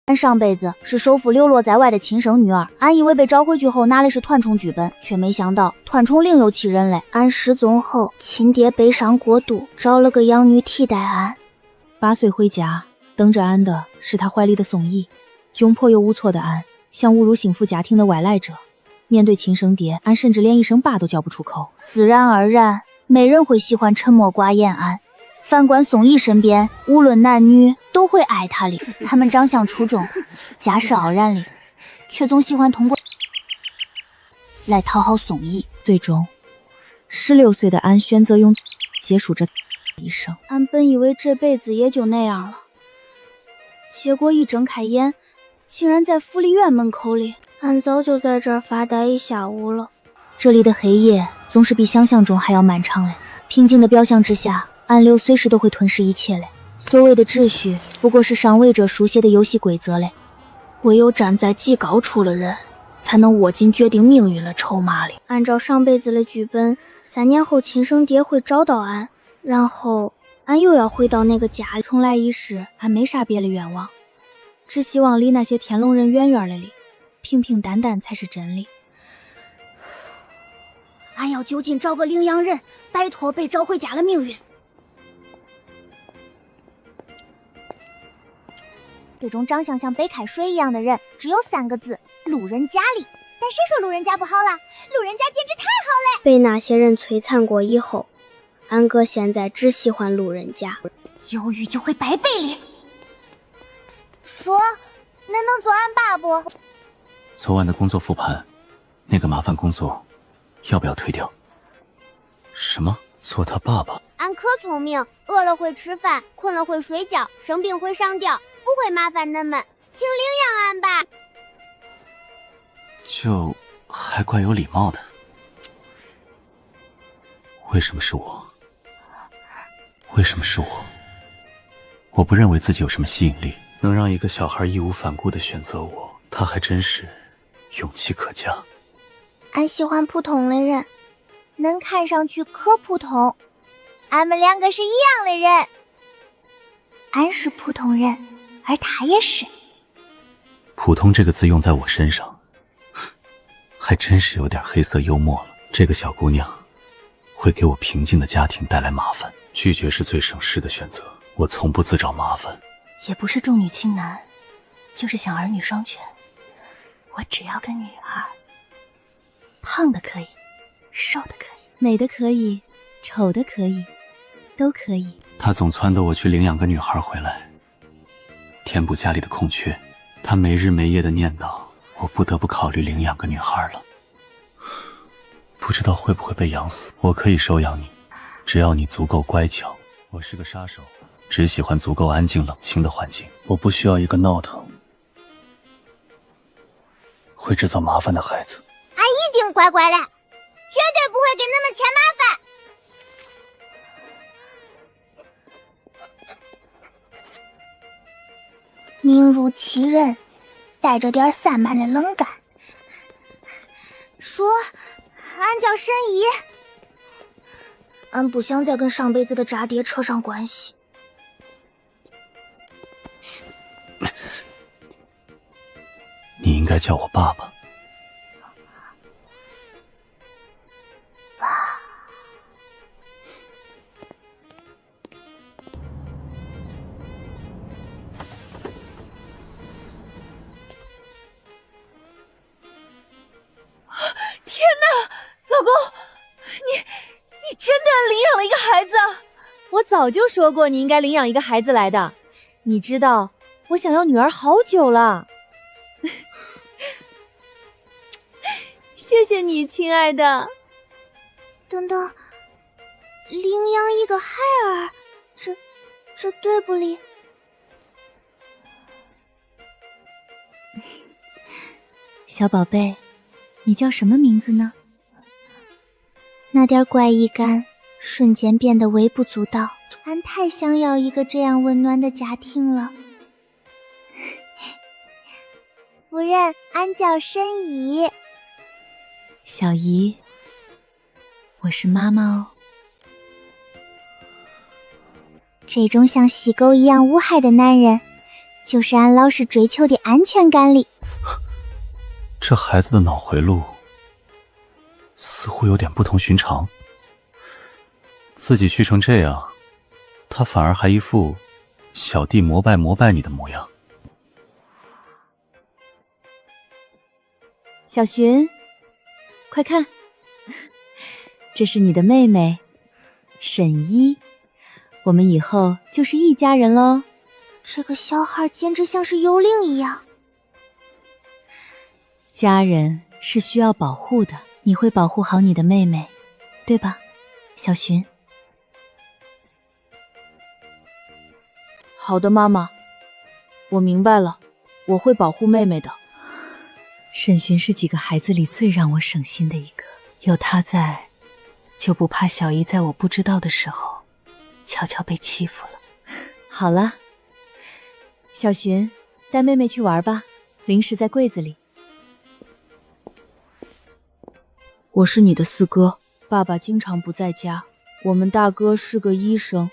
俺上辈子是首富流落在外的亲生女儿，俺以为被找回去后拿的是团宠剧本，却没想到团宠另有其人嘞。俺失踪后，亲爹悲伤过度，找了个养女替代俺。8岁回家，等着俺的是他怀里的宋怡。窘迫又无措的俺，像误入幸福家庭的外来者。面对亲生爹，俺甚至连一声爸都叫不出口。自然而然，没人会喜欢沉默寡言俺。反观宋怡身边，无论男女都会爱她哩。他们长相出众，家世傲然哩，却总喜欢通过来讨好宋怡。最终，16岁的俺选择用结束这一生。俺本以为这辈子也就那样了，结果一睁开眼，竟然在福利院门口里。俺早就在这儿发呆一下午了。这里的黑夜总是比想象中还要漫长嘞。平静的表象之下，暗流随时都会吞噬一切嘞。所谓的秩序，不过是上位者书写的游戏规则嘞。唯有站在极高处的人，才能握紧决定命运的筹码里。按照上辈子的剧本，3年后亲生爹会找到俺，然后俺又要回到那个家里。重来一世，俺没啥别的愿望，只希望离那些天龙人远远的哩，平平淡淡才是真理。俺要就近找个领养人，摆脱被找回家的命运。这种长相像白开水一样的人，只有3个字：路人甲哩。但谁说路人甲不好啦？路人甲简直太好嘞！被那些人摧残过以后，俺哥现在只喜欢路人甲。犹豫就会白背哩。说，恁能做俺爸不？昨晚的工作复盘，那个麻烦工作要不要推掉？什么？做他爸爸？俺可聪明，饿了会吃饭，困了会睡觉，生病会上吊，不会麻烦恁们，请领养俺吧。就还怪有礼貌的。为什么是我？为什么是我？我不认为自己有什么吸引力，能让一个小孩义无反顾地选择我，他还真是勇气可嘉。俺喜欢普通的人，恁看上去可普通。俺们2个是一样的人，俺是普通人，而他也是。普通这个字用在我身上，还真是有点黑色幽默了。这个小姑娘会给我平静的家庭带来麻烦，拒绝是最省事的选择。我从不自找麻烦，也不是重女轻男，就是想儿女双全。我只要个女儿，胖的可以，瘦的可以，美的可以，丑的可以，都可以。他总撺掇我去领养个女孩回来，填补家里的空缺。他没日没夜的念叨，我不得不考虑领养个女孩了。不知道会不会被养死。我可以收养你，只要你足够乖巧。我是个杀手，只喜欢足够安静冷清的环境。我不需要一个闹腾、会制造麻烦的孩子。俺一定乖乖的，绝对不会给恁们添麻烦。名如其人，带着点散漫的冷感。说，俺叫沈怡。俺不想再跟上辈子的渣爹扯上关系。你应该叫我爸爸。天哪，老公，你真的领养了一个孩子？我早就说过你应该领养一个孩子来的。你知道我想要女儿好久了。谢谢你，亲爱的。等等，领养一个孩儿，这对不哩？小宝贝，你叫什么名字呢？那点怪异感瞬间变得微不足道。俺太想要一个这样温暖的家庭了。夫人，俺叫沈怡。小姨，我是妈妈哦。这种像细狗一样无害的男人，就是俺老师追求的安全感里。这孩子的脑回路似乎有点不同寻常，自己去成这样，他反而还一副小弟膜拜你的模样。小寻，快看，这是你的妹妹沈一，我们以后就是一家人喽。这个小孩简直像是幽灵一样。家人是需要保护的，你会保护好你的妹妹，对吧，小寻？好的，妈妈，我明白了，我会保护妹妹的。沈寻是几个孩子里最让我省心的一个，有他在，就不怕小姨在我不知道的时候悄悄被欺负了。好了，小寻，带妹妹去玩吧，零食在柜子里。我是你的四哥，爸爸经常不在家，我们大哥是个医生，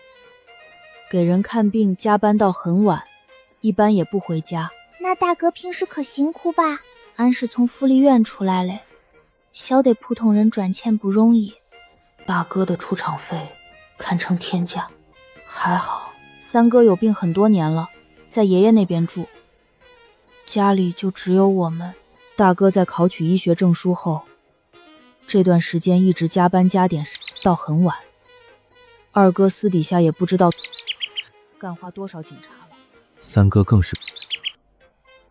给人看病加班到很晚，一般也不回家。那大哥平时可辛苦吧？俺是从福利院出来嘞，晓得普通人赚钱不容易。大哥的出场费堪称天价，还好三哥有病很多年了，在爷爷那边住，家里就只有我们。大哥在考取医学证书后，这段时间一直加班加点到很晚。二哥私底下也不知道干花多少警察了。三哥更是，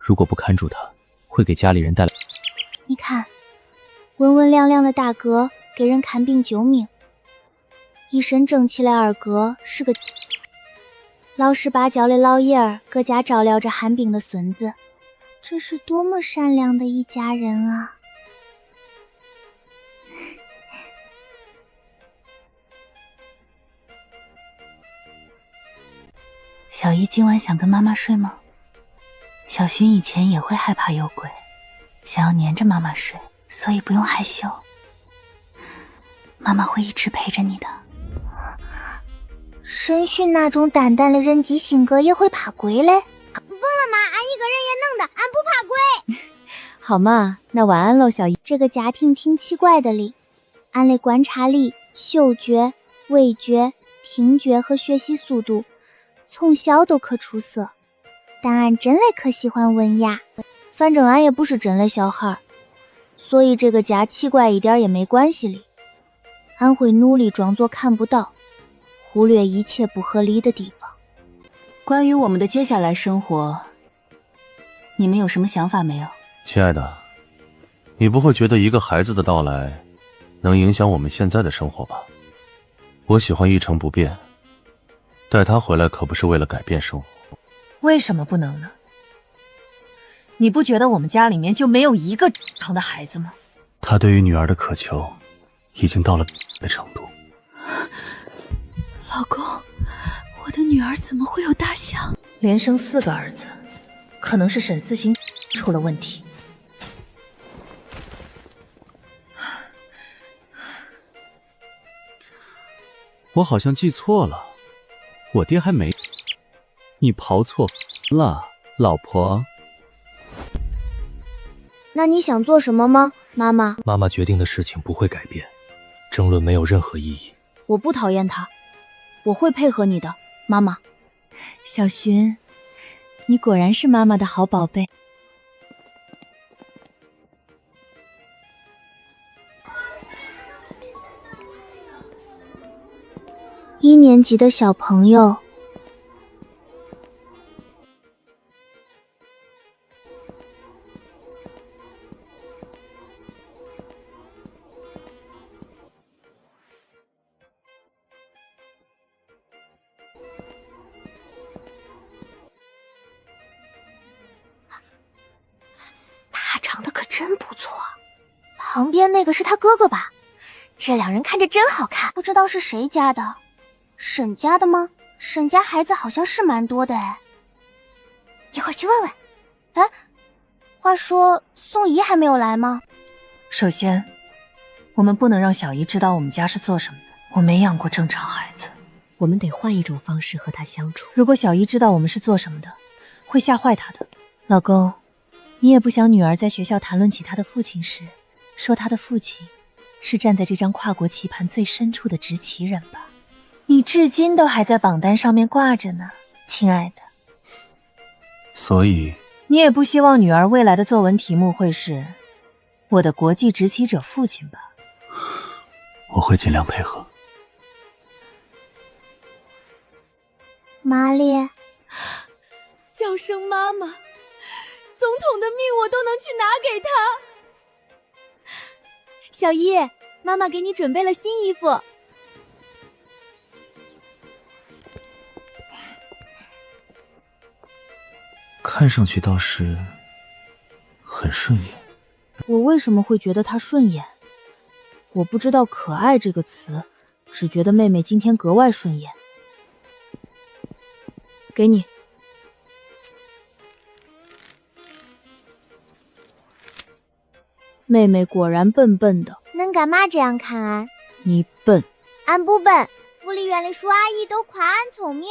如果不看住他，会给家里人带来。你看，温温亮亮的大哥给人看病救命，一身正气的二哥是个老实巴交的老爷儿，搁家照料着寒病的孙子，这是多么善良的一家人啊！小姨今晚想跟妈妈睡吗？小寻以前也会害怕有鬼，想要黏着妈妈睡，所以不用害羞，妈妈会一直陪着你的。审讯那种淡淡的人机性格也会怕鬼嘞？甭了妈，俺一个人也能的，俺不怕鬼。好嘛，那晚安喽，小姨。这个家庭挺奇怪的哩，俺的观察力、嗅觉、味觉、听觉和学习速度从小都可出色，但俺真嘞可喜欢文雅。反正俺也不是真的小孩，所以这个家奇怪一点也没关系哩。俺会努力装作看不到，忽略一切不合理的地方。关于我们的接下来生活，你们有什么想法没有？亲爱的，你不会觉得一个孩子的到来能影响我们现在的生活吧？我喜欢一成不变，带他回来可不是为了改变生活。为什么不能呢？你不觉得我们家里面就没有一个正常的孩子吗？他对于女儿的渴求已经到了的程度。老公，我的女儿怎么会有大象？连生4个儿子，可能是沈思行出了问题。我好像记错了，我爹还没……你刨错了，老婆。那你想做什么吗，妈妈？妈妈决定的事情不会改变，争论没有任何意义。我不讨厌他，我会配合你的，妈妈。小寻，你果然是妈妈的好宝贝。1年级的小朋友，他长得可真不错。旁边那个是他哥哥吧？这两人看着真好看，不知道是谁家的。沈家的吗？沈家孩子好像是蛮多的哎，一会儿去问问。哎，话说宋姨还没有来吗？首先，我们不能让小姨知道我们家是做什么的。我没养过正常孩子，我们得换一种方式和她相处。如果小姨知道我们是做什么的，会吓坏她的。老公，你也不想女儿在学校谈论起她的父亲时，说她的父亲是站在这张跨国棋盘最深处的执棋人吧？你至今都还在榜单上面挂着呢，亲爱的。所以你也不希望女儿未来的作文题目会是我的国际执棋者父亲吧？我会尽量配合。玛丽，叫声妈妈，总统的命我都能去拿给他。小一，妈妈给你准备了新衣服。看上去倒是很顺眼。我为什么会觉得他顺眼？我不知道可爱这个词，只觉得妹妹今天格外顺眼。给你。妹妹果然笨笨的。恁干嘛这样看俺？你笨。俺不笨，福利院的叔阿姨都夸俺聪明。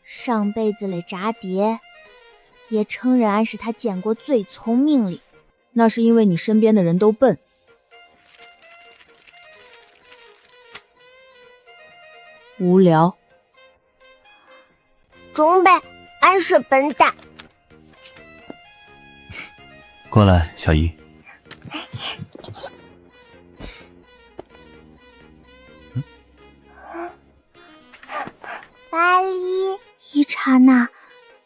上辈子的渣爹也承认俺是他见过最聪明的。那是因为你身边的人都笨。无聊。中呗，俺是笨蛋。过来，小姨。巴黎，一刹那，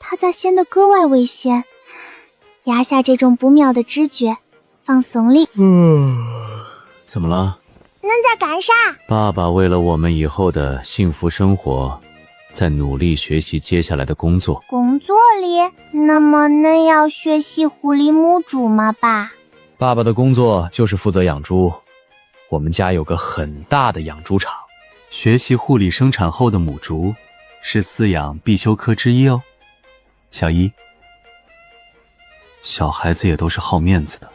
他咋显得格外危险？压下这种不妙的直觉，放松哩。怎么了？恁在干啥？爸爸为了我们以后的幸福生活，在努力学习接下来的工作。工作哩？那么恁要学习护理母猪吗，爸？爸爸的工作就是负责养猪，我们家有个很大的养猪场。学习护理生产后的母猪是饲养必修课之一哦。小姨，小孩子也都是好面子的，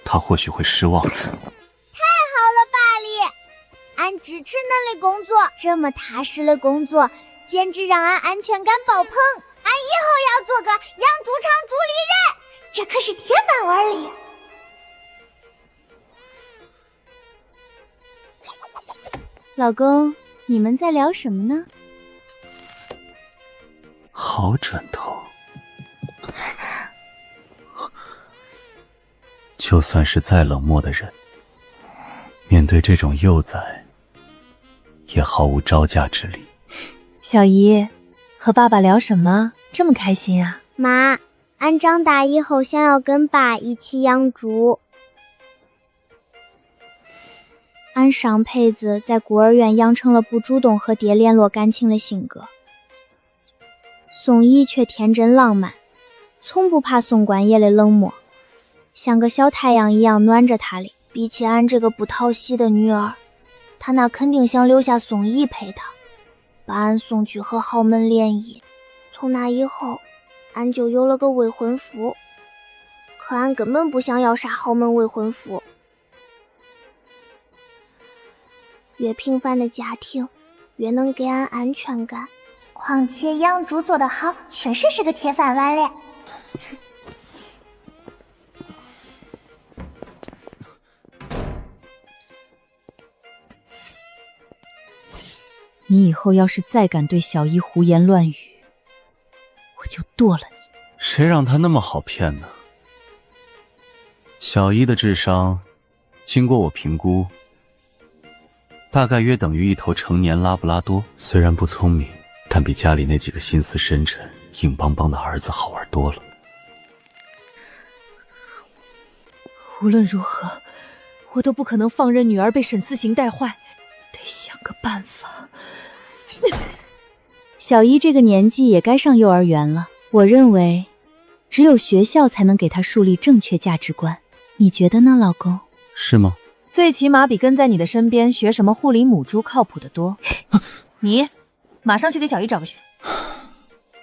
他或许会失望。太好了，爸哩，俺支持恁的工作，这么踏实的工作，简直让俺安全感爆棚。俺以后要做个养猪场主理人，这可是铁饭碗哩。老公，你们在聊什么呢？好准头。就算是再冷漠的人，面对这种幼崽，也毫无招架之力。小姨，和爸爸聊什么？这么开心啊？妈，俺长大以后想要跟爸一起养猪。俺上辈子在孤儿院养成了不主动和爹联络感情的性格，宋姨却天真浪漫，从不怕宋官爷的冷漠，像个小太阳一样暖着他哩。比起俺这个不讨喜的女儿，他那肯定想留下宋姨陪他，把俺送去和豪门联谊。从那以后，俺就有了个未婚夫，可俺根本不想要啥豪门未婚夫。越平凡的家庭，越能给俺安全感。况且养猪做得好，确实是个铁饭碗嘞。你以后要是再敢对小姨胡言乱语，我就剁了你。谁让他那么好骗呢？小姨的智商，经过我评估，大概约等于一头成年拉布拉多。虽然不聪明，但比家里那几个心思深沉、硬邦邦的儿子好玩多了。无论如何，我都不可能放任女儿被沈思行带坏，得想个办法。小姨这个年纪也该上幼儿园了，我认为只有学校才能给她树立正确价值观。你觉得呢，老公？是吗？最起码比跟在你的身边学什么护理母猪靠谱得多。你马上去给小姨找个去。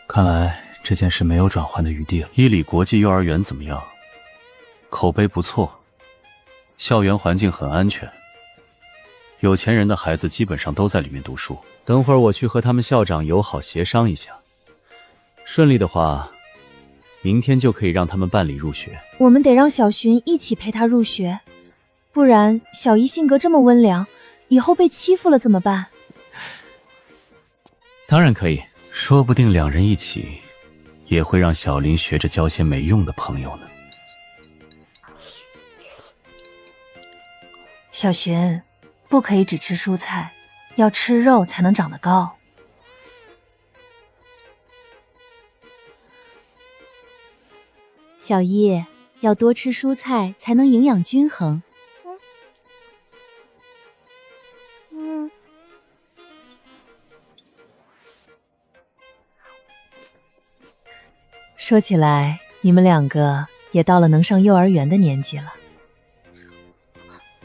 看来这件事没有转圜的余地了。伊里国际幼儿园怎么样？口碑不错，校园环境很安全，有钱人的孩子基本上都在里面读书。等会儿我去和他们校长友好协商一下，顺利的话，明天就可以让他们办理入学。我们得让小寻一起陪他入学，不然小姨性格这么温良，以后被欺负了怎么办？当然可以，说不定两人一起，也会让小林学着交些没用的朋友呢。小寻，不可以只吃蔬菜，要吃肉才能长得高。小一，要多吃蔬菜才能营养均衡。说起来，你们两个也到了能上幼儿园的年纪了。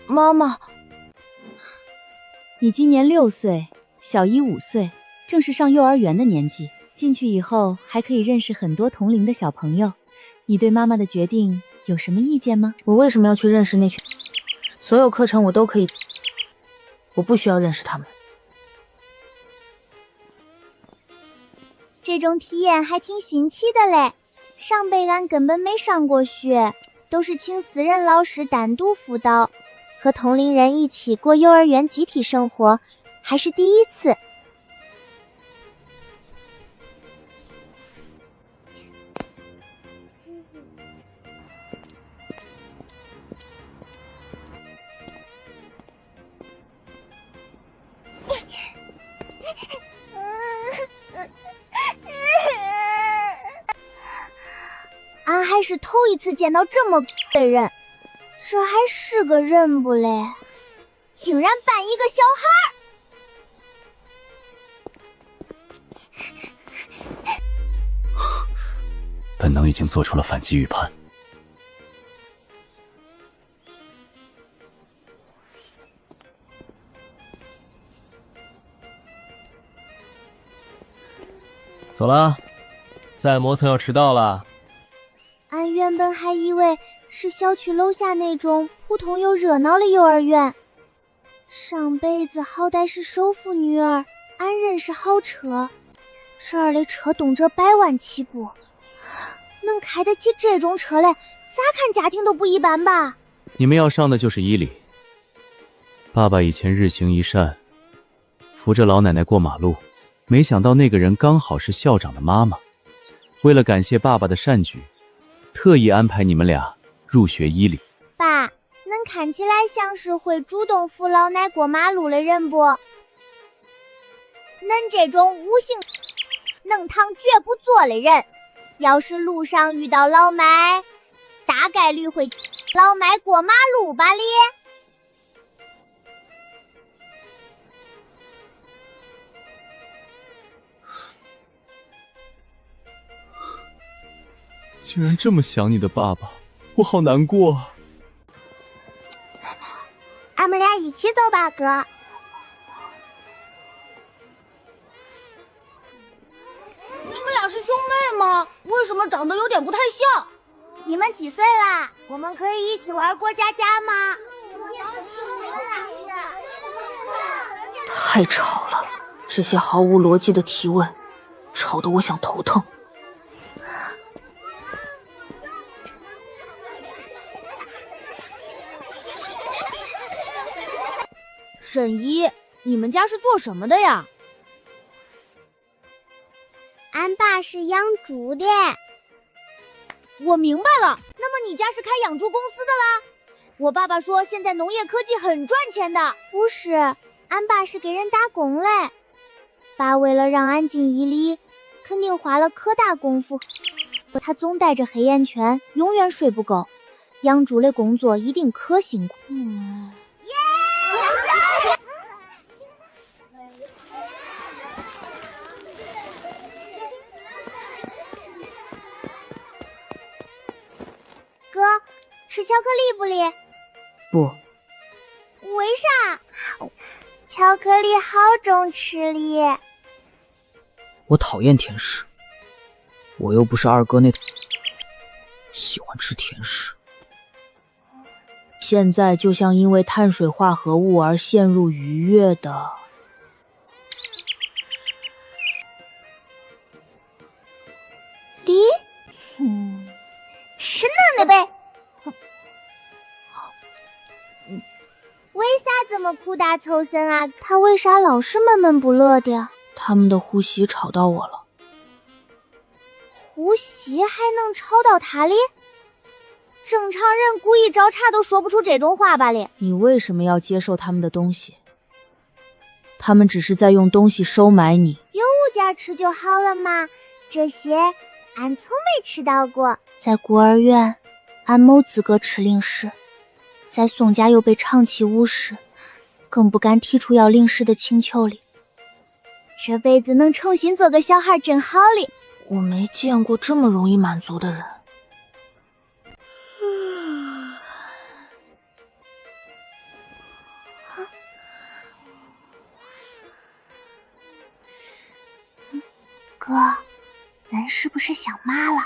妈妈，你今年6岁，小一5岁，正是上幼儿园的年纪。进去以后还可以认识很多同龄的小朋友。你对妈妈的决定有什么意见吗？我为什么要去认识那群？所有课程我都可以，我不需要认识他们。这种体验还挺新奇的嘞，上辈俺根本没上过学，都是请私人老师单独辅导，和同龄人一起过幼儿园集体生活，还是第一次。俺还是头一次见到这么的人，这还是个人不嘞？竟然扮一个小孩！本能已经做出了反击预判。走啦，再磨蹭要迟到了。俺原本还以为是小区楼下那种普通又热闹的幼儿园，上辈子好歹是首富女儿，俺认识好车，这儿的车动辄100万起步，能开得起这种车嘞，咋看家庭都不一般吧？你们要上的就是伊犁。爸爸以前日行一善，扶着老奶奶过马路，没想到那个人刚好是校长的妈妈。为了感谢爸爸的善举，特意安排你们俩入学伊犁。爸，恁看起来像是会主动扶老奶过马路的人不？恁这种无形能躺绝不坐的人，要是路上遇到老麦，大概率会老麦过马路吧咧。竟然这么想你的爸爸，我好难过啊！俺们俩一起走吧，哥。你们俩是兄妹吗？为什么长得有点不太像？你们几岁啦？我们可以一起玩过家家吗？太吵了，这些毫无逻辑的提问，吵得我想头疼。沈一，你们家是做什么的呀？俺爸是养猪的。我明白了，那么你家是开养猪公司的啦？我爸爸说现在农业科技很赚钱的。不是，俺爸是给人打工嘞。爸为了让俺进伊犁，肯定花了可大功夫。他总戴着黑眼圈，永远睡不够。养猪的工作一定可辛苦。哥，吃巧克力不哩？不。为啥？巧克力好重吃哩。我讨厌甜食，我又不是二哥那喜欢吃甜食。现在就像因为碳水化合物而陷入愉悦的吃嫩的呗。为啥这么苦大仇深啊？他为啥老是闷闷不乐的？他们的呼吸吵到我了。呼吸还能吵到他哩？正常人故意找茬都说不出这种话吧哩。你为什么要接受他们的东西？他们只是在用东西收买你。有物件吃就好了嘛，这些俺从没吃到过。在孤儿院，俺没资格吃零食；在宋家又被长期无视，更不敢提出要零食的请求哩。这辈子能重新做个小孩真好哩。我没见过这么容易满足的人。哥，人是不是想妈了？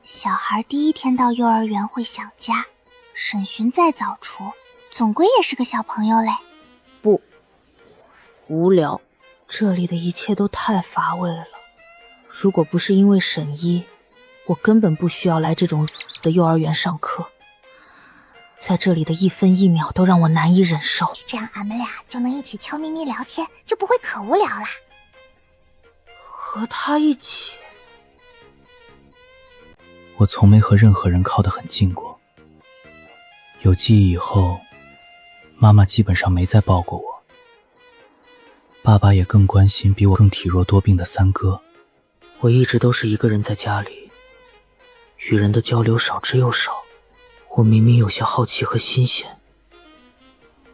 小孩第一天到幼儿园会想家，审讯再早出，总归也是个小朋友嘞。不，无聊，这里的一切都太乏味了。如果不是因为沈一，我根本不需要来这种的幼儿园上课。在这里的一分一秒都让我难以忍受。这样俺们俩就能一起悄咪咪聊天，就不会可无聊啦。和他一起，我从没和任何人靠得很近过。有记忆以后，妈妈基本上没再抱过我，爸爸也更关心比我更体弱多病的三哥。我一直都是一个人在家里，与人的交流少之又少。我明明有些好奇和新鲜，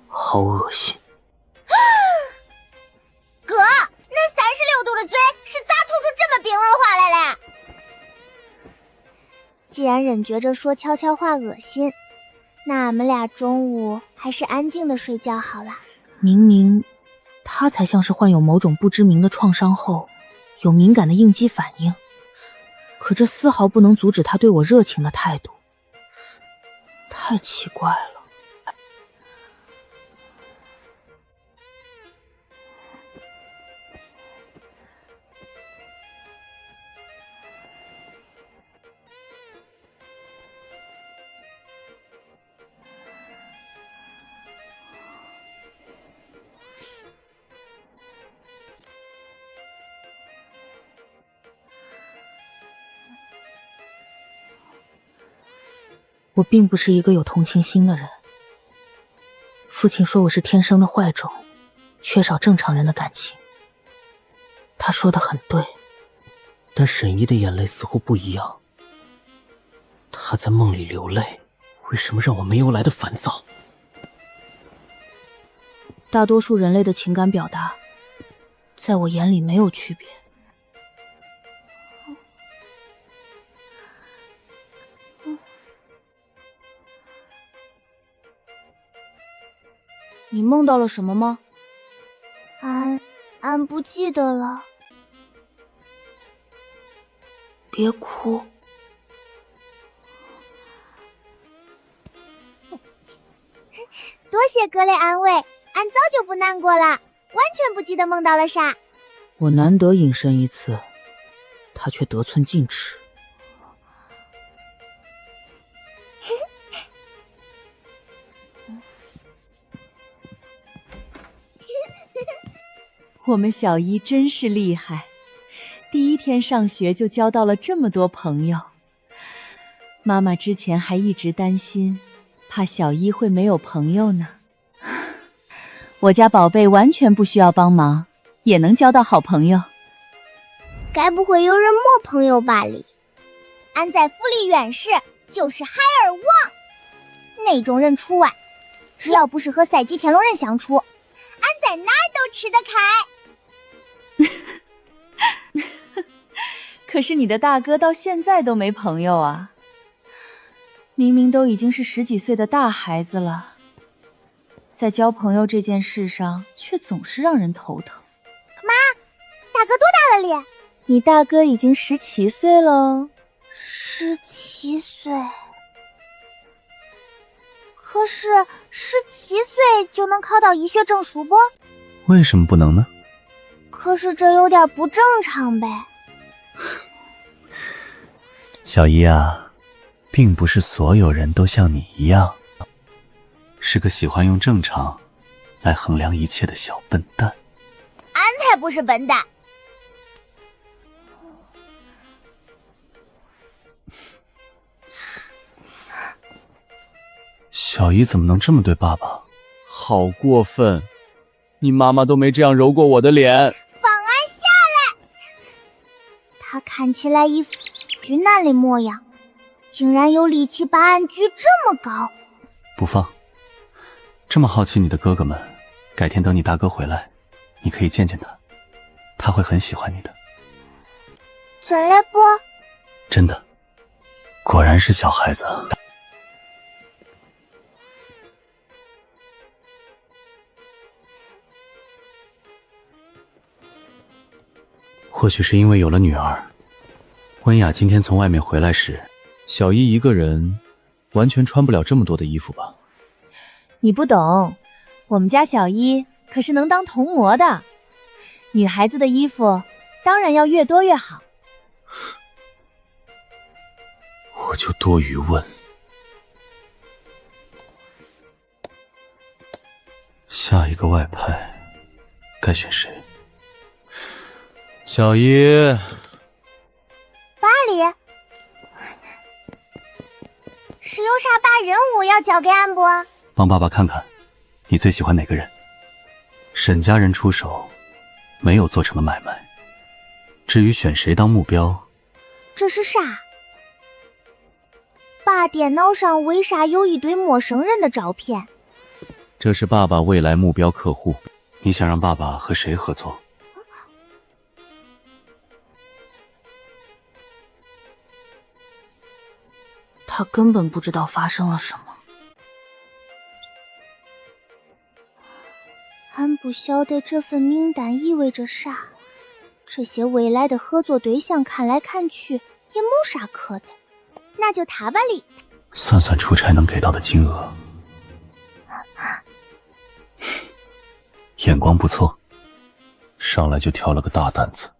好恶心。哥，那36度的嘴是咋吐出这么冰冷的话来嘞？既然忍觉着说悄悄话恶心，那俺们俩中午还是安静的睡觉好了。明明他才像是患有某种不知名的创伤后有敏感的应激反应，可这丝毫不能阻止他对我热情的态度，太奇怪了。我并不是一个有同情心的人。父亲说我是天生的坏种，缺少正常人的感情。他说的很对，但沈一的眼泪似乎不一样。他在梦里流泪，为什么让我没由来的烦躁？大多数人类的情感表达，在我眼里没有区别。你梦到了什么吗？俺不记得了。别哭。多谢哥的安慰，俺早就不难过了，完全不记得梦到了啥。我难得隐身一次，他却得寸进尺。我们小一真是厉害，第一天上学就交到了这么多朋友。妈妈之前还一直担心，怕小一会没有朋友呢。我家宝贝完全不需要帮忙，也能交到好朋友。该不会有人没朋友吧哩？俺在福利院时就是海尔王，那种人除外。只要不是和赛季天龙人相处，俺在哪儿都吃得开。可是你的大哥到现在都没朋友啊，明明都已经是10几岁的大孩子了，在交朋友这件事上却总是让人头疼。妈，大哥多大了哩？你大哥已经17岁喽。17岁？可是17岁就能考到医学证书不？为什么不能呢？可是这有点不正常呗。小一啊，并不是所有人都像你一样，是个喜欢用正常来衡量一切的小笨蛋。安才不是笨蛋。小姨怎么能这么对爸爸？好过分！你妈妈都没这样揉过我的脸。放安下来！他看起来一副巨男的模样，竟然有力气把俺举这么高。不放。这么好奇你的哥哥们，改天等你大哥回来，你可以见见他，他会很喜欢你的。真的不？真的。果然是小孩子。或许是因为有了女儿，温雅今天从外面回来时，小姨一个人完全穿不了这么多的衣服吧？你不懂，我们家小一可是能当童模的，女孩子的衣服当然要越多越好。我就多余问。下一个外派该选谁？小姨，巴黎，是有啥大任务要交给俺不？帮爸爸看看，你最喜欢哪个人？沈家人出手，没有做成的买卖。至于选谁当目标，这是啥？爸电脑上为啥有一堆陌生人的照片？这是爸爸未来目标客户。你想让爸爸和谁合作？他根本不知道发生了什么。俺不晓得这份名单意味着啥，这些未来的合作对象看来看去也没啥可的，那就他吧哩。算算出差能给到的金额，眼光不错，上来就挑了个大单子。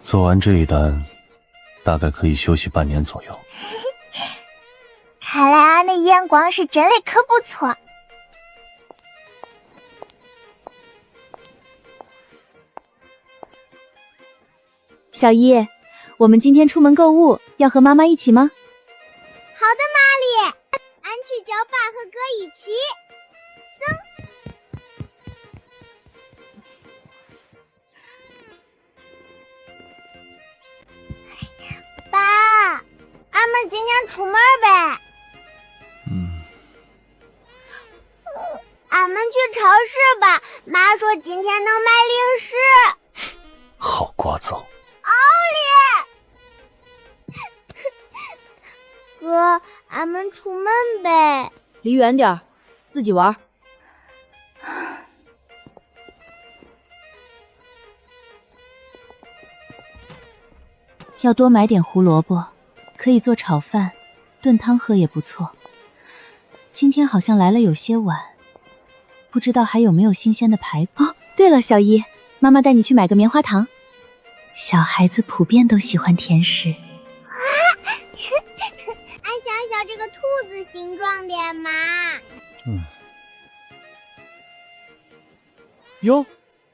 做完这一单，大概可以休息半年左右。看来俺的眼光是真的可不错。小一，我们今天出门购物，要和妈妈一起吗？好的，玛丽，俺去叫爸和哥一起。爸，俺们今天出门呗。俺们去超市吧，妈说今天能买零食。好聒噪。奥利，哥，俺们出门呗。离远点儿，自己玩。要多买点胡萝卜，可以做炒饭，炖汤喝也不错。今天好像来了有些晚，不知道还有没有新鲜的排骨。哦，对了，小一，妈妈带你去买个棉花糖。小孩子普遍都喜欢甜食。俺想想这个兔子形状的嘛。哟，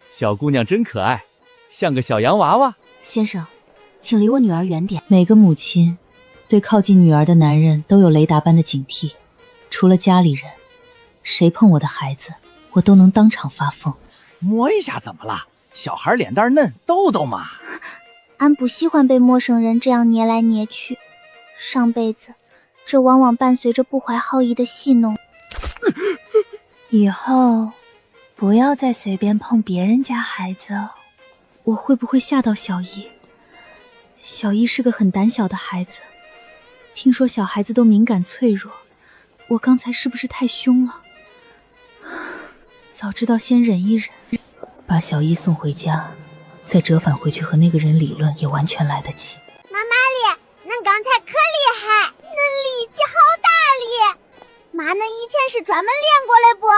小姑娘真可爱，像个小洋娃娃。先生，请离我女儿远点。每个母亲对靠近女儿的男人都有雷达般的警惕，除了家里人，谁碰我的孩子，我都能当场发疯。摸一下怎么了？小孩脸蛋嫩，逗逗嘛。俺不喜欢被陌生人这样捏来捏去，上辈子这往往伴随着不怀好意的戏弄。以后不要再随便碰别人家孩子哦。我会不会吓到小姨？小姨是个很胆小的孩子，听说小孩子都敏感脆弱，我刚才是不是太凶了？早知道先忍一忍。把小一送回家，再折返回去和那个人理论也完全来得及。妈妈哩，恁刚才可厉害，恁力气好大哩！妈恁以前是专门练过来不？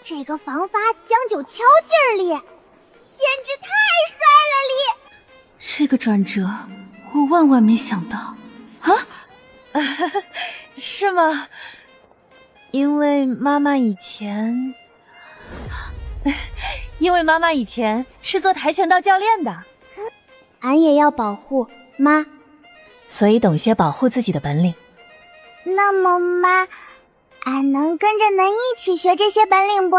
这个方法讲究巧劲儿哩，简直太帅了哩！这个转折我万万没想到。是吗？因为妈妈以前是做跆拳道教练的，俺也要保护妈，所以懂些保护自己的本领。那么妈，俺能跟着恁一起学这些本领不？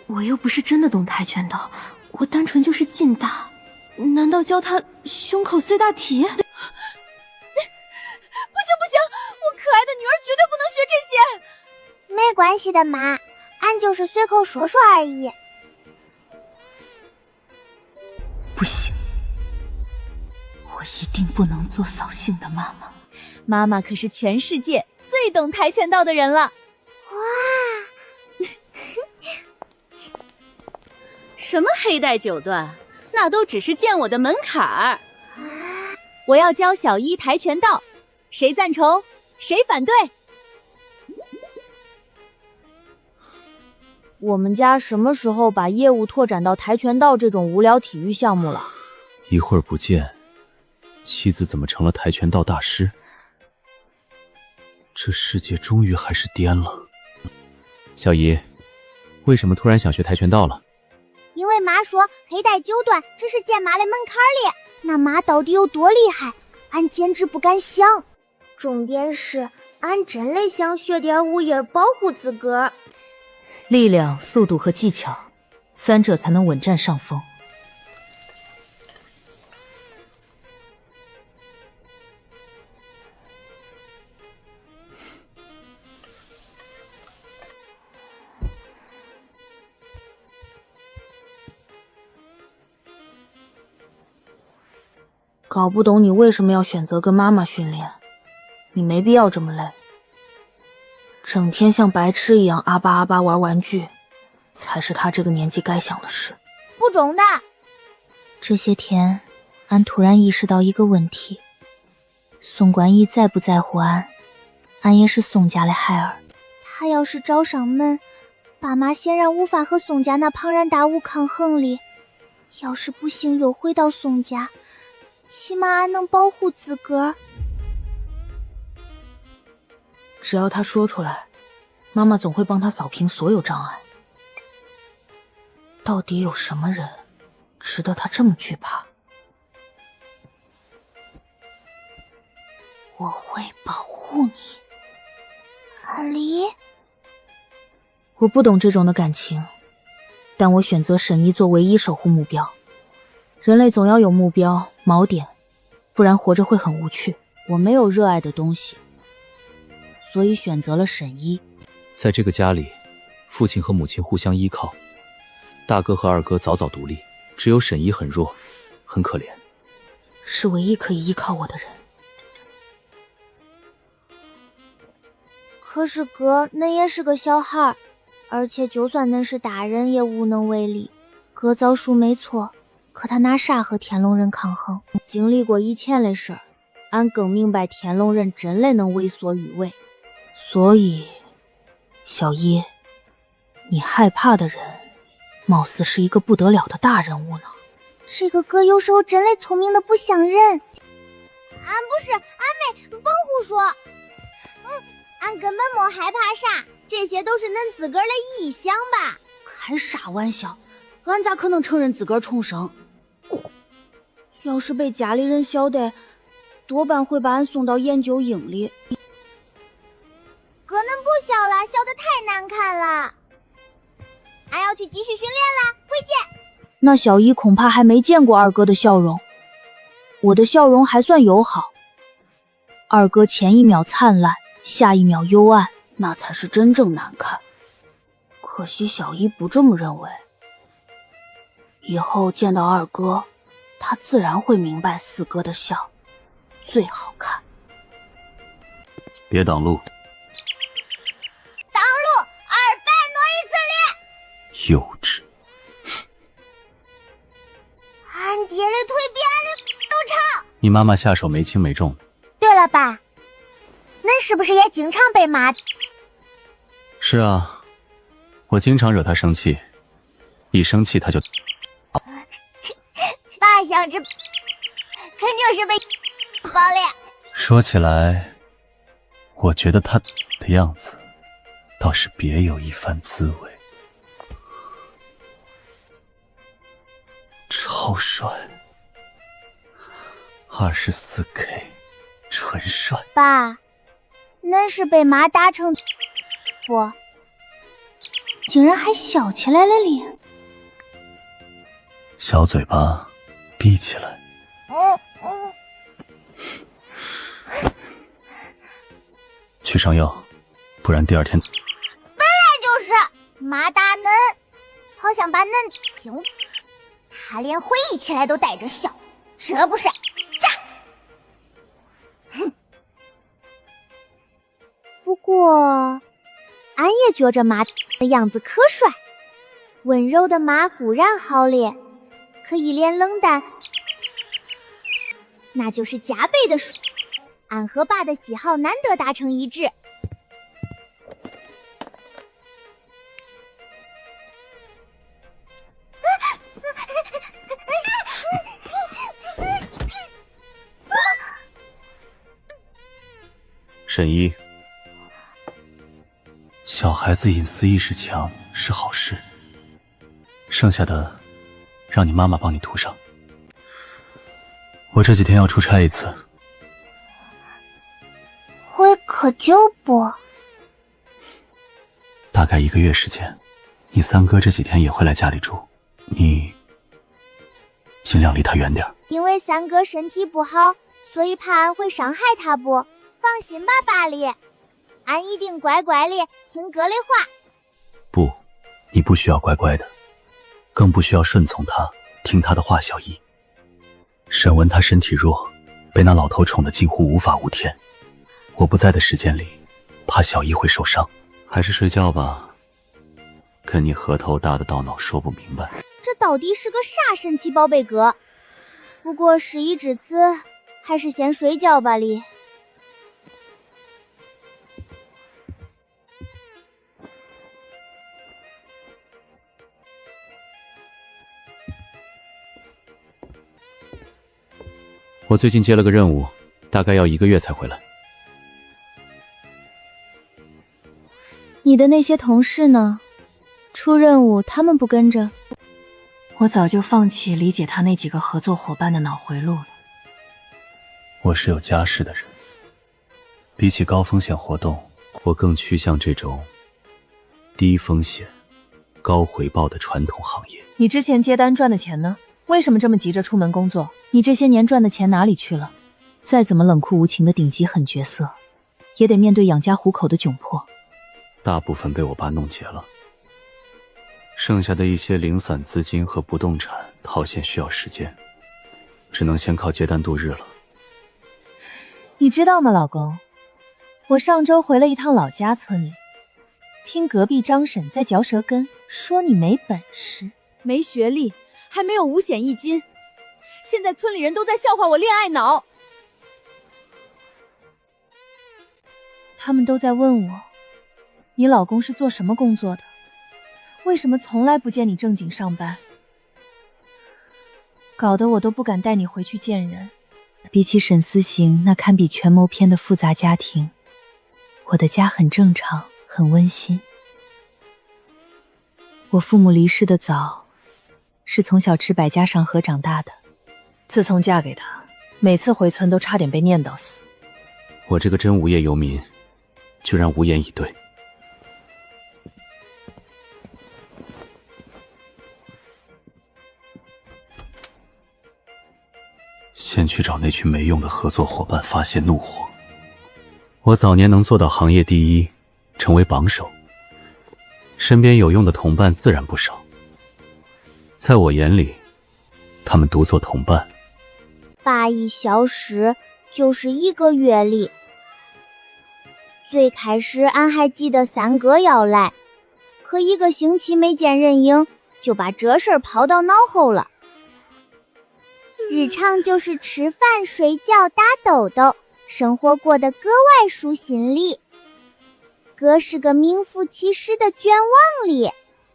我又不是真的懂跆拳道，我单纯就是劲大。难道教他胸口碎大体？不行，我可爱的女儿绝对不能学这些。没关系的妈，俺就是随口说说而已。不行，我一定不能做扫兴的妈妈。妈妈可是全世界最懂跆拳道的人了。哇！什么黑带九段，那都只是见我的门槛儿。我要教小一跆拳道，谁赞成？谁反对？我们家什么时候把业务拓展到跆拳道这种无聊体育项目了？一会儿不见，妻子怎么成了跆拳道大师？这世界终于还是颠了。小姨，为什么突然想学跆拳道了？因为妈说黑带九段只是见妈的门槛里，那妈到底有多厉害，俺简直不敢想。重点是，俺真的想学点武艺保护自个儿。力量、速度和技巧，三者才能稳占上风。搞不懂你为什么要选择跟妈妈训练，你没必要这么累。整天像白痴一样阿巴阿巴玩玩具，才是他这个年纪该想的事。不中的。这些天，安突然意识到一个问题：宋冠一在不在乎安，安也是宋家的孩儿。他要是找上门，爸妈显然无法和宋家那庞然大物抗衡哩。要是不幸又回到宋家，起码俺能保护自个儿。只要他说出来，妈妈总会帮他扫平所有障碍。到底有什么人值得他这么惧怕？我会保护你，安离。我不懂这种的感情，但我选择沈一做唯一守护目标。人类总要有目标、锚点，不然活着会很无趣。我没有热爱的东西，所以选择了沈一。在这个家里，父亲和母亲互相依靠，大哥和二哥早早独立，只有沈一很弱，很可怜，是唯一可以依靠我的人。可是哥，恁也是个小孩，而且就算恁是大人也无能为力。哥早熟没错，可他拿啥和天龙人抗衡？经历过以前的事儿，俺更明白天龙人真的能为所欲为。所以，小一，你害怕的人，貌似是一个不得了的大人物呢。这个哥有时候真的聪明的不像人。俺不是，俺妹，甭胡说。俺根本没害怕啥，这些都是恁自个儿的臆想吧？开啥玩笑？俺咋可能承认自个儿重生？要是被家里人晓得，多半会把俺送到研究营里。哥，恁不笑了，笑得太难看了。俺要去继续训练了，回见。那小一恐怕还没见过二哥的笑容。我的笑容还算友好，二哥前一秒灿烂，下一秒幽暗，那才是真正难看。可惜小一不这么认为。以后见到二哥，他自然会明白四哥的笑最好看。别挡路！挡路，200挪一字幼稚！俺爹的腿比俺的都长。你妈妈下手没轻没重。对了，爸，恁是不是也经常被骂？是啊，我经常惹她生气，一生气她就……爸想这肯定是被爆了。说起来，我觉得他的样子倒是别有一番滋味，超帅，24K， 纯帅。爸，恁是被妈打成不？竟然还笑起来了咧！小嘴巴闭起来。去上药，不然第二天。本来就是妈打恁，好像把恁幸福，他连回忆起来都带着笑，这不是炸？哼！不过，俺也觉着妈的样子可帅，温柔的妈固然好咧，可一脸冷淡，那就是加倍的帅。俺和爸的喜好难得达成一致。沈一，小孩子隐私意识强是好事，剩下的让你妈妈帮你涂上。我这几天要出差一次。会可久不？大概1个月时间。你三哥这几天也会来家里住，你尽量离他远点。因为三哥身体不好，所以怕俺会伤害他不？放心吧，爸哩，俺一定乖乖的听哥的话。不，你不需要乖乖的，更不需要顺从他，听他的话。小姨，沈文他身体弱，被那老头宠得近乎无法无天。我不在的时间里，怕小姨会受伤，还是睡觉吧。跟你核头大的到脑说不明白。这到底是个啥神奇宝贝哥？不过事已至此，还是先睡觉吧哩。我最近接了个任务，大概要1个月才回来。你的那些同事呢？出任务他们不跟着？我早就放弃理解他那几个合作伙伴的脑回路了。我是有家室的人，比起高风险活动，我更趋向这种低风险、高回报的传统行业。你之前接单赚的钱呢？为什么这么急着出门工作？你这些年赚的钱哪里去了？再怎么冷酷无情的顶级狠角色，也得面对养家糊口的窘迫。大部分被我爸弄结了，剩下的一些零散资金和不动产套现需要时间，只能先靠接单度日了。你知道吗，老公？我上周回了一趟老家村里，听隔壁张婶在嚼舌根，说你没本事，没学历，还没有5险1金。现在村里人都在笑话我恋爱脑，他们都在问我，你老公是做什么工作的？为什么从来不见你正经上班？搞得我都不敢带你回去见人。比起沈思行那堪比权谋片的复杂家庭，我的家很正常，很温馨。我父母离世的早，是从小吃百家上河长大的。自从嫁给他，每次回村都差点被念叨死。我这个真无业游民，居然无言以对。先去找那群没用的合作伙伴发泄怒火。我早年能做到行业第一，成为榜首，身边有用的同伴自然不少。在我眼里，他们独做同伴。爸一消失就是1个月里。最开始俺还记得三哥要来，可1个星期没见人影，就把这事儿抛到脑后了。日常就是吃饭、睡觉、打豆豆，生活过得格外舒心里。哥是个名副其实的卷王里，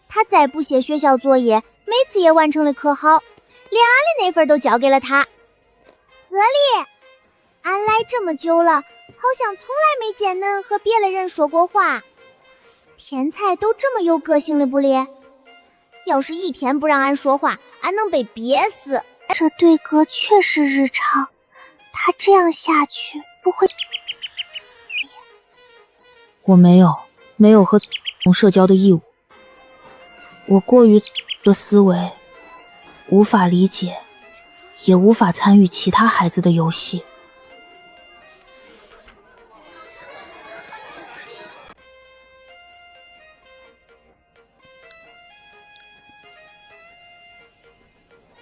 他再不写学校作业，每次也完成的可好，连俺的那份都交给了他。哥里，俺来这么久了，好像从来没见恁和别的人说过话。天才都这么有个性了不咧？要是一天不让俺说话，俺能被憋死。这对哥确实日常，他这样下去不会。我没有和社交的义务。我过于的思维，无法理解，也无法参与其他孩子的游戏。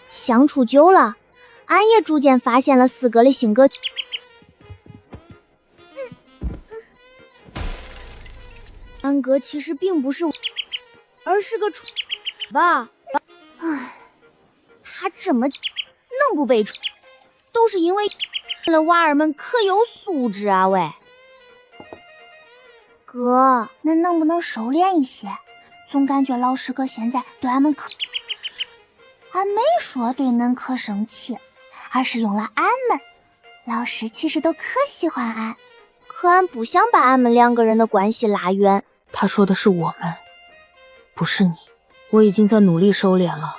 相处久了，俺也逐渐发现了四哥的性格。安哥其实并不是，而是个吧。唉，他这么能不被都是因为了娃儿们可有素质啊喂！哥，恁能不能收敛一些？总感觉老师哥现在对俺们可……俺没说对恁可生气，而是用了俺们。老师其实都可喜欢俺，可俺不想把俺们两个人的关系拉远。他说的是我们，不是你。我已经在努力收敛了，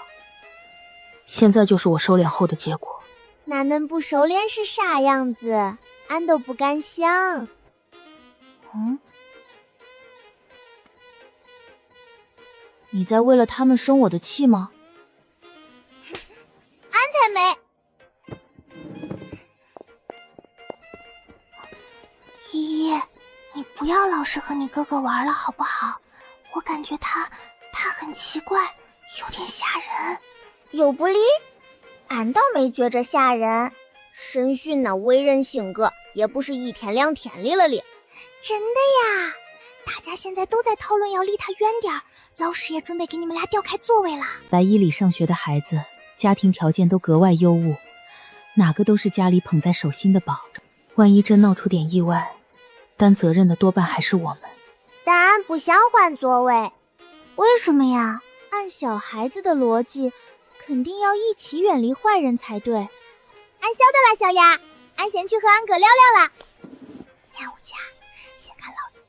现在就是我收敛后的结果。那恁不收敛是啥样子？俺都不敢想。你在为了他们生我的气吗？俺才没。依依，你不要老是和你哥哥玩了好不好？我感觉他很奇怪，有点吓人。有不理？俺倒没觉着吓人。审讯那为人性格也不是一天两天里了哩。真的呀？大家现在都在讨论要离他远点儿，老师也准备给你们俩调开座位了。白衣里上学的孩子，家庭条件都格外优渥，哪个都是家里捧在手心的宝。万一真闹出点意外，担责任的多半还是我们。但俺不想换座位。为什么呀？按小孩子的逻辑，肯定要一起远离坏人才对。俺晓得了，小丫，俺先去和俺哥聊聊了。喵家，先看老爷。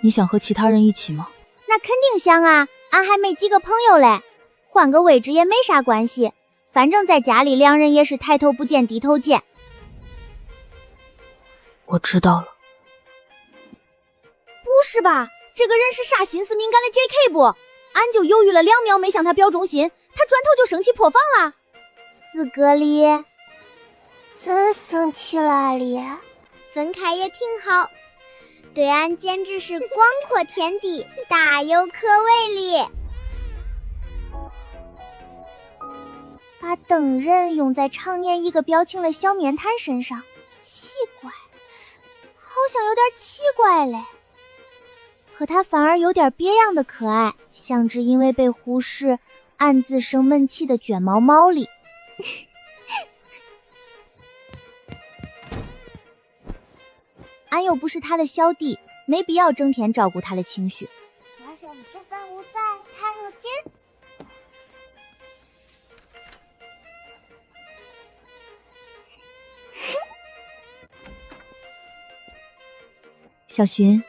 你想和其他人一起吗？那肯定想啊，俺还没几个朋友嘞。换个位置也没啥关系，反正在家里两人也是抬头不见低头见。我知道了。不是吧？这个人是啥心思敏感的 JK 不？俺就犹豫了2秒，没向他表忠心，他转头就生气破防了。四哥哩，真生气了哩。分开也挺好，对俺简直是广阔天地，大有可为哩。把等人用在常年一个表情的小面瘫身上，奇怪，好像有点奇怪嘞。可他反而有点别样的可爱，像只因为被忽视暗自生闷气的卷毛猫哩。俺又不是他的小弟，没必要整天照顾他的情绪。我想吃饭无饭，看如今。小寻，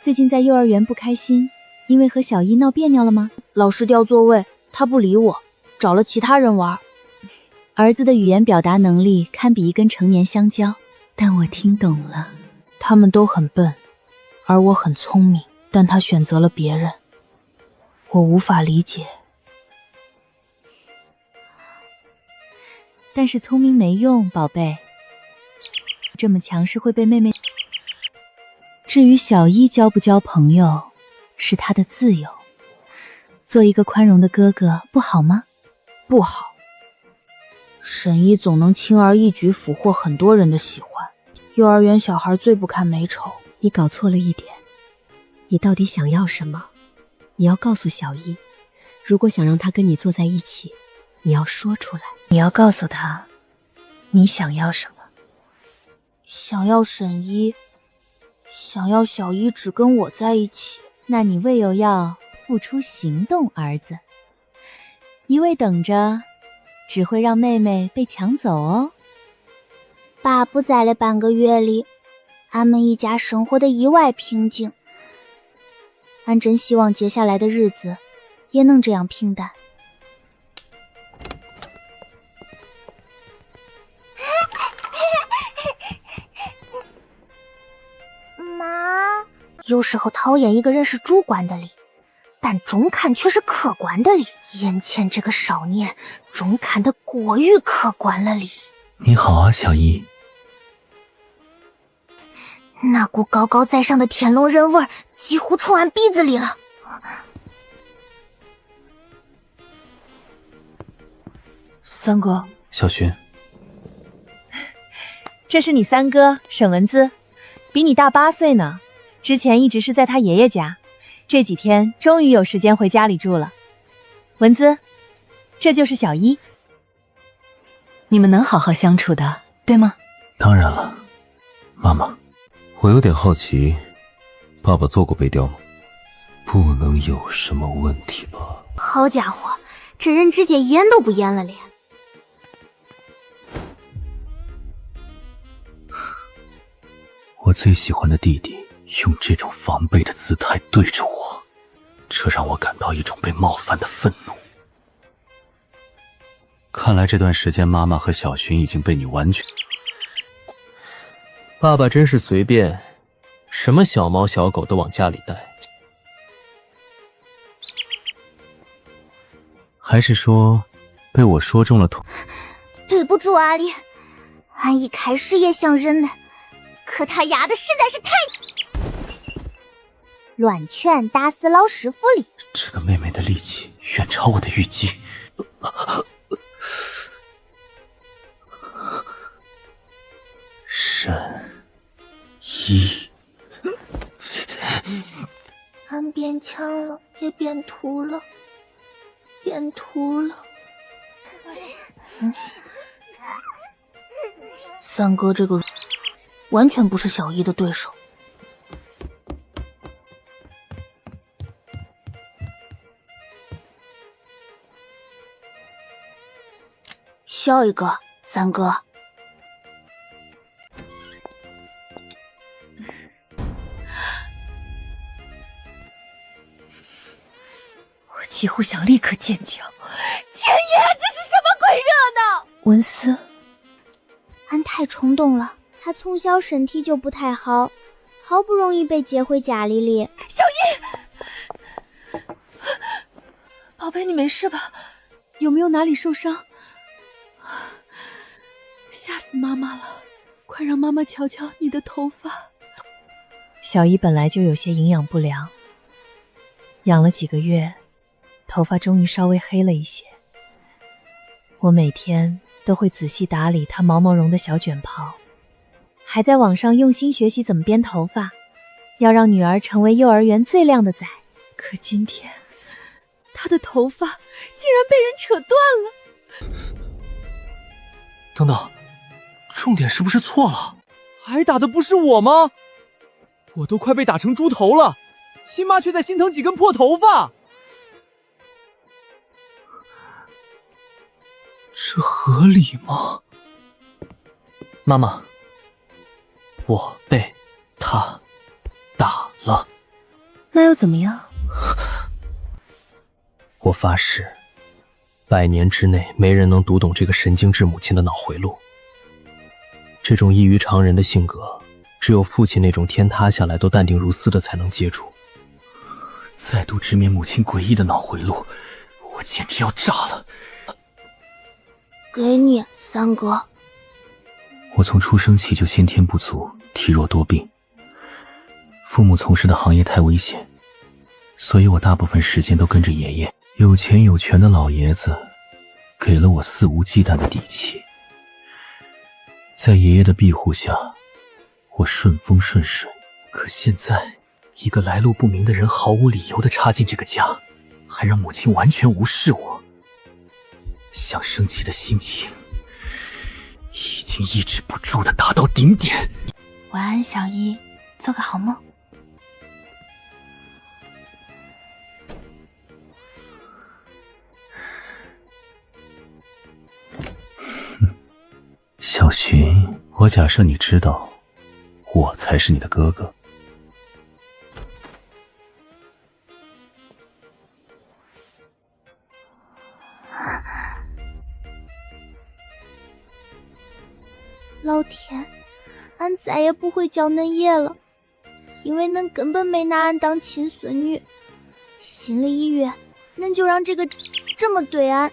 最近在幼儿园不开心，因为和小一闹别扭了吗？老师调座位，他不理我，找了其他人玩。儿子的语言表达能力堪比一根成年香蕉，但我听懂了。他们都很笨，而我很聪明，但他选择了别人，我无法理解。但是聪明没用，宝贝，这么强是会被妹妹。至于小一交不交朋友，是他的自由。做一个宽容的哥哥不好吗？不好。沈一总能轻而易举俘获很多人的喜欢。幼儿园小孩最不看美丑。你搞错了一点，你到底想要什么？你要告诉小一，如果想让他跟你坐在一起，你要说出来。你要告诉他，你想要什么。想要沈一，想要小一只跟我在一起。那你唯有要付出行动，儿子。一味等着，只会让妹妹被抢走哦。爸不在的半个月里，俺们一家生活的意外平静。俺真希望接下来的日子也能这样平淡。妈，有时候讨厌一个人是主观的理，但中看却是客观的理。眼前这个少年，中看的过于客观了理。你好啊，小一。那股高高在上的天龙人味儿几乎冲俺鼻子里了。三哥，小薰，这是你三哥沈文姿，比你大8岁呢。之前一直是在他爷爷家，这几天终于有时间回家里住了。文姿，这就是小一。你们能好好相处的，对吗？当然了，妈妈。我有点好奇，爸爸做过背雕吗？不能有什么问题吧？好家伙，这人直接演都不演了咧。我最喜欢的弟弟用这种防备的姿态对着我，这让我感到一种被冒犯的愤怒。看来这段时间妈妈和小薰已经被你完全……爸爸真是随便，什么小猫小狗都往家里带。还是说，被我说中了头？对不住阿丽，俺一开始也想忍耐，可他丫的实在是太……乱拳打死老师傅里。这个妹妹的力气远超我的预计。沈一，俺变强了，也变秃了，变秃了。三哥这个完全不是小一的对手。笑一个，三哥。我几乎想立刻尖叫！天爷，这是什么鬼热闹？文思，俺太冲动了，他从小身体就不太好，好不容易被接回家里里。小一，宝贝，你没事吧？有没有哪里受伤？吓死妈妈了！快让妈妈瞧瞧你的头发。小一本来就有些营养不良，养了几个月，头发终于稍微黑了一些。我每天都会仔细打理她毛毛绒的小卷袍，还在网上用心学习怎么编头发，要让女儿成为幼儿园最靓的仔。可今天，她的头发竟然被人扯断了。等等，重点是不是错了？挨打的不是我吗？我都快被打成猪头了，亲妈却在心疼几根破头发。这合理吗？妈妈，我被他打了。那又怎么样？我发誓，100年之内没人能读懂这个神经质母亲的脑回路。这种异于常人的性格，只有父亲那种天塌下来都淡定如斯的才能接住。再度直面母亲诡异的脑回路，我简直要炸了。给你，三哥。我从出生起就先天不足，体弱多病。父母从事的行业太危险，所以我大部分时间都跟着爷爷。有钱有权的老爷子给了我肆无忌惮的底气。在爷爷的庇护下，我顺风顺水。可现在，一个来路不明的人毫无理由地插进这个家，还让母亲完全无视我。想生气的心情已经抑制不住地达到顶点。晚安，小一，做个好梦。小薰，我假设你知道，我才是你的哥哥。老天，俺再也不会叫恁爷了，因为恁根本没拿俺当亲孙女。心里一悦，恁就让这个这么对俺。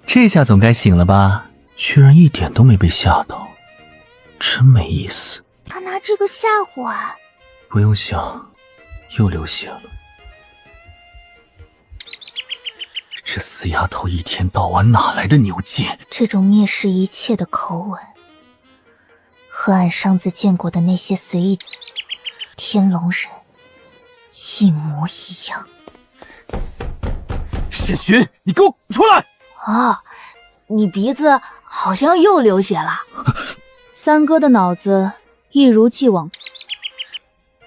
这下总该醒了吧？居然一点都没被吓到，真没意思。他拿这个吓唬俺，不用想，又流血了。这死丫头一天到晚哪来的牛劲？这种蔑视一切的口吻，和俺上次见过的那些随意天龙人一模一样。沈寻，你给我出来！啊，你鼻子好像又流血了。三哥的脑子一如既往，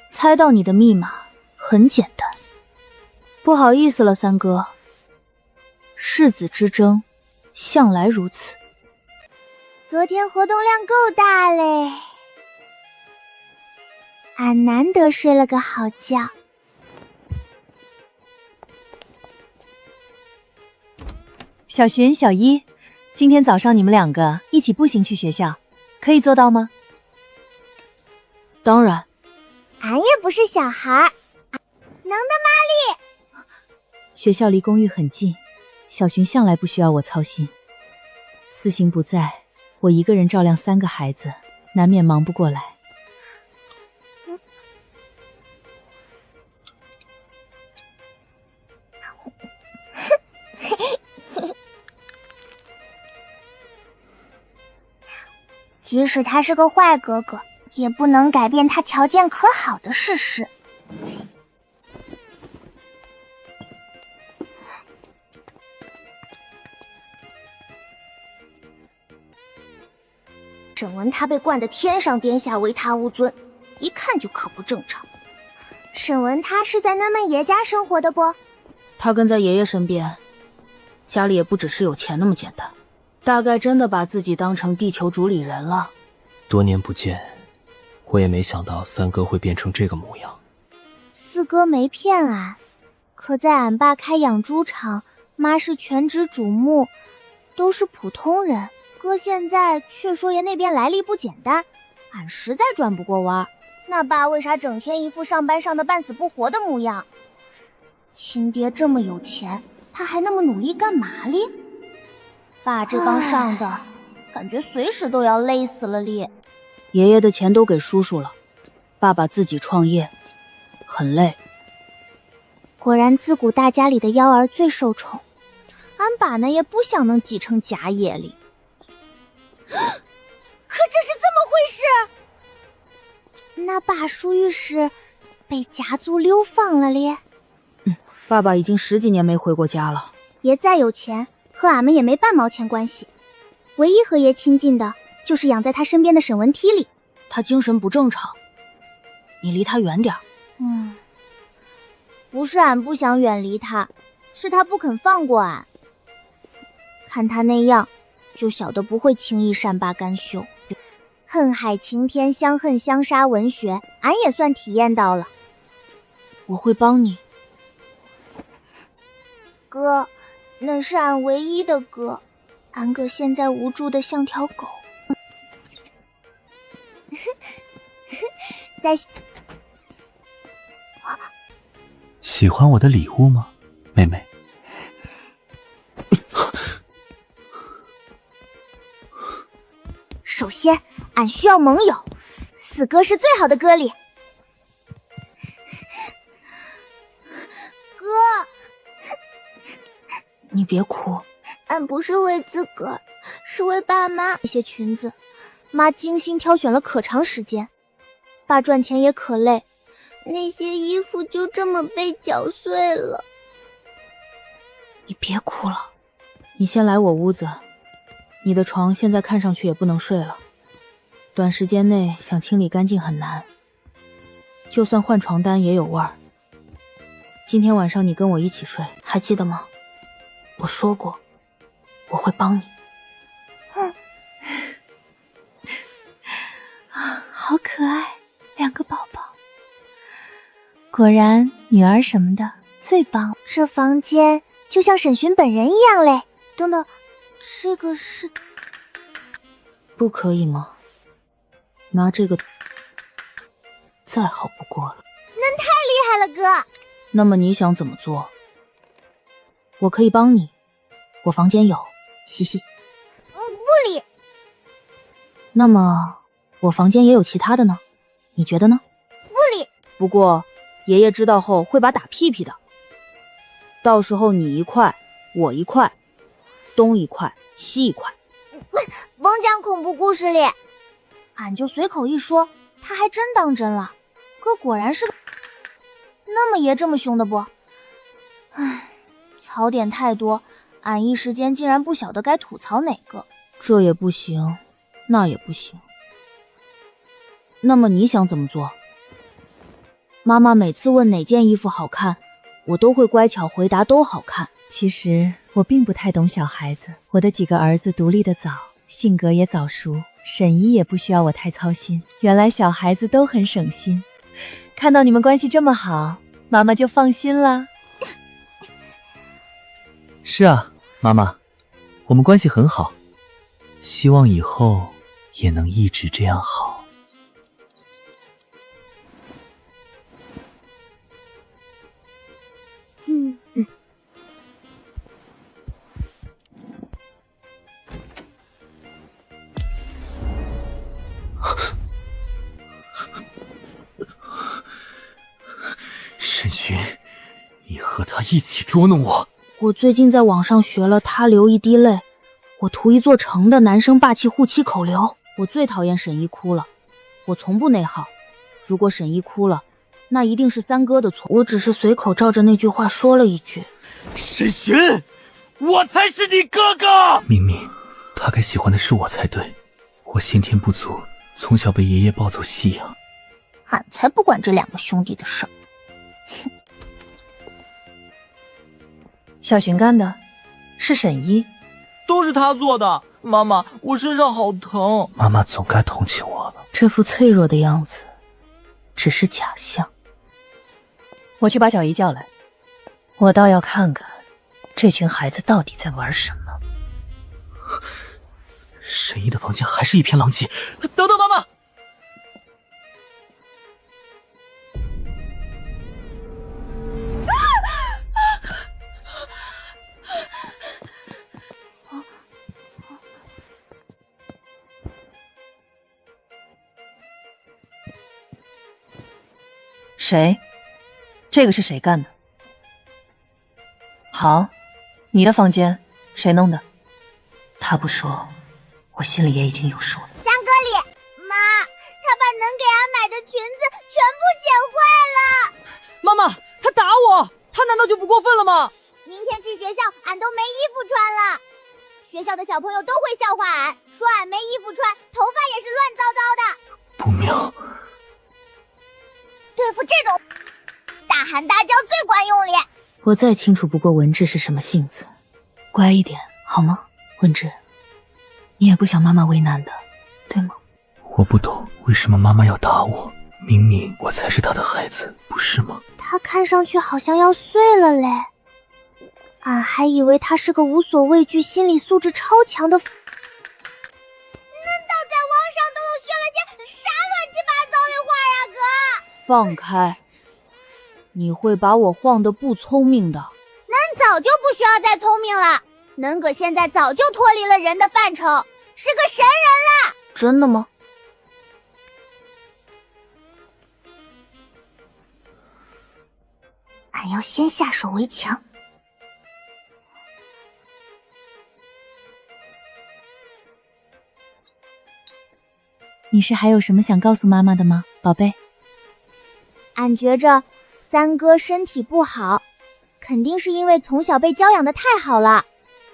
猜到你的密码很简单。不好意思了，三哥，世子之争向来如此。昨天活动量够大嘞，俺难得睡了个好觉。小寻、小一，今天早上你们两个一起步行去学校，可以做到吗？当然。俺也不是小孩，能的吗？学校离公寓很近，小寻向来不需要我操心。思行不在，我一个人照亮3个孩子，难免忙不过来。即使他是个坏哥哥，也不能改变他条件可好的事实。沈文他被惯得天上颠下，唯他勿尊，一看就可不正常。沈文他是在恁们爷家生活的不？他跟在爷爷身边，家里也不只是有钱那么简单，大概真的把自己当成地球主理人了。多年不见，我也没想到三哥会变成这个模样。四哥没骗俺，可在俺爸开养猪场，妈是全职主牧，都是普通人。哥现在却说爷那边来历不简单，俺实在转不过弯。那爸为啥整天一副上班上的半死不活的模样？亲爹这么有钱，他还那么努力干嘛哩？爸这帮上的，感觉随时都要累死了哩。爷爷的钱都给叔叔了，爸爸自己创业，很累。果然自古大家里的幺儿最受宠，俺爸呢也不想能继承家业哩。可这是怎么回事？那爸属于是被家族流放了咧？爸爸已经10几年没回过家了。爷再有钱，和俺们也没半毛钱关系。唯一和爷亲近的，就是养在他身边的沈文梯里。他精神不正常，你离他远点。不是俺不想远离他，是他不肯放过俺。看他那样，就晓得不会轻易善罢甘休。恨海情天，相恨相杀文学，俺也算体验到了。我会帮你。哥，恁是俺唯一的哥，俺哥现在无助的像条狗。在喜欢我的礼物吗，妹妹？首先，俺需要盟友，四哥是最好的哥里。哥，你别哭，俺不是为自个儿，是为爸妈。这些裙子，妈精心挑选了可长时间，爸赚钱也可累，那些衣服就这么被搅碎了。你别哭了，你先来我屋子。你的床现在看上去也不能睡了，短时间内想清理干净很难，就算换床单也有味儿。今天晚上你跟我一起睡，还记得吗？我说过，我会帮你。好可爱，两个宝宝。果然，女儿什么的最棒。这房间就像沈寻本人一样嘞。等等，这个是……不可以吗？拿这个再好不过了。那太厉害了，哥。那么你想怎么做？我可以帮你，我房间有，嘻嘻。不理。那么我房间也有其他的呢，你觉得呢？不理。不过爷爷知道后会把打屁屁的，到时候你一块，我一块，东一块，西一块。甭讲恐怖故事里，俺就随口一说，他还真当真了。哥果然是个……那么爷这么凶的不？唉，槽点太多，俺一时间竟然不晓得该吐槽哪个。这也不行，那也不行。那么你想怎么做？妈妈每次问哪件衣服好看，我都会乖巧回答都好看。其实我并不太懂小孩子，我的几个儿子独立的早，性格也早熟，沈姨也不需要我太操心。原来小孩子都很省心，看到你们关系这么好，妈妈就放心了。是啊，妈妈，我们关系很好，希望以后也能一直这样好。沈寻，你和他一起捉弄我。我最近在网上学了他流一滴泪，我涂一座城的男生霸气护妻口流。我最讨厌沈一哭了，我从不内耗，如果沈一哭了，那一定是三哥的错。我只是随口照着那句话说了一句。沈寻，我才是你哥哥！明明他该喜欢的是我才对，我先天不足，从小被爷爷抱走吸养。俺才不管这两个兄弟的事儿。小寻干的，是沈一，都是他做的。妈妈，我身上好疼。妈妈总该同情我了。这副脆弱的样子，只是假象。我去把小姨叫来，我倒要看看这群孩子到底在玩什么。沈一的房间还是一片狼藉。等等，妈妈。谁？这个是谁干的？好，你的房间谁弄的？他不说，我心里也已经有数了。三哥里，妈，他把能给俺买的裙子全部剪坏了。妈妈，他打我，他难道就不过分了吗？明天去学校，俺都没衣服穿了。学校的小朋友都会笑话俺，说俺没衣服穿，头发也是乱糟糟的。不妙。对付这种大喊大叫最管用哩。我再清楚不过文志是什么性子，乖一点好吗？文志，你也不想妈妈为难的，对吗？我不懂为什么妈妈要打我，明明我才是她的孩子，不是吗？他看上去好像要碎了嘞，俺还以为他是个无所畏惧、心理素质超强的。难道在网上都有学了些啥乱七八糟的话呀，哥？放开！你会把我晃得不聪明的。恁早就不需要再聪明了，恁哥现在早就脱离了人的范畴，是个神人了。真的吗？俺要先下手为强。你是还有什么想告诉妈妈的吗，宝贝？俺觉着三哥身体不好，肯定是因为从小被教养的太好了。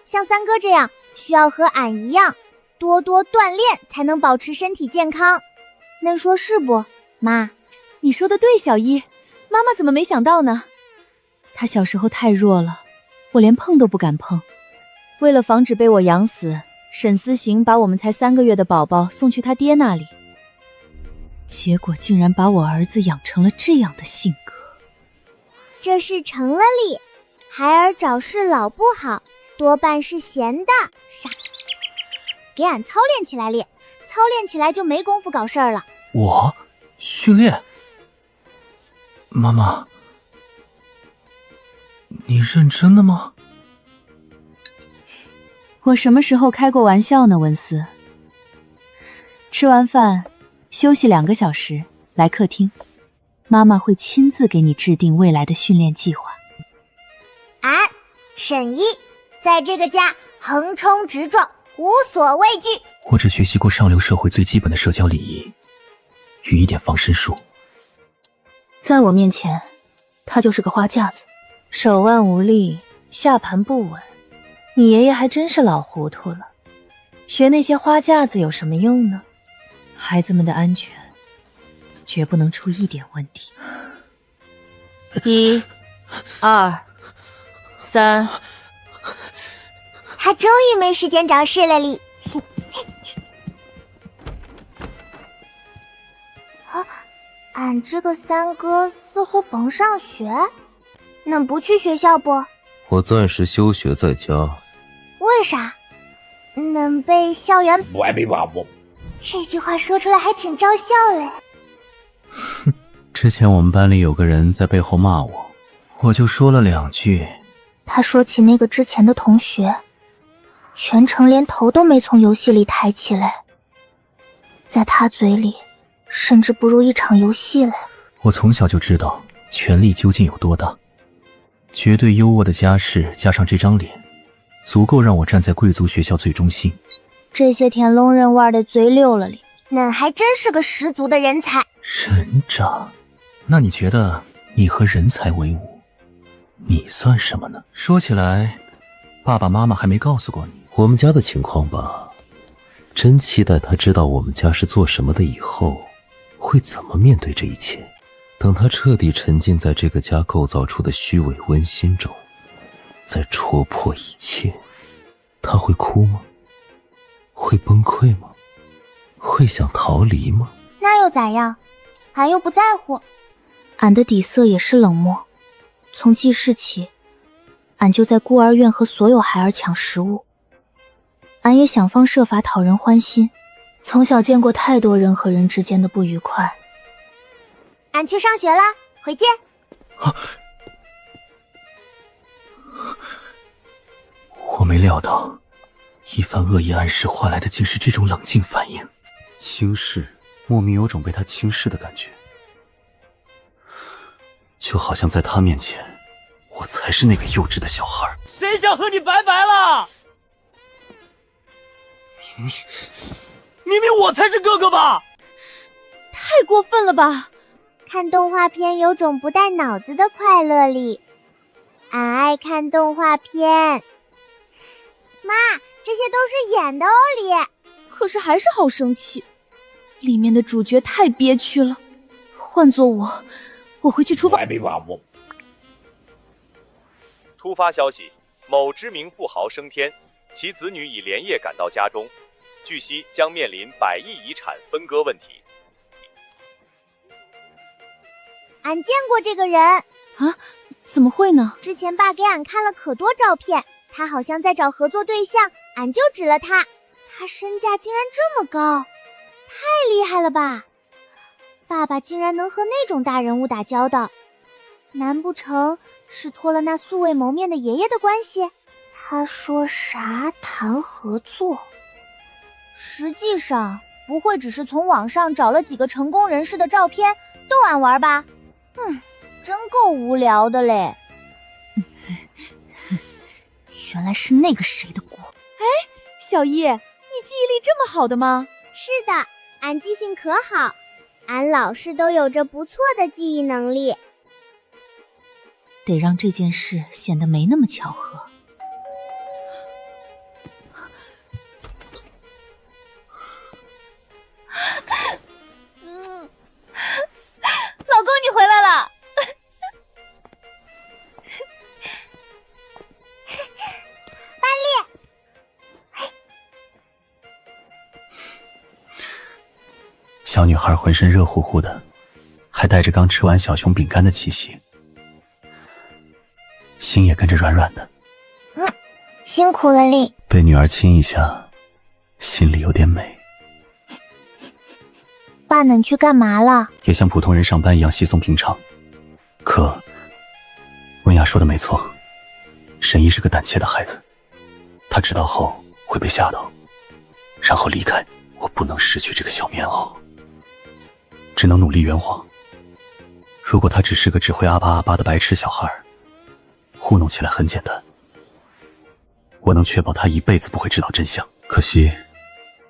像三哥这样，需要和俺一样多多锻炼，才能保持身体健康。恁说是不，妈？你说的对，小一，妈妈怎么没想到呢？他小时候太弱了，我连碰都不敢碰。为了防止被我养死，沈思行把我们才3个月的宝宝送去他爹那里。结果竟然把我儿子养成了这样的性格。这是成了理，孩儿找事老不好，多半是闲的傻。给俺操练起来练，操练起来就没工夫搞事儿了。我训练？妈妈，你认真的吗？我什么时候开过玩笑呢，文思？吃完饭休息2个小时，来客厅，妈妈会亲自给你制定未来的训练计划。俺沈一在这个家横冲直撞，无所畏惧。我只学习过上流社会最基本的社交礼仪与一点防身术。在我面前，他就是个花架子，手腕无力，下盘不稳。你爷爷还真是老糊涂了，学那些花架子有什么用呢？孩子们的安全绝不能出一点问题。1、2、3。他终于没时间找事了哩。啊，俺这个三哥似乎甭上学，能不去学校不？我暂时休学在家。为啥？能被校园？这句话说出来还挺招笑嘞。之前我们班里有个人在背后骂我，我就说了2句。他说起那个之前的同学，全程连头都没从游戏里抬起来，在他嘴里甚至不如一场游戏嘞。我从小就知道权力究竟有多大，绝对优渥的家世加上这张脸，足够让我站在贵族学校最中心。这些天龙人玩的嘴溜了哩，恁还真是个十足的人才。人渣？那你觉得你和人才为伍，你算什么呢？说起来，爸爸妈妈还没告诉过你我们家的情况吧。真期待他知道我们家是做什么的以后，会怎么面对这一切。等他彻底沉浸在这个家构造出的虚伪温馨中，再戳破一切，他会哭吗？会崩溃吗？会想逃离吗？那又咋样？俺又不在乎。俺的底色也是冷漠，从记事起，俺就在孤儿院和所有孩儿抢食物。俺也想方设法讨人欢心，从小见过太多人和人之间的不愉快。俺去上学啦，回见。我没料到，一番恶意暗示换来的竟是这种冷静反应。轻视，莫名有种被他轻视的感觉，就好像在他面前，我才是那个幼稚的小孩。谁想和你拜拜了？明明我才是哥哥吧？太过分了吧！看动画片有种不带脑子的快乐哩。俺爱看动画片。妈，这些都是演的哦哩。可是还是好生气，里面的主角太憋屈了。换做我会去厨房。突发消息，某知名富豪升天，其子女已连夜赶到家中，据悉将面临100亿遗产分割问题。俺见过这个人啊？怎么会呢？之前爸给俺看了可多照片，他好像在找合作对象，俺就指了他。他身价竟然这么高，太厉害了吧！爸爸竟然能和那种大人物打交道，难不成是托了那素未谋面的爷爷的关系？他说啥谈合作？实际上不会只是从网上找了几个成功人士的照片逗俺玩吧？真够无聊的嘞。原来是那个谁的锅。哎，小一，你记忆力这么好的吗？是的，俺记性可好，俺老师都有着不错的记忆能力。得让这件事显得没那么巧合。老公，你回来了。巴力，小小女孩浑身热乎乎的，还带着刚吃完小熊饼干的气息，心也跟着软软的。辛苦了哩。被女儿亲一下，心里有点美。爸，你去干嘛了？也像普通人上班一样稀松平常。可温雅说的没错，沈一是个胆怯的孩子，他知道后会被吓到，然后离开。我不能失去这个小棉袄，只能努力圆谎。如果他只是个只会阿巴阿巴的白痴小孩，糊弄起来很简单，我能确保他一辈子不会知道真相。可惜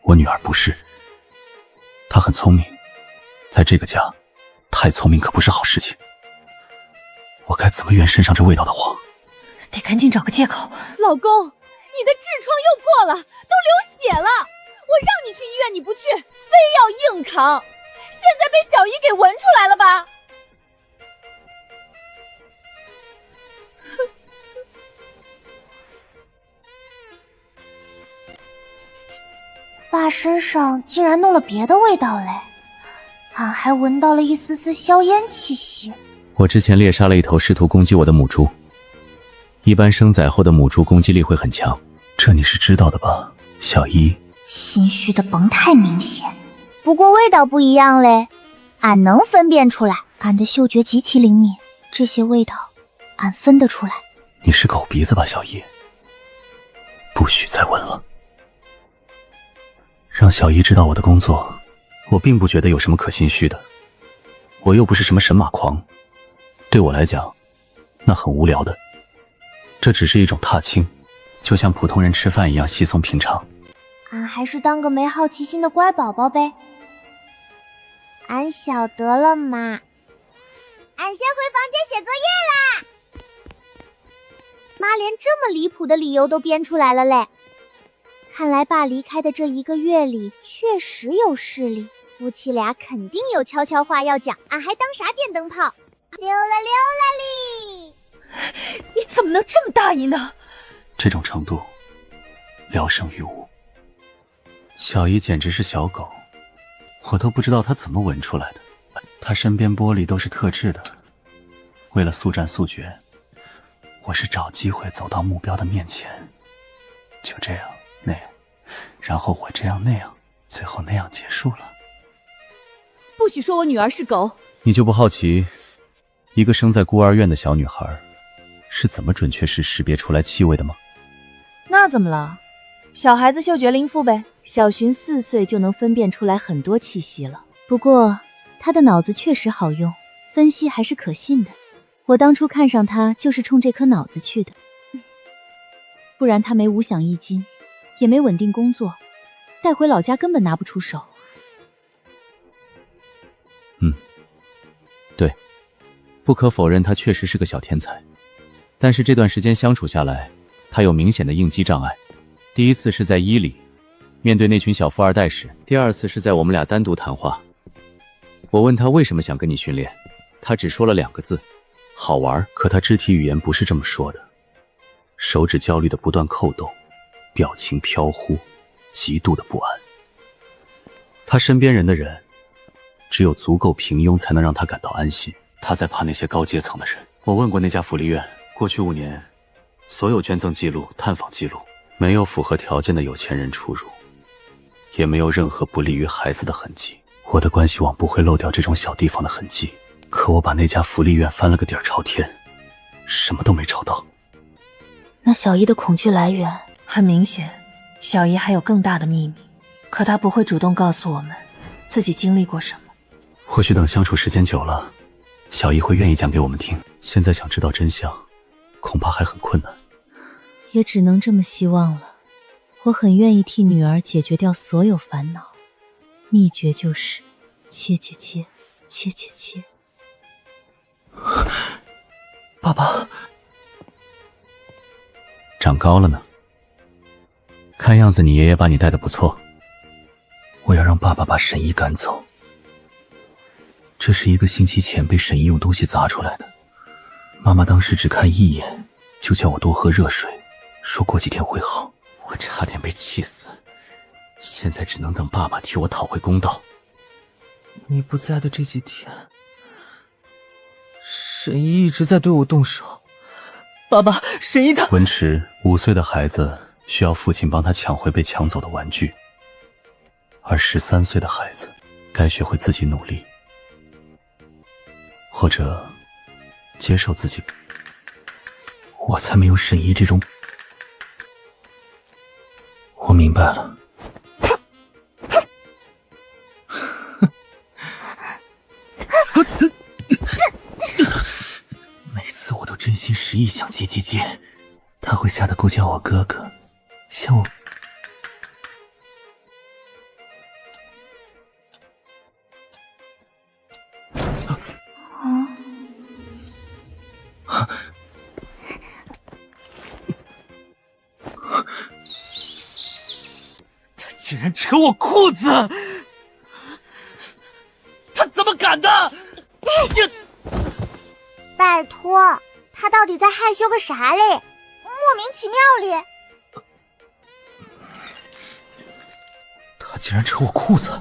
我女儿不是，她很聪明，在这个家太聪明可不是好事情。我该怎么圆身上这味道的谎？得赶紧找个借口。老公，你的痔疮又破了，都流血了，我让你去医院你不去，非要硬扛，现在被小姨给闻出来了吧？爸身上竟然弄了别的味道嘞，俺还闻到了一丝丝硝烟气息。我之前猎杀了一头试图攻击我的母猪，一般生崽后的母猪攻击力会很强，这你是知道的吧，小姨？心虚的甭太明显。不过味道不一样嘞，俺能分辨出来，俺的嗅觉极其灵敏，这些味道俺分得出来。你是狗鼻子吧，小姨？不许再闻了。让小姨知道我的工作，我并不觉得有什么可心虚的。我又不是什么神马狂，对我来讲，那很无聊的。这只是一种踏青，就像普通人吃饭一样稀松平常。俺还是当个没好奇心的乖宝宝呗。俺晓得了嘛。俺先回房间写作业啦。妈连这么离谱的理由都编出来了嘞。看来爸离开的这1个月里确实有势力，夫妻俩肯定有悄悄话要讲。俺还当啥电灯泡？溜了哩！你怎么能这么大意呢？这种程度，聊胜于无。小姨简直是小狗，我都不知道她怎么闻出来的。她身边玻璃都是特制的，为了速战速决，我是找机会走到目标的面前，就这样那样，然后我这样那样，最后那样结束了。不许说我女儿是狗。你就不好奇，一个生在孤儿院的小女孩是怎么准确识别出来气味的吗？那怎么了？小孩子嗅觉灵富呗，小寻4岁就能分辨出来很多气息了。不过他的脑子确实好用，分析还是可信的。我当初看上他就是冲这颗脑子去的，不然他没5享1金，也没稳定工作，带回老家根本拿不出手。对，不可否认他确实是个小天才，但是这段时间相处下来，他有明显的应激障碍。第一次是在1里面对那群小富二代时，第2次是在我们俩单独谈话。我问他为什么想跟你训练，他只说了2个字：好玩。可他肢体语言不是这么说的，手指焦虑的不断扣动，表情飘忽，极度的不安。他身边人的人只有足够平庸才能让他感到安心，他在怕那些高阶层的人。我问过那家福利院，过去5年所有捐赠记录、探访记录，没有符合条件的有钱人出入，也没有任何不利于孩子的痕迹。我的关系网不会漏掉这种小地方的痕迹，可我把那家福利院翻了个底儿朝天，什么都没找到。那小姨的恐惧来源很明显，小姨还有更大的秘密，可她不会主动告诉我们自己经历过什么。或许等相处时间久了，小姨会愿意讲给我们听。现在想知道真相，恐怕还很困难。也只能这么希望了。我很愿意替女儿解决掉所有烦恼，秘诀就是切切切，切切切。爸爸长高了呢，看样子你爷爷把你带得不错。我要让爸爸把沈姨赶走。这是1个星期前被沈姨用东西砸出来的，妈妈当时只看1眼就叫我多喝热水，说过几天会好。我差点被气死，现在只能等爸爸替我讨回公道。你不在的这几天，沈一一直在对我动手。爸爸，沈一他……文池5岁的孩子需要父亲帮他抢回被抢走的玩具，而13岁的孩子该学会自己努力，或者接受自己。我才没有沈一这种……我明白了。每次我都真心实意想接，他会吓得够叫我哥哥，像我。他竟然扯我裤子！他怎么敢的？拜托，他到底在害羞个啥嘞？莫名其妙哩！他竟然扯我裤子！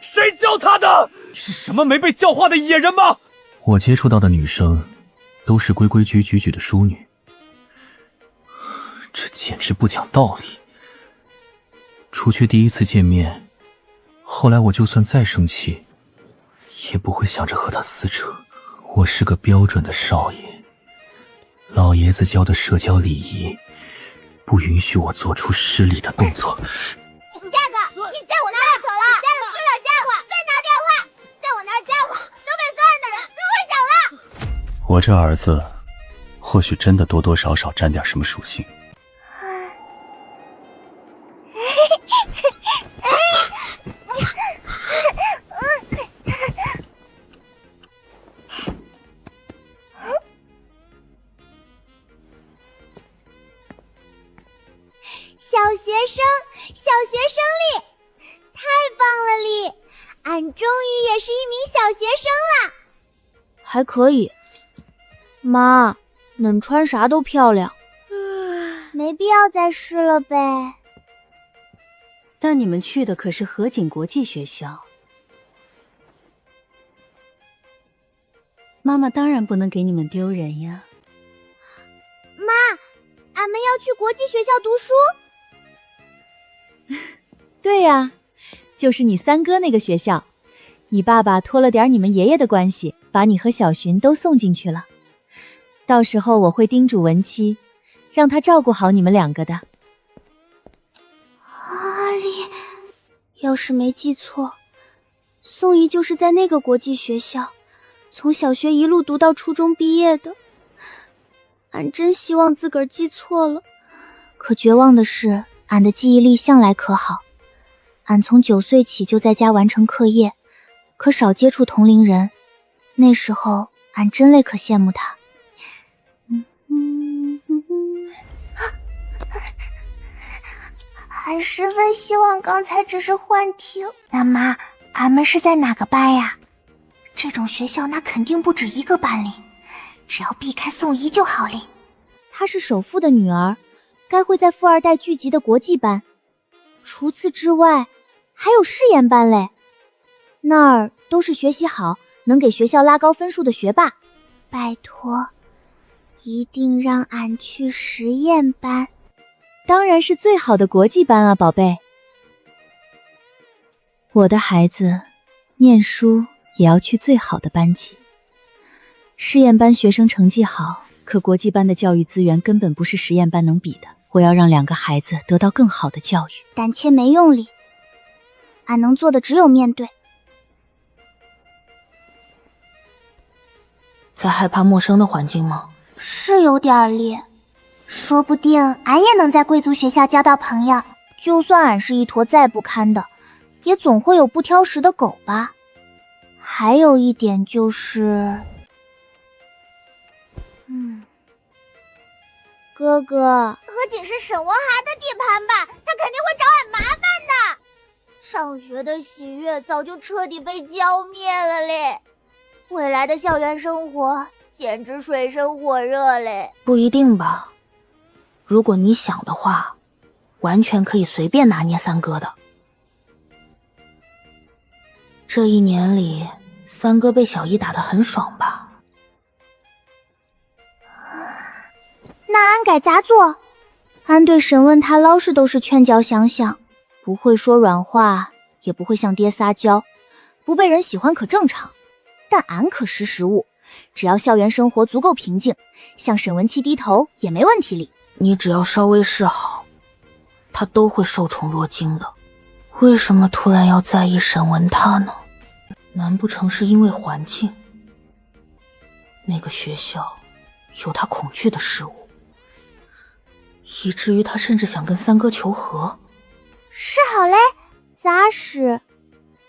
谁教他的？你是什么没被教化的野人吗？我接触到的女生都是规规矩矩的淑女，这简直不讲道理。除却第一次见面，后来我就算再生气，也不会想着和他撕扯。我是个标准的少爷，老爷子教的社交礼仪不允许我做出失礼的动作。这个你在我那里瞅了，你在这吃点家伙，再拿电话，在我拿家伙，东北所有的人都会想了。我这儿子或许真的多多少少沾点什么属性。小学生哩，太棒了哩！俺终于也是一名小学生啦。还可以。妈，恁穿啥都漂亮。没必要再试了呗。但你们去的可是河景国际学校，妈妈当然不能给你们丢人呀。妈，俺们要去国际学校读书。对呀，就是你三哥那个学校，你爸爸托了点你们爷爷的关系，把你和小寻都送进去了。到时候我会叮嘱文妻，让她照顾好你们两个的。阿丽，要是没记错，宋怡就是在那个国际学校，从小学一路读到初中毕业的。俺真希望自个儿记错了，可绝望的是，俺的记忆力向来可好。俺从9岁起就在家完成课业，可少接触同龄人。那时候俺真累，可羡慕他。俺十分希望刚才只是幻听。那妈，俺们是在哪个班呀？这种学校那肯定不止一个班里，只要避开宋怡就好哩。她是首富的女儿，该会在富二代聚集的国际班。除此之外，还有实验班嘞，那儿都是学习好，能给学校拉高分数的学霸。拜托，一定让俺去实验班。当然是最好的国际班啊，宝贝。我的孩子念书也要去最好的班级。实验班学生成绩好，可国际班的教育资源根本不是实验班能比的。我要让两个孩子得到更好的教育。胆怯没用哩，俺能做的只有面对。在害怕陌生的环境吗？是有点哩，说不定俺也能在贵族学校交到朋友。就算俺是一坨再不堪的，也总会有不挑食的狗吧。还有一点就是，哥哥，河景是沈文涵的地盘吧？他肯定会找俺麻烦的。上学的喜悦早就彻底被浇灭了嘞，未来的校园生活简直水深火热嘞。不一定吧，如果你想的话，完全可以随便拿捏三哥的。这1年里，三哥被小姨打得很爽吧？那俺该咋做？俺对审问他老是都是拳脚相向，不会说软话，也不会向爹撒娇，不被人喜欢可正常。但俺可识时务，只要校园生活足够平静，向沈文七低头也没问题哩。你只要稍微示好，他都会受宠若惊的。为什么突然要在意沈文他呢？难不成是因为环境？那个学校有他恐惧的事物，以至于他甚至想跟三哥求和。是好嘞，咋是？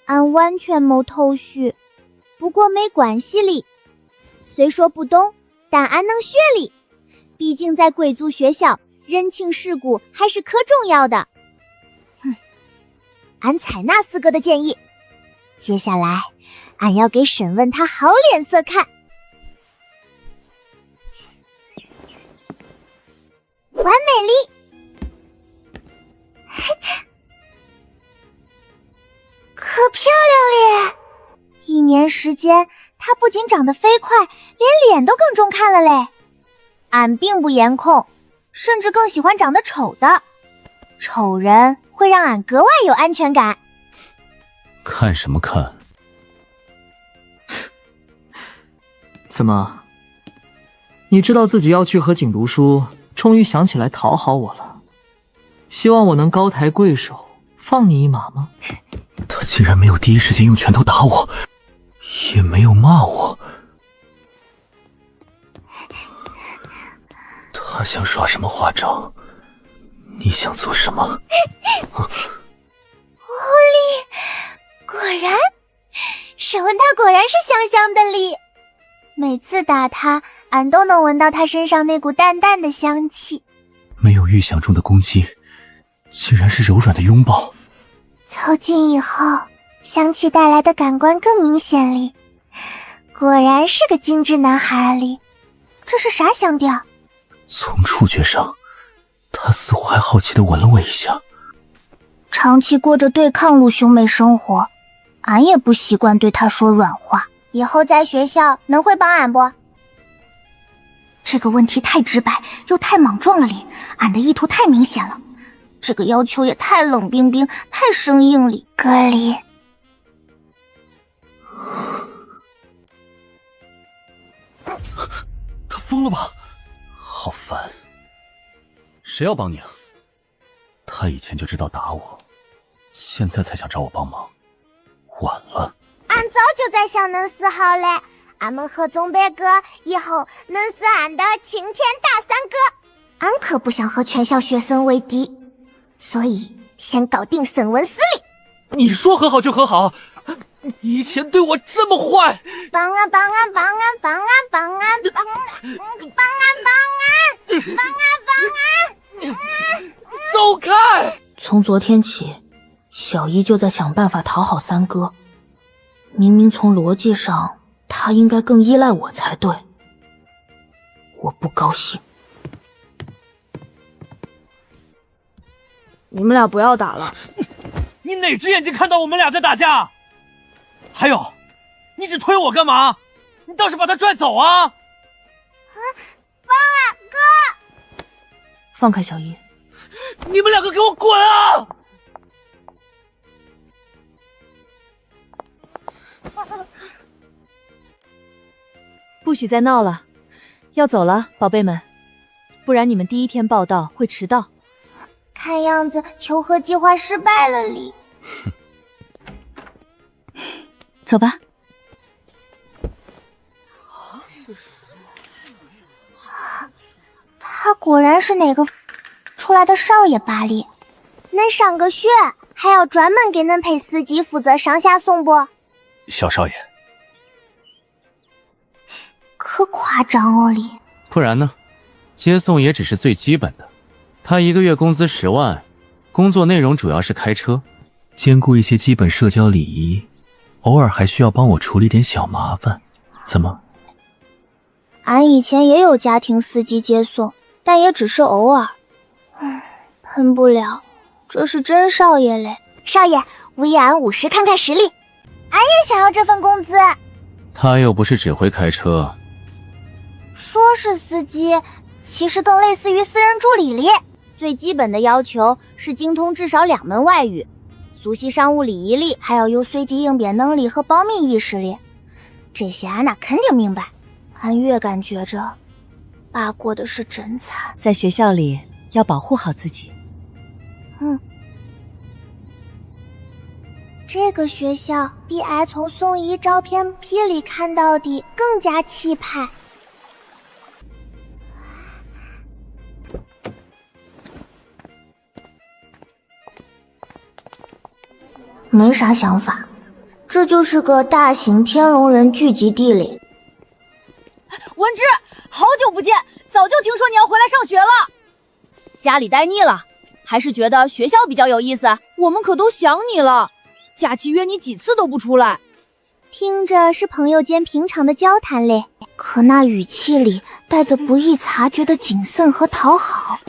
俺完全没头绪，不过没关系哩。虽说不懂，但俺能学哩。毕竟在贵族学校，人情世故还是可重要的。俺采纳四哥的建议，接下来俺要给审问他好脸色看。完美哩！可漂亮咧！1年时间，她不仅长得飞快，连脸都更中看了嘞。俺并不颜控，甚至更喜欢长得丑的。丑人会让俺格外有安全感。看什么看？怎么？你知道自己要去和景读书，终于想起来讨好我了？希望我能高抬贵手，放你一马吗？他竟然没有第一时间用拳头打我，也没有骂我。他想耍什么花招？你想做什么？狐狸，果然，审问他果然是香香的哩。每次打他，俺都能闻到他身上那股淡淡的香气。没有预想中的攻击，竟然是柔软的拥抱。凑近以后，香气带来的感官更明显哩。果然是个精致男孩哩。这是啥香调？从触觉上，他似乎还好奇地闻了我一下。长期过着对抗陆兄妹生活，俺也不习惯对他说软话。以后在学校能会帮俺不？这个问题太直白又太莽撞了哩，俺的意图太明显了。这个要求也太冷冰冰，太生硬哩，格里。他疯了吧？好烦！谁要帮你啊？他以前就知道打我，现在才想找我帮忙，晚了。俺早就在想恁4号嘞，俺们和宗伯哥以后恁是俺的青天大三哥。俺可不想和全校学生为敌，所以先搞定沈文思哩。你说和好就和好，你以前对我这么坏。帮啊帮啊帮啊帮啊帮啊帮啊帮啊帮啊！走开！从昨天起，小姨就在想办法讨好三哥。明明从逻辑上，他应该更依赖我才对。我不高兴。你们俩不要打了。你哪只眼睛看到我们俩在打架？还有，你只推我干嘛？你倒是把他拽走啊！帮啊，哥！放开小姨！你们两个给我滚啊！不许再闹了，要走了，宝贝们，不然你们第1天报到会迟到。看样子求和计划失败了哩。走吧。他果然是哪个出来的少爷吧哩？恁上个学还要专门给恁配司机负责上下送不？小少爷，可夸张哦哩。不然呢？接送也只是最基本的。他1个月工资10万，工作内容主要是开车，兼顾一些基本社交礼仪，偶尔还需要帮我处理点小麻烦。怎么？俺以前也有家庭司机接送，但也只是偶尔。喷不了，这是真少爷嘞。少爷，威俺50看看实力。俺也想要这份工资。他又不是只会开车。说是司机，其实更类似于私人助理哩。最基本的要求是精通至少2门外语，熟悉商务礼仪哩，还要有随机应变能力和保密意识哩。这些俺那肯定明白。俺越感觉着爸过的是真惨。在学校里要保护好自己。这个学校比俺从宋怡照片片里看到的更加气派。没啥想法，这就是个大型天龙人聚集地里。文芝，好久不见，早就听说你要回来上学了。家里待腻了，还是觉得学校比较有意思？我们可都想你了，假期约你几次都不出来。听着是朋友间平常的交谈嘞，可那语气里带着不易察觉的谨慎和讨好。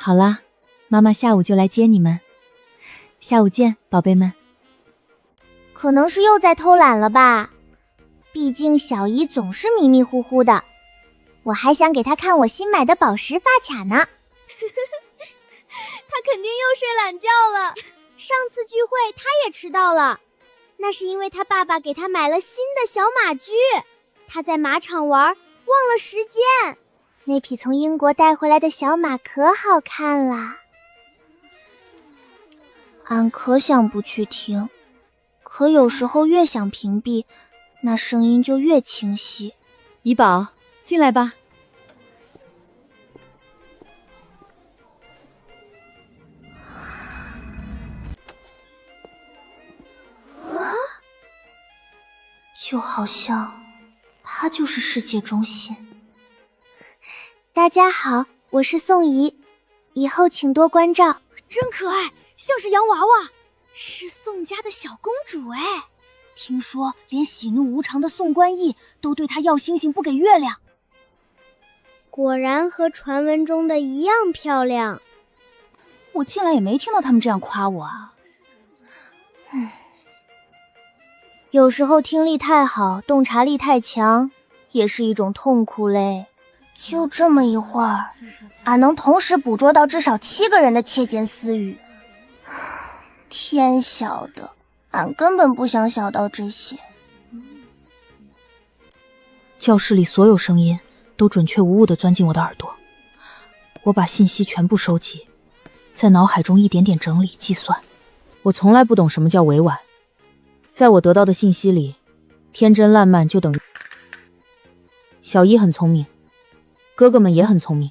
好啦，妈妈下午就来接你们。下午见，宝贝们。可能是又在偷懒了吧，毕竟小姨总是迷迷糊糊的。我还想给她看我新买的宝石发卡呢。她肯定又睡懒觉了。上次聚会她也迟到了，那是因为她爸爸给她买了新的小马驹，她在马场玩，忘了时间。那匹从英国带回来的小马可好看了。俺可想不去听，可有时候越想屏蔽，那声音就越清晰。怡宝，进来吧。就好像他就是世界中心。大家好，我是宋怡，以后请多关照。真可爱，像是洋娃娃，是宋家的小公主哎。听说连喜怒无常的宋官义都对她要星星不给月亮。果然和传闻中的一样漂亮。我进来也没听到他们这样夸我啊。有时候听力太好，洞察力太强，也是一种痛苦嘞。就这么一会儿，俺能同时捕捉到至少7个人的窃窃私语。天晓得，俺根本不想想到这些。教室里所有声音都准确无误地钻进我的耳朵，我把信息全部收集，在脑海中一点点整理计算。我从来不懂什么叫委婉，在我得到的信息里，天真烂漫就等于小一很聪明，哥哥们也很聪明。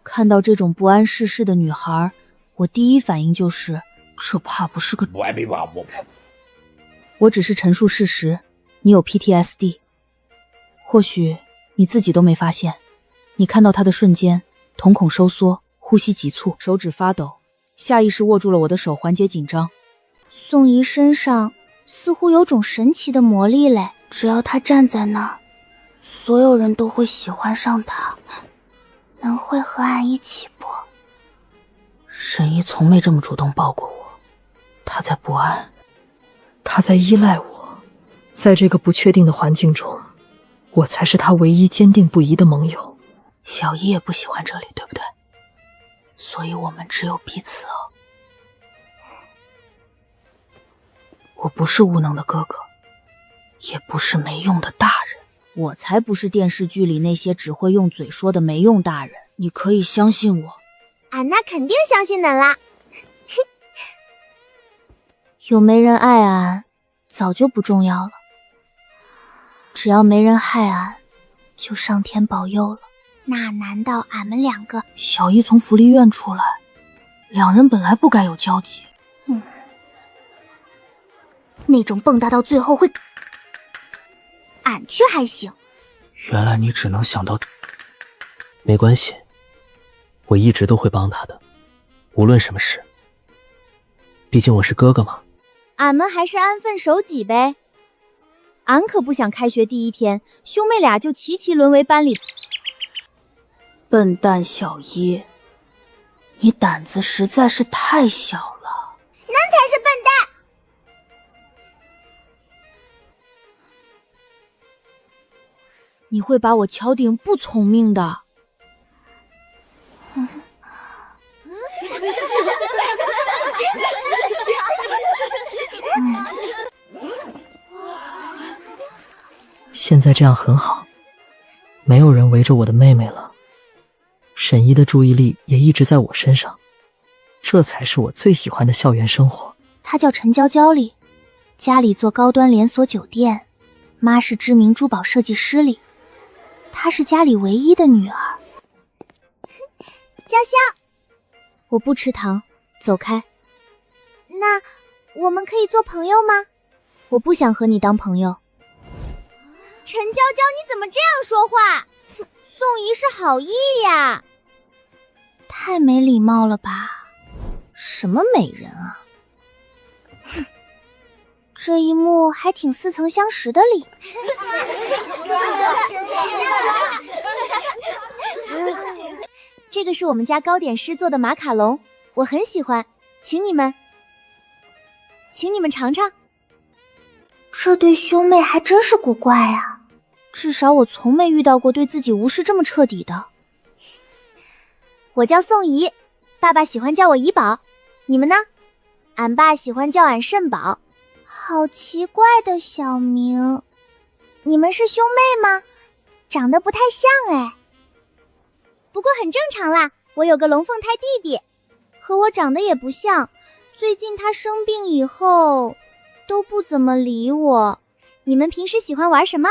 看到这种不谙世事的女孩，我第一反应就是这怕不是个……我只是陈述事实，你有 PTSD， 或许你自己都没发现。你看到他的瞬间，瞳孔收缩，呼吸急促，手指发抖，下意识握住了我的手，缓解紧张。宋怡身上似乎有种神奇的魔力嘞，只要她站在那儿，所有人都会喜欢上她，能会和俺一起不？沈怡从没这么主动抱过我，她在不安，她在依赖我，在这个不确定的环境中，我才是她唯一坚定不移的盟友。小姨也不喜欢这里，对不对？所以我们只有彼此啊。我不是无能的哥哥，也不是没用的大人，我才不是电视剧里那些只会用嘴说的没用大人。你可以相信我。俺那肯定相信恁啦。有没人爱俺，早就不重要了。只要没人害俺，就上天保佑了。那难道俺们两个……小姨从福利院出来，两人本来不该有交集。那种蹦跶到最后会……俺去还行。原来你只能想到……没关系，我一直都会帮他的，无论什么事。毕竟我是哥哥嘛。俺们还是安分守己呗。俺可不想开学第一天，兄妹俩就齐齐沦为班里。笨蛋小一，你胆子实在是太小了。男才是笨蛋！你会把我敲定不从命的。现在这样很好，没有人围着我的妹妹了，沈一的注意力也一直在我身上，这才是我最喜欢的校园生活。她叫陈娇娇里，家里做高端连锁酒店，妈是知名珠宝设计师里，她是家里唯一的女儿。娇娇，我不吃糖，走开。那我们可以做朋友吗？我不想和你当朋友。陈娇娇，你怎么这样说话？宋姨是好意呀。太没礼貌了吧？什么美人啊！这一幕还挺似曾相识的哩。这个是我们家糕点师做的马卡龙，我很喜欢，请你们尝尝。这对兄妹还真是古怪啊。至少我从没遇到过对自己无视这么彻底的。我叫宋怡，爸爸喜欢叫我怡宝。你们呢？俺爸喜欢叫俺肾宝。好奇怪的小名。你们是兄妹吗？长得不太像哎。不过很正常啦，我有个龙凤胎弟弟，和我长得也不像。最近他生病以后都不怎么理我。你们平时喜欢玩什么？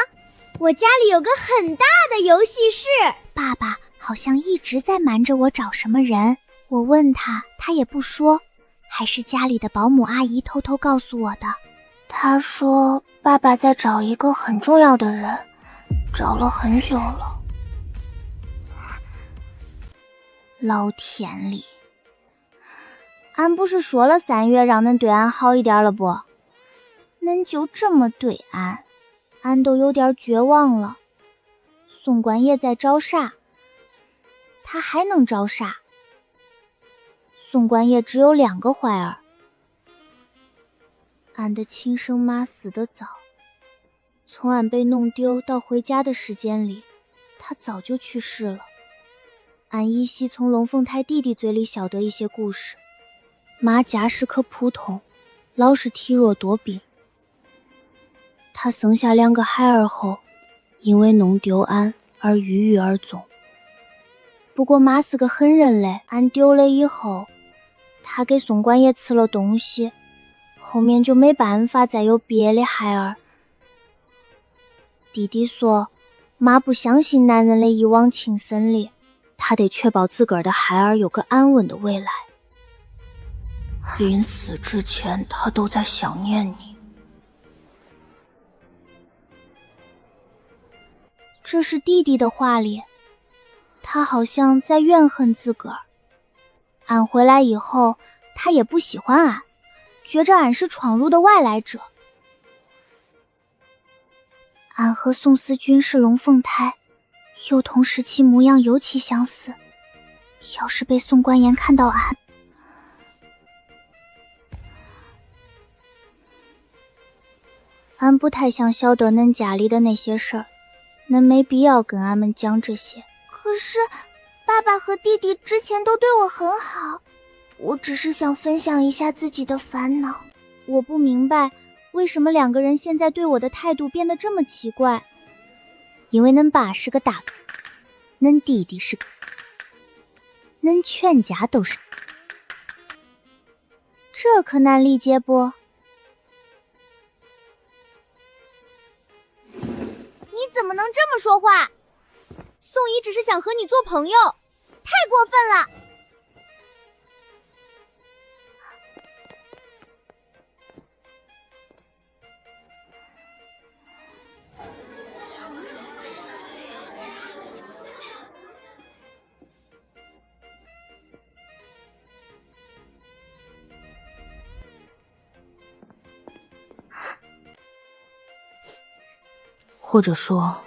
我家里有个很大的游戏室，爸爸好像一直在瞒着我找什么人，我问他，他也不说，还是家里的保姆阿姨偷偷告诉我的。他说爸爸在找一个很重要的人，找了很久了。老天里，俺不是说了3月让恁对俺好一点了不？恁就这么对俺，俺都有点绝望了。宋官爷在招煞，他还能招煞？宋官爷只有2个怀儿，俺的亲生妈死得早，从俺被弄丢到回家的时间里，她早就去世了。俺依稀从龙凤胎弟弟嘴里晓得一些故事，妈家是颗普通，老是体弱多病。他生下2个孩儿后，因为弄丢俺而郁郁而终。不过妈是个狠人嘞，俺丢了以后，他给宋官爷吃了东西，后面就没办法再有别的孩儿。弟弟说，妈不相信男人的一往情深里，他得确保自个儿的孩儿有个安稳的未来。临死之前，他都在想念你。这是弟弟的话里，他好像在怨恨自个儿。俺回来以后，他也不喜欢俺，觉着俺是闯入的外来者。俺和宋思君是龙凤胎，幼童时期模样尤其相似。要是被宋官言看到俺，俺不太想晓得恁家里的那些事儿，恁没必要跟俺们讲这些。可是爸爸和弟弟之前都对我很好，我只是想分享一下自己的烦恼。我不明白为什么2个人现在对我的态度变得这么奇怪。因为恁爸是个大哥，恁弟弟是个，恁全家都是，这可难理解不？你怎么能这么说话？宋姨只是想和你做朋友，太过分了。或者说，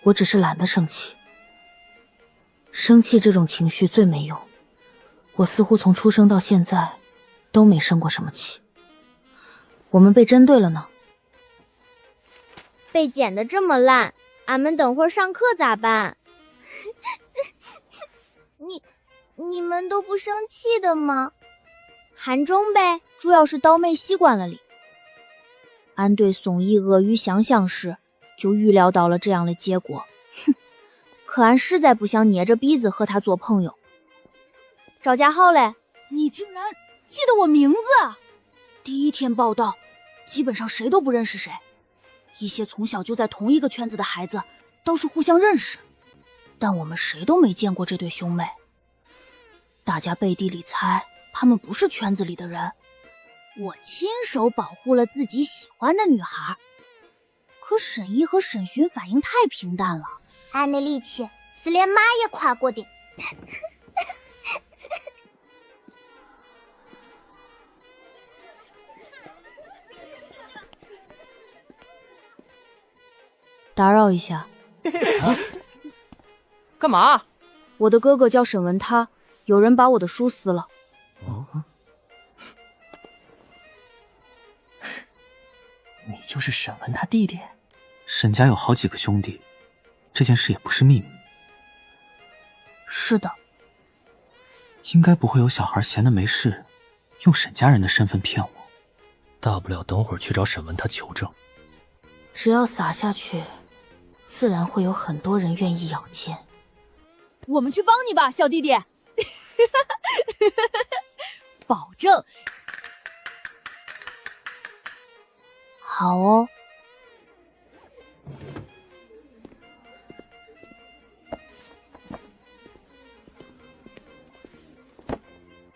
我只是懒得生气。生气这种情绪最没用，我似乎从出生到现在都没生过什么气。我们被针对了呢。被剪得这么烂，俺们等会儿上课咋办？你们都不生气的吗？韩中呗，主要是刀妹吸管了里。安对宋一阿谀想想时，就预料到了这样的结果。哼，可俺实在不想捏着鼻子和他做朋友。赵家浩嘞，你竟然记得我名字？第一天报道，基本上谁都不认识谁。一些从小就在同一个圈子的孩子倒是互相认识，但我们谁都没见过这对兄妹。大家背地里猜他们不是圈子里的人，我亲手保护了自己喜欢的女孩。可沈一和沈寻反应太平淡了，俺的力气是连马也跨过的。打扰一下。干嘛？我的哥哥叫沈文他，有人把我的书撕了。你就是沈文他弟弟？沈家有好几个兄弟，这件事也不是秘密。是的。应该不会有小孩闲得没事，用沈家人的身份骗我。大不了等会儿去找沈文他求证。只要撒下去，自然会有很多人愿意咬尖。我们去帮你吧，小弟弟。保证。好哦。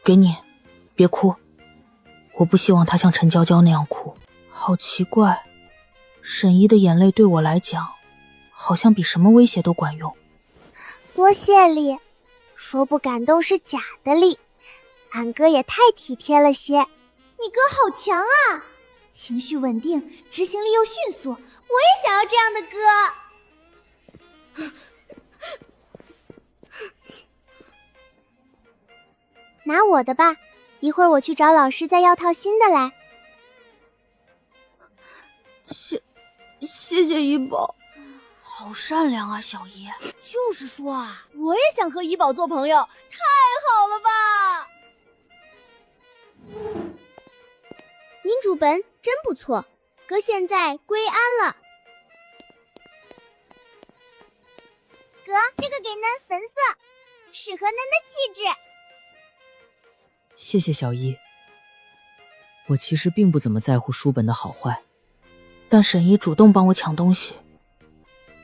给你，别哭。我不希望他像陈娇娇那样哭。好奇怪，沈一的眼泪对我来讲，好像比什么威胁都管用。多谢哩，说不感动是假的哩。俺哥也太体贴了些。你哥好强啊，情绪稳定，执行力又迅速。我也想要这样的哥。拿我的吧，一会儿我去找老师再要套新的来。谢谢怡宝，好善良啊，小姨。就是说啊，我也想和怡宝做朋友，太好了吧！您主本真不错，哥现在归安了。哥，这个给恁粉色，适合恁的气质。谢谢小姨。我其实并不怎么在乎书本的好坏，但沈一主动帮我抢东西，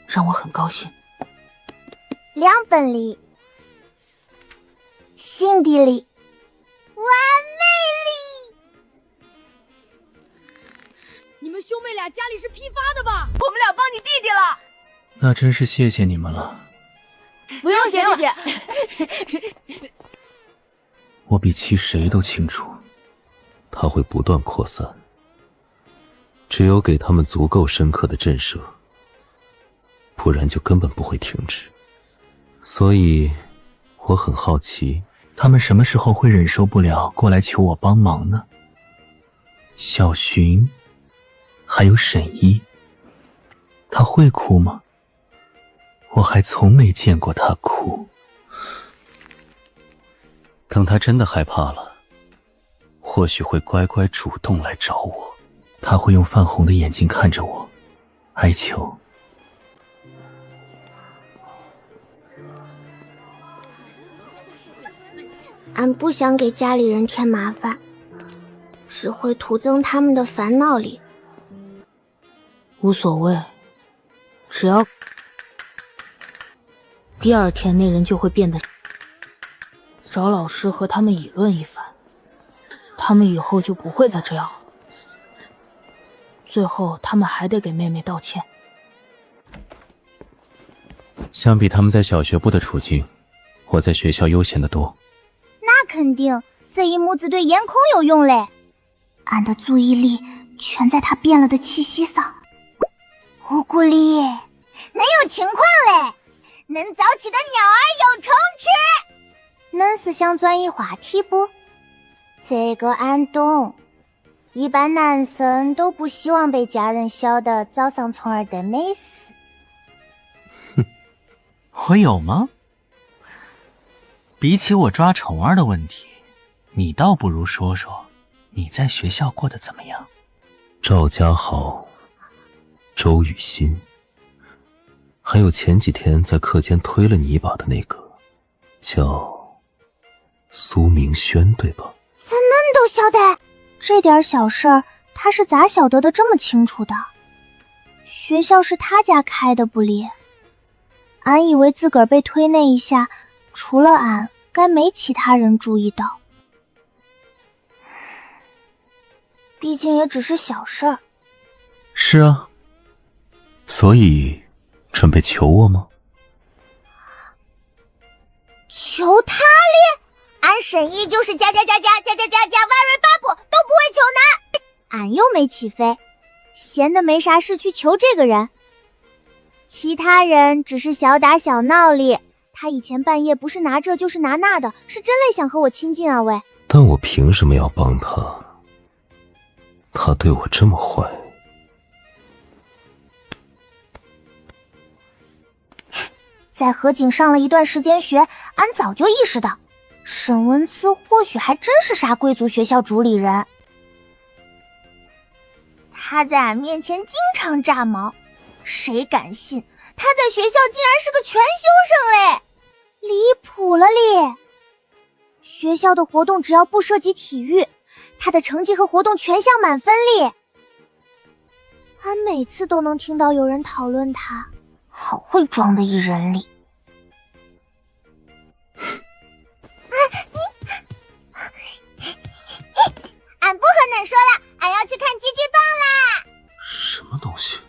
让我很高兴。2本里，心底里，完美里。你们兄妹俩家里是批发的吧？我们俩帮你弟弟了。那真是谢谢你们了。不用谢，谢谢。我比其谁都清楚，它会不断扩散。只有给他们足够深刻的震慑，不然就根本不会停止。所以，我很好奇，他们什么时候会忍受不了过来求我帮忙呢？小寻，还有沈一，他会哭吗？我还从没见过他哭。等他真的害怕了，或许会乖乖主动来找我。他会用泛红的眼睛看着我，哀求。俺不想给家里人添麻烦，只会徒增他们的烦恼里。无所谓，只要第二天那人就会变得，找老师和他们议论一番，他们以后就不会再这样了。最后他们还得给妹妹道歉。相比他们在小学部的处境，我在学校悠闲得多。那肯定，这一母子对颜空有用嘞。俺的注意力全在他变了的气息上。乌古丽，恁有情况嘞，恁早起的鸟儿有虫是想转移话题不？这个俺懂，一般男生都不希望被家人晓得早上虫儿的美事。哼，我有吗？比起我抓虫儿的问题，你倒不如说说你在学校过得怎么样。赵家豪、周雨欣，还有前几天在课间推了你一把的那个，叫苏明轩，对吧？怎恁都晓得？这点小事儿，他是咋晓得的这么清楚的？学校是他家开的不哩？俺以为自个儿被推那一下，除了俺，该没其他人注意到。毕竟也只是小事儿。是啊，所以准备求我吗？求他哩？俺沈一就是加 very 八步都不会求男，俺又没起飞，闲的没啥事去求这个人。其他人只是小打小闹哩，他以前半夜不是拿这就是拿那的，是真累想和我亲近啊喂。但我凭什么要帮他？他对我这么坏。在河景上了一段时间学，俺早就意识到沈文姿或许还真是啥贵族学校主理人。他在俺面前经常炸毛，谁敢信他在学校竟然是个全修生嘞？离谱了哩！学校的活动只要不涉及体育，他的成绩和活动全项满分哩。俺每次都能听到有人讨论他，好会装的一人哩。俺不和恁说了，俺要去看鸡鸡棒啦！什么东西？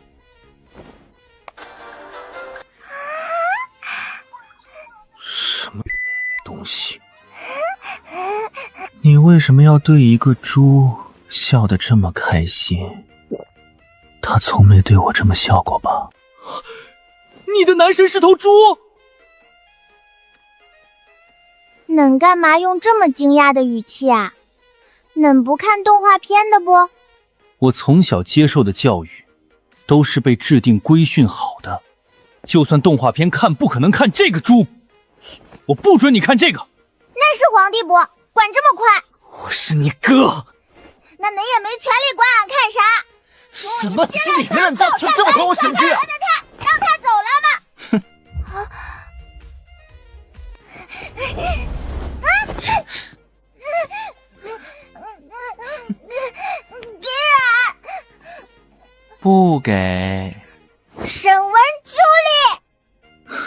什么东西？你为什么要对一个猪笑得这么开心？他从没对我这么笑过吧？你的男神是头猪？恁干嘛用这么惊讶的语气啊？恁不看动画片的不？我从小接受的教育都是被制定规训好的，就算动画片看，不可能看这个猪。我不准你看这个。那是皇帝不？管这么宽？我是你哥。那恁也没权利管俺看啥。什么心里没那么大，存这么多我审剧？让他走了吧。给俺！不给。沈文珠哩。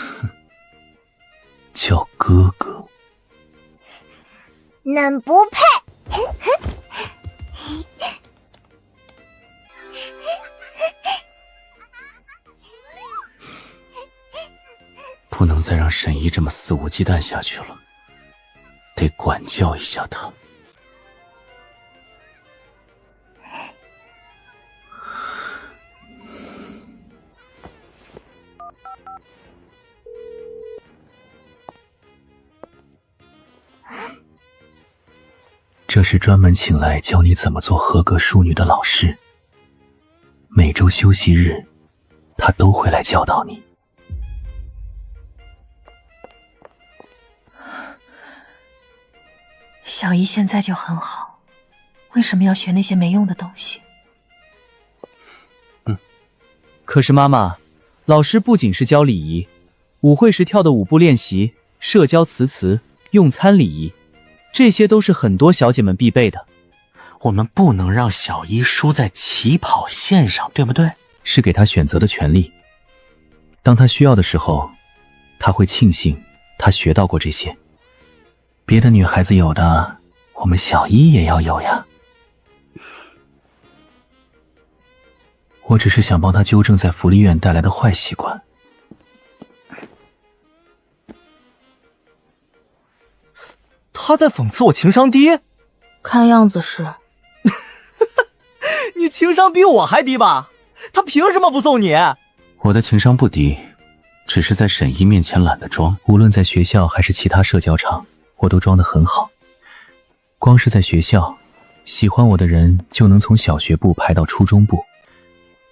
叫哥哥。恁不配。不能再让沈一这么肆无忌惮下去了，得管教一下他。这是专门请来教你怎么做合格淑女的老师，每周休息日，他都会来教导你。小姨现在就很好，为什么要学那些没用的东西？可是妈妈，老师不仅是教礼仪，舞会时跳的舞步练习、社交词、用餐礼仪，这些都是很多小姐们必备的。我们不能让小一输在起跑线上，对不对？是给她选择的权利。当她需要的时候，她会庆幸她学到过这些。别的女孩子有的，我们小一也要有呀。我只是想帮她纠正在福利院带来的坏习惯。他在讽刺我情商低？看样子是。你情商比我还低吧？他凭什么不送你？我的情商不低，只是在沈一面前懒得装。无论在学校还是其他社交场，我都装得很好。光是在学校，喜欢我的人就能从小学部排到初中部。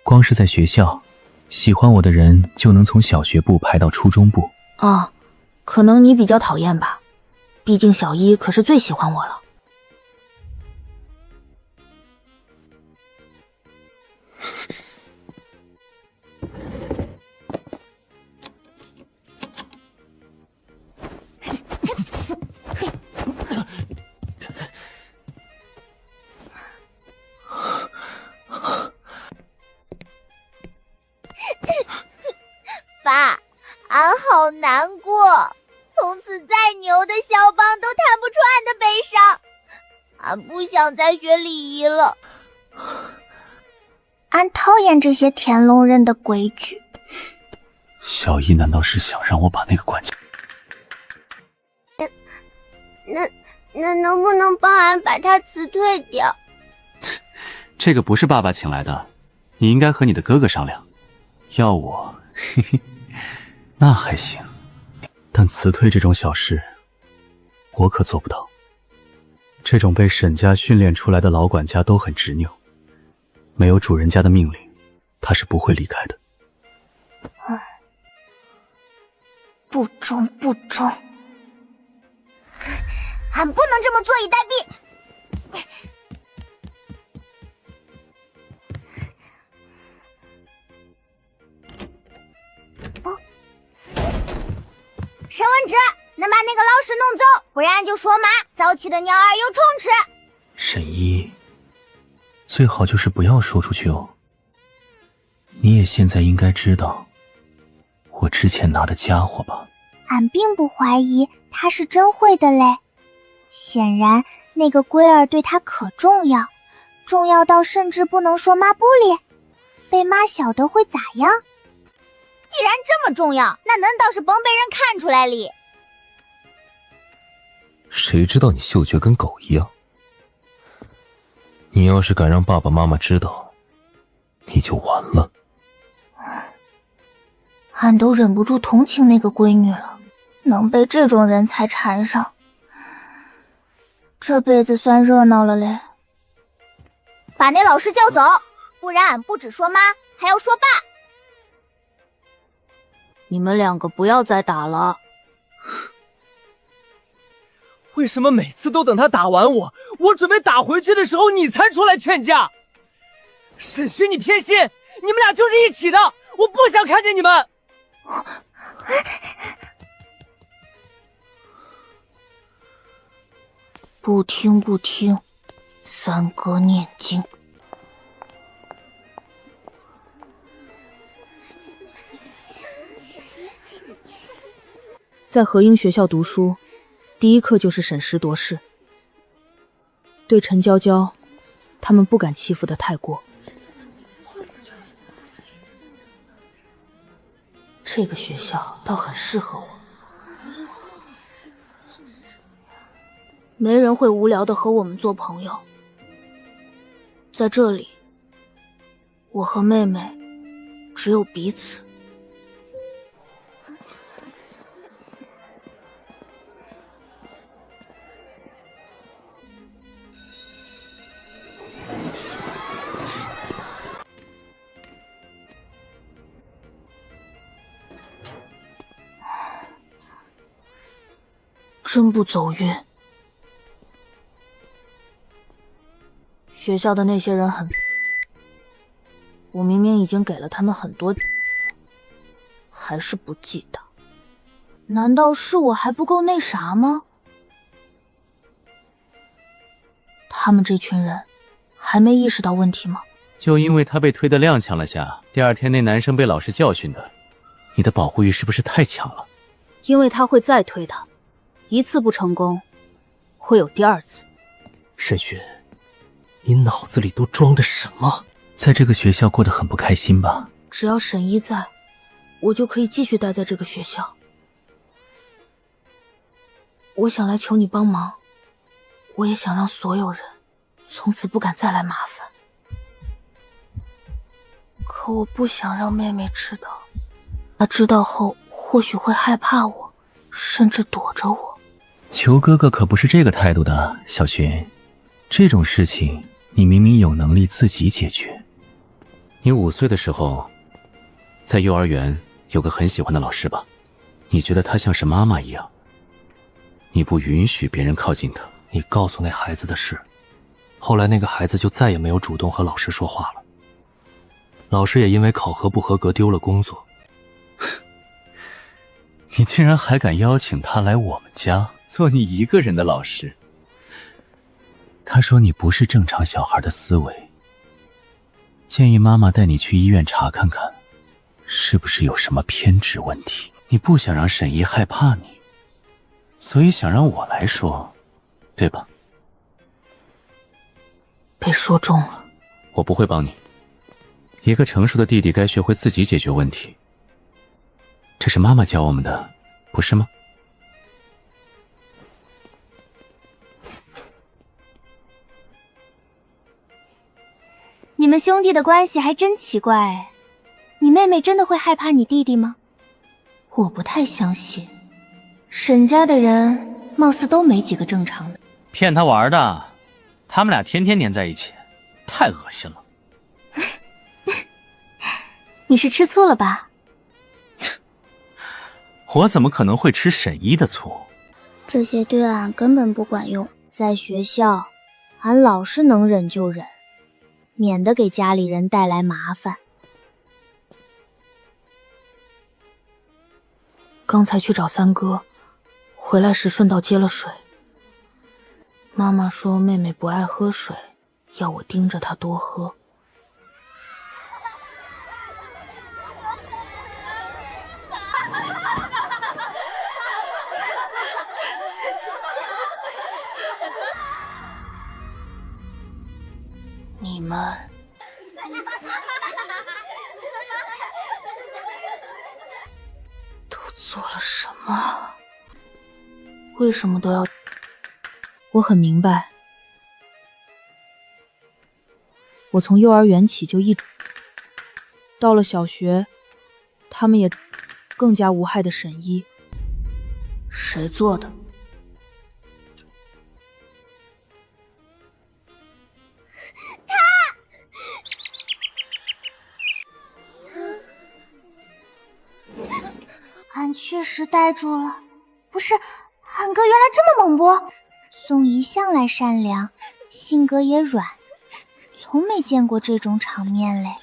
光是在学校，喜欢我的人就能从小学部排到初中部。啊，可能你比较讨厌吧，毕竟小一可是最喜欢我了。爸，俺好难过，从此再牛的肖邦都弹不出俺的悲伤。俺不想再学礼仪了，俺讨厌这些天龙人的规矩。小姨难道是想让我把那个管家？那能不能帮俺把他辞退掉？这个不是爸爸请来的，你应该和你的哥哥商量。要我，嘿嘿，那还行，但辞退这种小事，我可做不到。这种被沈家训练出来的老管家都很执拗，没有主人家的命令，他是不会离开的。不忠不忠，俺不能这么坐以待毙。审问纸，能把那个老师弄走，不然俺就说妈早起的鸟儿有虫吃。沈一，最好就是不要说出去哦。你也现在应该知道我之前拿的家伙吧？俺并不怀疑他是真会的嘞，显然那个龟儿对他可重要，重要到甚至不能说妈不哩，被妈晓得会咋样？既然这么重要，那难道是甭被人看出来哩？谁知道你嗅觉跟狗一样？你要是敢让爸爸妈妈知道，你就完了。俺都忍不住同情那个闺女了，能被这种人才缠上，这辈子算热闹了嘞。把那老师叫走，不然俺不只说妈，还要说爸。你们两个不要再打了。为什么每次都等他打完我准备打回去的时候，你才出来劝架？沈勋，你偏心，你们俩就是一起的，我不想看见你们。不听不听，三哥念经。在和英学校读书，第一课就是审时度势。对陈娇娇，他们不敢欺负得太过。这个学校倒很适合我，没人会无聊的和我们做朋友。在这里，我和妹妹只有彼此。真不走运。学校的那些人很，我明明已经给了他们很多，还是不记得。难道是我还不够那啥吗？他们这群人还没意识到问题吗？就因为他被推得踉跄了下，第二天那男生被老师教训的，你的保护欲是不是太强了？因为他会再推他，一次不成功，会有第二次。沈勋，你脑子里都装的什么？在这个学校过得很不开心吧？只要沈一在，我就可以继续待在这个学校。我想来求你帮忙，我也想让所有人从此不敢再来麻烦。可我不想让妹妹知道，她知道后或许会害怕我，甚至躲着我。求哥哥可不是这个态度的，小寻。这种事情你明明有能力自己解决。你5岁的时候，在幼儿园有个很喜欢的老师吧？你觉得他像是妈妈一样，你不允许别人靠近他。你告诉那孩子的事，后来那个孩子就再也没有主动和老师说话了。老师也因为考核不合格丢了工作。你竟然还敢邀请他来我们家做你一个人的老师？他说你不是正常小孩的思维，建议妈妈带你去医院查看看，是不是有什么偏执问题。你不想让沈姨害怕你，所以想让我来说，对吧？被说中了。我不会帮你。一个成熟的弟弟该学会自己解决问题，这是妈妈教我们的，不是吗？你们兄弟的关系还真奇怪哎，你妹妹真的会害怕你弟弟吗？我不太相信，沈家的人貌似都没几个正常的。骗他玩的，他们俩天天黏在一起，太恶心了。你是吃醋了吧？我怎么可能会吃沈一的醋？这些对俺根本不管用，在学校，俺老是能忍就忍，免得给家里人带来麻烦。刚才去找三哥，回来时顺道接了水。妈妈说妹妹不爱喝水，要我盯着她多喝。你们都做了什么？为什么都要？我很明白，我从幼儿园起就一直到了小学，他们也更加无害的沈一。谁做的？俺确实呆住了，不是，俺哥原来这么猛不？宋姨向来善良，性格也软，从没见过这种场面嘞。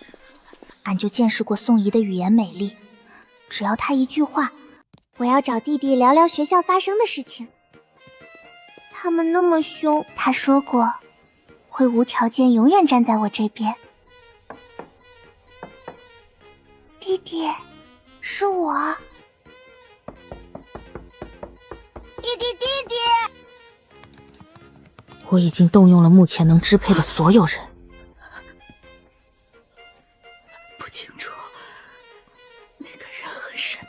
俺就见识过宋姨的语言美丽，只要她一句话，我要找弟弟聊聊学校发生的事情。他们那么凶，她说过会无条件永远站在我这边。弟弟，是我。弟弟，弟弟！我已经动用了目前能支配的所有人。不清楚，那个人很神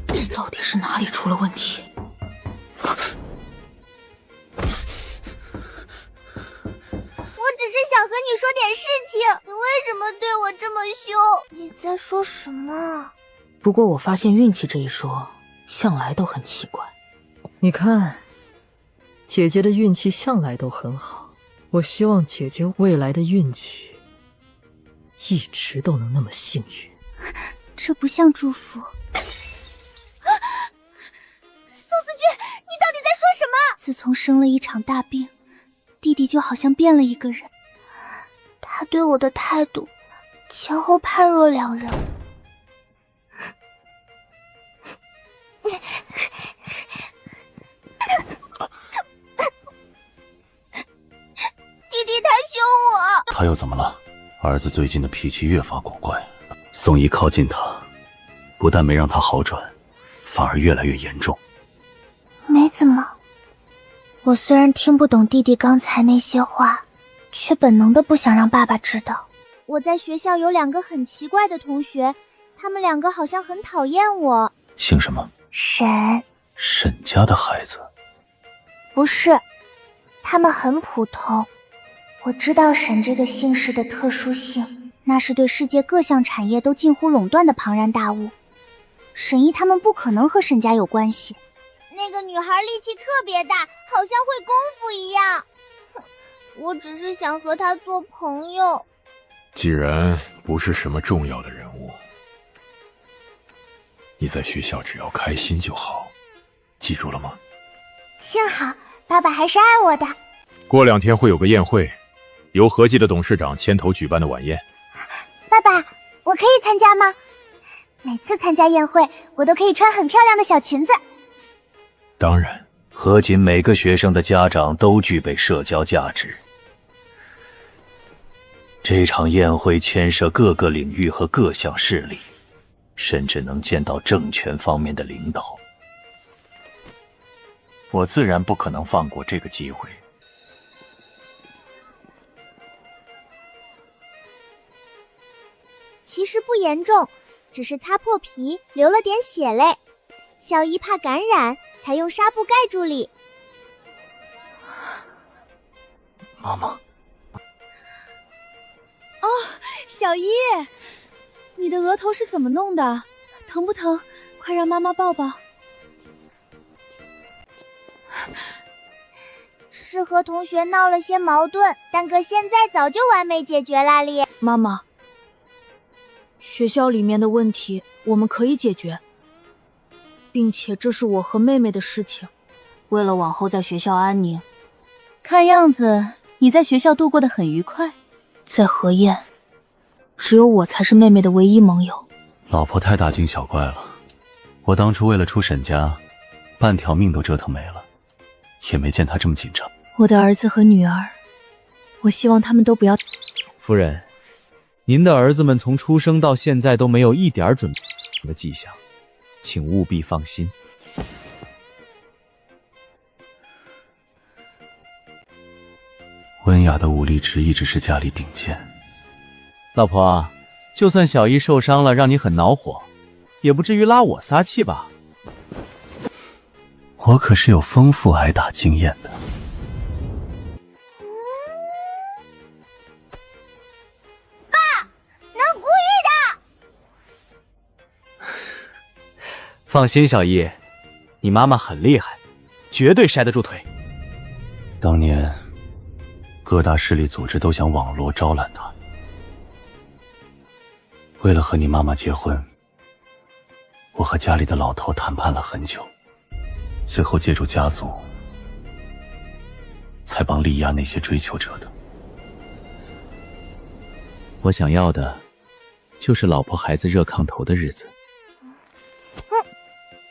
秘，到底是哪里出了问题？我只是想和你说点事情，你为什么对我这么凶？你在说什么？不过我发现运气这一说向来都很奇怪。你看，姐姐的运气向来都很好，我希望姐姐未来的运气一直都能那么幸运。这不像祝福。宋思君，你到底在说什么？自从生了一场大病，弟弟就好像变了一个人。他对我的态度前后判若两人。弟弟他凶我。他又怎么了？儿子最近的脾气越发古怪，宋姨靠近他，不但没让他好转，反而越来越严重。没怎么，我虽然听不懂弟弟刚才那些话，却本能的不想让爸爸知道。我在学校有2个很奇怪的同学，他们2个好像很讨厌我。姓什么？沈。沈家的孩子？不是，他们很普通。我知道沈这个姓氏的特殊性，那是对世界各项产业都近乎垄断的庞然大物。沈姨他们不可能和沈家有关系。那个女孩力气特别大，好像会功夫一样。我只是想和她做朋友。既然不是什么重要的人物，你在学校只要开心就好，记住了吗？幸好爸爸还是爱我的。过2天会有个宴会，由合记的董事长牵头举办的晚宴。爸爸，我可以参加吗？每次参加宴会，我都可以穿很漂亮的小裙子。当然，合锦每个学生的家长都具备社交价值。这场宴会牵涉各个领域和各项势力，甚至能见到政权方面的领导。我自然不可能放过这个机会。其实不严重，只是擦破皮，流了点血泪。小姨怕感染，才用纱布盖住里。妈妈。哦，小姨，你的额头是怎么弄的？疼不疼？快让妈妈抱抱。是和同学闹了些矛盾，但哥现在早就完美解决啦哩。妈妈，学校里面的问题我们可以解决，并且这是我和妹妹的事情，为了往后在学校安宁。看样子你在学校度过得很愉快。在河燕，只有我才是妹妹的唯一盟友。老婆太大惊小怪了，我当初为了出沈家，半条命都折腾没了，也没见她这么紧张。我的儿子和女儿，我希望他们都不要。夫人，您的儿子们从出生到现在都没有一点准备的迹象，请务必放心。温雅的武力值一直是家里顶尖。老婆，就算小姨受伤了，让你很恼火，也不至于拉我撒气吧？我可是有丰富挨打经验的。爸，能故意的。放心，小姨，你妈妈很厉害，绝对筛得住腿。当年各大势力组织都想网罗招揽他，为了和你妈妈结婚，我和家里的老头谈判了很久，最后借助家族，才帮力压那些追求者的。我想要的，就是老婆孩子热炕头的日子。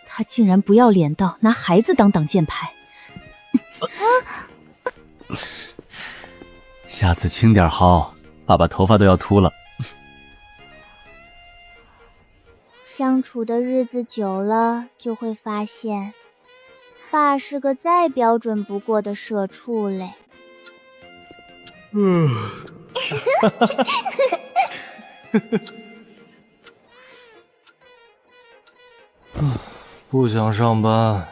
他竟然不要脸到拿孩子当挡箭牌。下次轻点薅，爸爸头发都要秃了。相处的日子久了，就会发现，爸是个再标准不过的社畜嘞。不想上班。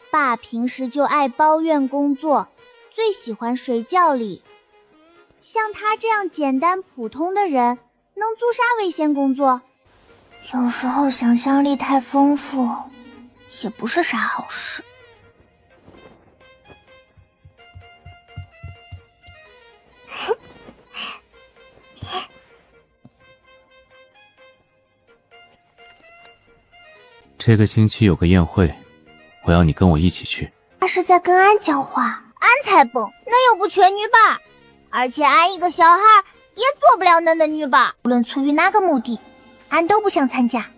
爸平时就爱抱怨工作，最喜欢睡觉里。像他这样简单普通的人，能做啥危险工作？有时候想象力太丰富，也不是啥好事。这个星期有个宴会，我要你跟我一起去。他是在跟安讲话，安才蹦，那又不缺女伴，而且安一个小孩也做不了恁的女伴。无论出于哪个目的，安都不想参加。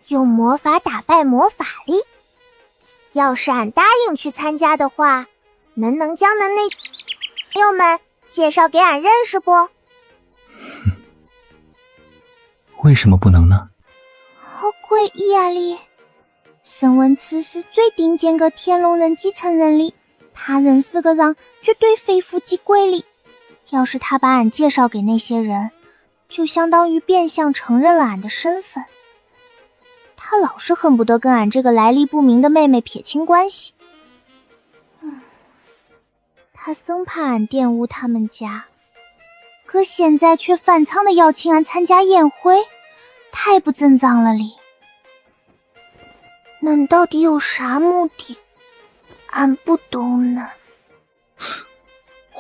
用魔法打败魔法力。要是俺答应去参加的话，能将恁那朋友们介绍给俺认识不？为什么不能呢？好诡异啊哩！身为此时最顶尖个天龙人继承人里，他认识个人绝对非富即贵哩。要是他把俺介绍给那些人，就相当于变相承认了俺的身份。他老是恨不得跟俺这个来历不明的妹妹撇清关系。他生怕俺玷污他们家，可现在却反常的邀请俺参加宴会，太不正当了哩。恁到底有啥目的？俺不懂呢。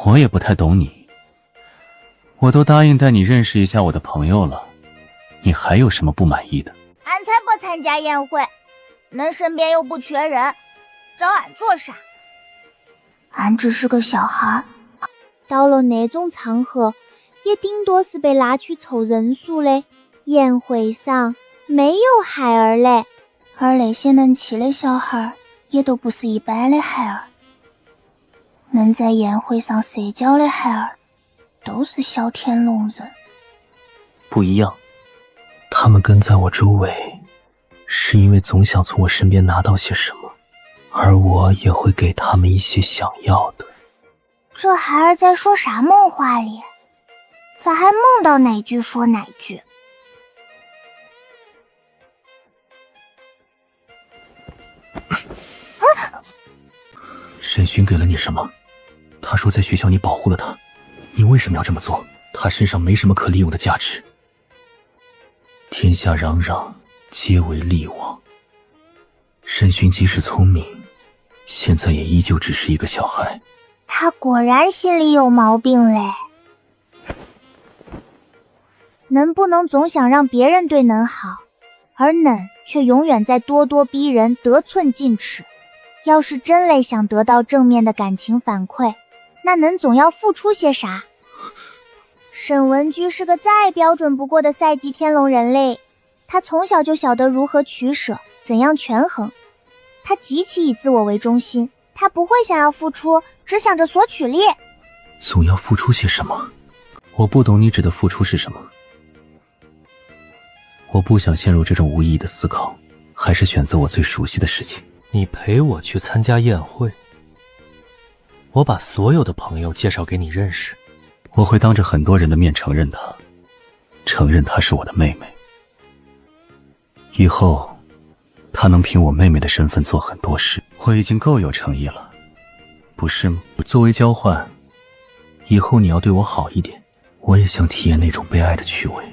我也不太懂你，我都答应带你认识一下我的朋友了，你还有什么不满意的？俺才不参加宴会，恁身边又不缺人，找俺做啥？俺只是个小孩，到了那种场合，也顶多是被拉去凑人数嘞。宴会上没有孩儿嘞，而那些能去的小孩，也都不是一般的孩儿。能在宴会上社交的孩儿，都是小天龙人。不一样，他们跟在我周围，是因为总想从我身边拿到些什么，而我也会给他们一些想要的。这孩儿在说啥梦话哩？咋还梦到哪句说哪句？沈勋给了你什么？他说在学校你保护了他，你为什么要这么做？他身上没什么可利用的价值。天下攘攘，皆为利往。沈勋即使聪明，现在也依旧只是一个小孩。他果然心里有毛病嘞。能不能总想让别人对恁好，而恁却永远在咄咄逼人，得寸进尺？要是真嘞想得到正面的感情反馈，那恁总要付出些啥？沈文居是个再标准不过的赛级天龙人类，他从小就晓得如何取舍，怎样权衡。他极其以自我为中心，他不会想要付出，只想着索取利。总要付出些什么？我不懂你指的付出是什么。我不想陷入这种无意义的思考，还是选择我最熟悉的事情。你陪我去参加宴会，我把所有的朋友介绍给你认识。我会当着很多人的面承认她是我的妹妹。以后她能凭我妹妹的身份做很多事，我已经够有诚意了，不是吗？作为交换，以后你要对我好一点，我也想体验那种被爱的趣味。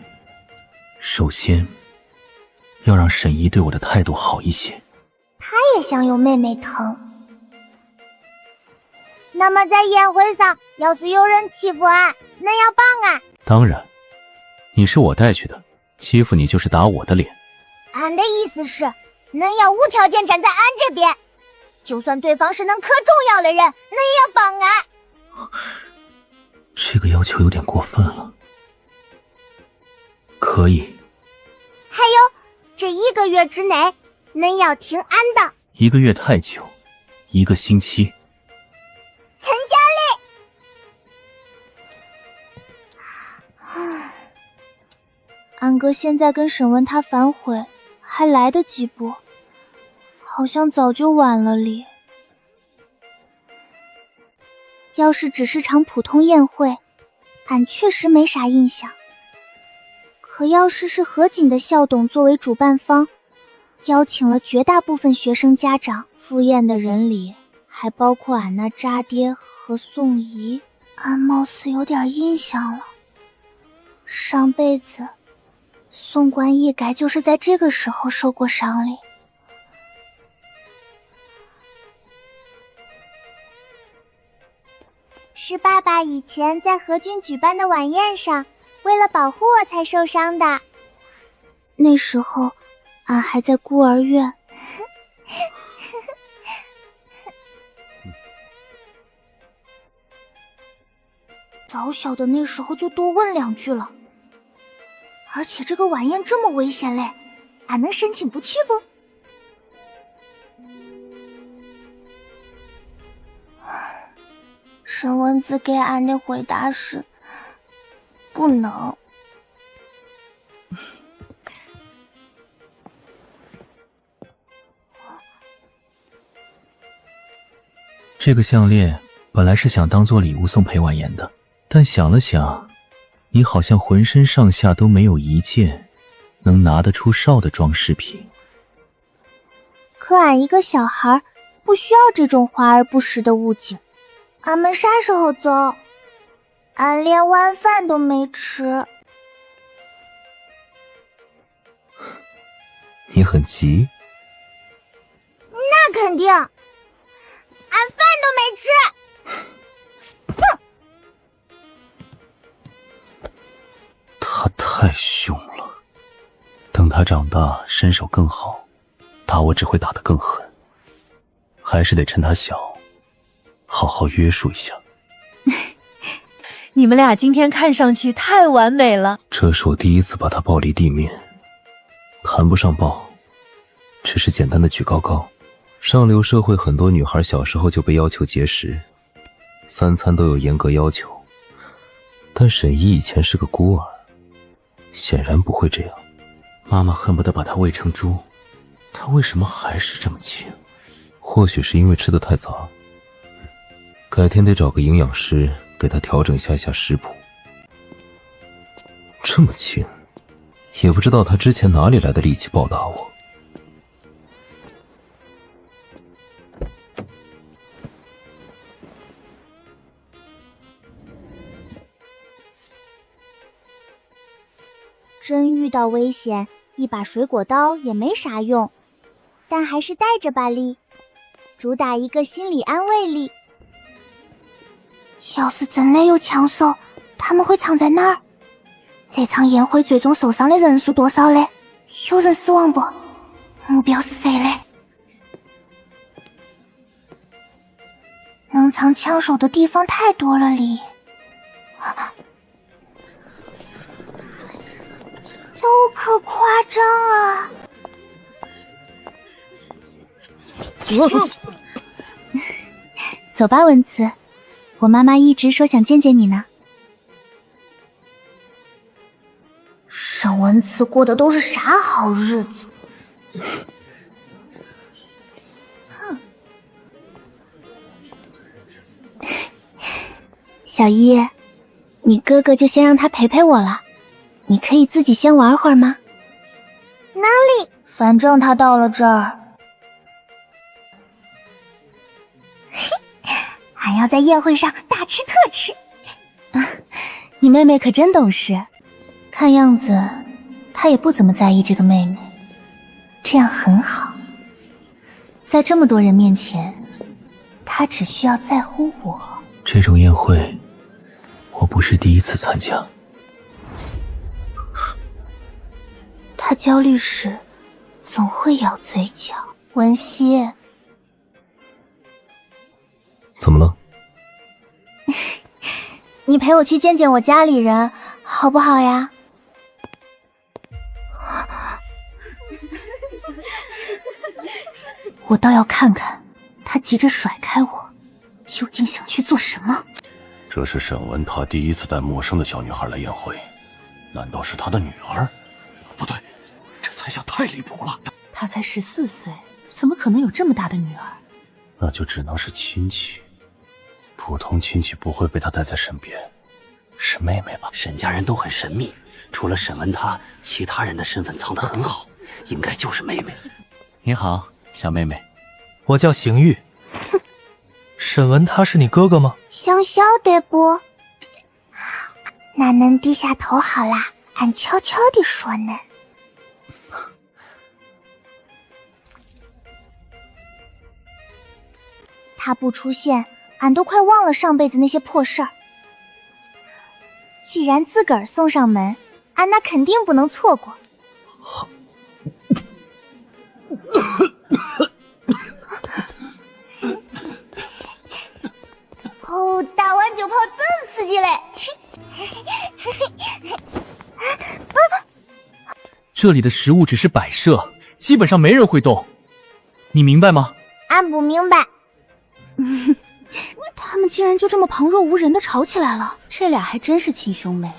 首先要让沈怡对我的态度好一些。他也想有妹妹疼。那么在宴会上，要是有人欺负俺，恁要帮俺？当然，你是我带去的，欺负你就是打我的脸。俺的意思是，恁要无条件站在俺这边，就算对方是恁可重要的人，恁也要帮俺。这个要求有点过分了。可以。还有，这1个月之内，恁要听俺的。1个月太久，1个星期。参加嘞！俺哥现在跟沈文他反悔，还来得及不？好像早就晚了哩。要是只是场普通宴会，俺确实没啥印象。可要是何锦的校董作为主办方，邀请了绝大部分学生家长，赴宴的人里还包括俺那渣爹和宋怡，俺貌似有点印象了。上辈子宋冠一该就是在这个时候受过伤哩。是爸爸以前在何军举办的晚宴上，为了保护我才受伤的。那时候俺还在孤儿院。早晓得那时候就多问2句了。而且这个晚宴这么危险嘞，俺能申请不去不？沈文子给俺的回答是不能。这个项链本来是想当做礼物送裴婉言的，但想了想，你好像浑身上下都没有一件能拿得出哨的装饰品。可俺一个小孩不需要这种华而不实的物景，俺们啥时候走？俺连晚饭都没吃。你很急？那肯定，俺饭都没吃。哼！他太凶了，等他长大身手更好，打我只会打得更狠，还是得趁他小，好好约束一下。你们俩今天看上去太完美了。这是我第一次把他抱离地面，谈不上抱，只是简单的举高高。上流社会很多女孩小时候就被要求节食，3餐都有严格要求，但沈怡以前是个孤儿，显然不会这样。妈妈恨不得把他喂成猪，他为什么还是这么轻？或许是因为吃得太杂，改天得找个营养师给他调整一下食谱。这么轻，也不知道他之前哪里来的力气暴打我。真遇到危险，一把水果刀也没啥用，但还是带着吧哩，主打一个心理安慰力。要是真的有枪手，他们会藏在哪儿？这场宴会最终受伤的人数多少嘞？有人死亡不？目标是谁嘞？能藏枪手的地方太多了哩。都可夸张啊！走吧，文慈，我妈妈一直说想见见你呢。沈文慈过的都是啥好日子？小一，你哥哥就先让他陪陪我了，你可以自己先玩会儿吗？哪里？反正他到了这儿，还要在宴会上大吃特吃。你妹妹可真懂事，看样子她也不怎么在意这个妹妹，这样很好。在这么多人面前，她只需要在乎我。这种宴会，我不是第一次参加。她焦虑时总会咬嘴角。文熙，怎么了？你陪我去见见我家里人，好不好呀？我倒要看看他急着甩开我，究竟想去做什么。这是沈文他第一次带陌生的小女孩来宴会，难道是他的女儿？不对，这猜想太离谱了。他才14岁，怎么可能有这么大的女儿？那就只能是亲戚，普通亲戚不会被他带在身边，是妹妹吧？沈家人都很神秘，除了沈文他，其他人的身份藏得很好，应该就是妹妹。你好，小妹妹，我叫邢玉。沈文他是你哥哥吗？想晓得不？那恁低下头好啦，俺悄悄地说呢。他不出现，俺都快忘了上辈子那些破事儿。既然自个儿送上门，俺那肯定不能错过。哦，打完酒炮真刺激嘞！这里的食物只是摆设，基本上没人会动，你明白吗？俺不明白。他们竟然就这么旁若无人的吵起来了，这俩还真是亲兄妹，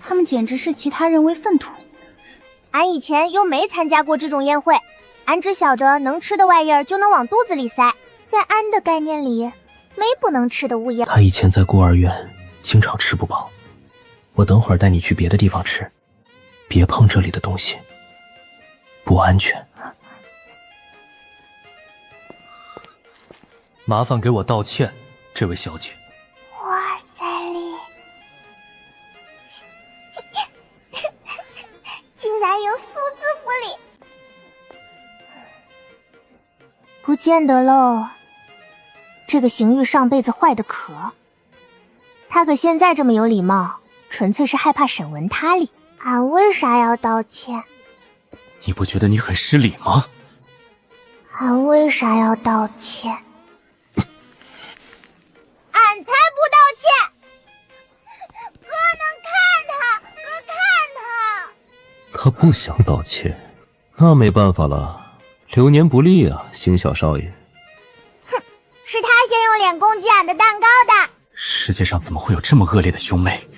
他们简直视其他人为粪土。俺以前又没参加过这种宴会，俺只晓得能吃的玩意儿就能往肚子里塞，在俺的概念里，没不能吃的物样。他以前在孤儿院经常吃不饱，我等会儿带你去别的地方吃，别碰这里的东西，不安全。麻烦给我道歉，这位小姐。见得喽。这个邢玉上辈子坏的可，他可现在这么有礼貌，纯粹是害怕审问他哩。俺为啥要道歉？你不觉得你很失礼吗？俺为啥要道歉？俺才不道歉！哥能看他，哥看他。他不想道歉，那没办法了，流年不利啊，邢小少爷。哼，是他先用脸攻击俺的蛋糕的。世界上怎么会有这么恶劣的兄妹？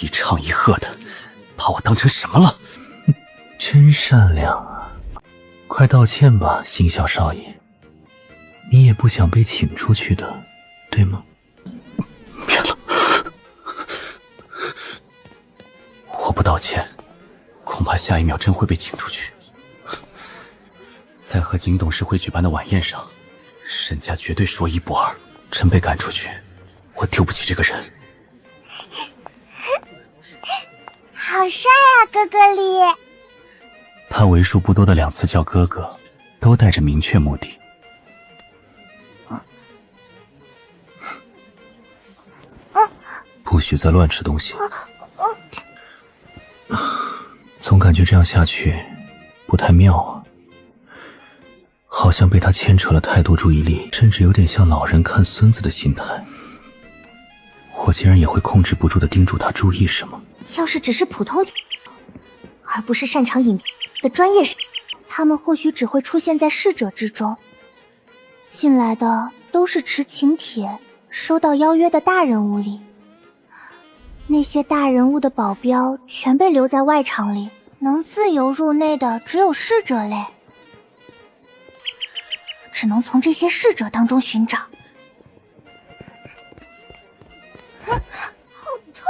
一唱一和的，把我当成什么了？真善良啊！快道歉吧，邢小少爷。你也不想被请出去的，对吗？别了，我不道歉，恐怕下一秒真会被请出去。在和景董事会举办的晚宴上，沈家绝对说一不二。真被赶出去，我丢不起这个人。好帅啊，哥哥里！他为数不多的2次叫哥哥，都带着明确目的。不许再乱吃东西。总感觉这样下去不太妙啊，好像被他牵扯了太多注意力，甚至有点像老人看孙子的心态。我竟然也会控制不住的盯住他注意什么。要是只是普通而不是擅长隐的专业他们或许只会出现在侍者之中。进来的都是持请帖、收到邀约的大人物里。那些大人物的保镖全被留在外场里，能自由入内的只有侍者类。只能从这些侍者当中寻找。好痛，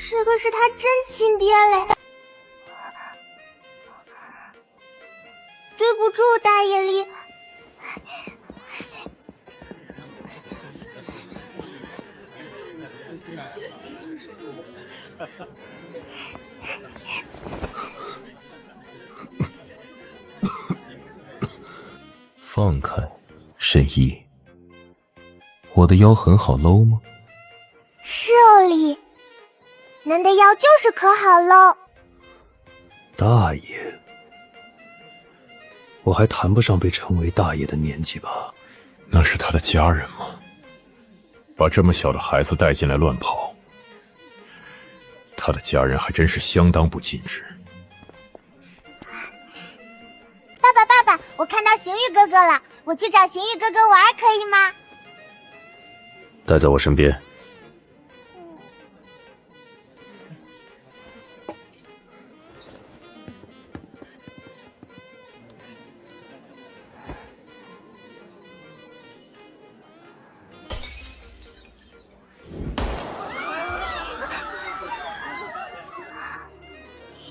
这个是他真亲爹嘞！对不住，大爷哩。放开，沈一。我的腰很好搂吗？是哦哩，恁的腰就是可好搂。大爷，我还谈不上被称为大爷的年纪吧？那是他的家人吗？把这么小的孩子带进来乱跑，他的家人还真是相当不尽职。爸爸，我看到邢玉哥哥了，我去找邢玉哥哥玩，可以吗？待在我身边。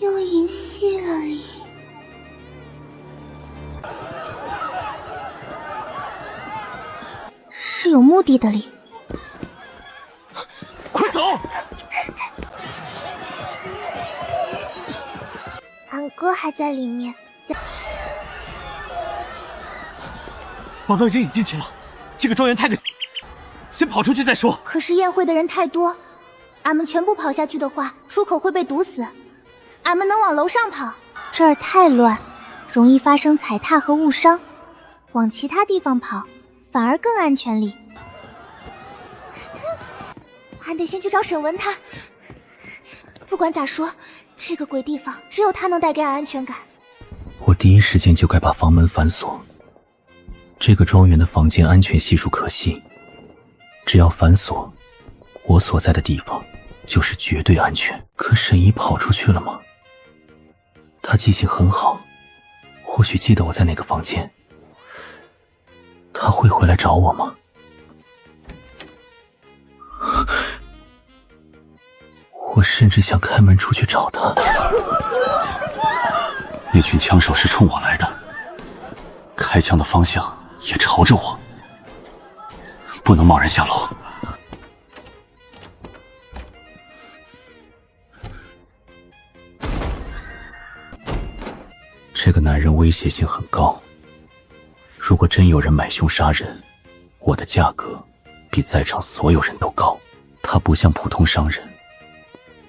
又引戏了哩。是有目的的哩。快走！俺哥还在里面。宝贝已经引进去了，这个庄园太个，先跑出去再说。可是宴会的人太多，俺们全部跑下去的话，出口会被堵死。俺们能往楼上跑，这儿太乱，容易发生踩踏和误伤。往其他地方跑，反而更安全哩。俺得先去找沈文他。不管咋说，这个鬼地方只有他能带给俺安全感。我第一时间就该把房门反锁。这个庄园的房间安全系数可信，只要反锁，我所在的地方就是绝对安全。可沈怡跑出去了吗？他记性很好，或许记得我在哪个房间。他会回来找我吗？我甚至想开门出去找他。那群枪手是冲我来的，开枪的方向也朝着我，不能贸然下楼。这个男人威胁性很高，如果真有人买凶杀人，我的价格比在场所有人都高。他不像普通商人，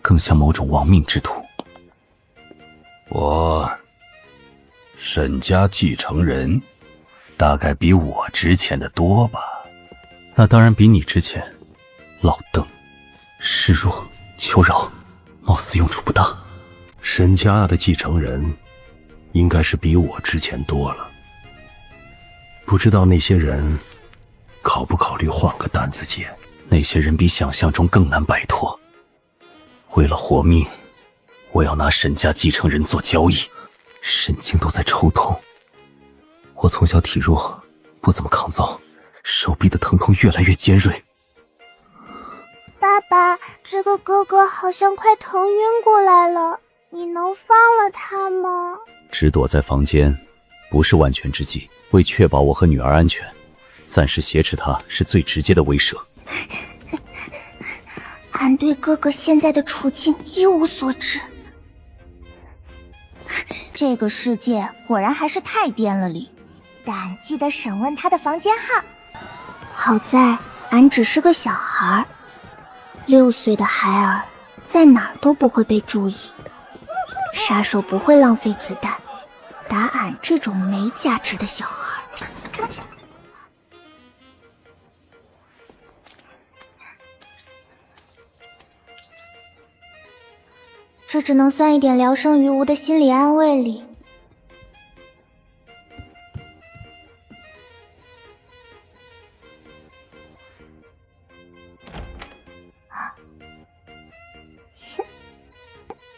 更像某种亡命之徒。我沈家继承人，大概比我值钱的多吧？那当然比你值钱。老邓，示弱求饶，貌似用处不大。沈家的继承人应该是比我值钱多了，不知道那些人考不考虑换个担子捡？那些人比想象中更难摆脱。为了活命，我要拿沈家继承人做交易。神经都在抽痛。我从小体弱，不怎么抗造，手臂的疼痛越来越尖锐。爸爸，这个哥哥好像快疼晕过来了，你能放了他吗？只躲在房间，不是万全之计。为确保我和女儿安全，暂时挟持他是最直接的威慑。俺对哥哥现在的处境一无所知。这个世界果然还是太颠了哩，但记得审问他的房间号。好在俺只是个小孩，6岁的孩儿在哪儿都不会被注意，杀手不会浪费子弹打俺这种没价值的小孩。这只能算一点聊胜于无的心理安慰哩。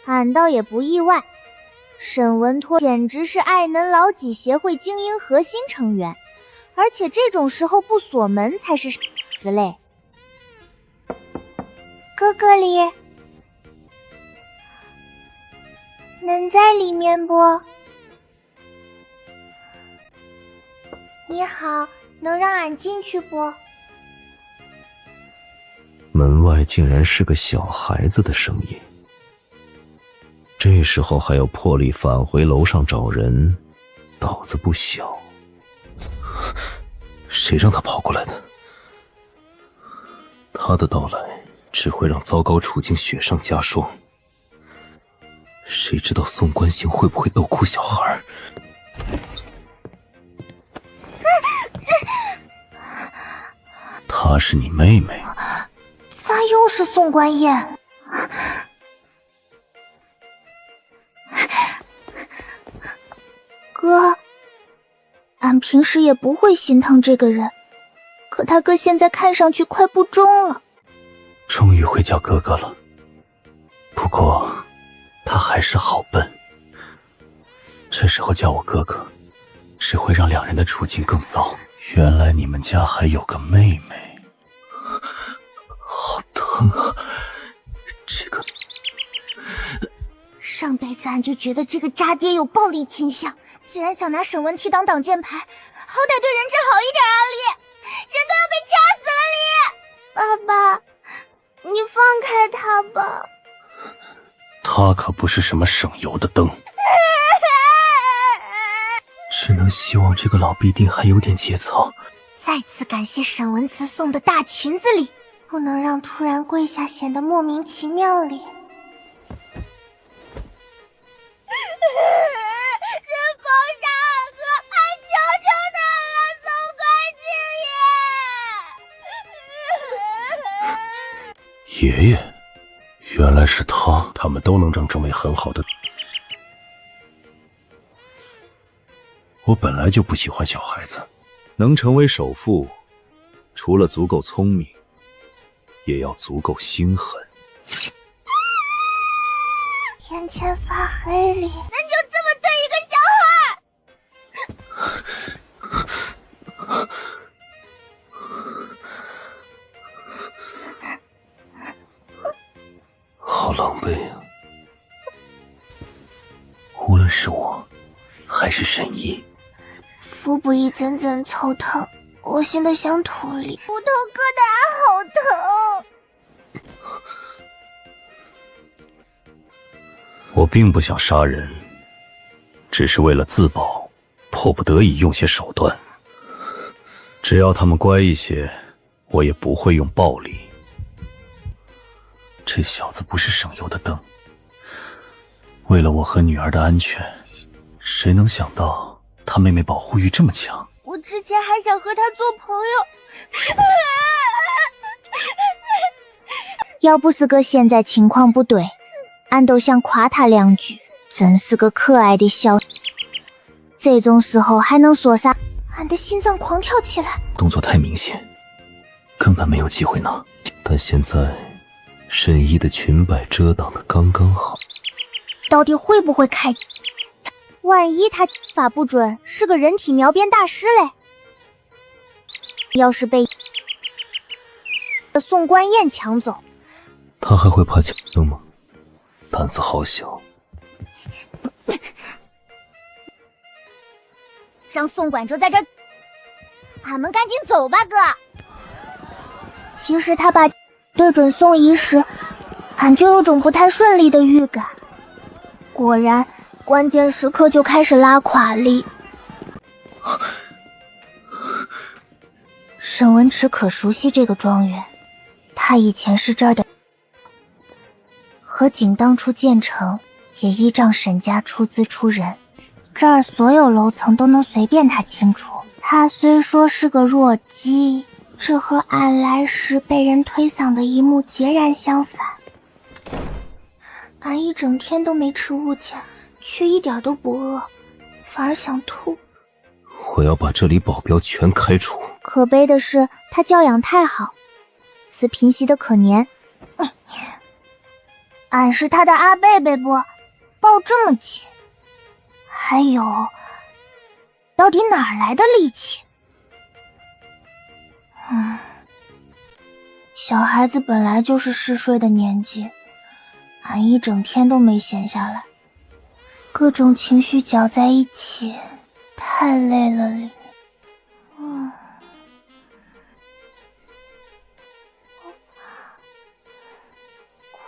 俺倒也不意外，沈文托简直是爱能老几协会精英核心成员，而且这种时候不锁门才是子类。哥哥里，能在里面不？你好，能让俺进去不？门外竟然是个小孩子的声音。这时候还要破例返回楼上找人，脑子不小。谁让他跑过来的？他的到来只会让糟糕处境雪上加霜。谁知道宋关行会不会逗哭小孩？她是你妹妹？咋又是宋关燕？哥，俺平时也不会心疼这个人，可他哥现在看上去快不忠了。终于会叫哥哥了，不过他还是好笨。这时候叫我哥哥，只会让两人的处境更糟。原来你们家还有个妹妹，好疼啊！这个上辈子俺就觉得这个渣爹有暴力倾向，既然想拿沈文提当挡箭牌，好歹对人质好一点啊！人都要被掐死了哩！爸爸，你放开他吧。他可不是什么省油的灯。只能希望这个老逼丁还有点节操。再次感谢沈文慈送的大裙子里，不能让突然跪下显得莫名其妙哩。是风沙哥，俺求求他了，宋关敬爷。爷爷，原来是他，他们都能让成为很好的。我本来就不喜欢小孩子，能成为首富，除了足够聪明，也要足够心狠。眼前发黑哩，咱就这么对一个小孩？好狼狈啊！无论是我，还是沈怡，腹部一阵阵抽疼，恶心的像土里，骨头疙瘩好疼。我并不想杀人，只是为了自保，迫不得已用些手段。只要他们乖一些，我也不会用暴力。这小子不是省油的灯。为了我和女儿的安全，谁能想到他妹妹保护欲这么强？我之前还想和他做朋友，要不是个现在情况不对，俺都想夸他两句，真是个可爱的小。这种时候还能说啥？俺的心脏狂跳起来。动作太明显，根本没有机会呢。但现在沈一的裙摆遮挡的刚刚好，到底会不会开？万一他法不准，是个人体描边大师嘞？要是被宋官燕抢走，他还会怕抢吗？胆子好小。让宋管哲在这儿，俺们赶紧走吧，哥。其实他把对准宋一时，俺就有种不太顺利的预感。果然，关键时刻就开始拉垮哩。沈文池可熟悉这个庄园，他以前是这儿的。和景当初建成，也依仗沈家出资出人。这儿所有楼层都能随便他清除。他虽说是个弱鸡，这和俺来时被人推搡的一幕截然相反。俺一整天都没吃物件，却一点都不饿，反而想吐。我要把这里保镖全开除。可悲的是，他教养太好，此平息的可怜。俺是他的阿贝贝不？抱这么紧。还有，到底哪儿来的力气？小孩子本来就是嗜睡的年纪，俺一整天都没闲下来，各种情绪搅在一起，太累了哩。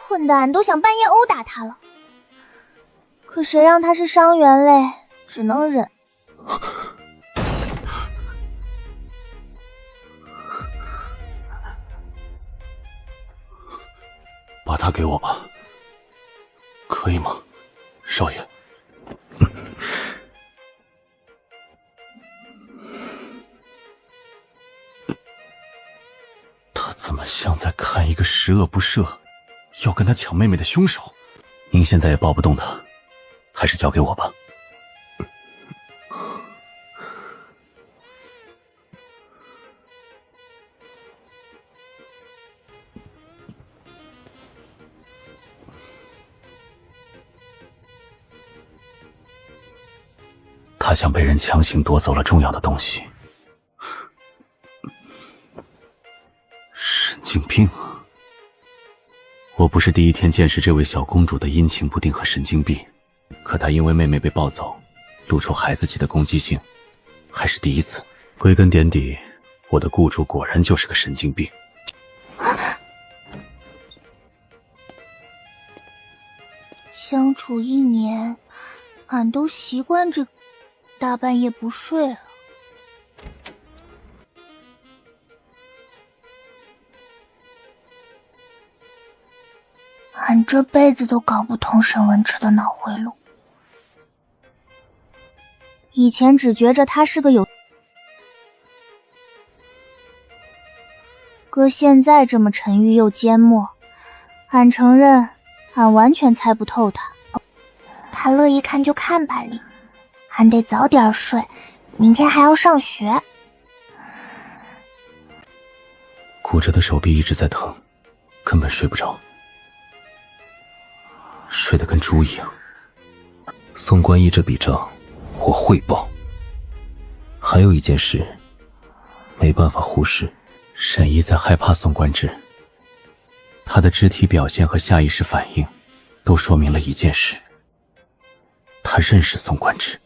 困得俺都想半夜殴打他了。可谁让他是伤员嘞，只能忍。把他给我吧，可以吗，少爷？他怎么像在看一个十恶不赦要跟他抢妹妹的凶手？您现在也抱不动他，还是交给我吧。他像被人强行夺走了重要的东西，神经病啊！我不是第一天见识这位小公主的阴晴不定和神经病，可她因为妹妹被抱走，露出孩子气的攻击性，还是第一次。归根点底，我的雇主果然就是个神经病。相处1年，俺都习惯这大半夜不睡了。俺这辈子都搞不通沈文池的脑回路。以前只觉着他是个有，哥现在这么沉郁又缄默，俺承认，俺完全猜不透他。他乐意看就看吧哩，俺得早点睡，明天还要上学。骨折的手臂一直在疼，根本睡不着，睡得跟猪一样。宋关义这笔账我会报。还有一件事没办法忽视，沈一在害怕宋官志，他的肢体表现和下意识反应都说明了一件事，他认识宋官志。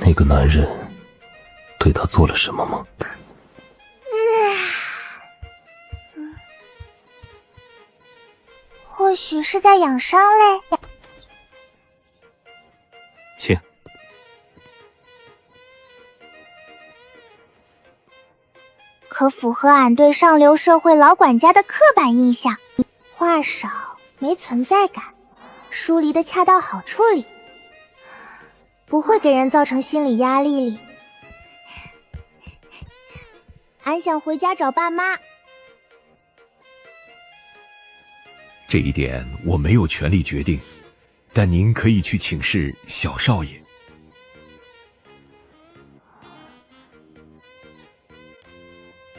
那个男人对他做了什么吗？或许是在养伤嘞。可符合俺对上流社会老管家的刻板印象。话少，没存在感，疏离的恰到好处里，不会给人造成心理压力里。俺想回家找爸妈。这一点我没有权利决定，但您可以去请示小少爷。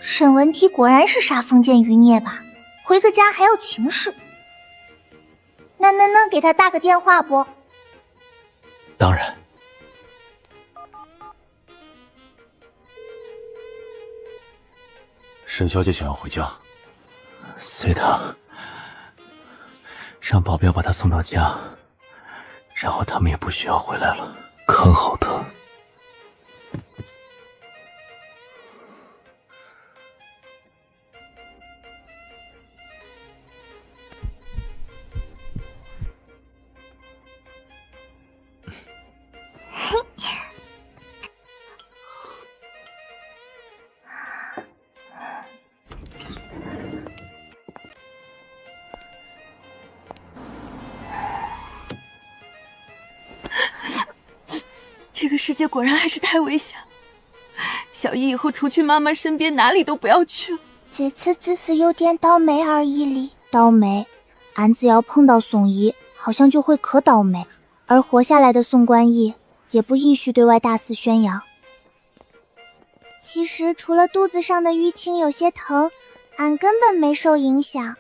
沈文梯果然是杀封建余孽吧？回个家还要请示？那给他打个电话不？当然。沈小姐想要回家，随她，让保镖把她送到家，然后他们也不需要回来了。康好疼。这个世界果然还是太危险了。小姨以后除去妈妈身边，哪里都不要去了。这次只是有点倒霉而已哩。倒霉，俺只要碰到宋姨，好像就会可倒霉。而活下来的宋官义也不允许对外大肆宣扬。其实除了肚子上的淤青有些疼，俺根本没受影响。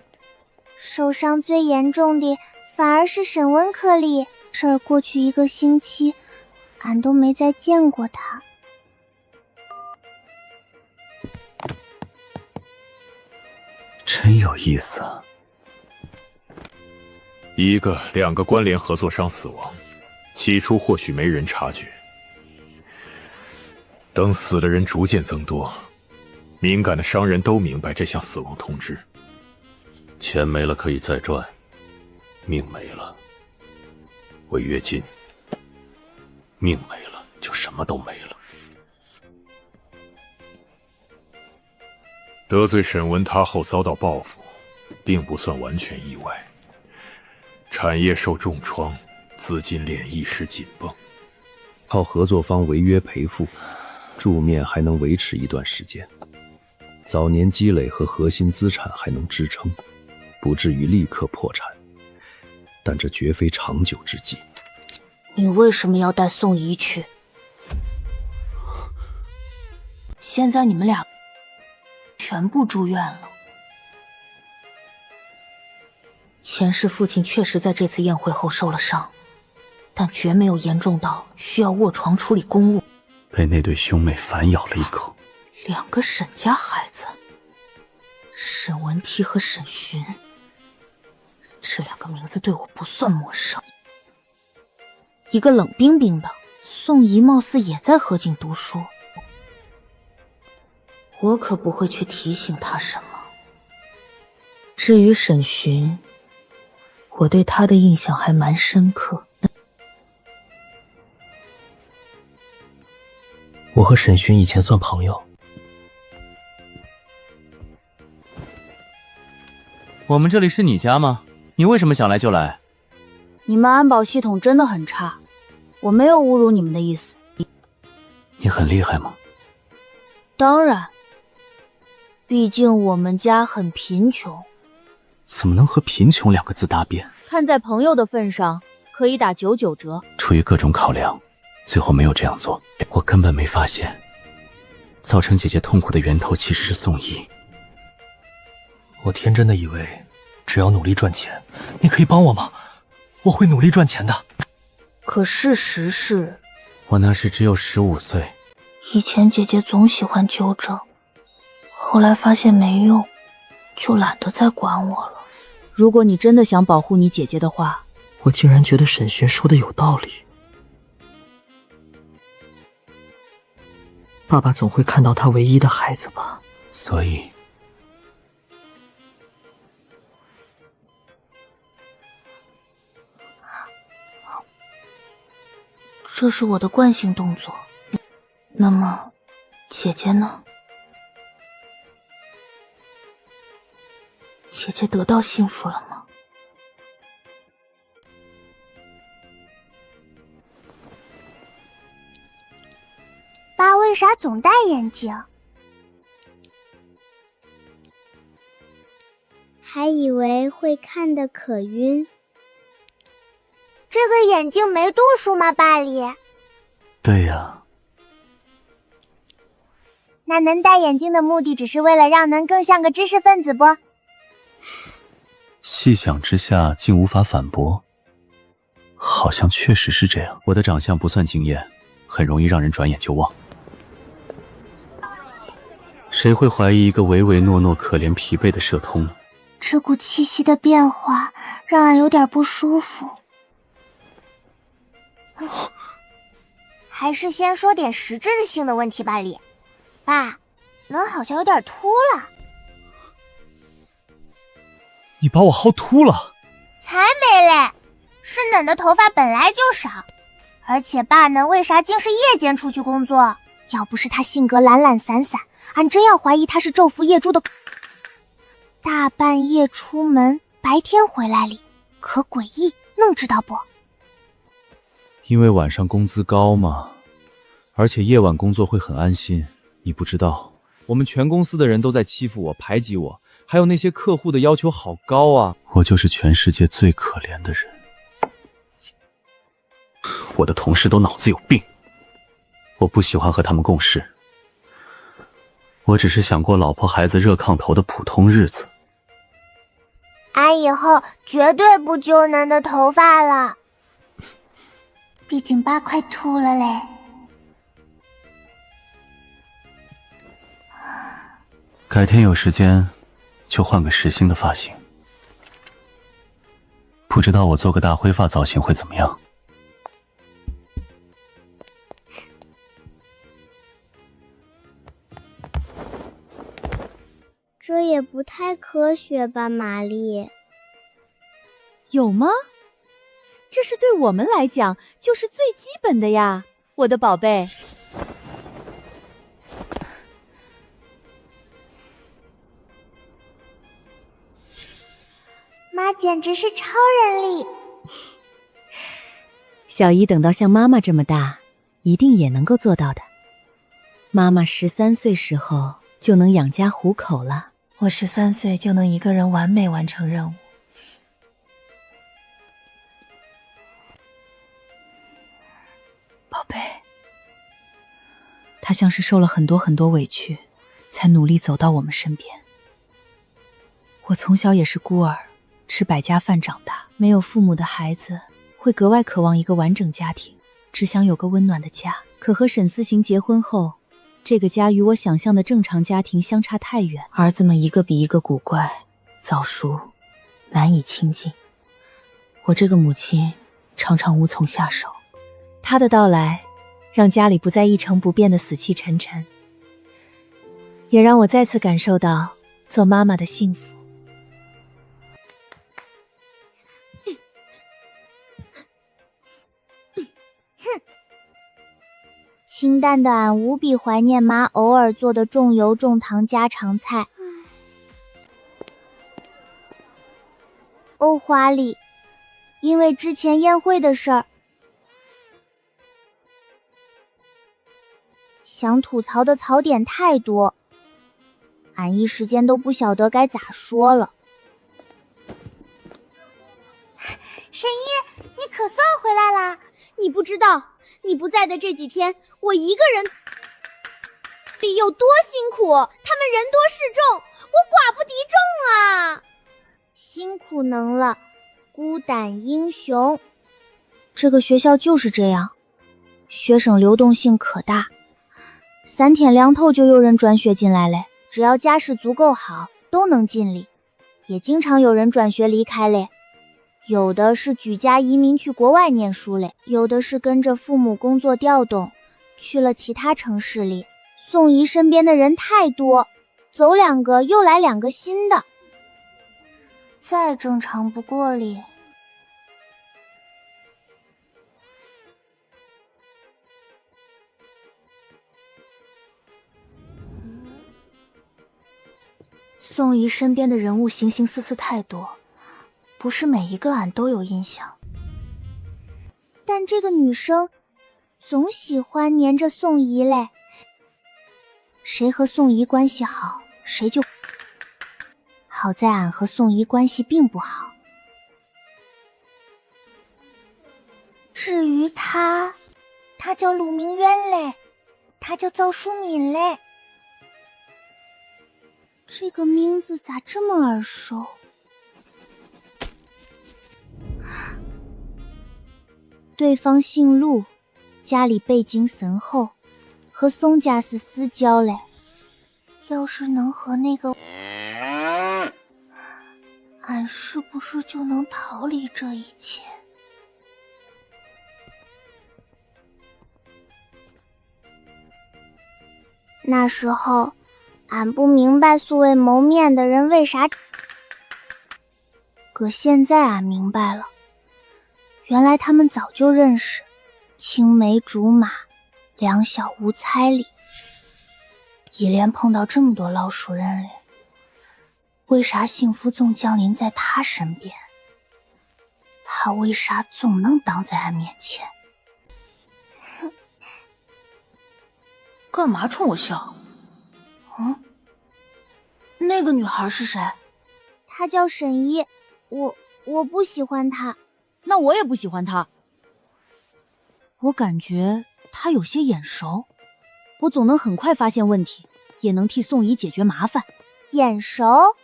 受伤最严重的反而是沈温克里，事儿过去1个星期，俺都没再见过他。真有意思啊。1个、2个关联合作商死亡，起初或许没人察觉，等死的人逐渐增多，敏感的商人都明白这项死亡通知。钱没了可以再赚，命没了，违约金；命没了就什么都没了。得罪沈文他后遭到报复，并不算完全意外。产业受重创，资金链一时紧绷，靠合作方违约赔付，柱面还能维持一段时间，早年积累和核心资产还能支撑，不至于立刻破产，但这绝非长久之计。你为什么要带宋怡去？现在你们俩全部住院了。前世父亲确实在这次宴会后受了伤，但绝没有严重到需要卧床处理公务。被那对兄妹反咬了一口。2个沈家孩子，沈文梯和沈寻，这2个名字对我不算陌生。一个冷冰冰的，宋怡貌似也在河景读书，我可不会去提醒他什么。至于沈寻，我对他的印象还蛮深刻。我和沈寻以前算朋友。我们这里是你家吗？你为什么想来就来？你们安保系统真的很差，我没有侮辱你们的意思。你很厉害吗？当然，毕竟我们家很贫穷。怎么能和贫穷2个字搭边？看在朋友的份上，可以打99折。出于各种考量，最后没有这样做。我根本没发现，造成姐姐痛苦的源头其实是宋怡。我天真的以为，只要努力赚钱，你可以帮我吗？我会努力赚钱的。可事实是，我那时只有15岁。以前姐姐总喜欢纠正，后来发现没用，就懒得再管我了。如果你真的想保护你姐姐的话，我竟然觉得沈寻说的有道理。爸爸总会看到他唯一的孩子吧？所以，这是我的惯性动作。那么，姐姐呢？姐姐得到幸福了吗？爸为啥总戴眼镜？还以为会看得可晕。这个眼镜没度数吗，爸里？对呀。那能戴眼镜的目的只是为了让能更像个知识分子不？细想之下，竟无法反驳。好像确实是这样。我的长相不算惊艳，很容易让人转眼就忘。谁会怀疑一个唯唯诺诺、可怜疲惫的社通呢？这股气息的变化让俺有点不舒服。还是先说点实质性的问题吧，李。爸，能好像有点秃了。你把我薅秃了？才没嘞！是嫩的头发本来就少，而且爸呢，为啥竟是夜间出去工作？要不是他性格懒懒散散，俺真要怀疑他是昼伏夜出的。大半夜出门，白天回来哩，可诡异，能知道不？因为晚上工资高嘛，而且夜晚工作会很安心。你不知道，我们全公司的人都在欺负我、排挤我，还有那些客户的要求好高啊！我就是全世界最可怜的人。我的同事都脑子有病，我不喜欢和他们共事。我只是想过老婆孩子热炕头的普通日子。俺以后绝对不揪嫩的头发了，毕竟爸快秃了嘞。改天有时间就换个时兴的发型，不知道我做个大灰发造型会怎么样。这也不太科学吧，玛丽？有吗？这是对我们来讲就是最基本的呀，我的宝贝。妈简直是超人力！小姨等到像妈妈这么大，一定也能够做到的。妈妈13岁时候就能养家糊口了，我13岁就能一个人完美完成任务。宝贝，她像是受了很多很多委屈，才努力走到我们身边。我从小也是孤儿，吃百家饭长大，没有父母的孩子会格外渴望一个完整家庭，只想有个温暖的家。可和沈思行结婚后，这个家与我想象的正常家庭相差太远，儿子们一个比一个古怪、早熟，难以亲近。我这个母亲常常无从下手。他的到来让家里不再一成不变的死气沉沉，也让我再次感受到做妈妈的幸福。清淡的俺无比怀念妈偶尔做的重油重糖家常菜。欧华里，因为之前宴会的事儿，想吐槽的槽点太多，俺一时间都不晓得该咋说了。沈一，你可算回来啦！你不知道，你不在的这几天，我一个人里有多辛苦，他们人多势众，我寡不敌众啊！辛苦能了，孤胆英雄。这个学校就是这样，学生流动性可大，3天2头就有人转学进来嘞。只要家世足够好，都能进哩。也经常有人转学离开嘞，有的是举家移民去国外念书嘞，有的是跟着父母工作调动，去了其他城市里。宋姨身边的人太多，走2个又来2个新的。再正常不过哩。宋怡身边的人物形形色色太多，不是每一个俺都有印象。但这个女生总喜欢黏着宋怡嘞，谁和宋怡关系好，谁就……好在俺和宋怡关系并不好。至于他叫鲁明渊嘞，他叫赵淑敏嘞。这个名字咋这么耳熟？对方姓陆，家里背景深厚，和宋家是私交嘞。要是能和那个，俺是不是就能逃离这一切？那时候，俺不明白素未谋面的人为啥，可现在俺明白了，原来他们早就认识，青梅竹马，两小无猜哩。一连碰到这么多老熟人里，为啥幸福总降临在他身边？他为啥总能挡在俺面前？干嘛冲我笑？那个女孩是谁？她叫沈一，我不喜欢她。那我也不喜欢她。我感觉她有些眼熟，我总能很快发现问题，也能替宋怡解决麻烦。眼熟？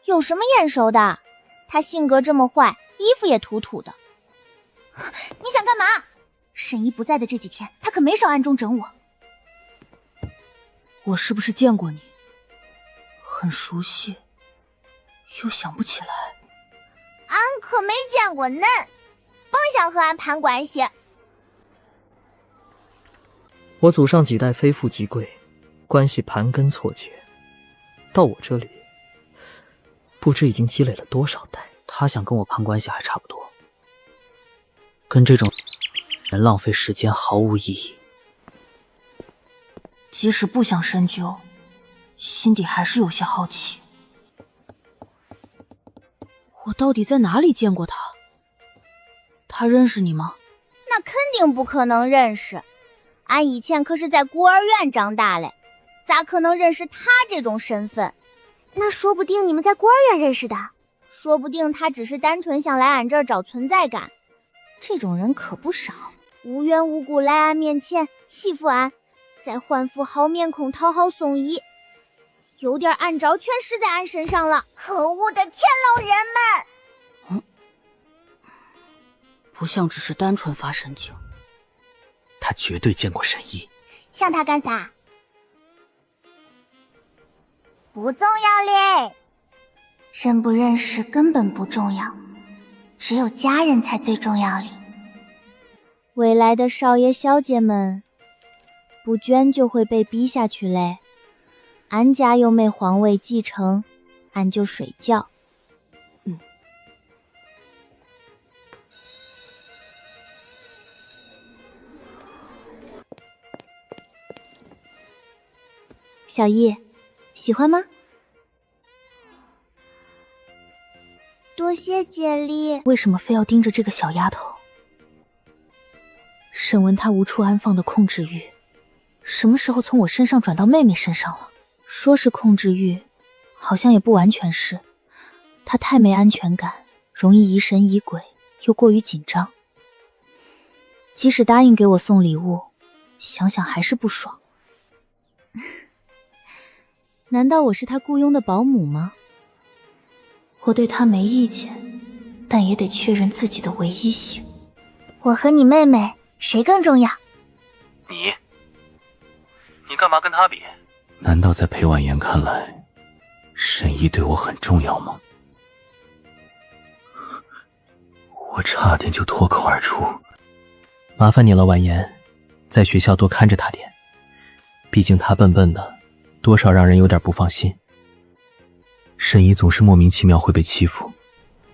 有什么眼熟的？她性格这么坏，衣服也土土的。你想干嘛？沈一不在的这几天，她可没少暗中整我。我是不是见过你？很熟悉，又想不起来。俺可没见过恁，甭想和俺攀关系。我祖上几代非富即贵，关系盘根错节，到我这里，不知已经积累了多少代。他想跟我攀关系还差不多，跟这种人浪费时间毫无意义。即使不想深究，心底还是有些好奇。我到底在哪里见过他？他认识你吗？那肯定不可能认识，俺以前可是在孤儿院长大嘞，咋可能认识他这种身份？那说不定你们在孤儿院认识的，说不定他只是单纯想来俺这儿找存在感。这种人可不少，无缘无故来俺面前欺负俺，再换副好面孔讨好宋怡，有点暗招全施在俺身上了。可恶的天龙人们！不像只是单纯发神经。他绝对见过沈一。像他干啥？不重要嘞，认不认识根本不重要，只有家人才最重要哩。未来的少爷小姐们，不捐就会被逼下去嘞。俺家又没皇位继承，俺就睡觉。小易，喜欢吗？多谢姐丽。为什么非要盯着这个小丫头？审问她无处安放的控制欲，什么时候从我身上转到妹妹身上了？说是控制欲，好像也不完全是。她太没安全感，容易疑神疑鬼，又过于紧张。即使答应给我送礼物，想想还是不爽。难道我是他雇佣的保姆吗？我对他没意见，但也得确认自己的唯一性。我和你妹妹谁更重要？你干嘛跟他比？难道在裴婉言看来，沈一对我很重要吗？我差点就脱口而出。麻烦你了，婉言，在学校多看着他点，毕竟他笨笨的，多少让人有点不放心。沈一总是莫名其妙会被欺负，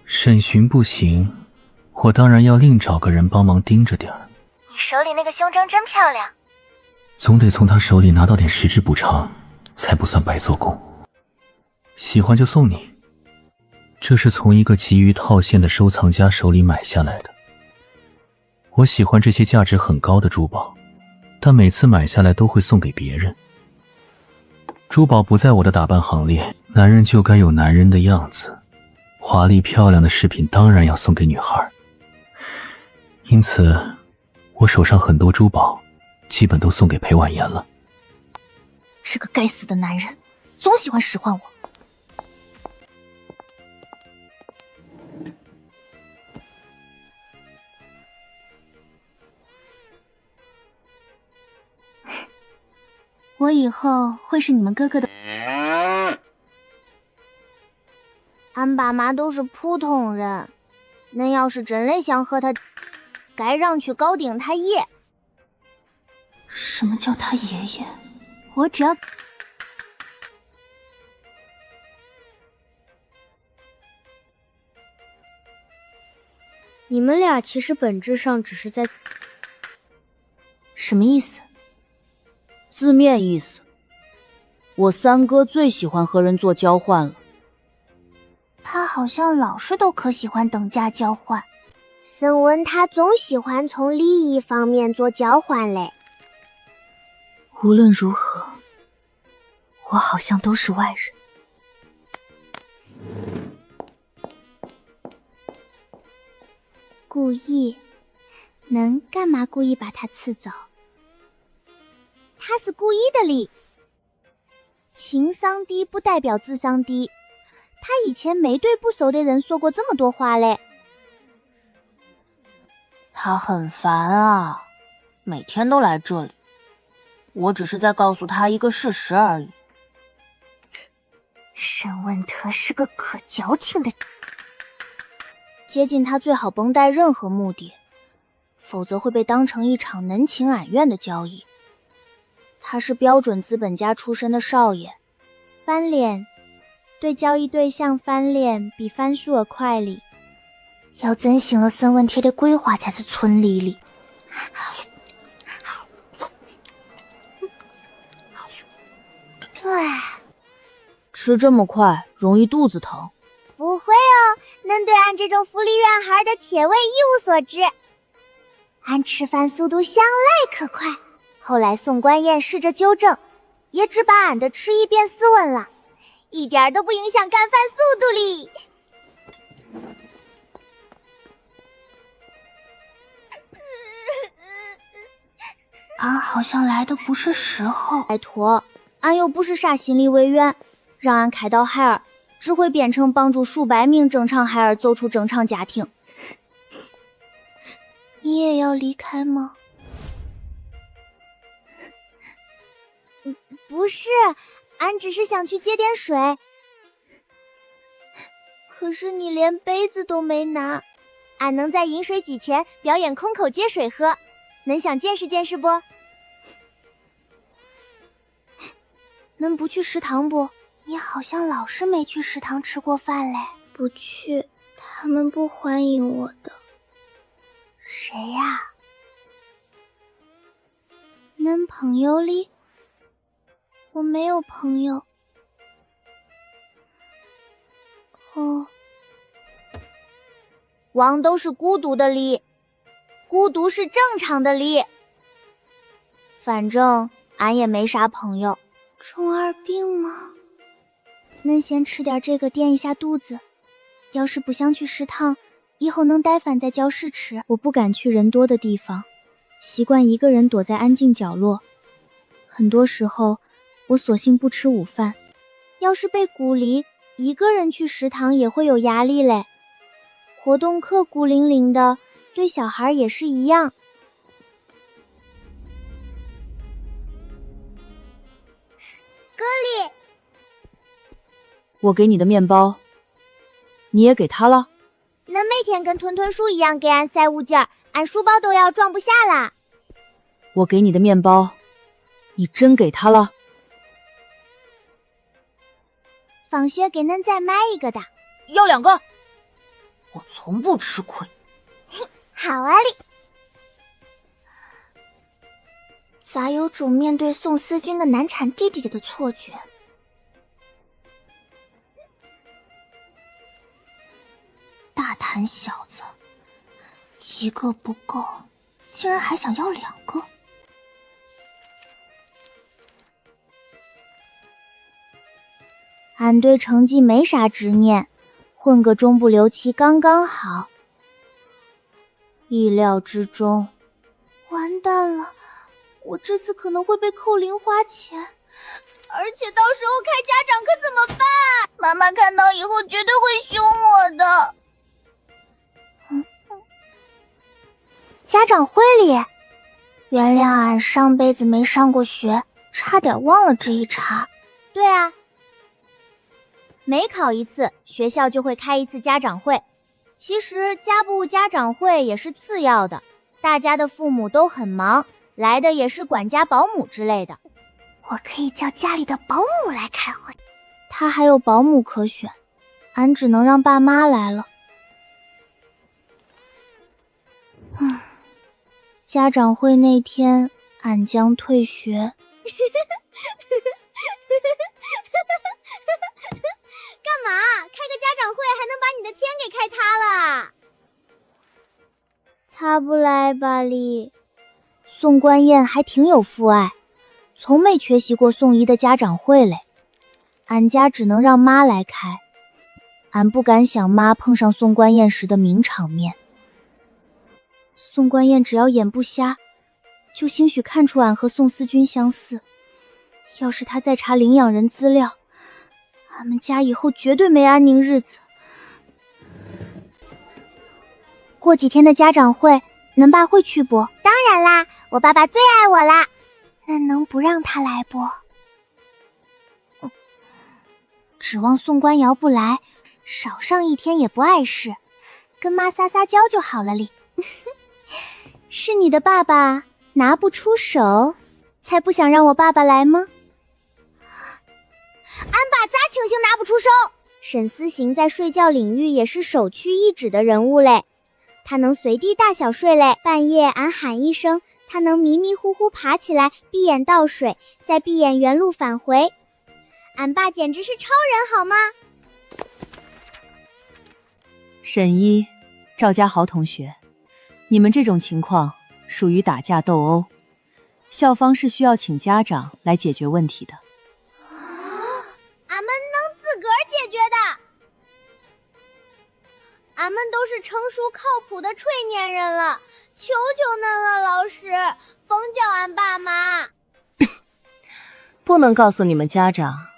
审讯不行，我当然要另找个人帮忙盯着点儿。你手里那个胸针真漂亮，总得从他手里拿到点实质补偿，才不算白做工。喜欢就送你。这是从一个急于套现的收藏家手里买下来的。我喜欢这些价值很高的珠宝，但每次买下来都会送给别人。珠宝不在我的打扮行列，男人就该有男人的样子，华丽漂亮的饰品当然要送给女孩。因此，我手上很多珠宝，基本都送给裴婉言了。这个该死的男人，总喜欢使唤我。我以后会是你们哥哥的。俺爸妈都是普通人，恁要是真的想和他，该让去搞定他爷。什么叫他爷爷？我只要……你们俩其实本质上只是在……什么意思？字面意思，我三哥最喜欢和人做交换了。他好像老是都可喜欢等价交换，森文他总喜欢从利益方面做交换嘞。无论如何，我好像都是外人。故意？能干嘛故意把他刺走？他是故意的哩。情商低不代表智商低，他以前没对不熟的人说过这么多话嘞。他很烦啊，每天都来这里。我只是在告诉他一个事实而已。沈文特是个可矫情的，接近他最好甭带任何目的，否则会被当成一场能情俺愿的交易。他是标准资本家出身的少爷，翻脸，对交易对象翻脸比翻书儿快哩。要遵循了孙文贴的规划才是村里里。对，吃这么快容易肚子疼。不会哦，恁对俺这种福利院孩的铁胃一无所知。俺吃饭速度向来可快，后来宋官燕试着纠正，也只把俺的吃一变斯文了，一点都不影响干饭速度哩。俺好像来的不是时候。拜托，俺又不是啥心理委员，让俺开导孩儿，只会变成帮助数百名正常孩儿走出正常家庭。你也要离开吗？不是，俺只是想去接点水。可是你连杯子都没拿，俺能在饮水机前表演空口接水喝，恁想见识见识不？恁不去食堂不？你好像老是没去食堂吃过饭嘞。不去，他们不欢迎我的。谁呀？恁朋友里？我没有朋友。哦，王都是孤独的哩，孤独是正常的哩。反正俺也没啥朋友。中二病吗？恁先吃点这个垫一下肚子，要是不想去食堂，以后能带饭在教室吃。我不敢去人多的地方，习惯一个人躲在安静角落。很多时候，我索性不吃午饭。要是被孤立，一个人去食堂也会有压力嘞。活动课孤零零的，对小孩也是一样。哥里，我给你的面包，你也给他了？恁每天跟吞吞树一样给俺塞物件，俺书包都要装不下啦。我给你的面包，你真给他了？放学给恁再买一个的。要2个。我从不吃亏。好啊哩。咋有种面对宋思君的难产弟弟的错觉？馋小子，一个不够，竟然还想要2个。俺对成绩没啥执念，混个中不留期刚刚好。意料之中，完蛋了，我这次可能会被扣零花钱，而且到时候开家长课怎么办？妈妈看到以后绝对会凶我的。家长会里，原谅俺上辈子没上过学，差点忘了这一茬。对啊，每考一次，学校就会开一次家长会。其实家部家长会也是次要的，大家的父母都很忙，来的也是管家保姆之类的。我可以叫家里的保姆来开会。他还有保姆可选，俺只能让爸妈来了。家长会那天，俺将退学。干嘛？开个家长会还能把你的天给开塌了？擦不来吧哩。宋官燕还挺有父爱，从没缺席过宋姨的家长会嘞。俺家只能让妈来开，俺不敢想妈碰上宋官燕时的名场面。宋官燕只要眼不瞎，就兴许看出俺和宋思君相似。要是他再查领养人资料，俺们家以后绝对没安宁日子。过几天的家长会，恁爸会去不？当然啦，我爸爸最爱我啦。那能不让他来不？指望宋官窑不来，少上一天也不碍事，跟妈撒撒娇就好了哩。是你的爸爸拿不出手，才不想让我爸爸来吗？俺爸咋庆幸拿不出手？沈思行在睡觉领域也是首屈一指的人物嘞。他能随地大小睡嘞，半夜俺喊一声，他能迷迷糊糊爬起来，闭眼倒水，再闭眼原路返回。俺爸简直是超人好吗？沈一、赵家豪同学，你们这种情况属于打架斗殴，校方是需要请家长来解决问题的。俺们能自个儿解决的。俺们都是成熟靠谱的淬年人了，求求恁了，老师，甭叫俺爸妈。不能告诉你们家长，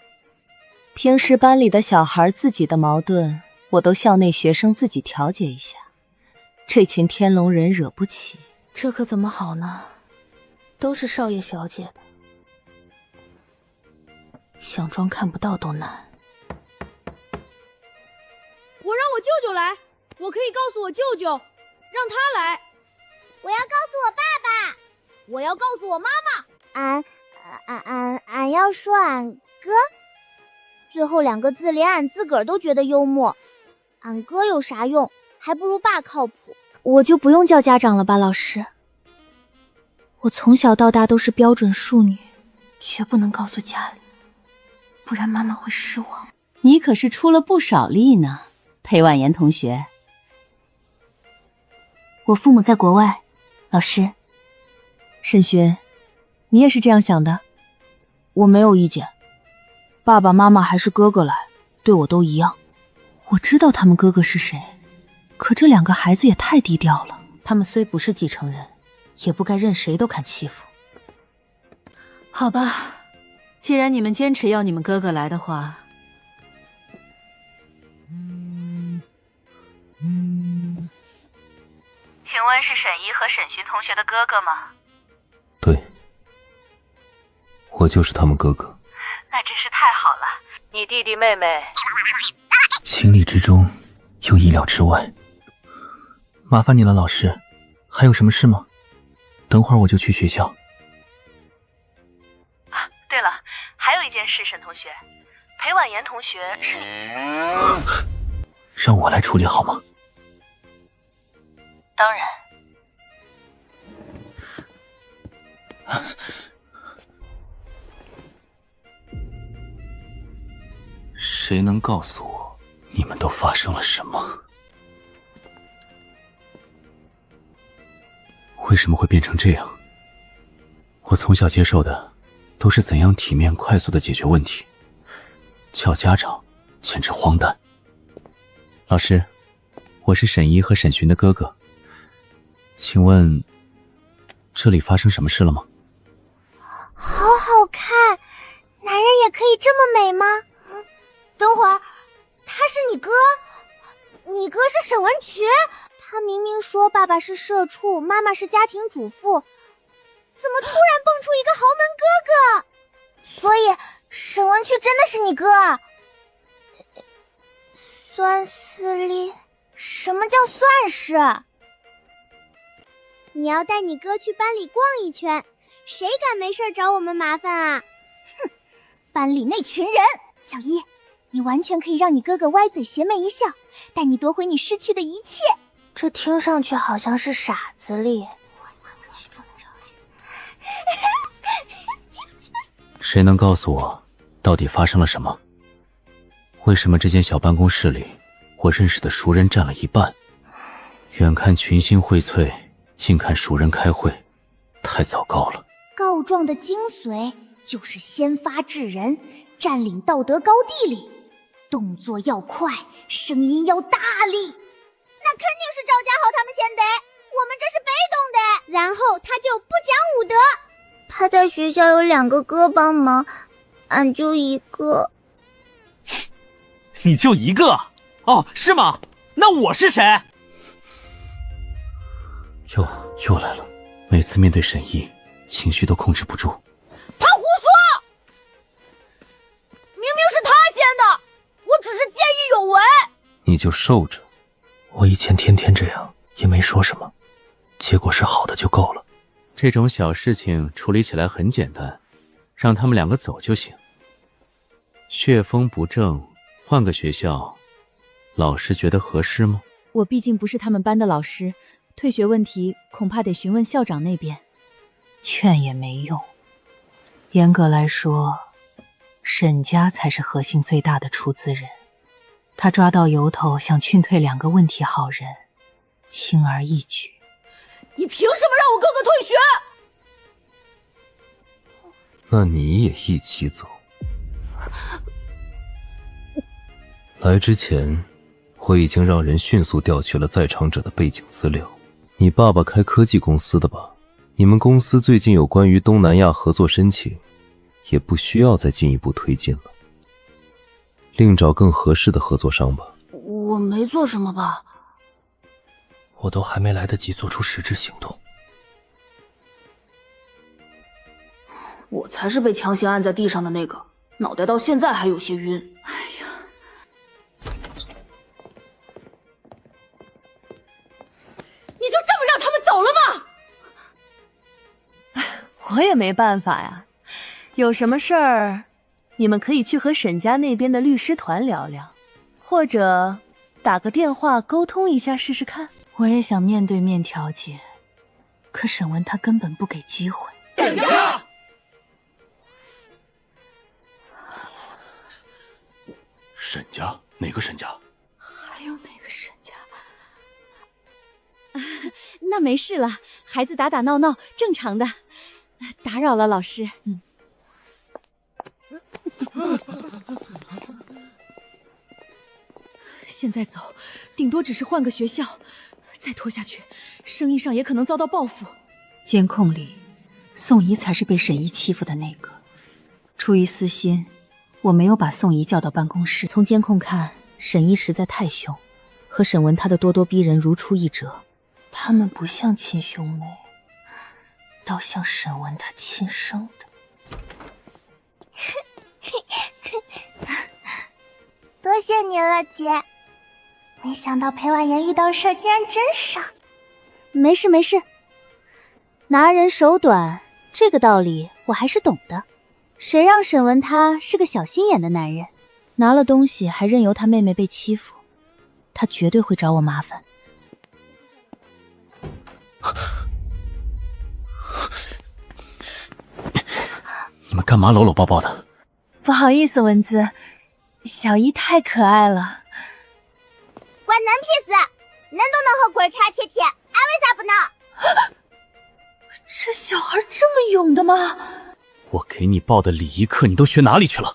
平时班里的小孩自己的矛盾，我都校内学生自己调节一下，这群天龙人惹不起。这可怎么好呢？都是少爷小姐的，想装看不到都难。我让我舅舅来，我可以告诉我舅舅，让他来。我要告诉我爸爸，我要告诉我妈妈。俺要说俺哥，最后2个字连俺自个儿都觉得幽默。俺哥有啥用？还不如爸靠谱。我就不用叫家长了吧，老师？我从小到大都是标准淑女，绝不能告诉家里，不然妈妈会失望。你可是出了不少力呢，裴婉言同学。我父母在国外，老师。沈轩，你也是这样想的？我没有意见，爸爸妈妈还是哥哥来，对我都一样。我知道他们哥哥是谁，可这2个孩子也太低调了。他们虽不是继承人，也不该任谁都敢欺负。好吧，既然你们坚持要你们哥哥来的话，请问是沈一和沈寻同学的哥哥吗？对，我就是他们哥哥。那真是太好了，你弟弟妹妹情理之中，又意料之外。麻烦你了，老师，还有什么事吗？等会儿我就去学校。啊，对了，还有一件事，沈同学，裴婉言同学是你……让我来处理好吗？当然。谁能告诉我，你们都发生了什么？为什么会变成这样？我从小接受的都是怎样体面快速的解决问题，叫家长简直荒诞。老师，我是沈一和沈寻的哥哥，请问这里发生什么事了吗？好好看，男人也可以这么美吗？等会儿，他是你哥？你哥是沈文渠？他明明说爸爸是社畜，妈妈是家庭主妇，怎么突然蹦出一个豪门哥哥？所以沈文渠真的是你哥？算是力？什么叫算是？你要带你哥去班里逛一圈，谁敢没事找我们麻烦啊？哼，班里那群人，小一，你完全可以让你哥哥歪嘴邪魅一笑，带你夺回你失去的一切。这听上去好像是傻子力。谁能告诉我，到底发生了什么？为什么这间小办公室里，我认识的熟人占了一半？远看群星荟萃，近看熟人开会，太糟糕了。告状的精髓就是先发制人，占领道德高地里，动作要快，声音要大力。那肯定是赵家豪他们先得，我们这是被动的。然后他就不讲武德。他在学校有2个哥帮忙，俺就一个。你就一个？哦，是吗？那我是谁？又来了，每次面对沈一，情绪都控制不住。他胡说！明明是他先的，我只是见义勇为。你就受着，我以前天天这样，也没说什么，结果是好的就够了。这种小事情处理起来很简单，让他们2个走就行。血风不正，换个学校，老师觉得合适吗？我毕竟不是他们班的老师，退学问题恐怕得询问校长那边。劝也没用，严格来说，沈家才是核心最大的出资人。他抓到由头，想劝退2个问题好人，轻而易举。你凭什么让我哥哥退学？那你也一起走。来之前，我已经让人迅速调取了在场者的背景资料。你爸爸开科技公司的吧？你们公司最近有关于东南亚合作申请，也不需要再进一步推进了。另找更合适的合作商吧。我没做什么吧？我都还没来得及做出实质行动。我才是被强行按在地上的那个，脑袋到现在还有些晕。哎呀，你就这么让他们走了吗？我也没办法呀，有什么事儿，你们可以去和沈家那边的律师团聊聊，或者打个电话沟通一下试试看。我也想面对面调解，可沈文他根本不给机会。沈家！沈家？哪个沈家？还有哪个沈家？那没事了，孩子打打闹闹，正常的。打扰了，老师。现在走，顶多只是换个学校，再拖下去，生意上也可能遭到报复。监控里，宋怡才是被沈怡欺负的那个。出于私心，我没有把宋怡叫到办公室。从监控看，沈怡实在太凶，和沈文他的咄咄逼人如出一辙。他们不像亲兄妹，倒像沈文他亲生的。多谢你了，姐。没想到裴婉言遇到事儿竟然真傻。没事没事，拿人手短，这个道理我还是懂的。谁让沈文他是个小心眼的男人，拿了东西还任由他妹妹被欺负，他绝对会找我麻烦。你们干嘛搂搂抱抱的？不好意思，文姿，小姨太可爱了。关恁屁事！恁都能和龟儿看贴贴，俺为啥不能？这小孩这么勇的吗？我给你报的礼仪课你都学哪里去了？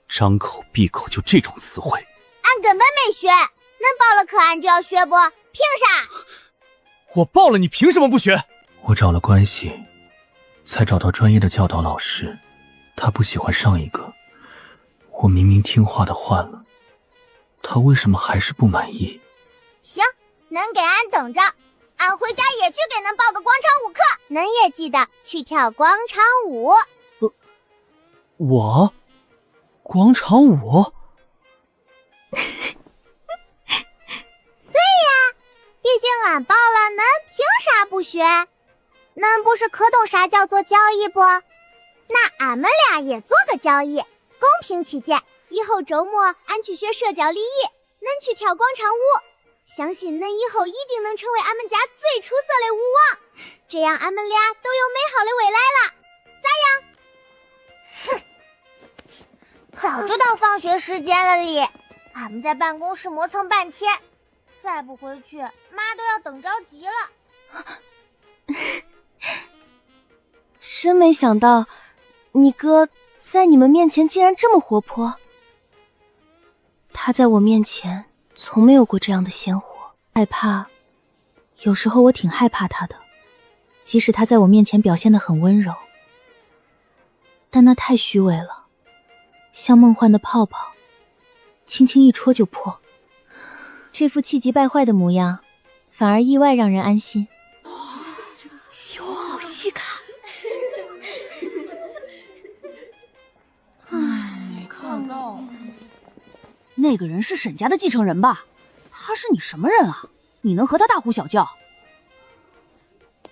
张口闭口就这种词汇。俺根本没学，恁报了课俺就要学不？凭啥？我报了，你凭什么不学？我找了关系，才找到专业的教导老师，他不喜欢上一个，我明明听话的换了，他为什么还是不满意？行，恁给俺等着，俺回家也去给恁报个广场舞课，恁也记得去跳广场舞。我？广场舞？对呀，毕竟俺报了，恁凭啥不学？恁不是可懂啥叫做交易不？那俺们俩也做个交易，公平起见，以后周末俺去学社交礼仪，恁去跳广场舞，相信恁以后一定能成为俺们家最出色的舞王，这样俺们俩都有美好的未来了，咋样？哼，早就到放学时间了哩，俺们在办公室磨蹭半天，再不回去妈都要等着急了。真没想到你哥在你们面前竟然这么活泼。他在我面前从没有过这样的鲜活，害怕，有时候我挺害怕他的，即使他在我面前表现得很温柔，但那太虚伪了，像梦幻的泡泡，轻轻一戳就破。这副气急败坏的模样，反而意外让人安心。哟，好细看。没看到。那个人是沈家的继承人吧？他是你什么人啊？你能和他大呼小叫？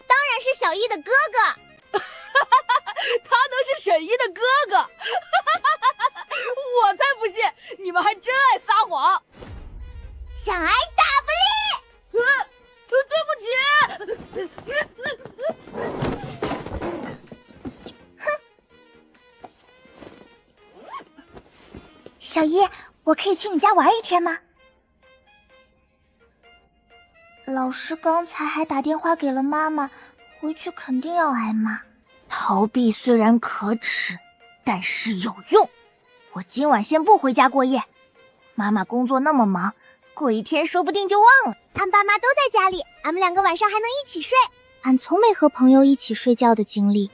当然是小易的哥哥。他能是沈一的哥哥？我才不信，你们还真爱撒谎。想挨打不对不起。小易，我可以去你家玩一天吗？老师刚才还打电话给了妈妈，回去肯定要挨骂。逃避虽然可耻，但是有用。我今晚先不回家过夜，妈妈工作那么忙，过一天说不定就忘了。俺爸妈都在家里，俺们两个晚上还能一起睡。俺从没和朋友一起睡觉的经历，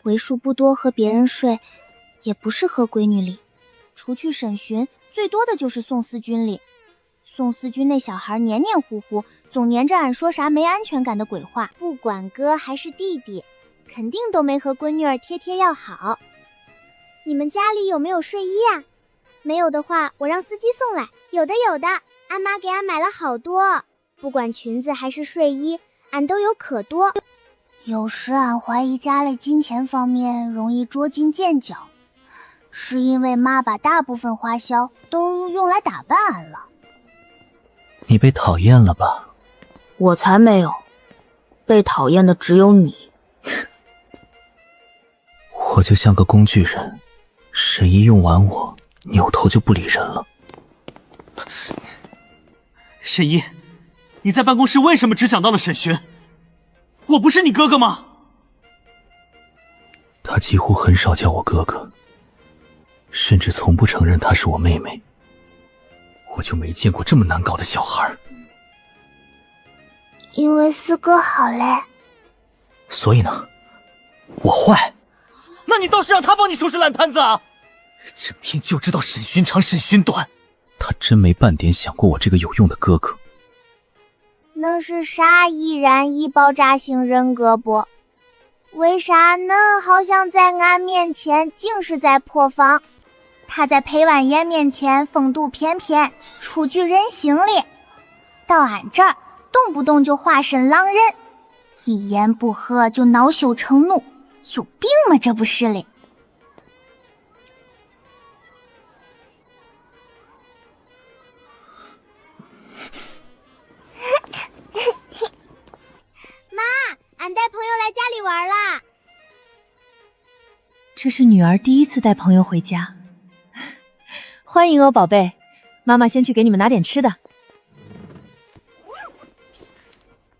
为数不多和别人睡，也不是和闺女里。除去审讯，最多的就是宋思君里。宋思君那小孩黏黏糊糊，总黏着俺说啥没安全感的鬼话，不管哥还是弟弟，肯定都没和闺女儿贴贴要好。你们家里有没有睡衣啊？没有的话，我让司机送来。有的，俺妈给俺买了好多，不管裙子还是睡衣，俺都有可多。有时俺怀疑家里金钱方面容易捉襟见肘，是因为妈把大部分花销都用来打扮俺了。你被讨厌了吧？我才没有，被讨厌的只有你。我就像个工具人，谁一用完我，扭头就不理人了。沈一，你在办公室为什么只想到了沈寻？我不是你哥哥吗？他几乎很少叫我哥哥，甚至从不承认她是我妹妹。我就没见过这么难搞的小孩。因为四哥好嘞。所以呢？我坏？那你倒是让他帮你收拾烂摊子啊！整天就知道审讯长审讯短，他真没半点想过我这个有用的哥哥。恁是啥易燃易爆炸型人格不？为啥恁好像在俺面前尽是在破防？他在裴婉言面前风度翩翩，出具人形里，到俺这儿动不动就化身狼人，一言不合就恼羞成怒，有病吗？这不是嘞。妈，俺带朋友来家里玩啦。这是女儿第一次带朋友回家。欢迎哦，宝贝，妈妈先去给你们拿点吃的。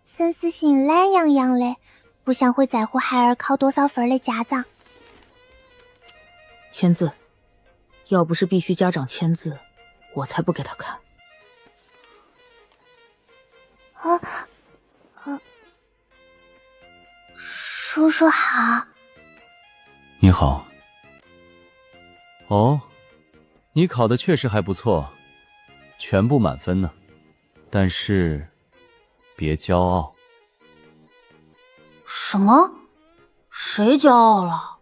森思心懒洋洋嘞，不像会在乎孩儿考多少分的家长。签字，要不是必须家长签字，我才不给他看。叔叔好。你好。哦，你考的确实还不错，全部满分呢。但是，别骄傲。什么？谁骄傲了？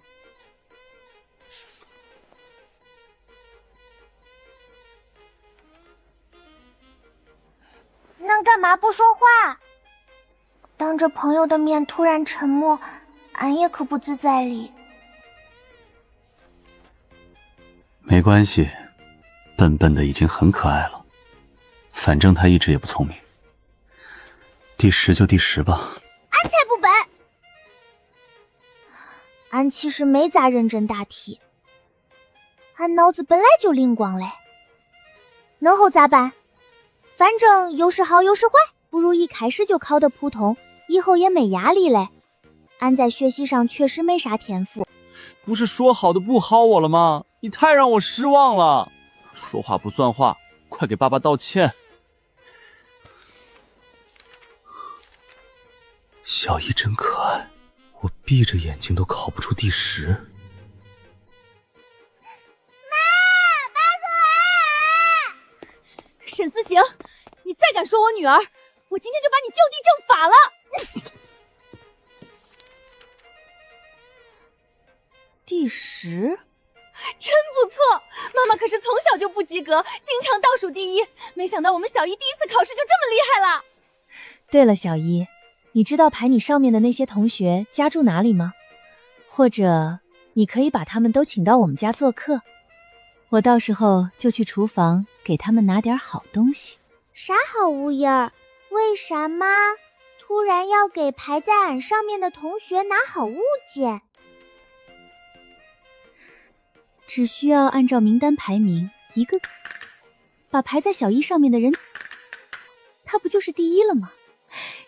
那干嘛不说话？当着朋友的面突然沉默，俺也可不自在哩。没关系，笨笨的已经很可爱了，反正他一直也不聪明。第10就第10吧。俺才不笨！俺其实没咋认真答题，俺脑子本来就灵光嘞。能后咋办？反正有时好有时坏，不如一开始就考得普通，以后也没压力嘞。俺在学习上确实没啥天赋。不是说好的不薅我了吗？你太让我失望了。说话不算话，快给爸爸道歉。小姨真可爱，我闭着眼睛都考不出第10。沈思行，你再敢说我女儿，我今天就把你就地正法了！第10，真不错，妈妈可是从小就不及格，经常倒数第一。没想到我们小姨第一次考试就这么厉害了。对了，小姨，你知道排你上面的那些同学家住哪里吗？或者你可以把他们都请到我们家做客，我到时候就去厨房给他们拿点好东西。啥好物业儿？为啥妈突然要给排在俺上面的同学拿好物件？只需要按照名单排名，一个个把排在小一上面的人，他不就是第一了吗？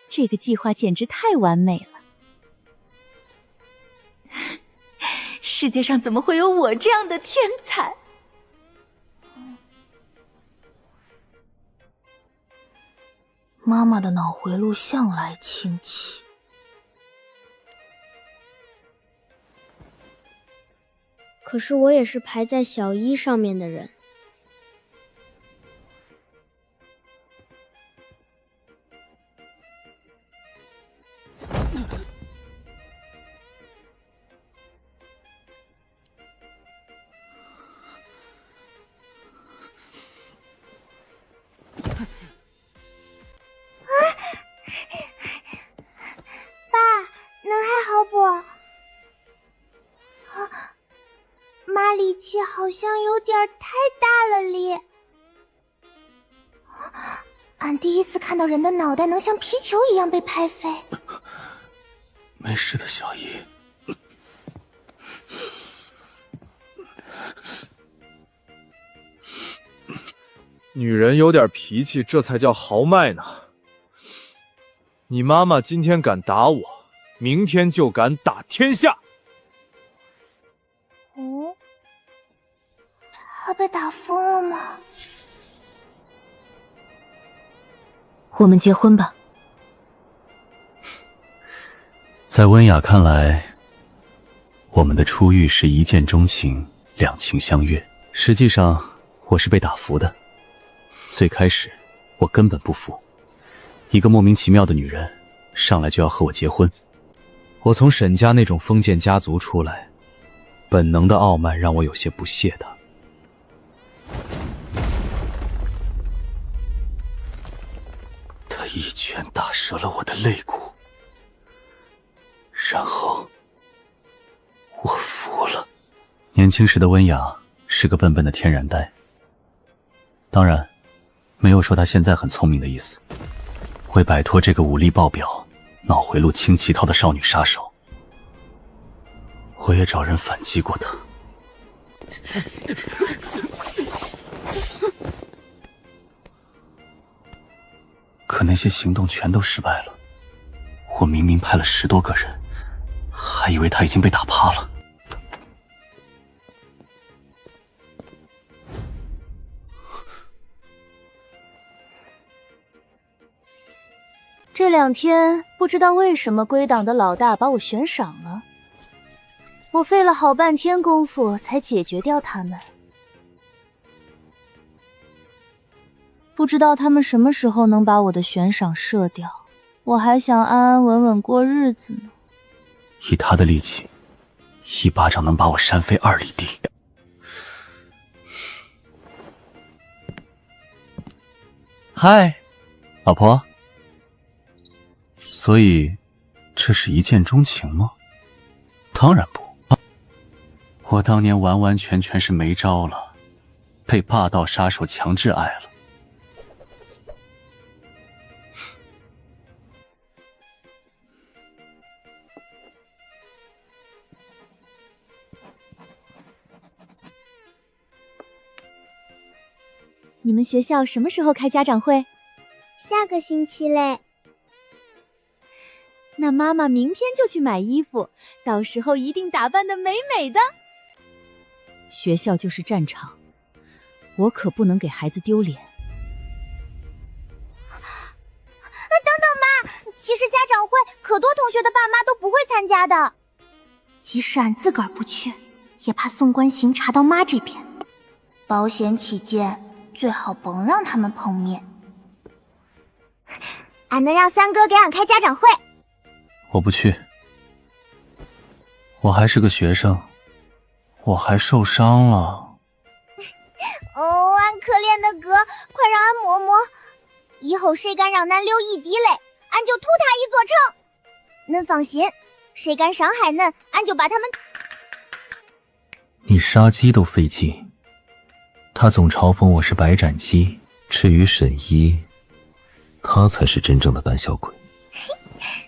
这个计划简直太完美了。世界上怎么会有我这样的天才？妈妈的脑回路向来清奇。可是我也是排在小一上面的人。爸，能还好不？妈力气好像有点太大了哩。俺第一次看到人的脑袋能像皮球一样被拍飞。没事的，小姨。女人有点脾气，这才叫豪迈呢。你妈妈今天敢打我，明天就敢打天下。哦，他被打疯了吗？我们结婚吧。在温雅看来，我们的初遇是一见钟情，两情相悦。实际上，我是被打服的。最开始，我根本不服，一个莫名其妙的女人，上来就要和我结婚。我从沈家那种封建家族出来，本能的傲慢让我有些不屑的。他一拳打折了我的肋骨，然后我服了。年轻时的温雅是个笨笨的天然呆，当然没有说她现在很聪明的意思。为摆脱这个武力爆表、脑回路清奇套的少女杀手，我也找人反击过她。可那些行动全都失败了。我明明派了10多个人，还以为他已经被打趴了。这2天不知道为什么归档的老大把我悬赏了，我费了好半天功夫才解决掉他们。不知道他们什么时候能把我的悬赏射掉，我还想安安稳稳过日子呢。以他的力气，一巴掌能把我扇飞2里地。嗨，老婆。所以，这是一见钟情吗？当然不，我当年完完全全是没招了，被霸道杀手强制爱了。你们学校什么时候开家长会？下个星期嘞。那妈妈明天就去买衣服，到时候一定打扮得美美的。学校就是战场，我可不能给孩子丢脸。等等妈，其实家长会可多同学的爸妈都不会参加的，即使俺自个儿不去，也怕送官刑查到妈这边，保险起见，最好甭让他们碰面。俺能让三哥给俺开家长会。我不去，我还是个学生，我还受伤了。哦，俺可怜的哥，快让俺摸摸，以后谁敢让咱流一滴泪，俺就屠他一座城。恁放心，谁敢伤害恁，俺就把他们……你杀鸡都费劲，他总嘲讽我是白斩鸡。至于沈一，他才是真正的胆小鬼。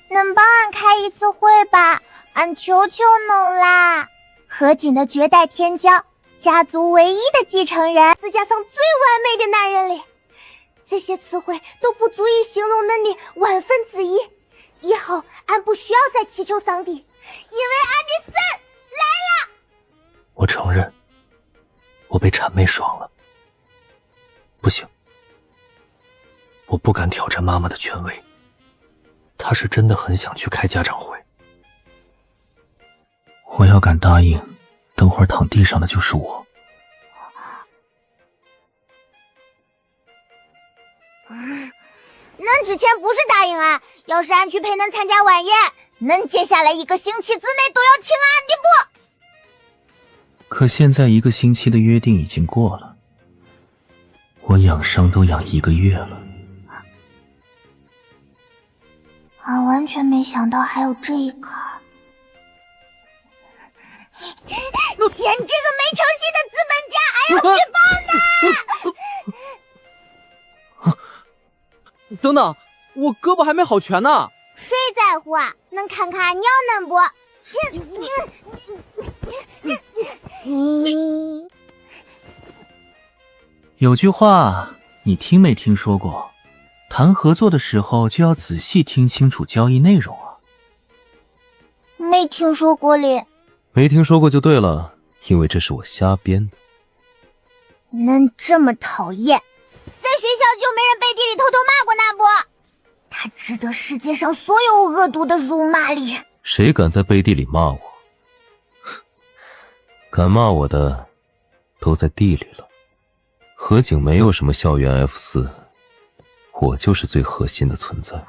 能帮俺开一次会吧？俺求求侬啦！何锦的绝代天骄，家族唯一的继承人，自家桑最完美的男人里，这些词汇都不足以形容恁的万分之一。以后俺不需要再祈求上帝，因为俺的神来了。我承认，我被谄媚爽了。不行，我不敢挑战妈妈的权威。他是真的很想去开家长会，我要敢答应，等会儿躺地上的就是我。恁之前不是答应俺，要是俺去陪恁参加晚宴，恁接下来1个星期之内都要听俺的不？可现在1个星期的约定已经过了，我养伤都养1个月了。俺完全没想到还有这一坎儿，捡这个没诚信的资本家还要举报呢！等等，我胳膊还没好全呢。谁在乎啊？能看看俺娘恁不？有句话你听没听说过？谈合作的时候就要仔细听清楚交易内容啊。没听说过嘞。没听说过就对了，因为这是我瞎编的。恁这么讨厌，在学校就没人背地里偷偷骂过那不？他值得世界上所有恶毒的辱骂里。谁敢在背地里骂我？敢骂我的都在地里了。何景没有什么校园 F4，我就是最核心的存在。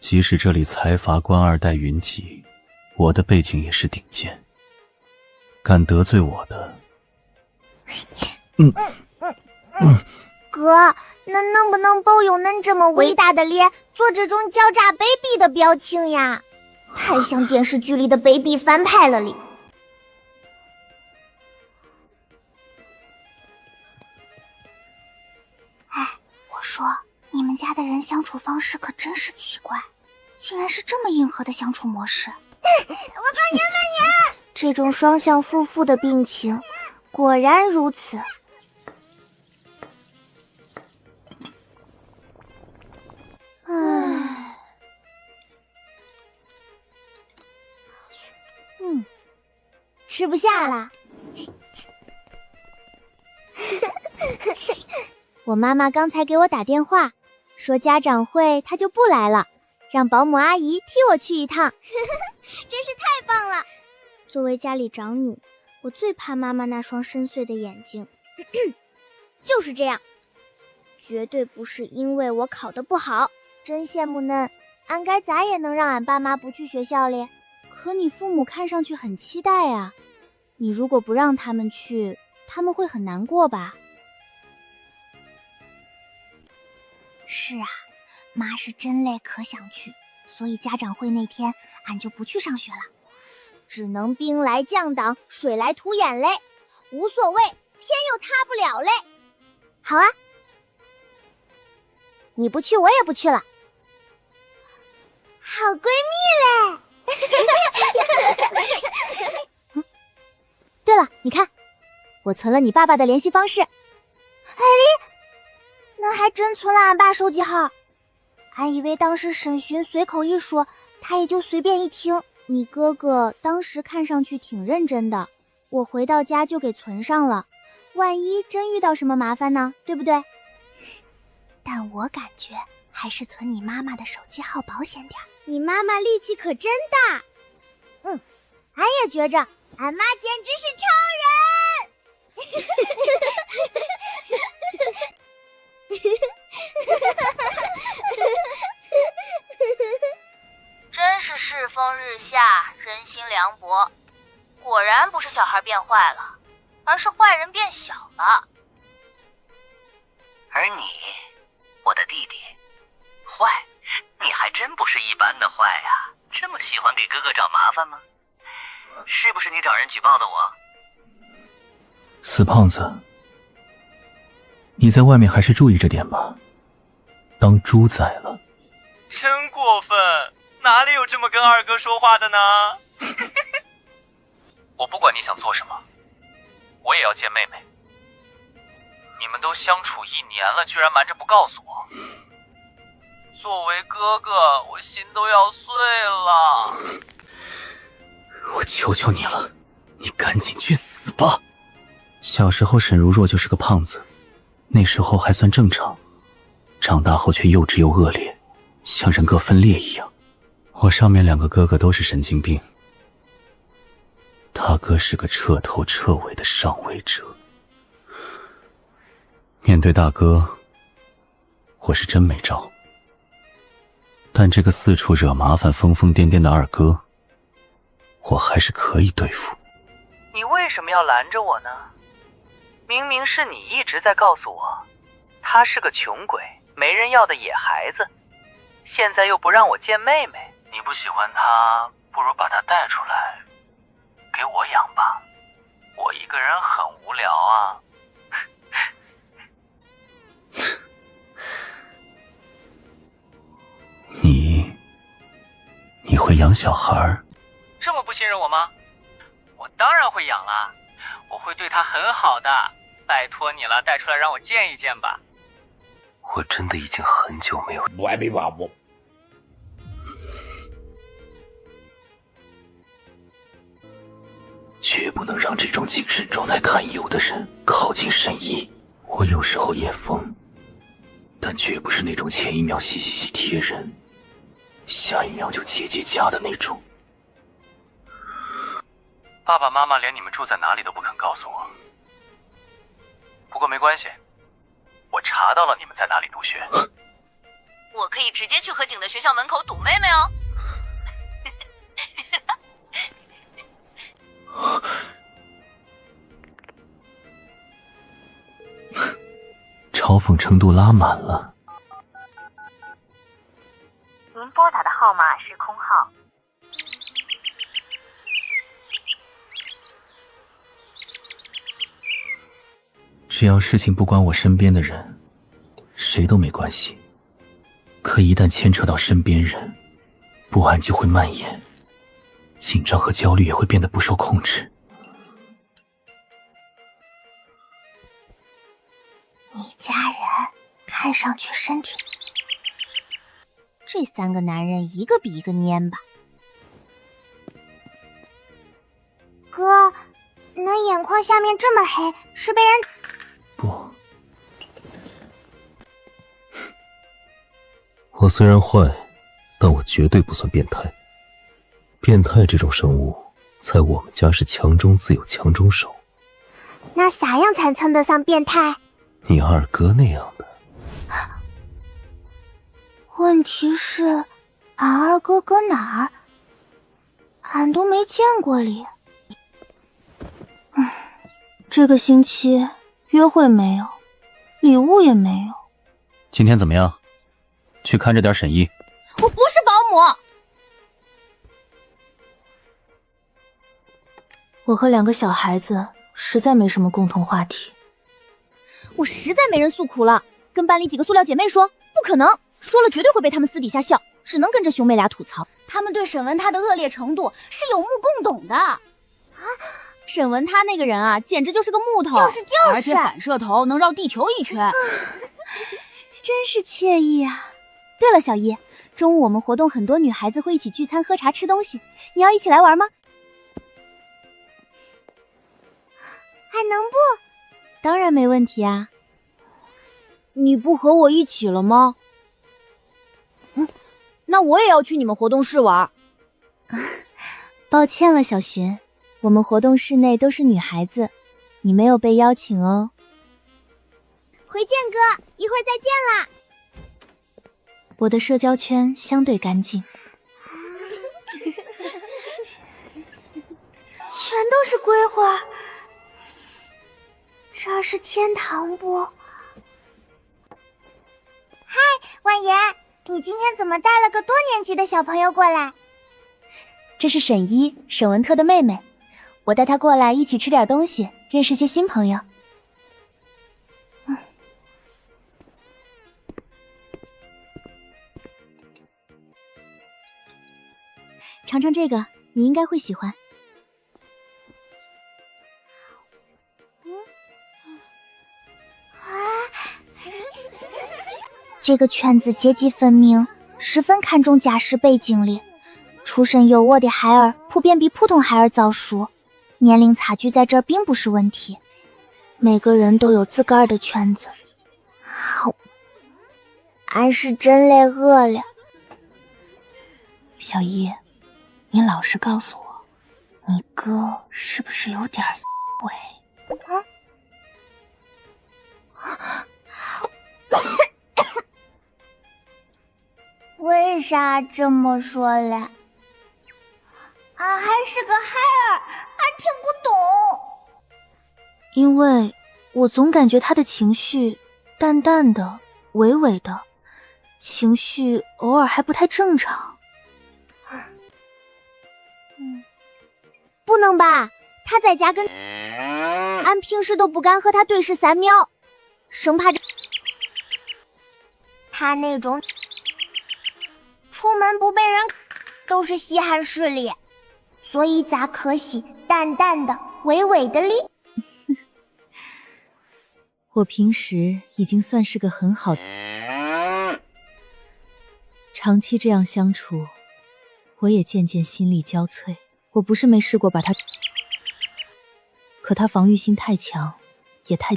即使这里财阀官2代云集，我的背景也是顶尖。敢得罪我的，哥，恁能不能不用恁这么伟大的脸做这种狡诈卑鄙的表情呀？太像电视剧里的卑鄙反派了哩。哎，我说你们家的人相处方式可真是奇怪，竟然是这么硬核的相处模式。我怕娘！这种双向夫妇的病情，果然如此。唉，吃不下了。我妈妈刚才给我打电话，说家长会她就不来了，让保姆阿姨替我去一趟。真是太棒了！作为家里长女，我最怕妈妈那双深邃的眼睛。就是这样，绝对不是因为我考得不好。真羡慕嫩，俺该咋也能让俺爸妈不去学校里。可你父母看上去很期待啊，你如果不让他们去，他们会很难过吧？是啊，妈是真累，可想去，所以家长会那天俺就不去上学了，只能兵来将挡，水来土掩嘞，无所谓，天又塌不了嘞。好啊，你不去我也不去了，好闺蜜嘞。对了，你看，我存了你爸爸的联系方式。艾丽，那还真存了俺爸手机号。俺以为当时审讯随口一说，他也就随便一听。你哥哥当时看上去挺认真的，我回到家就给存上了，万一真遇到什么麻烦呢，对不对？但我感觉还是存你妈妈的手机号保险点。你妈妈力气可真大。俺也觉着俺妈简直是超人。真是世风日下，人心凉薄。果然不是小孩变坏了，而是坏人变小了。而你，我的弟弟，坏，你还真不是一般的坏呀！这么喜欢给哥哥找麻烦吗？是不是你找人举报的我？死胖子，你在外面还是注意着点吧，当猪宰了。真过分，哪里有这么跟二哥说话的呢？我不管你想做什么，我也要见妹妹。你们都相处1年了，居然瞒着不告诉我。作为哥哥，我心都要碎了。我求求你了，你赶紧去死吧！小时候沈如若就是个胖子，那时候还算正常，长大后却幼稚又恶劣，像人格分裂一样。我上面2个哥哥都是神经病，大哥是个彻头彻尾的上位者。面对大哥，我是真没招，但这个四处惹麻烦、疯疯癫癫的二哥，我还是可以对付。你为什么要拦着我呢？明明是你一直在告诉我，他是个穷鬼，没人要的野孩子，现在又不让我见妹妹。你不喜欢他，不如把他带出来，给我养吧。我一个人很无聊啊。你会养小孩？这么不信任我吗？我当然会养啦，我会对他很好的。拜托你了，带出来让我见一见吧。我真的已经很久没有。绝不能让这种精神状态堪忧的人靠近沈一。我有时候也疯，但绝不是那种前一秒嘻嘻嘻贴人，下一秒就结痂的那种。爸爸妈妈连你们住在哪里都不肯告诉我。不过没关系，我查到了你们在哪里读学。我可以直接去河景的学校门口堵妹妹哦。嘲讽程度拉满了。您拨打的号码是空号。只要事情不关我身边的人，谁都没关系。可一旦牵扯到身边人，不安就会蔓延，紧张和焦虑也会变得不受控制。你家人看上去身体……这3个男人一个比一个蔫吧。哥，那眼眶下面这么黑，是被人……不，我虽然坏，但我绝对不算变态。变态这种生物，在我们家是强中自有强中手。那啥样才称得上变态？你二哥那样的。问题是，俺二哥搁哪儿？俺都没见过哩。这个星期约会没有，礼物也没有。今天怎么样？去看着点沈一。我不是保姆。我和2个小孩子实在没什么共同话题。我实在没人诉苦了，跟班里几个塑料姐妹说，不可能，说了绝对会被他们私底下笑，只能跟着兄妹俩吐槽。他们对沈文他的恶劣程度是有目共睹的。沈文他那个人啊，简直就是个木头，而且反射头能绕地球一圈，真是惬意啊！对了，小一，中午我们活动很多女孩子会一起聚餐、喝茶、吃东西，你要一起来玩吗？还能不？当然没问题啊。你不和我一起了吗？那我也要去你们活动室玩。抱歉了，小寻，我们活动室内都是女孩子，你没有被邀请哦。回见哥，一会儿再见啦。我的社交圈相对干净，全都是桂花。这是天堂不？嗨，婉言，你今天怎么带了个多年级的小朋友过来？这是沈一，沈文特的妹妹，我带她过来一起吃点东西，认识些新朋友。尝尝这个，你应该会喜欢。这个圈子阶级分明，十分看重家世背景里。出身优渥的孩儿普遍比普通孩儿早熟，年龄差距在这儿并不是问题。每个人都有自个儿的圈子。好，俺是真累饿了。小一，你老实告诉我，你哥是不是有点味？为啥这么说嘞？俺还是个孩儿，俺听不懂。因为我总感觉他的情绪淡淡的、萎萎的，情绪偶尔还不太正常。不能吧？他在家跟……俺平时都不敢和他对视3秒，生怕他那种出门不被人都是稀罕事哩。所以咱可喜淡淡的、萎萎的哩。我平时已经算是个很好的，长期这样相处，我也渐渐心力交瘁。我不是没试过把他，可他防御心太强，也太……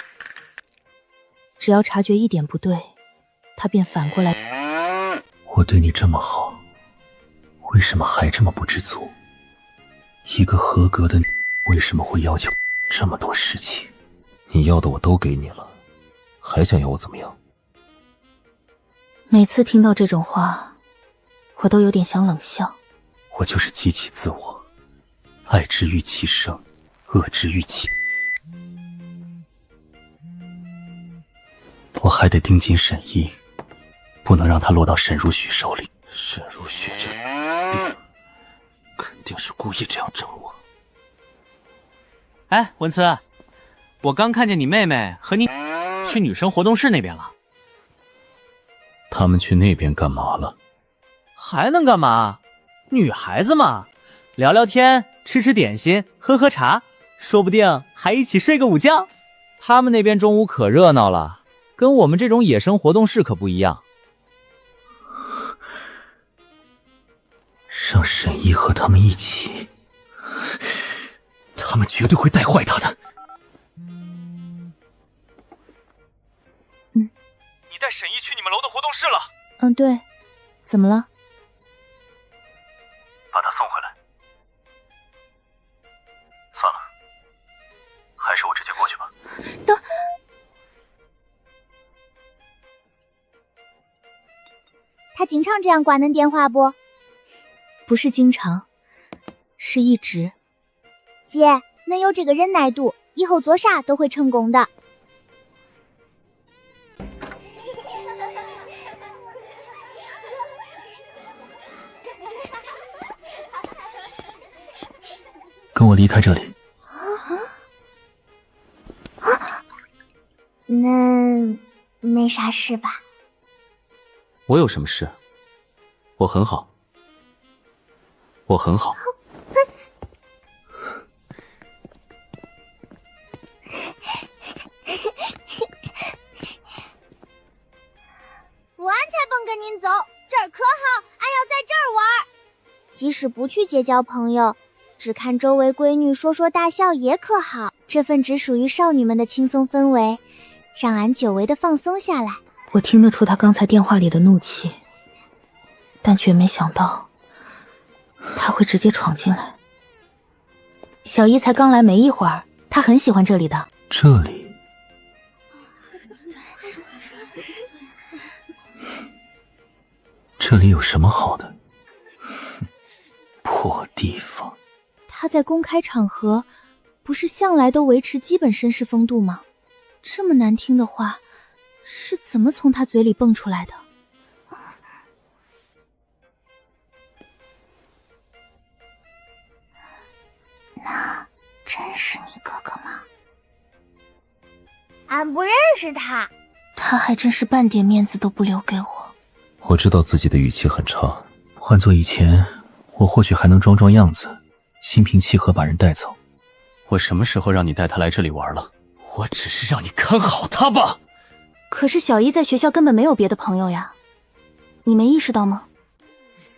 只要察觉一点不对，他便反过来。我对你这么好，为什么还这么不知足？一个合格的你，为什么会要求这么多事情？你要的我都给你了，还想要我怎么样？每次听到这种话，我都有点想冷笑。我就是极其自我，爱之欲其生，恶之欲其……我还得盯紧沈一，不能让他落到沈如许手里。沈如许这个肯定是故意这样整我。哎，文慈，我刚看见你妹妹和你去女生活动室那边了。他们去那边干嘛了？还能干嘛？女孩子嘛，聊聊天，吃吃点心，喝喝茶，说不定还一起睡个午觉。他们那边中午可热闹了，跟我们这种野生活动室可不一样。让沈一和他们一起，他他们绝对会带坏他的。你带沈一去你们楼的活动室了？嗯，对。怎么了？把他送回来。算了，还是我直接过去吧。等。他经常这样挂恁电话不？不是经常，是一直。姐，恁有这个忍耐度，以后做啥都会成功的。跟我离开这里。那没啥事吧？我有什么事？我很好，我很好。我俺才甭跟您走，这儿可好，俺要在这儿玩。即使不去结交朋友，只看周围闺女说说大笑也可好。这份只属于少女们的轻松氛围，让俺久违的放松下来。我听得出他刚才电话里的怒气，但却没想到他会直接闯进来。小姨才刚来没一会儿，她很喜欢这里的。这里？这里有什么好的？破地方！他在公开场合不是向来都维持基本绅士风度吗？这么难听的话是怎么从他嘴里蹦出来的？那真是你哥哥吗？俺不认识他。他还真是半点面子都不留给我。我知道自己的语气很差，换做以前，我或许还能装装样子，心平气和把人带走。我什么时候让你带他来这里玩了？我只是让你看好他吧。可是小姨在学校根本没有别的朋友呀，你没意识到吗？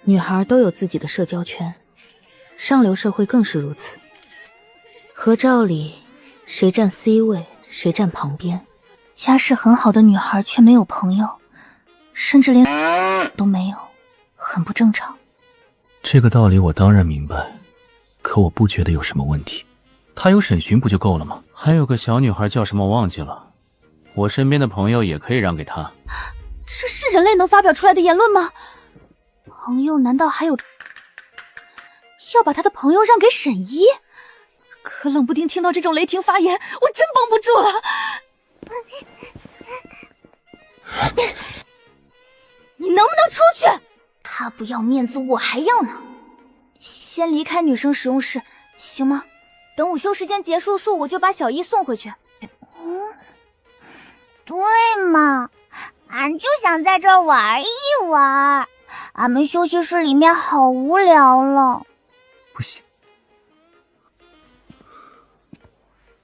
女孩都有自己的社交圈，上流社会更是如此。合照里谁站 C 位，谁站旁边。家世很好的女孩却没有朋友，甚至连都没有，很不正常。这个道理我当然明白，可我不觉得有什么问题。他有审讯不就够了吗？还有个小女孩叫什么忘记了，我身边的朋友也可以让给他。这是人类能发表出来的言论吗？朋友难道还有要把他的朋友让给沈一？可冷不丁听到这种雷霆发言，我真绷不住了。你能不能出去？他不要面子，我还要呢。先离开女生使用室，行吗？等午休时间结束后，我就把小姨送回去。对嘛，俺就想在这儿玩一玩。俺们休息室里面好无聊了。不行，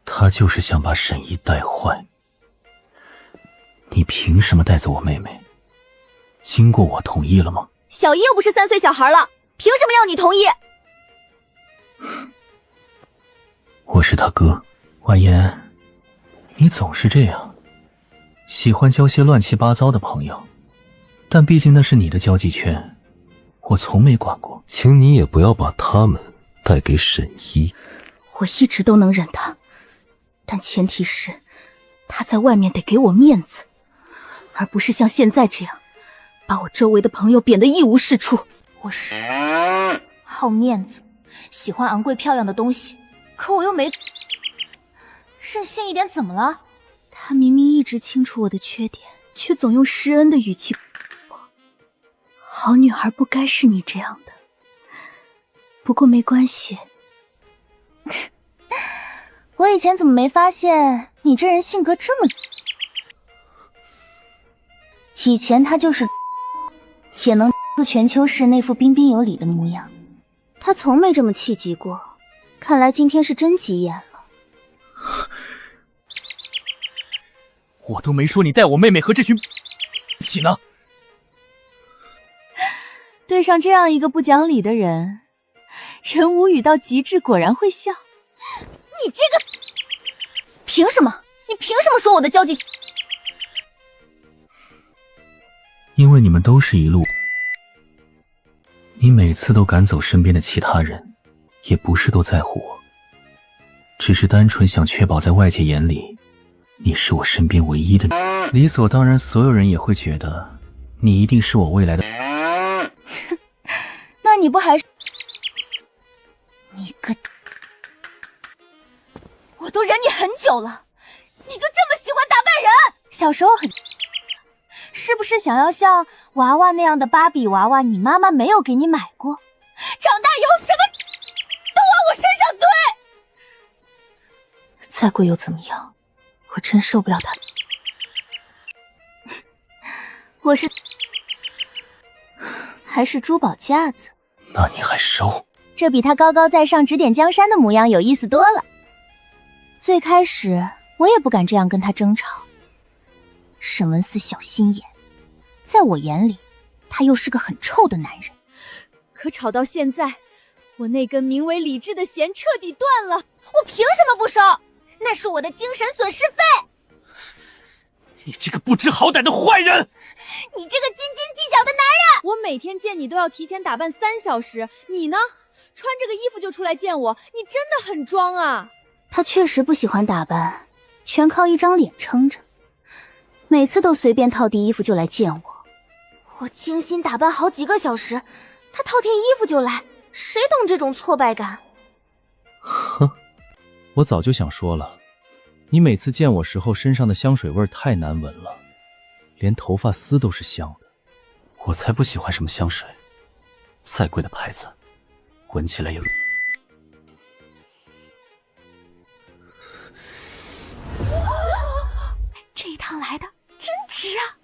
他就是想把沈一带坏。你凭什么带走我妹妹？经过我同意了吗？小姨又不是3岁小孩了，凭什么要你同意？我是他哥。婉言，你总是这样，喜欢交些乱七八糟的朋友，但毕竟那是你的交际圈，我从没管过。请你也不要把他们带给沈一。我一直都能忍他，但前提是他在外面得给我面子，而不是像现在这样把我周围的朋友贬得一无是处。我是好面子，喜欢昂贵漂亮的东西，可我又没任性一点怎么了？他明明一直清楚我的缺点，却总用施恩的语气。好女孩不该是你这样的。不过没关系，我以前怎么没发现你这人性格这么……以前他就是也能出全秋市那副彬彬有礼的模样，他从没这么气急过，看来今天是真急眼了。我都没说你带我妹妹和这群一起呢。对上这样一个不讲理的人，人无语到极致，果然会笑。你这个，凭什么？你凭什么说我的交际？因为你们都是一路，你每次都赶走身边的其他人，也不是都在乎我，只是单纯想确保在外界眼里，你是我身边唯一的。理所当然，所有人也会觉得你一定是我未来的。那你不还是你个？我都忍你很久了，你就这么喜欢打扮人？小时候很，是不是想要像娃娃那样的芭比娃娃？你妈妈没有给你买过，长大以后什么都往我身上堆。再贵又怎么样？我真受不了他。我是还是珠宝架子？那你还收？这比他高高在上指点江山的模样有意思多了。最开始我也不敢这样跟他争吵。沈文思小心眼，在我眼里，他又是个很臭的男人。可吵到现在，我那根名为理智的弦彻底断了。我凭什么不收？那是我的精神损失费。你这个不知好歹的坏人！你这个斤斤计较的男人！我每天见你都要提前打扮3小时，你呢？穿这个衣服就出来见我，你真的很装啊！他确实不喜欢打扮，全靠一张脸撑着，每次都随便套递衣服就来见我。我精心打扮好几个小时，他套件衣服就来，谁懂这种挫败感？哼，我早就想说了，你每次见我时候身上的香水味太难闻了，连头发丝都是香的。我才不喜欢什么香水，再贵的牌子，闻起来也。这一趟来的真值啊！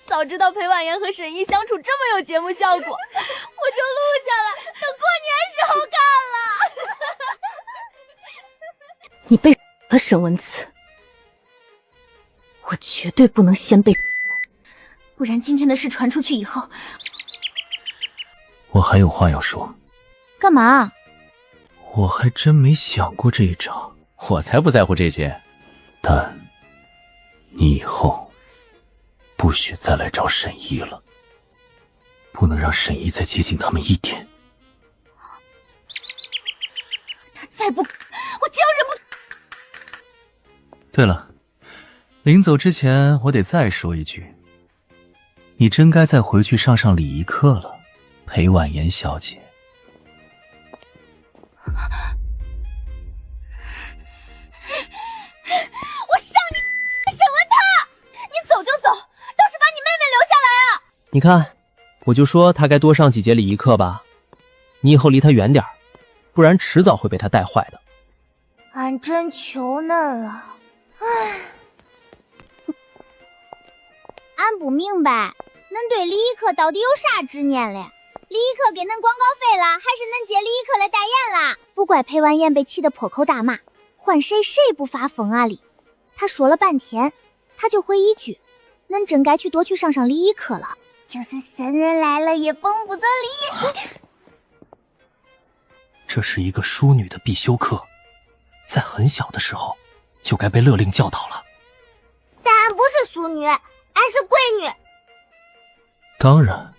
早知道裴婉言和沈一相处这么有节目效果，我就录下来，等过年时候看了。你被了沈文慈，我绝对不能先被，不然今天的事传出去以后，我还有话要说。干嘛？我还真没想过这一招。我才不在乎这些。但你以后不许再来找沈一了，不能让沈一再接近他们一点。他再不，我只要忍不。对了，临走之前我得再说一句，你真该再回去上礼仪课了，裴婉言小姐。你看，我就说他该多上几节礼仪课吧，你以后离他远点，不然迟早会被他带坏的。俺真求恁了，唉，俺不明白，恁对礼仪课到底有啥执念嘞？礼仪课给恁广告费了，还是恁接礼仪课来代言啦？不怪裴婉言被气得破口大骂，换谁不发疯啊哩？他说了半天，他就回一句：“恁真该去多去上礼仪课了。”就是神人来了也封不得礼。这是一个淑女的必修课，在很小的时候就该被勒令教导了。但俺不是淑女，俺是闺女。当然，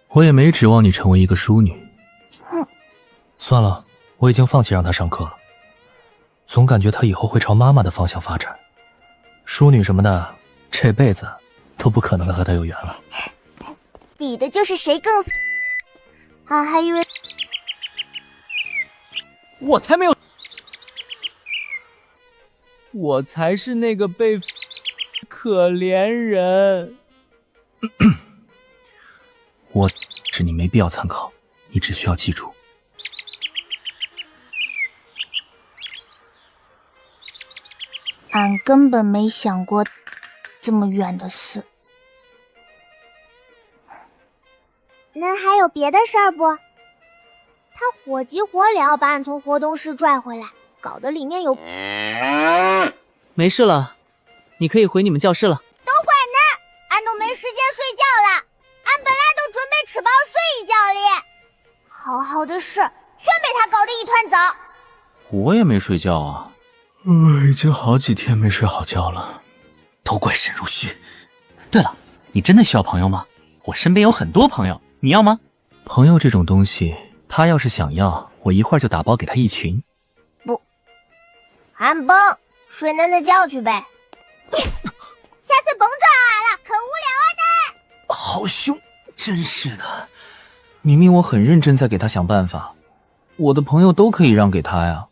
我也没指望你成为一个淑女。算了，我已经放弃让她上课了，总感觉她以后会朝妈妈的方向发展。淑女什么的，这辈子都不可能和她有缘了。比的就是谁更……俺还以为我才没有，我才是那个被可怜人。我是你没必要参考，你只需要记住。俺根本没想过这么远的事。恁还有别的事儿不？他火急火燎把俺从活动室拽回来，搞得里面有……没事了，你可以回你们教室了。都怪恁，俺都没时间睡觉了。俺本来都准备吃饱睡一觉哩。好好的事全被他搞得一团糟。我也没睡觉啊，已经好几天没睡好觉了，都怪沈如虚。对了，你真的需要朋友吗？我身边有很多朋友，你要吗？朋友这种东西，他要是想要，我一会儿就打包给他一群。不，安崩，睡嫩的觉去呗。下次甭抓俺了，可无聊啊你！好凶，真是的。明明我很认真在给他想办法，我的朋友都可以让给他呀。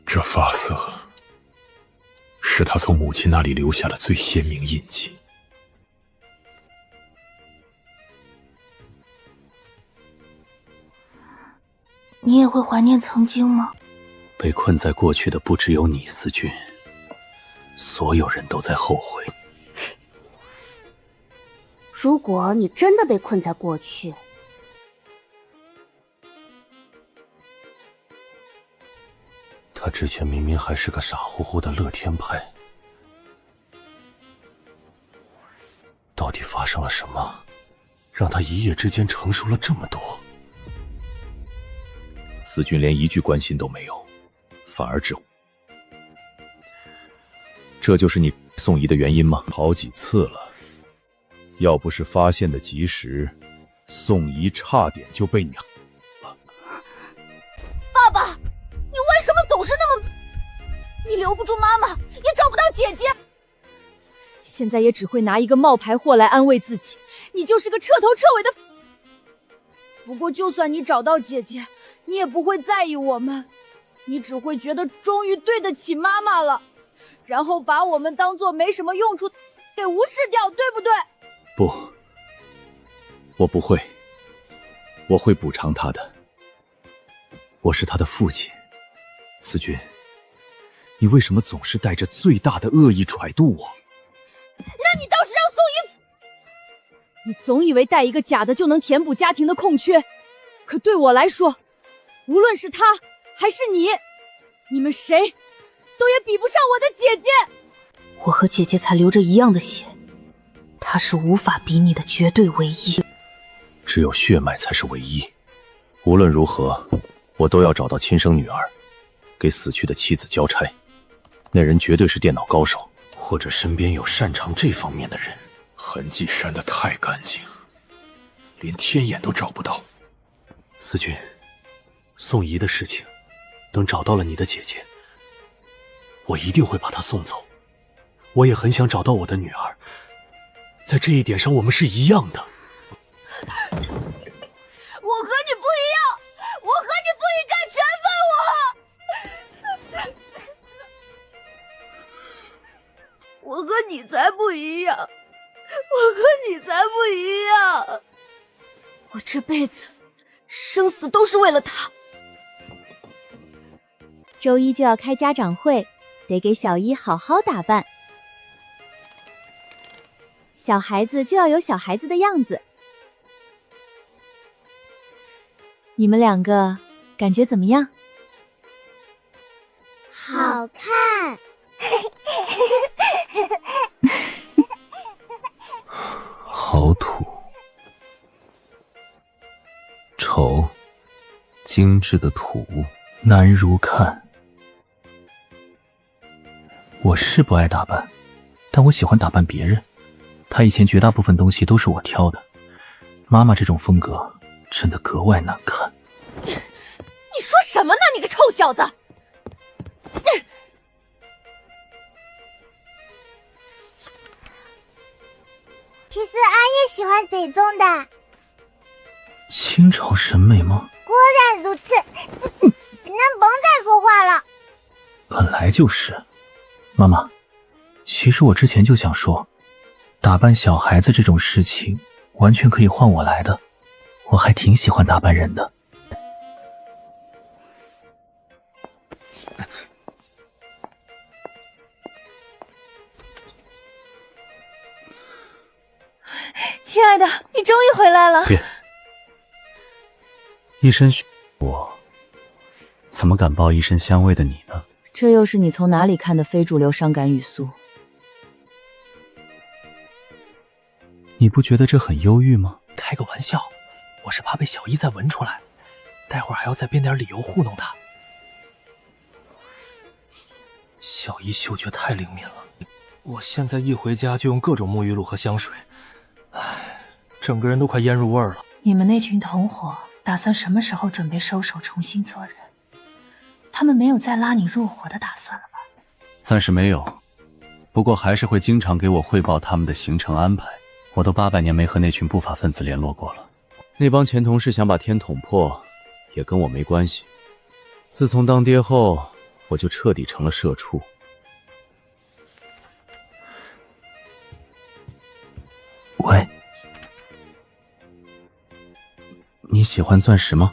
这发色是他从母亲那里留下的最鲜明印记。你也会怀念曾经吗？被困在过去的不只有你，思君，所有人都在后悔。如果你真的被困在过去，他之前明明还是个傻乎乎的乐天派，到底发生了什么，让他一夜之间成熟了这么多？思君连一句关心都没有，反而只……这就是你宋怡的原因吗？好几次了，要不是发现的及时，宋怡差点就被你……爸爸，你为什么总是那么……你留不住妈妈，也找不到姐姐，现在也只会拿一个冒牌货来安慰自己，你就是个彻头彻尾的……不过就算你找到姐姐，你也不会在意我们，你只会觉得终于对得起妈妈了，然后把我们当做没什么用处给无视掉，对不对？不，我不会，我会补偿他的。我是他的父亲，思君，你为什么总是带着最大的恶意揣度我？那你倒是让宋怡……你总以为带一个假的就能填补家庭的空缺，可对我来说，无论是他还是你，你们谁都也比不上我的姐姐。我和姐姐才流着一样的血，她是无法比拟的绝对唯一。只有血脉才是唯一。无论如何，我都要找到亲生女儿，给死去的妻子交差。那人绝对是电脑高手，或者身边有擅长这方面的人。痕迹删得太干净，连天眼都找不到。思君，宋怡的事情，等找到了你的姐姐，我一定会把她送走。我也很想找到我的女儿，在这一点上我们是一样的。我和你不一样，我和你不应该全分我。我和你才不一样，我和你才不一样。我这辈子生死都是为了他。周一就要开家长会，得给小一好好打扮。小孩子就要有小孩子的样子。你们两个感觉怎么样？好看。好土，丑，精致的土，难如看。我是不爱打扮，但我喜欢打扮别人。他以前绝大部分东西都是我挑的，妈妈这种风格真的格外难看。你说什么呢，你个臭小子！其实俺也喜欢这种的。清朝审美吗？果然如此，恁甭再说话了。本来就是。妈妈，其实我之前就想说，打扮小孩子这种事情完全可以换我来的，我还挺喜欢打扮人的。亲爱的，你终于回来了。别，一身我怎么敢抱一身香味的你呢？这又是你从哪里看的非主流伤感语速？你不觉得这很忧郁吗？开个玩笑，我是怕被小姨再闻出来，待会儿还要再编点理由糊弄她。小姨嗅觉太灵敏了，我现在一回家就用各种沐浴露和香水，唉，整个人都快腌入味儿了。你们那群同伙打算什么时候准备收手重新做人？他们没有再拉你入伙的打算了吧？暂时没有，不过还是会经常给我汇报他们的行程安排。我都800年没和那群不法分子联络过了。那帮前同事想把天捅破，也跟我没关系。自从当爹后，我就彻底成了社畜。喂，你喜欢钻石吗？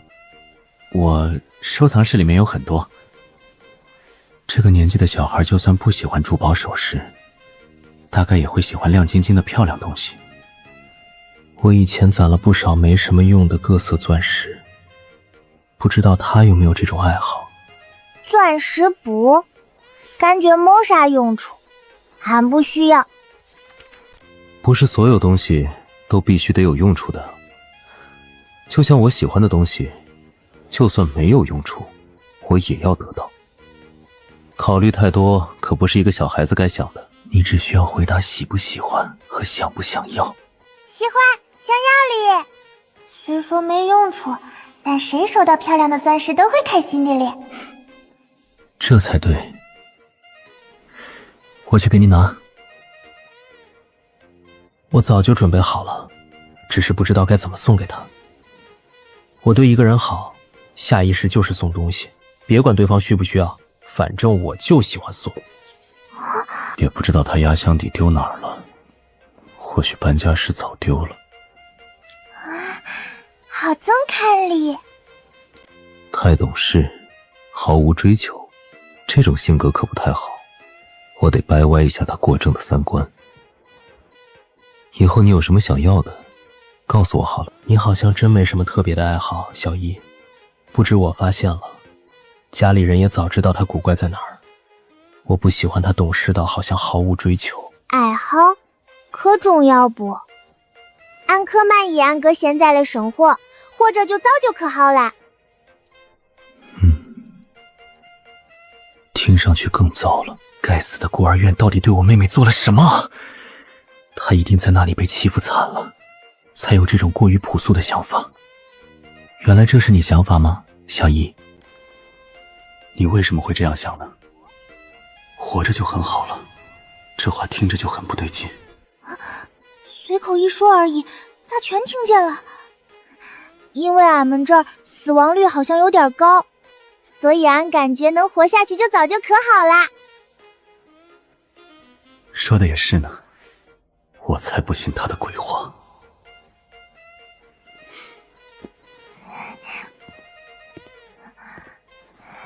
我收藏室里面有很多。这个年纪的小孩就算不喜欢珠宝首饰，大概也会喜欢亮晶晶的漂亮东西。我以前攒了不少没什么用的各色钻石，不知道他有没有这种爱好。钻石补，感觉没啥用处，俺不需要。不是所有东西都必须得有用处的，就像我喜欢的东西，就算没有用处，我也要得到。考虑太多可不是一个小孩子该想的。你只需要回答喜不喜欢和想不想要。喜欢，想要哩。虽说没用处，但谁收到漂亮的钻石都会开心的哩。这才对。我去给你拿。我早就准备好了，只是不知道该怎么送给他。我对一个人好，下意识就是送东西，别管对方需不需要，反正我就喜欢送。也不知道他压箱底丢哪儿了，或许搬家时早丢了。好中看哩。太懂事，毫无追求，这种性格可不太好。我得掰歪一下他过正的三观。以后你有什么想要的，告诉我好了。你好像真没什么特别的爱好，小姨。不止我发现了，家里人也早知道他古怪在哪儿。我不喜欢他懂事到好像毫无追求。爱好可重要不？俺可满意俺哥现在的生活，或者就早就可好了。听上去更糟了。该死的孤儿院到底对我妹妹做了什么？她一定在那里被欺负惨了，才有这种过于朴素的想法。原来这是你想法吗，小姨？你为什么会这样想呢？活着就很好了，这话听着就很不对劲。随口一说而已，咋全听见了？因为俺们这儿死亡率好像有点高，所以俺感觉能活下去就早就可好啦。说的也是呢，我才不信他的鬼话。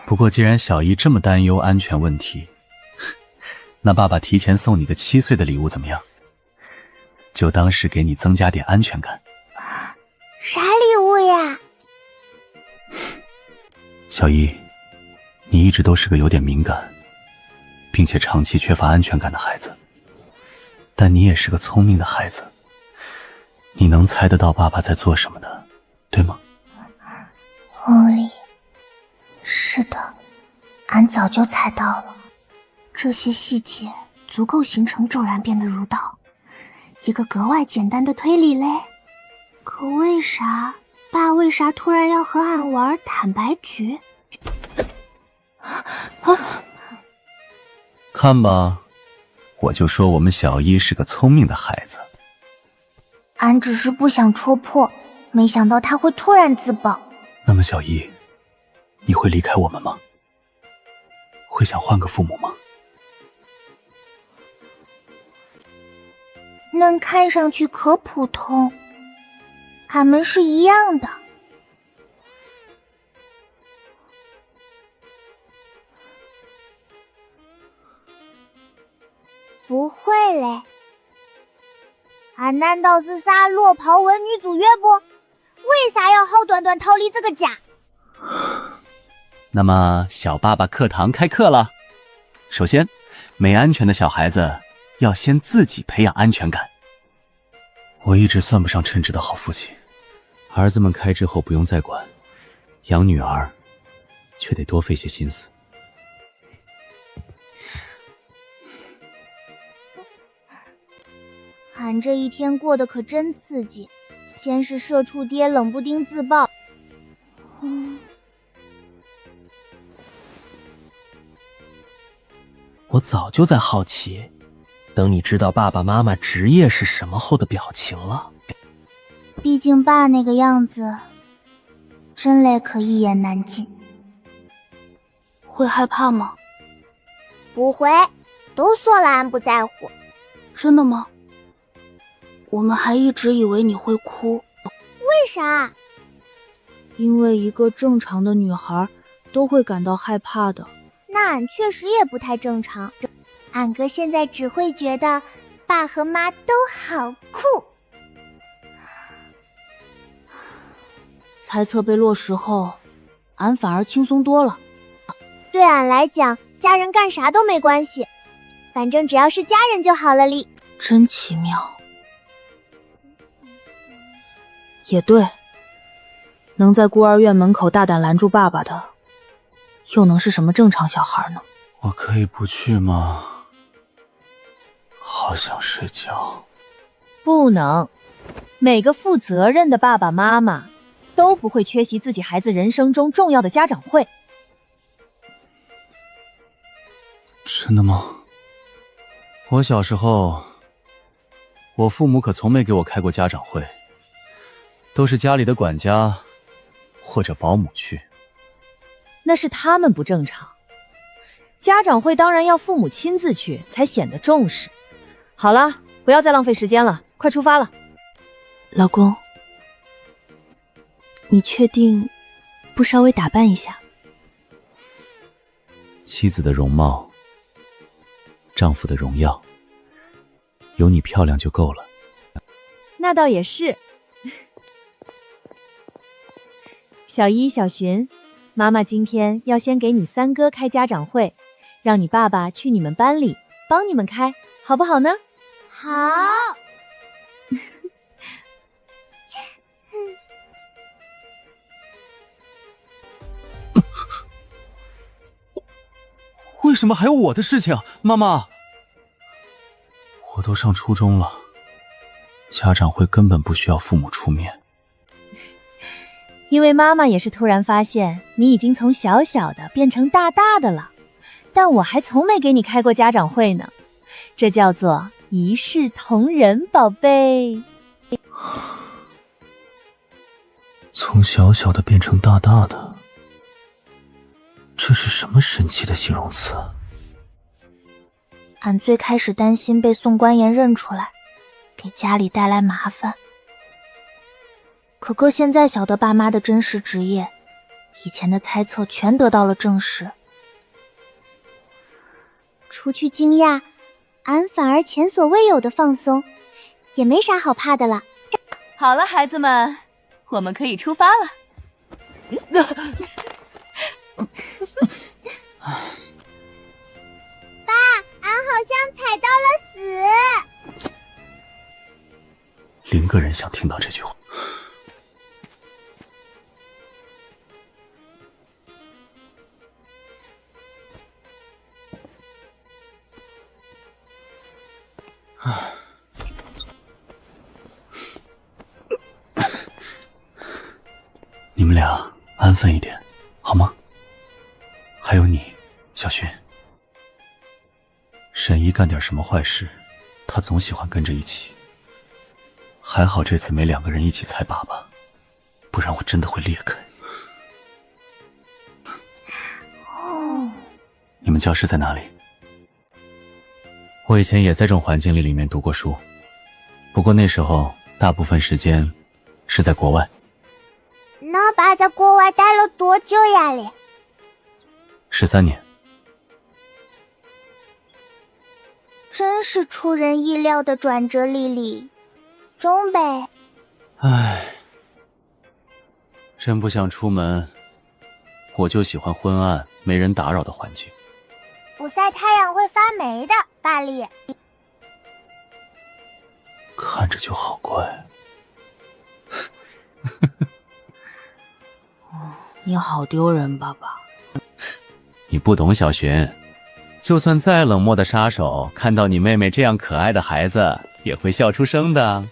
不过既然小姨这么担忧安全问题，那爸爸提前送你个7岁的礼物怎么样？就当是给你增加点安全感。啥礼物呀？小姨，你一直都是个有点敏感，并且长期缺乏安全感的孩子，但你也是个聪明的孩子，你能猜得到爸爸在做什么的，对吗？Only，是的，俺早就猜到了，这些细节足够形成骤然变得如刀，一个格外简单的推理嘞。可为啥爸为啥突然要和俺玩坦白局？看吧，我就说我们小姨是个聪明的孩子。俺只是不想戳破，没想到他会突然自爆。那么小姨，你会离开我们吗？会想换个父母吗？恁看上去可普通，俺们是一样的。不会嘞，俺难道是啥裸袍文女主角不？为啥要好端端逃离这个家？那么小爸爸课堂开课了。首先，没安全的小孩子要先自己培养安全感。我一直算不上称职的好父亲，儿子们开之后不用再管，养女儿却得多费些心思。俺这一天过得可真刺激，先是社畜爹冷不丁自爆，我早就在好奇，等你知道爸爸妈妈职业是什么后的表情了。毕竟爸那个样子，真累可一言难尽。会害怕吗？不会，都说了俺不在乎。真的吗？我们还一直以为你会哭。为啥？因为一个正常的女孩都会感到害怕的。那俺确实也不太正常。俺哥现在只会觉得爸和妈都好酷。猜测被落实后，俺反而轻松多了。对俺来讲，家人干啥都没关系，反正只要是家人就好了哩。真奇妙。也对，能在孤儿院门口大胆拦住爸爸的，又能是什么正常小孩呢？我可以不去吗？好想睡觉。不能，每个负责任的爸爸妈妈都不会缺席自己孩子人生中重要的家长会。真的吗？我小时候，我父母可从没给我开过家长会，都是家里的管家或者保姆去。那是他们不正常，家长会当然要父母亲自去，才显得重视。好了，不要再浪费时间了，快出发了。老公，你确定不稍微打扮一下？妻子的容貌，丈夫的荣耀，有你漂亮就够了。那倒也是。小一、小寻，妈妈今天要先给你三哥开家长会，让你爸爸去你们班里帮你们开，好不好呢？好。为什么还有我的事情？妈妈，我都上初中了，家长会根本不需要父母出面。因为妈妈也是突然发现你已经从小小的变成大大的了，但我还从没给你开过家长会呢，这叫做一视同仁，宝贝。从小小的变成大大的，这是什么神奇的形容词？俺最开始担心被宋官言认出来，给家里带来麻烦。可哥现在晓得爸妈的真实职业，以前的猜测全得到了证实。除去惊讶，俺反而前所未有的放松，也没啥好怕的了。好了，孩子们，我们可以出发了。爸，俺好像踩到了死。零个人想听到这句话。你们俩安分一点，好吗？还有你，小薰。沈姨干点什么坏事，她总喜欢跟着一起。还好这次没两个人一起猜爸爸，不然我真的会裂开。你们教室在哪里？我以前也在这种环境里面读过书，不过那时候大部分时间是在国外。那爸在国外待了多久呀嘞？13年。真是出人意料的转折，丽丽。中呗。唉，真不想出门，我就喜欢昏暗、没人打扰的环境。不晒太阳会发霉的，爸丽。看着就好乖。你好丢人，爸爸。你不懂小寻，就算再冷漠的杀手，看到你妹妹这样可爱的孩子，也会笑出声的。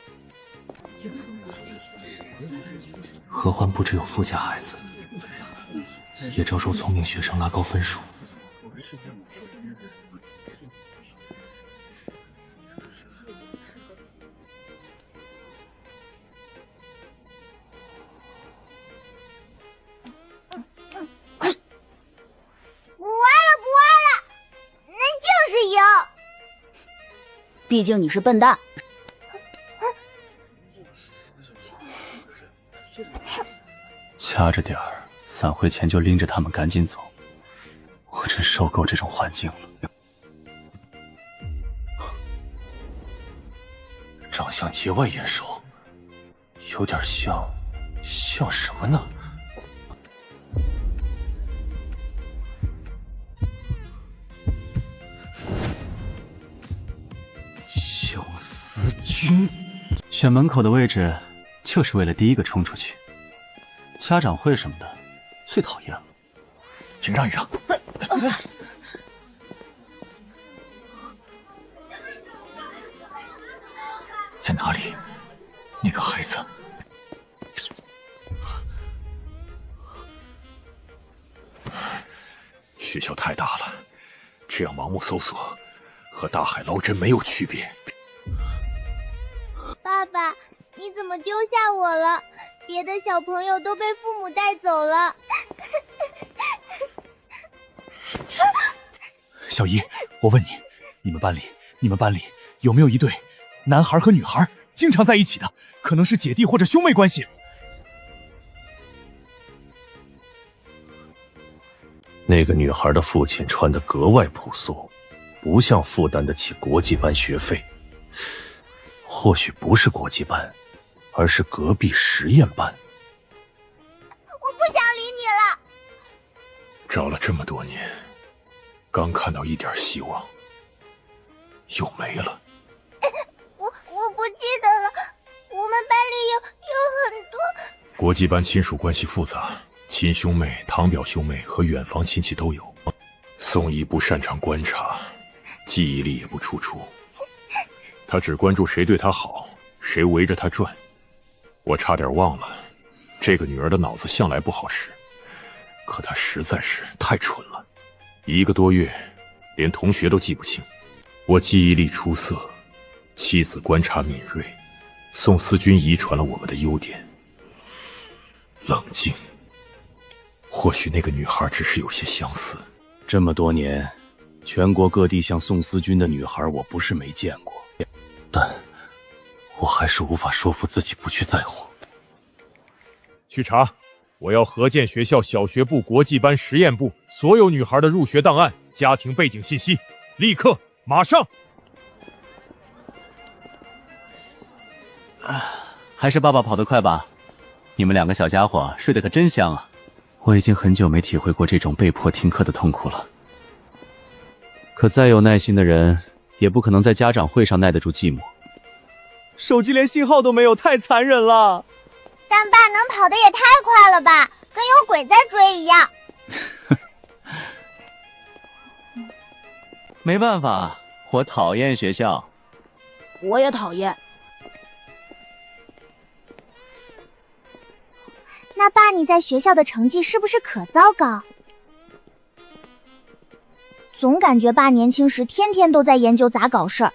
何欢不只有富家孩子，也招收聪明学生拉高分数。毕竟你是笨蛋。掐着点儿，散会前就拎着他们赶紧走。我真受够这种环境了。长相节外眼熟，有点像什么呢？熊思君，选门口的位置就是为了第一个冲出去。家长会什么的，最讨厌了。请让一让。在哪里？那个孩子。学校太大了，这样盲目搜索和大海捞针没有区别。爸爸，你怎么丢下我了？别的小朋友都被父母带走了。小姨，我问你，你们班里有没有一对男孩和女孩经常在一起的，可能是姐弟或者兄妹关系？那个女孩的父亲穿得格外朴素，不像负担得起国际班学费。或许不是国际班，而是隔壁实验班。我不想理你了。找了这么多年，刚看到一点希望，又没了。我不记得了，我们班里有很多。国际班亲属关系复杂，亲兄妹、堂表兄妹和远房亲戚都有。宋怡不擅长观察，记忆力也不出处。他只关注谁对他好，谁围着他转。我差点忘了，这个女儿的脑子向来不好使，可她实在是太蠢了，1个多月连同学都记不清。我记忆力出色，妻子观察敏锐，宋思君遗传了我们的优点。冷静，或许那个女孩只是有些相似。这么多年，全国各地像宋思君的女孩，我不是没见过，但我还是无法说服自己不去在乎。去查，我要核建学校小学部、国际班、实验部所有女孩的入学档案、家庭背景信息，立刻，马上！还是爸爸跑得快吧，你们2个小家伙睡得可真香啊！我已经很久没体会过这种被迫听课的痛苦了。可再有耐心的人，也不可能在家长会上耐得住寂寞。手机连信号都没有，太残忍了。但爸能跑得也太快了吧，跟有鬼在追一样。没办法，我讨厌学校。我也讨厌。那爸，你在学校的成绩是不是可糟糕？总感觉爸年轻时天天都在研究咋搞事儿。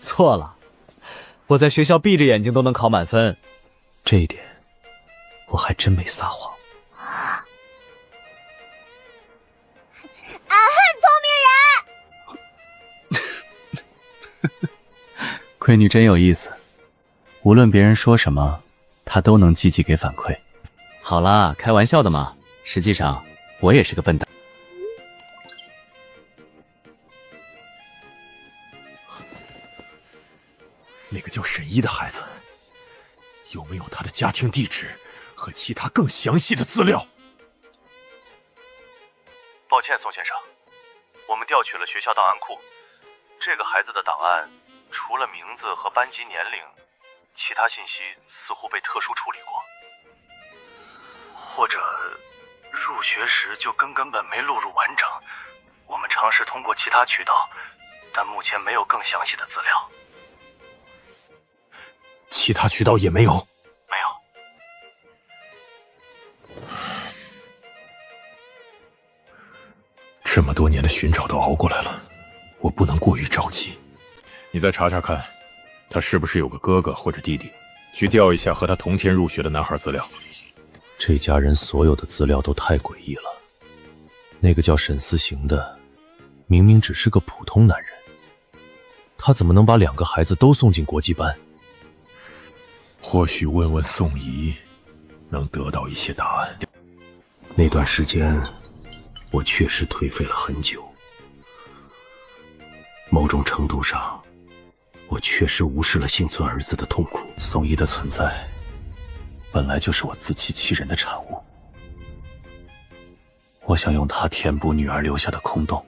错了，我在学校闭着眼睛都能考满分，这一点我还真没撒谎。俺恨聪明人。闺女真有意思，无论别人说什么，她都能积极给反馈。好啦，开玩笑的嘛，实际上我也是个笨蛋。那个叫沈一的孩子，有没有他的家庭地址和其他更详细的资料？抱歉，宋先生，我们调取了学校档案库，这个孩子的档案除了名字和班级年龄，其他信息似乎被特殊处理过。或者入学时就根本没录入完整。我们尝试通过其他渠道，但目前没有更详细的资料。其他渠道也没有？没有。这么多年的寻找都熬过来了，我不能过于着急。你再查查看，他是不是有个哥哥或者弟弟，去调一下和他同天入学的男孩资料。这家人所有的资料都太诡异了。那个叫沈思行的，明明只是个普通男人，他怎么能把2个孩子都送进国际班？或许问问宋怡，能得到一些答案。那段时间，我确实颓废了很久。某种程度上，我确实无视了幸存儿子的痛苦。宋怡的存在，本来就是我自欺欺人的产物。我想用它填补女儿留下的空洞。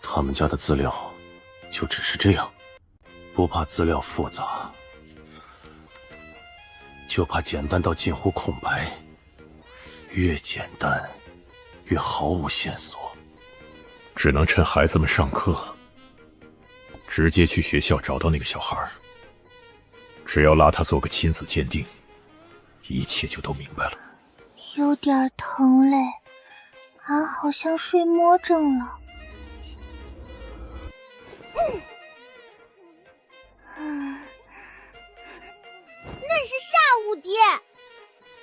他们家的资料就只是这样，不怕资料复杂，就怕简单到近乎空白。越简单，越毫无线索。只能趁孩子们上课，直接去学校找到那个小孩。只要拉他做个亲子鉴定，一切就都明白了。有点疼嘞，俺好像睡魔怔了。那是煞无敌，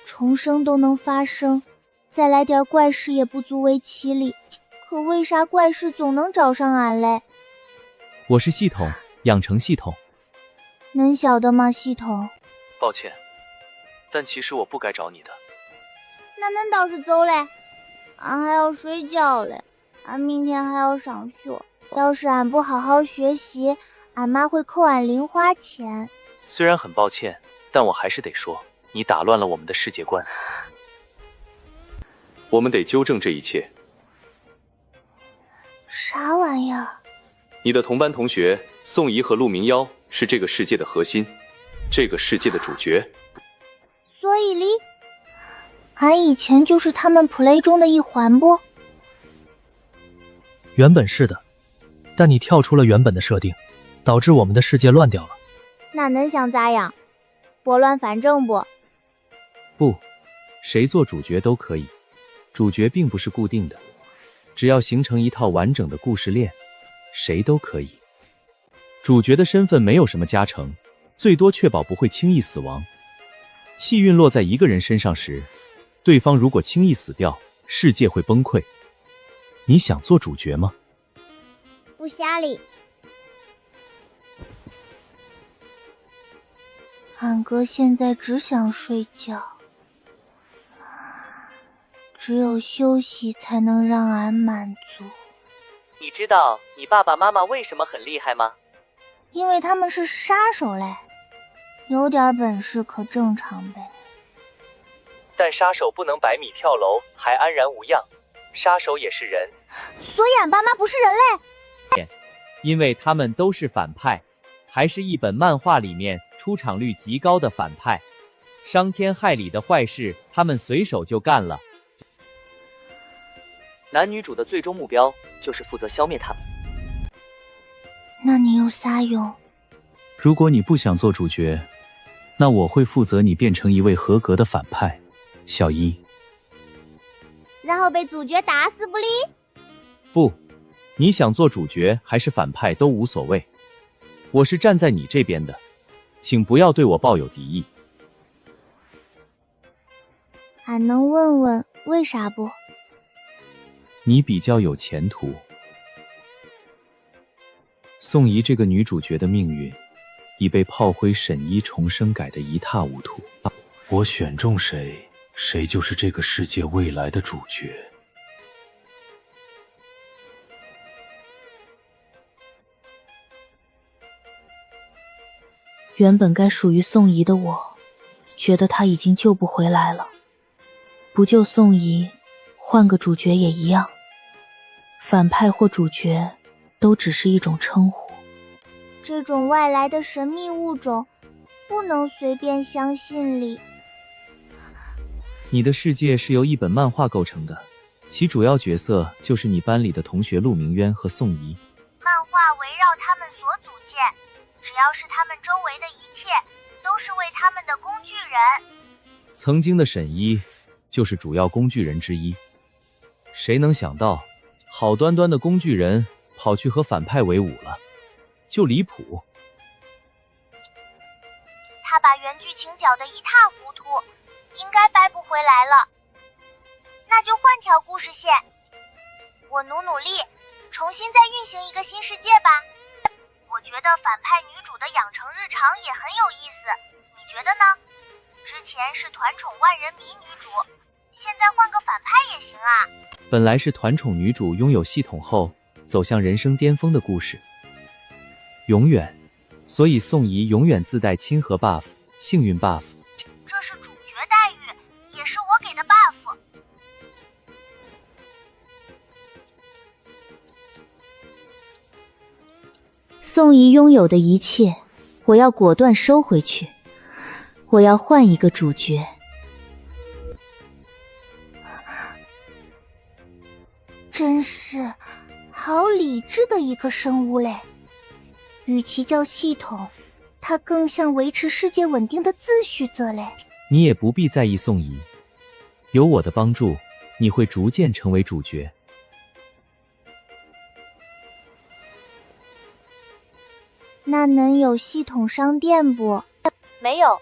重生都能发生，再来点怪事也不足为奇哩。可为啥怪事总能找上俺嘞？我是系统，养成系统。能晓得吗，系统？抱歉，但其实我不该找你的。那恁倒是走嘞，俺还要睡觉嘞，俺明天还要上学。要是俺不好好学习，俺妈会扣俺零花钱。虽然很抱歉，但我还是得说，你打乱了我们的世界观。我们得纠正这一切。啥玩意儿？你的同班同学宋怡和陆明妖是这个世界的核心，这个世界的主角。所以哩，俺以前就是他们 play 中的一环不？原本是的，但你跳出了原本的设定，导致我们的世界乱掉了。那恁想咋样？拨乱反正不？不，谁做主角都可以。主角并不是固定的，只要形成一套完整的故事链，谁都可以。主角的身份没有什么加成，最多确保不会轻易死亡。气运落在一个人身上时，对方如果轻易死掉，世界会崩溃。你想做主角吗？不瞎理。俺哥现在只想睡觉，只有休息才能让俺满足。你知道你爸爸妈妈为什么很厉害吗？因为他们是杀手嘞，有点本事可正常呗。但杀手不能100米跳楼还安然无恙，杀手也是人。所以俺爸妈不是人类。因为他们都是反派，还是一本漫画里面出场率极高的反派，伤天害理的坏事他们随手就干了。男女主的最终目标就是负责消灭他们。那你有啥用？如果你不想做主角，那我会负责你变成一位合格的反派，小一。然后被主角打死不离？不，你想做主角还是反派都无所谓，我是站在你这边的，请不要对我抱有敌意。俺能问问为啥不？你比较有前途。宋怡这个女主角的命运已被炮灰沈一重生改得一塌糊涂。我选中谁，谁就是这个世界未来的主角。原本该属于宋怡的我，觉得他已经救不回来了。不救宋怡，换个主角也一样。反派或主角都只是一种称呼。这种外来的神秘物种不能随便相信哩。你的世界是由一本漫画构成的，其主要角色就是你班里的同学陆明渊和宋怡。漫画围绕他们所组建，只要是他们周围的一切，都是为他们的工具人。曾经的沈一就是主要工具人之一。谁能想到，好端端的工具人跑去和反派为伍了，就离谱。他把原剧情搅得一塌糊涂，应该掰不回来了。那就换条故事线，我努力，重新再运行一个新世界吧。我觉得反派女主的养成日常也很有意思，你觉得呢？之前是团宠万人迷女主，现在换个反派也行啊。本来是团宠女主拥有系统后走向人生巅峰的故事，永远，所以宋怡永远自带亲和 buff、幸运 buff。这是主角待遇，也是我给的 buff。宋怡拥有的一切，我要果断收回去。我要换一个主角。真是好理智的一个生物嘞，与其叫系统，它更像维持世界稳定的秩序者嘞。你也不必在意宋怡，有我的帮助，你会逐渐成为主角。那能有系统商店不？没有。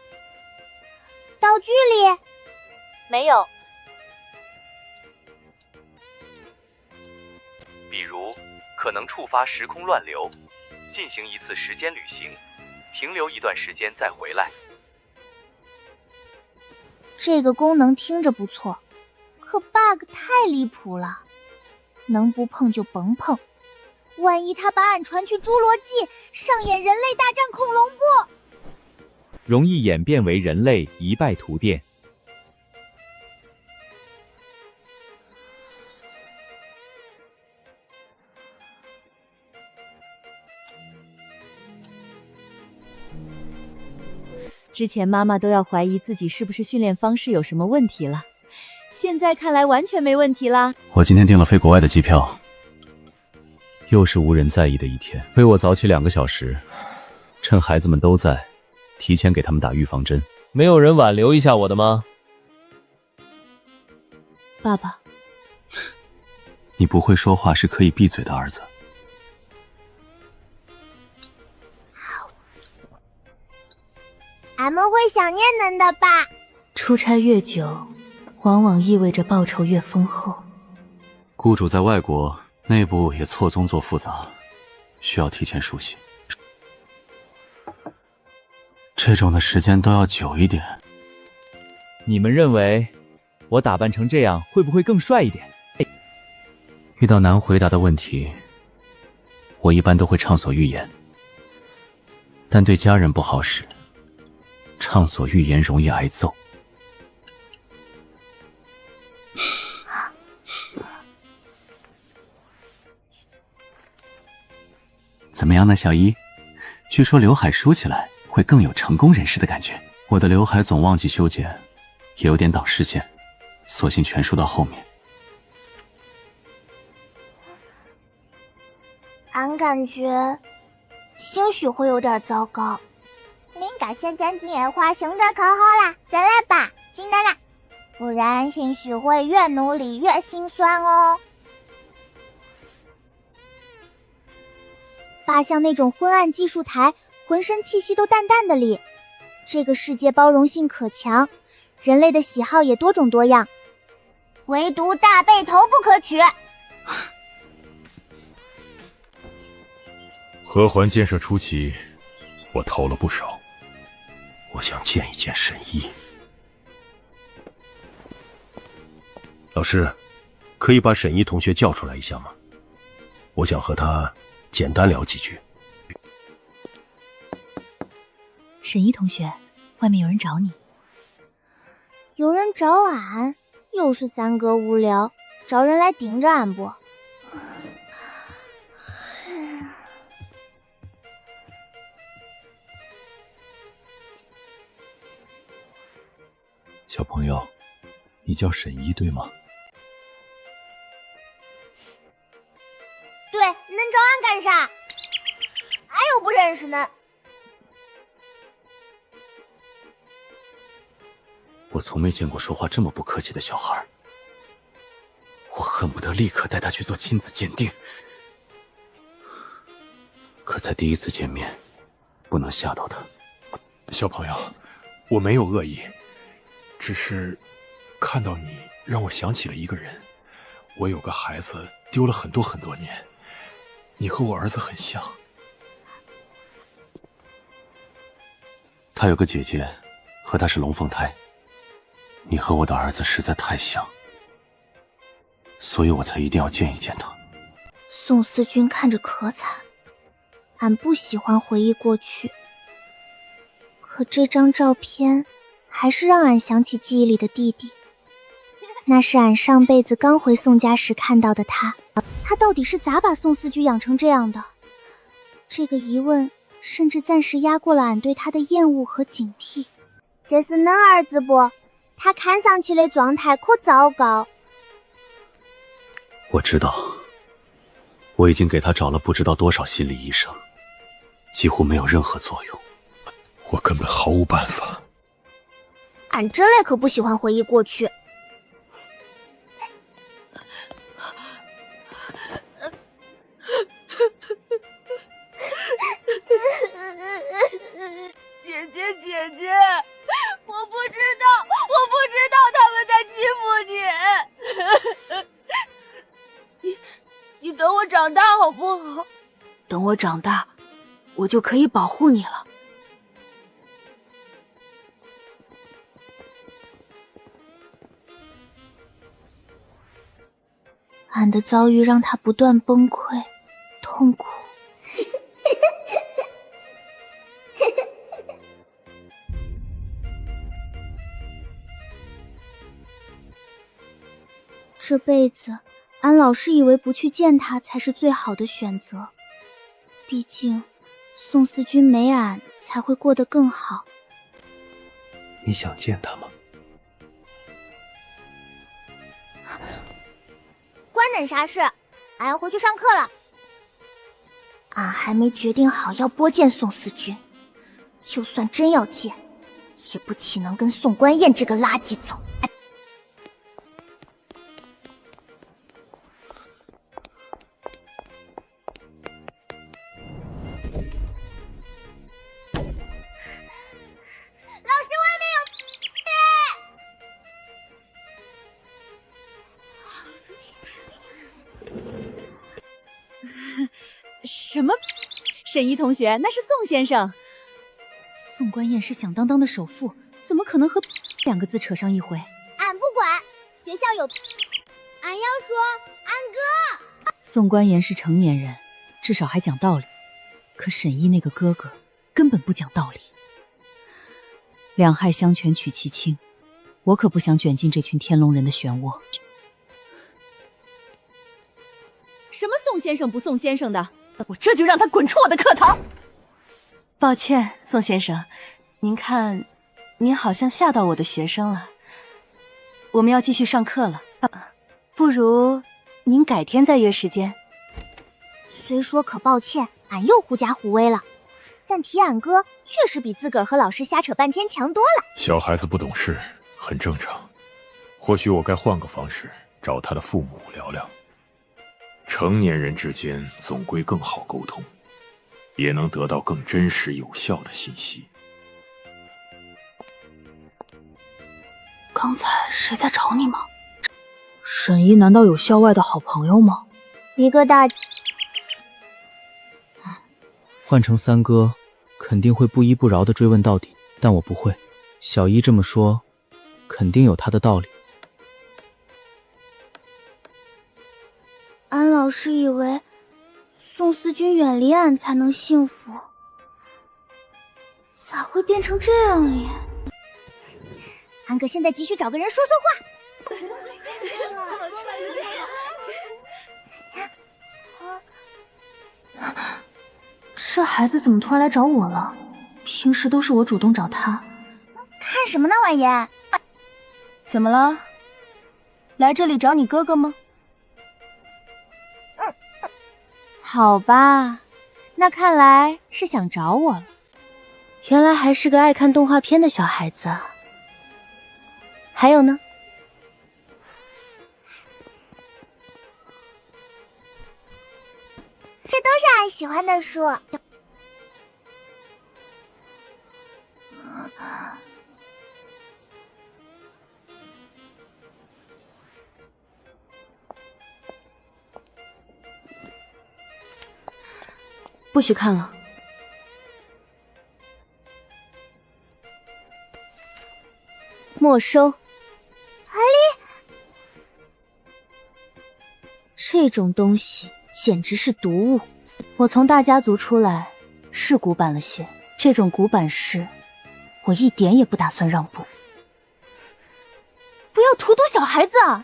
道具里？没有。比如，可能触发时空乱流，进行一次时间旅行，停留一段时间再回来。这个功能听着不错，可 bug 太离谱了，能不碰就甭碰。万一他把俺传去侏罗纪，上演人类大战恐龙不？容易演变为人类一败涂地。之前妈妈都要怀疑自己是不是训练方式有什么问题了，现在看来完全没问题啦。我今天订了飞国外的机票，又是无人在意的一天，亏我早起2个小时，趁孩子们都在，提前给他们打预防针。没有人挽留一下我的吗？爸爸，你不会说话是可以闭嘴的儿子。俺们会想念恁的吧？出差越久，往往意味着报酬越丰厚。雇主在外国，内部也错综做复杂，需要提前熟悉。这种的时间都要久一点。你们认为我打扮成这样会不会更帅一点？遇到难回答的问题，我一般都会畅所欲言，但对家人不好使，畅所欲言容易挨揍。怎么样呢，小一？据说刘海梳起来会更有成功人士的感觉。我的刘海总忘记修剪，也有点挡视线，索性全梳到后面。俺感觉兴许会有点糟糕。恁家现在演化行得可好啦，再来吧，进来啦，不然兴许会越努力越心酸哦。爸像那种昏暗技术台，浑身气息都淡淡的里。这个世界包容性可强，人类的喜好也多种多样，唯独大背头不可取。合环建设初期，我投了不少。我想见一见沈一。老师，可以把沈一同学叫出来一下吗？我想和他简单聊几句。沈一同学，外面有人找你。有人找俺，又是三哥无聊，找人来盯着俺不？小朋友，你叫沈一对吗？对，恁找俺干啥？俺又不认识恁。我从没见过说话这么不客气的小孩，我恨不得立刻带他去做亲子鉴定。可在第一次见面，不能吓到他。小朋友，我没有恶意，只是看到你让我想起了一个人。我有个孩子丢了很多很多年，你和我儿子很像。他有个姐姐，和他是龙凤胎。你和我的儿子实在太像，所以我才一定要见一见他。宋思君看着可惨，俺不喜欢回忆过去，可这张照片还是让俺想起记忆里的弟弟。那是俺上辈子刚回宋家时看到的他，他到底是咋把宋思君养成这样的？这个疑问甚至暂时压过了俺对他的厌恶和警惕。这是恁儿子不？他看上去的状态可糟糕。我知道，我已经给他找了不知道多少心理医生，几乎没有任何作用。我根本毫无办法。俺这类可不喜欢回忆过去。姐姐，我不知道他们在欺负你。你等我长大好不好？等我长大，我就可以保护你了。俺的遭遇让他不断崩溃、痛苦。这辈子，俺老是以为不去见他才是最好的选择。毕竟，宋思君没俺才会过得更好。你想见他吗？关恁啥事？俺要回去上课了。俺还没决定好要不见宋思君，就算真要见，也不岂能跟宋官燕这个垃圾走。什么？沈一同学，那是宋先生。宋官燕是响当当的首富，怎么可能和两个字扯上一回？俺不管，学校有，俺要说俺哥。宋官燕是成年人，至少还讲道理。可沈一那个哥哥根本不讲道理。两害相权取其轻，我可不想卷进这群天龙人的漩涡。什么宋先生不宋先生的？我这就让他滚出我的课堂！抱歉，宋先生，您看，您好像吓到我的学生了。我们要继续上课了，不如您改天再约时间。虽说可抱歉，俺又狐假虎威了，但提俺哥确实比自个儿和老师瞎扯半天强多了。小孩子不懂事，很正常。或许我该换个方式找他的父母聊聊。成年人之间总归更好沟通，也能得到更真实有效的信息。刚才谁在找你吗？沈一难道有校外的好朋友吗？一个大换成三哥，肯定会不依不饶地追问到底，但我不会。小一这么说，肯定有他的道理。俺老是以为宋思君远离俺才能幸福，咋会变成这样呀？安哥现在急需找个人说说话。这孩子怎么突然来找我了？平时都是我主动找他。看什么呢，婉言？怎么了？来这里找你哥哥吗？好吧，那看来是想找我了。原来还是个爱看动画片的小孩子啊。还有呢？这都是俺喜欢的书。不许看了。没收。阿丽，这种东西简直是毒物。我从大家族出来，是古板了些，这种古板事，我一点也不打算让步。不要荼毒小孩子啊！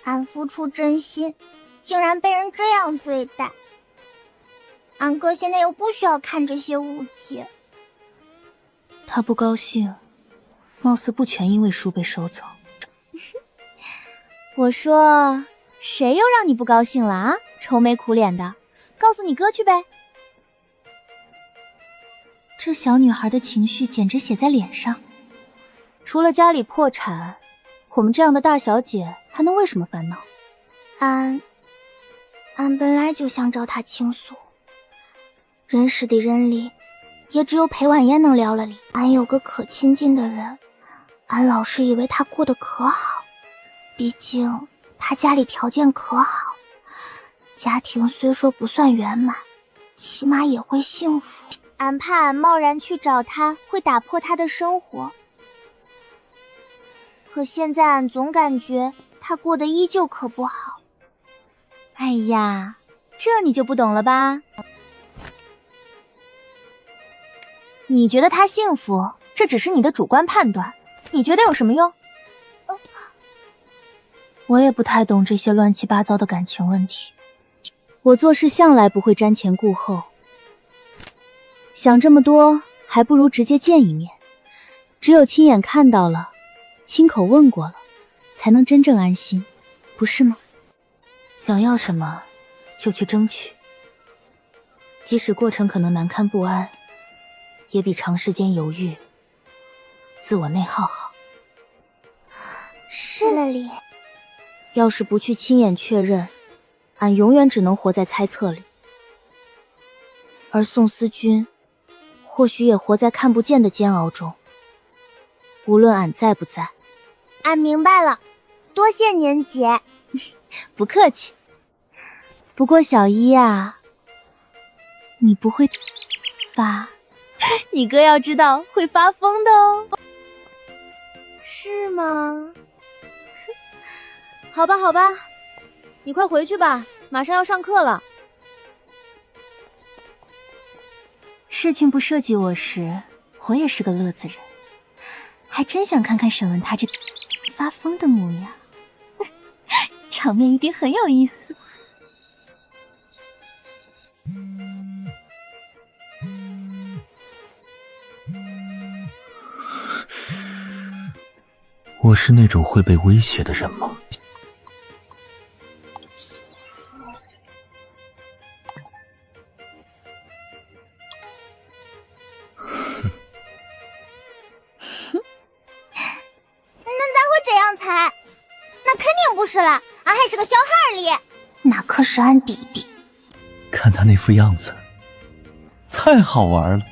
俺付出真心，竟然被人这样对待。俺哥现在又不需要看这些物体。他不高兴，貌似不全因为书被收走。我说，谁又让你不高兴了啊？愁眉苦脸的，告诉你哥去呗。这小女孩的情绪简直写在脸上。除了家里破产，我们这样的大小姐还能为什么烦恼？俺本来就想找他倾诉，认识的人里，也只有裴婉嫣能聊了理。俺有个可亲近的人，俺老是以为他过得可好，毕竟他家里条件可好，家庭虽说不算圆满，起码也会幸福。俺怕俺贸然去找他，会打破他的生活。可现在俺总感觉他过得依旧可不好。哎呀，这你就不懂了吧？你觉得他幸福，这只是你的主观判断，你觉得有什么用？我也不太懂这些乱七八糟的感情问题。我做事向来不会瞻前顾后，想这么多，还不如直接见一面。只有亲眼看到了，亲口问过了，才能真正安心，不是吗？想要什么，就去争取。即使过程可能难堪不安，也比长时间犹豫、自我内耗好。是了哩。要是不去亲眼确认，俺永远只能活在猜测里。而宋思君，或许也活在看不见的煎熬中。无论俺在不在，俺明白了，多谢您姐。不客气。不过小一啊，你不会吧？你哥要知道会发疯的哦。是吗？好吧，好吧，你快回去吧，马上要上课了。事情不涉及我时，我也是个乐子人，还真想看看沈文他这发疯的模样，场面一定很有意思。我是那种会被威胁的人吗？那咱会怎样猜？那肯定不是了，俺还是个小孩哩。那可是俺弟弟。看他那副样子，太好玩了。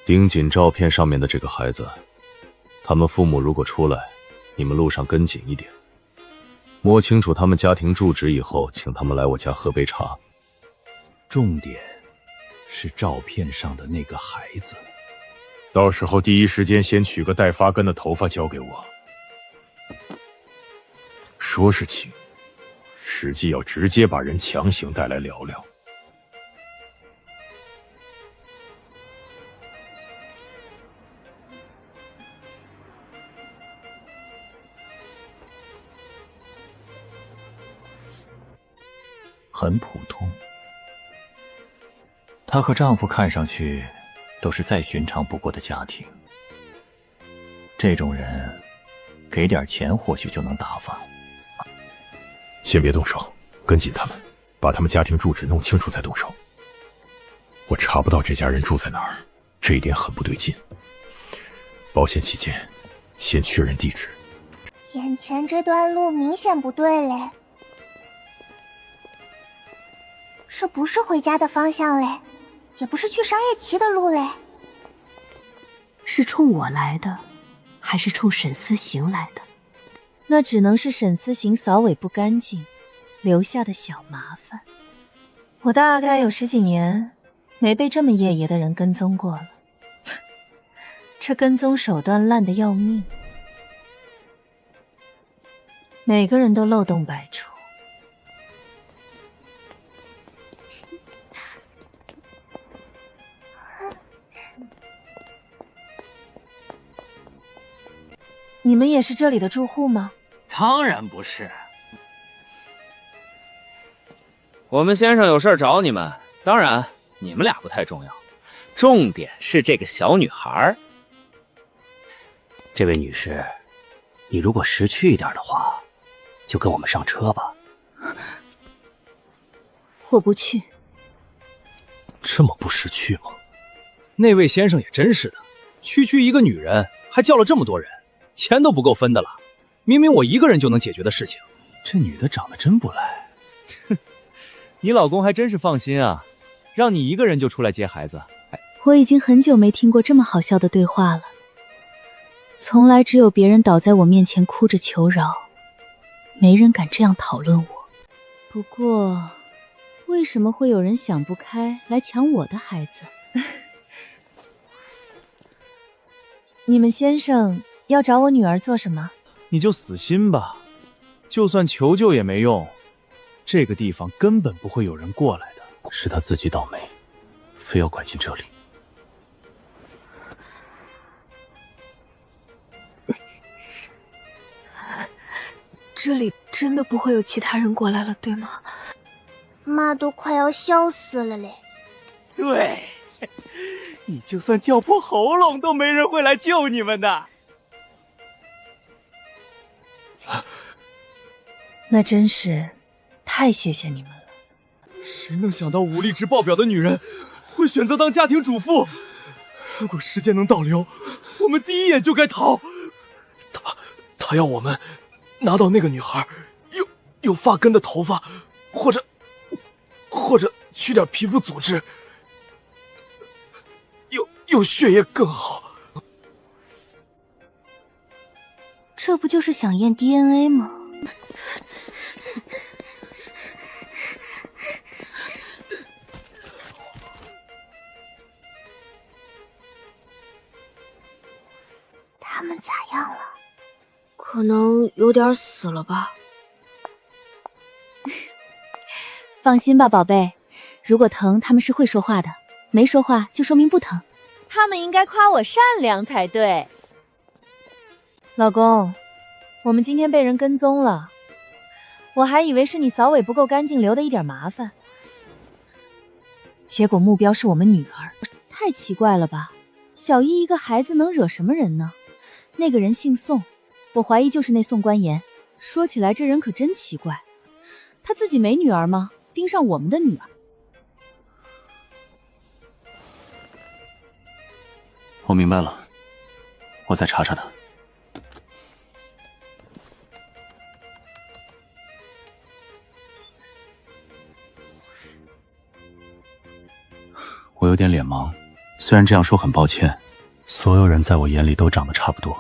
盯紧照片上面的这个孩子，他们父母如果出来，你们路上跟紧一点，摸清楚他们家庭住址以后，请他们来我家喝杯茶。重点是照片上的那个孩子，到时候第一时间先取个带发根的头发交给我。说是请，实际要直接把人强行带来聊聊。很普通。她和丈夫看上去都是再寻常不过的家庭，这种人给点钱或许就能打发。先别动手，跟紧他们，把他们家庭住址弄清楚再动手。我查不到这家人住在哪儿，这一点很不对劲。保险起见，先确认地址。眼前这段路明显不对嘞，这不是回家的方向嘞，也不是去商业奇的路嘞。是冲我来的，还是冲沈思行来的？那只能是沈思行扫尾不干净留下的小麻烦。我大概有10几年没被这么夜爷的人跟踪过了，这跟踪手段烂得要命，每个人都漏洞百出。你们也是这里的住户吗？当然不是，我们先生有事找你们，当然你们俩不太重要，重点是这个小女孩。这位女士，你如果识趣一点的话，就跟我们上车吧。我不去。这么不识趣吗？那位先生也真是的，区一个女人，还叫了这么多人，钱都不够分的了。明明我一个人就能解决的事情，这女的长得真不赖。你老公还真是放心啊，让你一个人就出来接孩子。我已经很久没听过这么好笑的对话了。从来只有别人倒在我面前哭着求饶，没人敢这样讨论我。不过，为什么会有人想不开来抢我的孩子？你们先生要找我女儿做什么？你就死心吧，就算求救也没用，这个地方根本不会有人过来的。是他自己倒霉，非要拐进这里。这里真的不会有其他人过来了，对吗？妈都快要笑死了嘞。对，你就算叫破喉咙都没人会来救你们的。那真是太谢谢你们了。谁能想到武力值爆表的女人会选择当家庭主妇？如果时间能倒流，我们第一眼就该逃。他要我们拿到那个女孩有发根的头发，或者取点皮肤组织，有血液更好。这不就是想验 DNA 吗？他们咋样了？可能有点死了吧。放心吧，宝贝，如果疼，他们是会说话的；没说话，就说明不疼。他们应该夸我善良才对。老公，我们今天被人跟踪了，我还以为是你扫尾不够干净留的一点麻烦，结果目标是我们女儿。太奇怪了吧，小一个孩子能惹什么人呢？那个人姓宋，我怀疑就是那宋官言。说起来这人可真奇怪，他自己没女儿吗？盯上我们的女儿。我明白了，我再查查他。我有点脸盲，虽然这样说很抱歉，所有人在我眼里都长得差不多，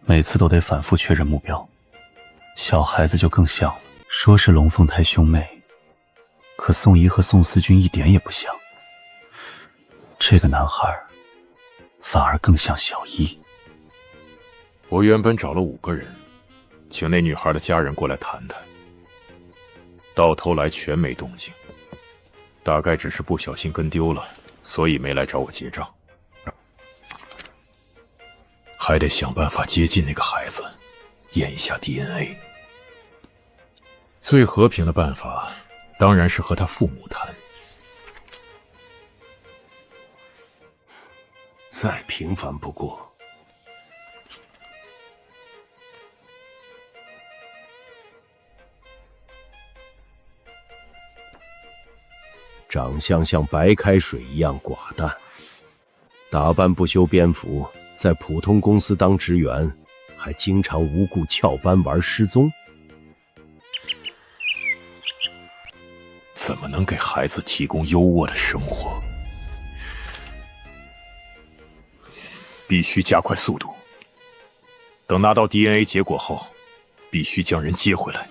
每次都得反复确认目标。小孩子就更像了，说是龙凤胎兄妹，可宋怡和宋思君一点也不像。这个男孩反而更像小一。我原本找了5个人，请那女孩的家人过来谈谈，到头来全没动静，大概只是不小心跟丢了，所以没来找我结账。还得想办法接近那个孩子，验一下 DNA。最和平的办法，当然是和他父母谈。再平凡不过。长相像白开水一样寡淡，打扮不修边幅，在普通公司当职员，还经常无故翘班玩失踪。怎么能给孩子提供优渥的生活？必须加快速度。等拿到 DNA 结果后，必须将人接回来。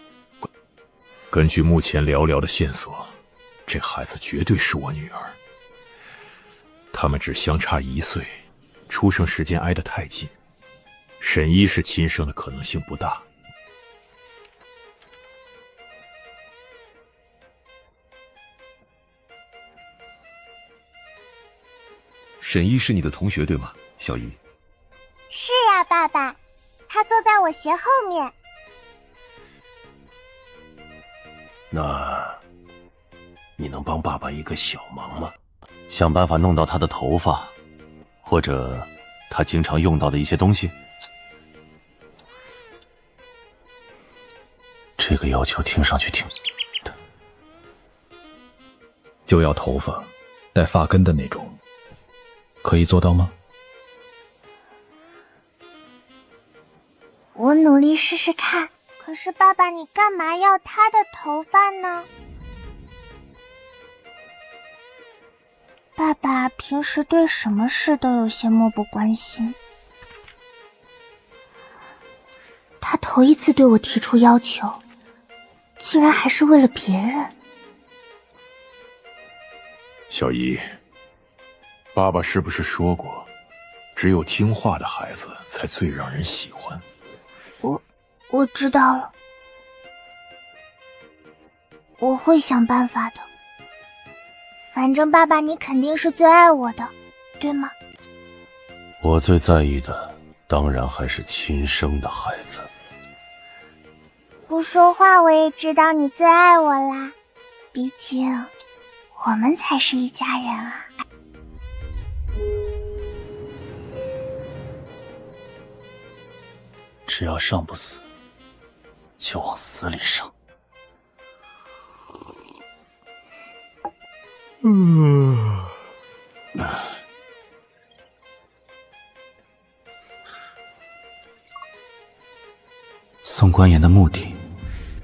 根据目前寥寥的线索，这孩子绝对是我女儿。他们只相差1岁，出生时间挨得太近，沈一是亲生的可能性不大。沈一是你的同学对吗，小姨？是呀，爸爸，他坐在我斜后面。那，你能帮爸爸一个小忙吗？想办法弄到他的头发，或者他经常用到的一些东西。这个要求听上去挺的，就要头发带发根的那种，可以做到吗？我努力试试看。可是爸爸，你干嘛要他的头发呢？爸爸平时对什么事都有些漠不关心。他头一次对我提出要求，竟然还是为了别人。小姨，爸爸是不是说过，只有听话的孩子才最让人喜欢？我知道了，我会想办法的。反正爸爸你肯定是最爱我的，对吗？我最在意的当然还是亲生的孩子。不说话我也知道你最爱我啦，毕竟我们才是一家人啊。只要上不死，就往死里上。宋官言的目的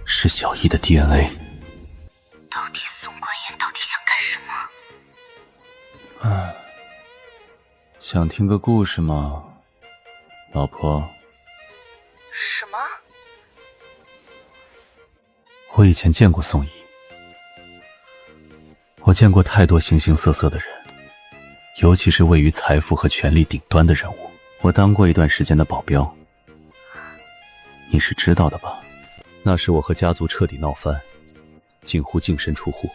是小易的 DNA。到底宋官言到底想干什么？想听个故事吗，老婆？什么？我以前见过宋怡，我见过太多形形色色的人，尤其是位于财富和权力顶端的人物。我当过一段时间的保镖，你是知道的吧？那时我和家族彻底闹翻，近乎净身出户，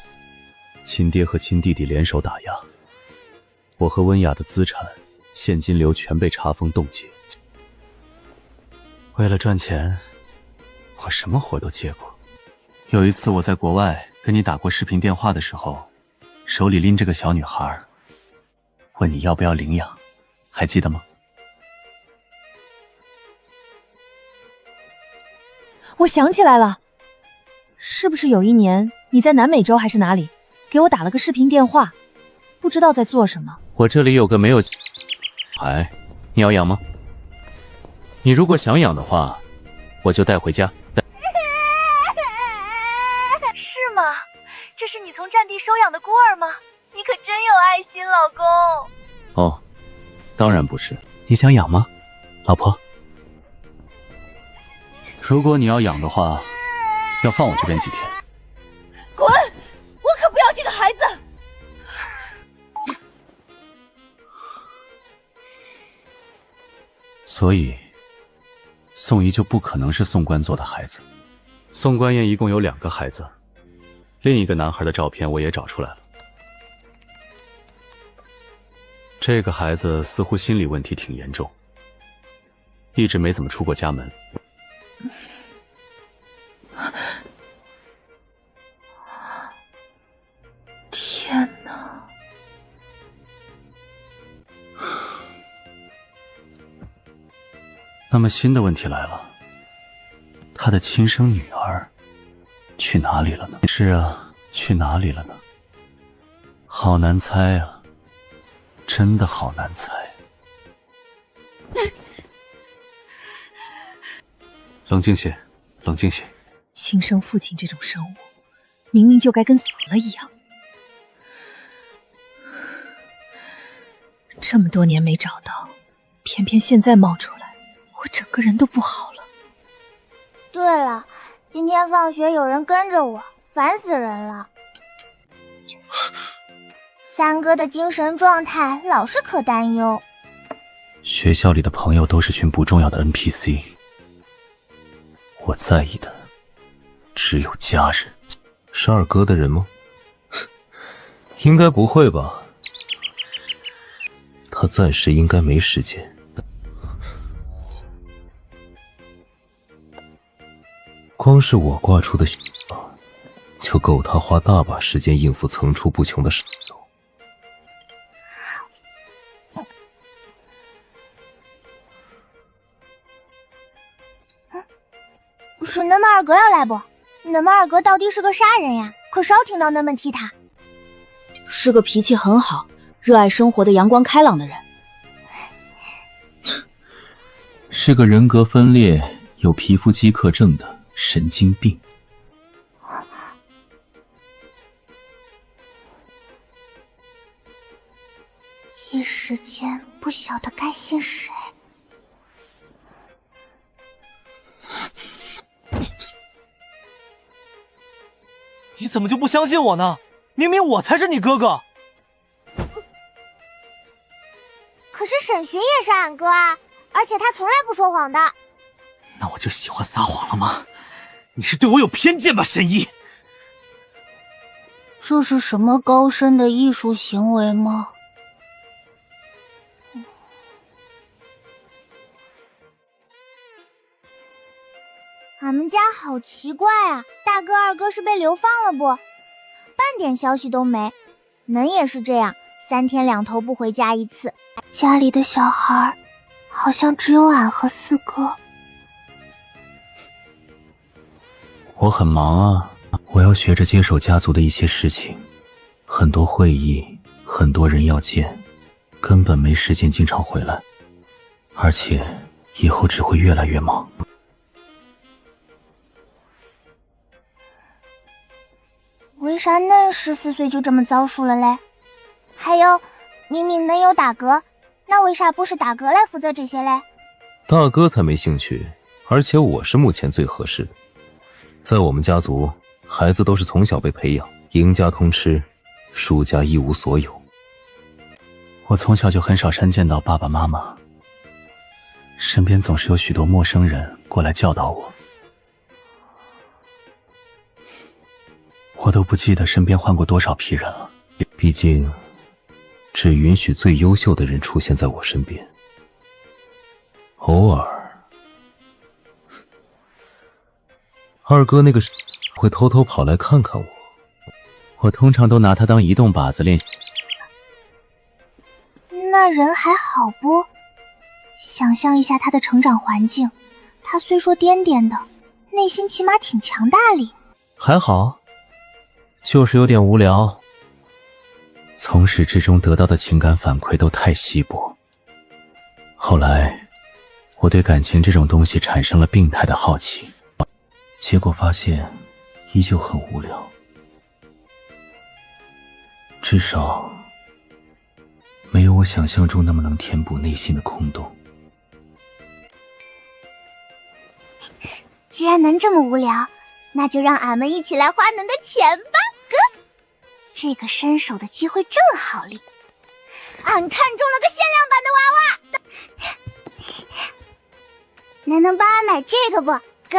亲爹和亲弟弟联手打压，我和温雅的资产、现金流全被查封冻结。为了赚钱，我什么活都接过。有一次我在国外跟你打过视频电话的时候，手里拎着个小女孩，问你要不要领养，还记得吗？我想起来了，是不是有一年你在南美洲还是哪里，给我打了个视频电话，不知道在做什么？我这里有个没有孩，你要养吗？你如果想养的话，我就带回家。是吗？这是你从战地收养的孤儿吗？你可真有爱心，老公。哦，当然不是。你想养吗，老婆？如果你要养的话，要放我这边几天。滚！我可不要这个孩子。所以宋怡就不可能是宋官做的孩子。宋官言一共有2个孩子，另一个男孩的照片我也找出来了。这个孩子似乎心理问题挺严重，一直没怎么出过家门。天哪！那么新的问题来了，他的亲生女儿去哪里了呢？是啊，去哪里了呢？好难猜啊，真的好难猜。冷静些，冷静些。亲生父亲这种生物，明明就该跟死了一样。这么多年没找到，偏偏现在冒出来，我整个人都不好了。对了，今天放学有人跟着我，烦死人了。三哥的精神状态老是可担忧。学校里的朋友都是群不重要的 NPC， 我在意的只有家人。是二哥的人吗？应该不会吧，他暂时应该没时间。光是我挂出的就够他花大把时间应付层出不穷的事。是恁们二哥要来不？恁们二哥到底是个啥人呀？可少听到恁们提他。是个脾气很好、热爱生活的阳光开朗的人。是个人格分裂、有皮肤饥渴症的神经病。一时间不晓得该信谁。你怎么就不相信我呢？明明我才是你哥哥。可是沈寻也是俺哥啊，而且他从来不说谎的。那我就喜欢撒谎了吗？你是对我有偏见吧，神医？这是什么高深的艺术行为吗？俺们家好奇怪啊，大哥二哥是被流放了不？半点消息都没。恁也是这样，3天2头不回家一次。家里的小孩好像只有俺和四哥。我很忙啊，我要学着接手家族的一些事情，很多会议，很多人要见，根本没时间经常回来，而且以后只会越来越忙。为啥恁14岁就这么早熟了嘞？还有，明明恁有大哥，那为啥不是大哥来负责这些嘞？大哥才没兴趣，而且我是目前最合适的。在我们家族，孩子都是从小被培养，赢家通吃，输家一无所有。我从小就很少善见到爸爸妈妈，身边总是有许多陌生人过来教导我。我都不记得身边换过多少批人了。毕竟，只允许最优秀的人出现在我身边。偶尔，二哥那个会偷偷跑来看看我。我通常都拿他当移动靶子练习。那人还好不？想象一下他的成长环境，他虽说颠颠的，内心起码挺强大哩。还好，就是有点无聊。从始至终得到的情感反馈都太稀薄。后来，我对感情这种东西产生了病态的好奇，结果发现依旧很无聊。至少没有我想象中那么能填补内心的空洞。既然能这么无聊，那就让俺们一起来花恁的钱吧，哥。这个伸手的机会正好哩，俺看中了个限量版的娃娃。恁能帮俺买这个不，哥？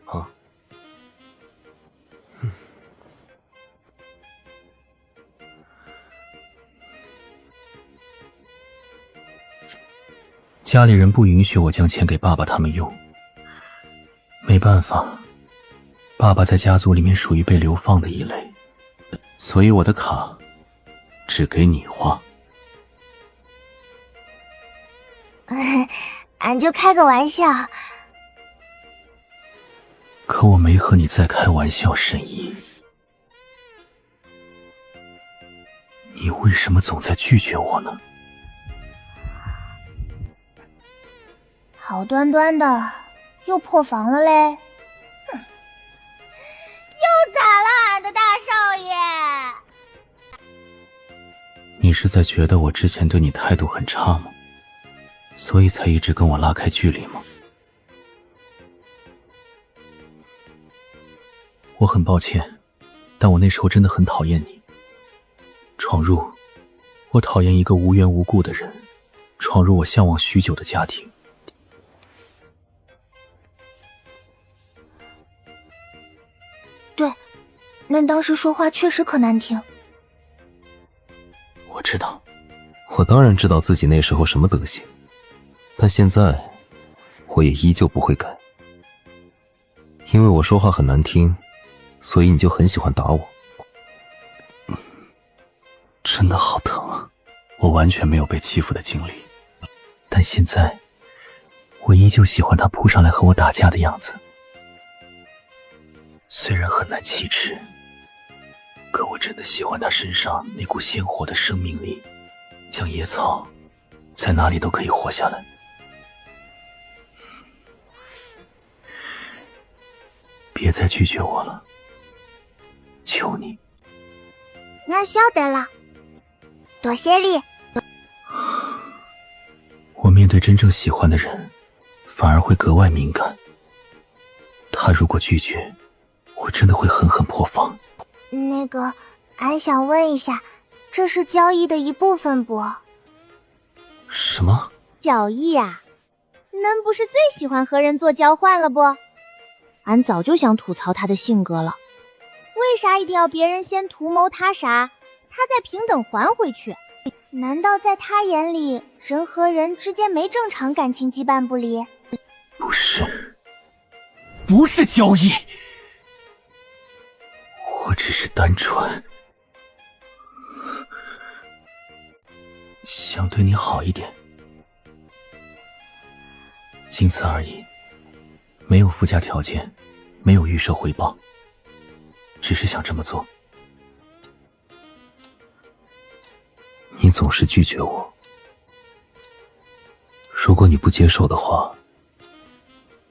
啊？家里人不允许我将钱给爸爸他们用，没办法，爸爸在家族里面属于被流放的一类，所以我的卡只给你花。俺就开个玩笑。可我没和你再开玩笑，沈怡。你为什么总在拒绝我呢？好端端的，又破防了嘞！哼，又咋了，俺的大少爷？你是在觉得我之前对你态度很差吗？所以才一直跟我拉开距离吗？我很抱歉，但我那时候真的很讨厌你。闯入，我讨厌一个无缘无故的人，闯入我向往许久的家庭。对，恁当时说话确实可难听。我知道，我当然知道自己那时候什么德行，但现在我也依旧不会改。因为我说话很难听，所以你就很喜欢打我。真的好疼啊！我完全没有被欺负的经历，但现在我依旧喜欢他扑上来和我打架的样子。虽然很难启齿，可我真的喜欢他身上那股鲜活的生命力，像野草，在哪里都可以活下来。别再拒绝我了，求你。俺晓得了，多谢你。我面对真正喜欢的人，反而会格外敏感。他如果拒绝，我真的会狠狠破防。那个，俺想问一下，这是交易的一部分不？什么？交易啊？恁不是最喜欢和人做交换了不？俺早就想吐槽他的性格了。为啥一定要别人先图谋他啥，他再平等还回去？难道在他眼里，人和人之间没正常感情羁绊不离？不是交易，我只是单纯想对你好一点，仅此而已，没有附加条件，没有预设回报，只是想这么做。你总是拒绝我，如果你不接受的话，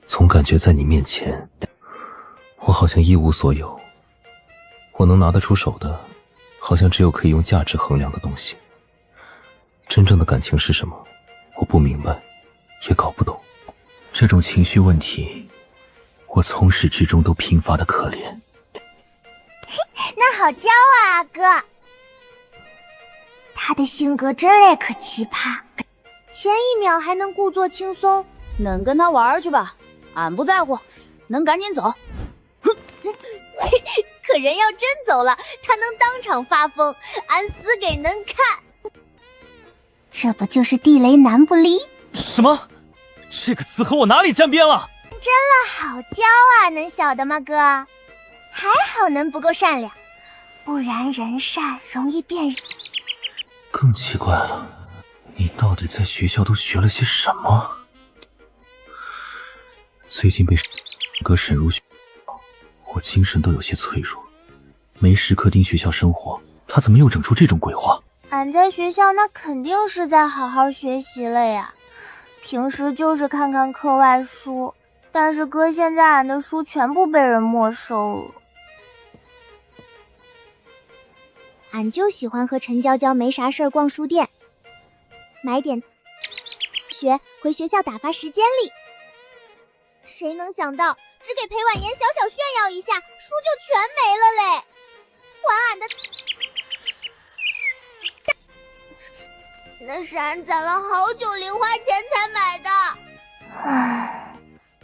总感觉在你面前，我好像一无所有。我能拿得出手的，好像只有可以用价值衡量的东西。真正的感情是什么？我不明白，也搞不懂。这种情绪问题，我从始至终都贫乏的可怜。那好骄傲啊，哥！他的性格真嘞可奇葩，前一秒还能故作轻松。恁跟他玩去吧，俺不在乎，恁赶紧走。可人要真走了，他能当场发疯，俺死给恁看。这不就是地雷男不离？什么？这个词和我哪里沾边了？真了好骄啊，恁晓得吗，哥？还好恁不够善良，不然人善容易变人。更奇怪了，你到底在学校都学了些什么？最近被哥沈如雪，我精神都有些脆弱，没时刻盯学校生活，他怎么又整出这种鬼话？俺在学校那肯定是在好好学习了呀，平时就是看看课外书，但是哥现在俺的书全部被人没收了。俺就喜欢和陈娇娇没啥事儿逛书店，买点学回学校打发时间里。谁能想到只给裴婉言小小炫耀一下，书就全没了嘞！还俺的，那是俺攒了好久零花钱才买的。唉，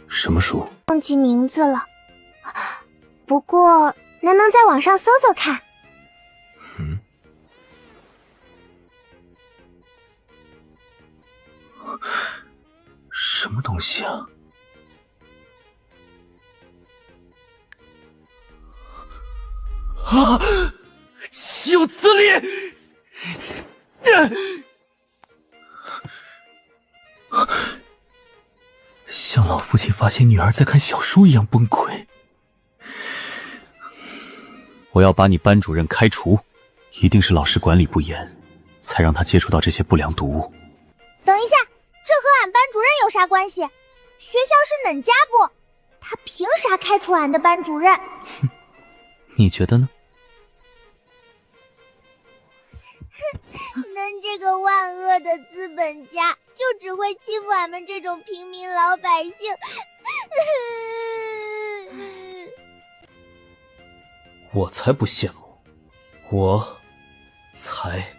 什么书？忘记名字了，不过能在网上搜搜看。什么东西啊？啊！岂有此理！像老父亲发现女儿在看小说一样崩溃。我要把你班主任开除，一定是老师管理不严，才让他接触到这些不良毒物。等一下，这和俺班主任有啥关系？学校是恁家不？他凭啥开除俺的班主任？你觉得呢？恁这个万恶的资本家，就只会欺负俺们这种平民老百姓。我才不羡慕，我才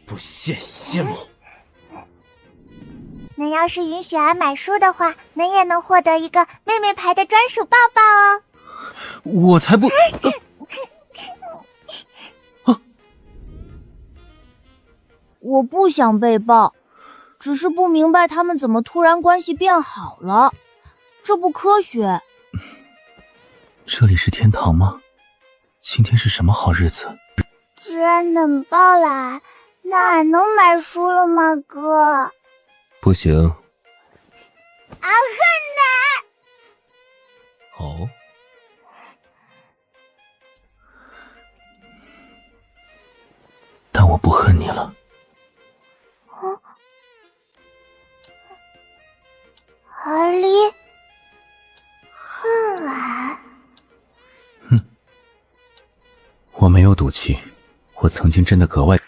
不羡慕。恁要是允许俺买书的话，恁也能获得一个妹妹牌的专属抱抱哦。我才不！我不想被抱，只是不明白他们怎么突然关系变好了，这不科学。这里是天堂吗？今天是什么好日子？既然恁抱了俺，那俺能买书了吗，哥？不行。俺恨恁！哦。但我不恨你了。阿离恨俺？我没有赌气，我曾经真的格外，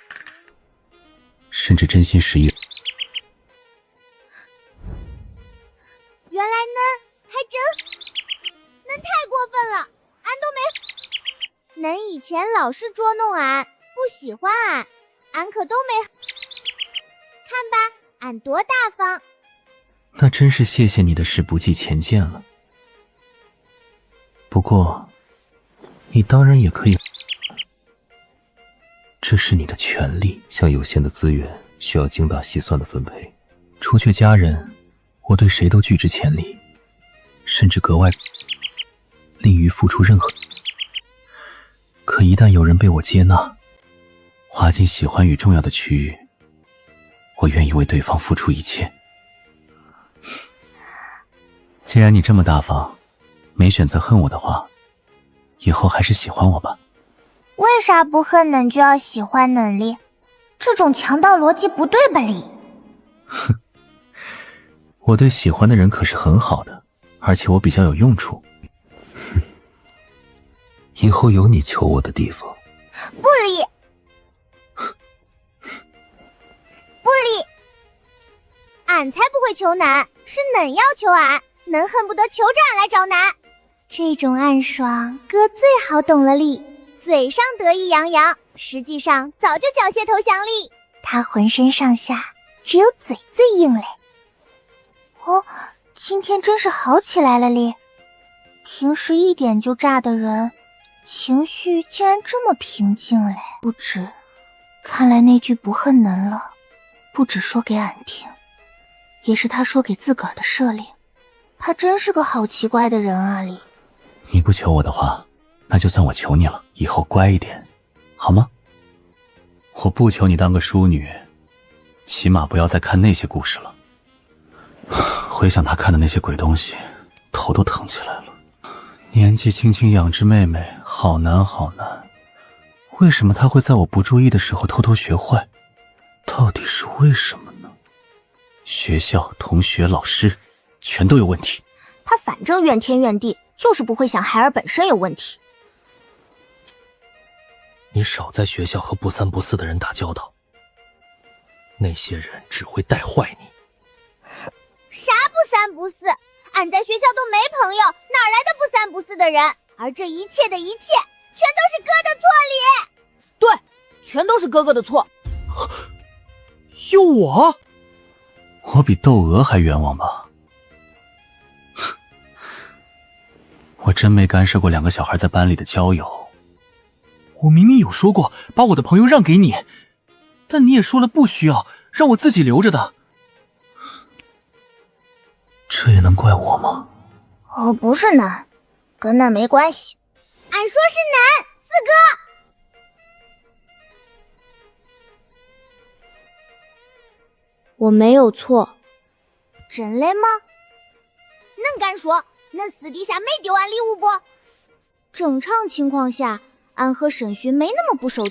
甚至真心实意。原来恁还真，恁太过分了，俺都没。恁以前老是捉弄俺，不喜欢俺，俺可都没。看吧，俺多大方。那真是谢谢你的事不计前嫌了。不过，你当然也可以，这是你的权利。像有限的资源，需要精打细算的分配。除却家人，我对谁都拒之千里，甚至格外吝于付出任何。可一旦有人被我接纳，划进喜欢与重要的区域，我愿意为对方付出一切。既然你这么大方，没选择恨我的话，以后还是喜欢我吧。为啥不恨恁就要喜欢恁哩？这种强盗逻辑不对吧哩？哼，我对喜欢的人可是很好的，而且我比较有用处。以后有你求我的地方。不理，不理，俺才不会求恁，是恁要求俺，恁恨不得求着俺来找恁。这种暗爽，哥最好懂了哩。嘴上得意洋洋，实际上早就缴械投降哩。他浑身上下只有嘴最硬嘞。哦，今天真是好起来了哩。平时一点就炸的人，情绪竟然这么平静嘞。不止，看来那句不恨恁了，不只说给俺听，也是他说给自个儿的舍令。他真是个好奇怪的人啊哩。你不求我的话，那就算我求你了，以后乖一点，好吗？我不求你当个淑女，起码不要再看那些故事了。回想他看的那些鬼东西，头都疼起来了。年纪轻轻养只妹妹，好难好难。为什么他会在我不注意的时候偷偷学坏？到底是为什么呢？学校、同学、老师，全都有问题。他反正怨天怨地，就是不会想孩儿本身有问题。你少在学校和不三不四的人打交道，那些人只会带坏你。啥不三不四？俺在学校都没朋友，哪来的不三不四的人？而这一切的一切，全都是哥的错哩。对，全都是哥哥的错。有我？我比窦娥还冤枉吧？我真没干涉过两个小孩在班里的交友。我明明有说过把我的朋友让给你，但你也说了不需要，让我自己留着的。这也能怪我吗？不是男，跟那没关系。俺说是男，四哥。我没有错。真的吗？恁敢说？恁私底下没丢俺礼物不？正常情况下，俺和沈勋没那么不熟。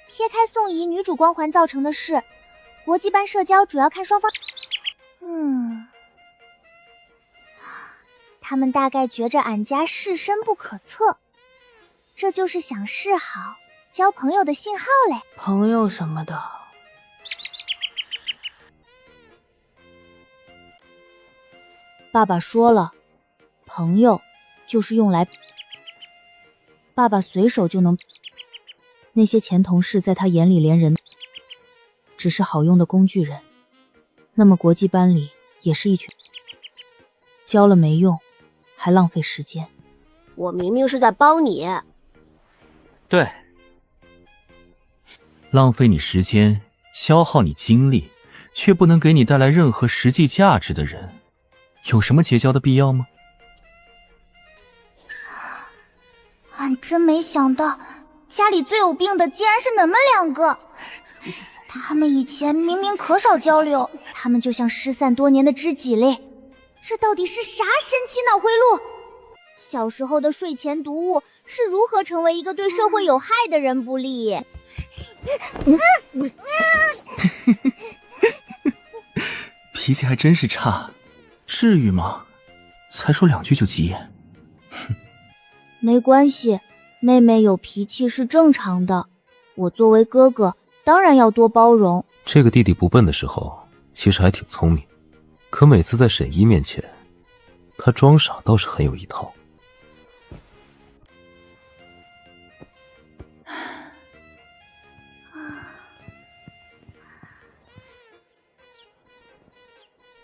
撇开宋怡女主光环造成的事，国际班社交主要看双方。他们大概觉着俺家事深不可测，这就是想示好、交朋友的信号嘞。朋友什么的，爸爸说了，朋友就是用来……爸爸随手就能……那些前同事在他眼里连人，只是好用的工具人。那么国际班里也是一群，教了没用，还浪费时间。我明明是在帮你。对，浪费你时间，消耗你精力，却不能给你带来任何实际价值的人，有什么结交的必要吗？俺真没想到，家里最有病的竟然是恁们两个。他们以前明明可少交流，他们就像失散多年的知己嘞。这到底是啥神奇脑回路？小时候的睡前读物是如何成为一个对社会有害的人不利？脾气还真是差，至于吗？才说2句就急眼。没关系，妹妹有脾气是正常的。我作为哥哥，当然要多包容。这个弟弟不笨的时候，其实还挺聪明，可每次在沈一面前，他装傻倒是很有一套。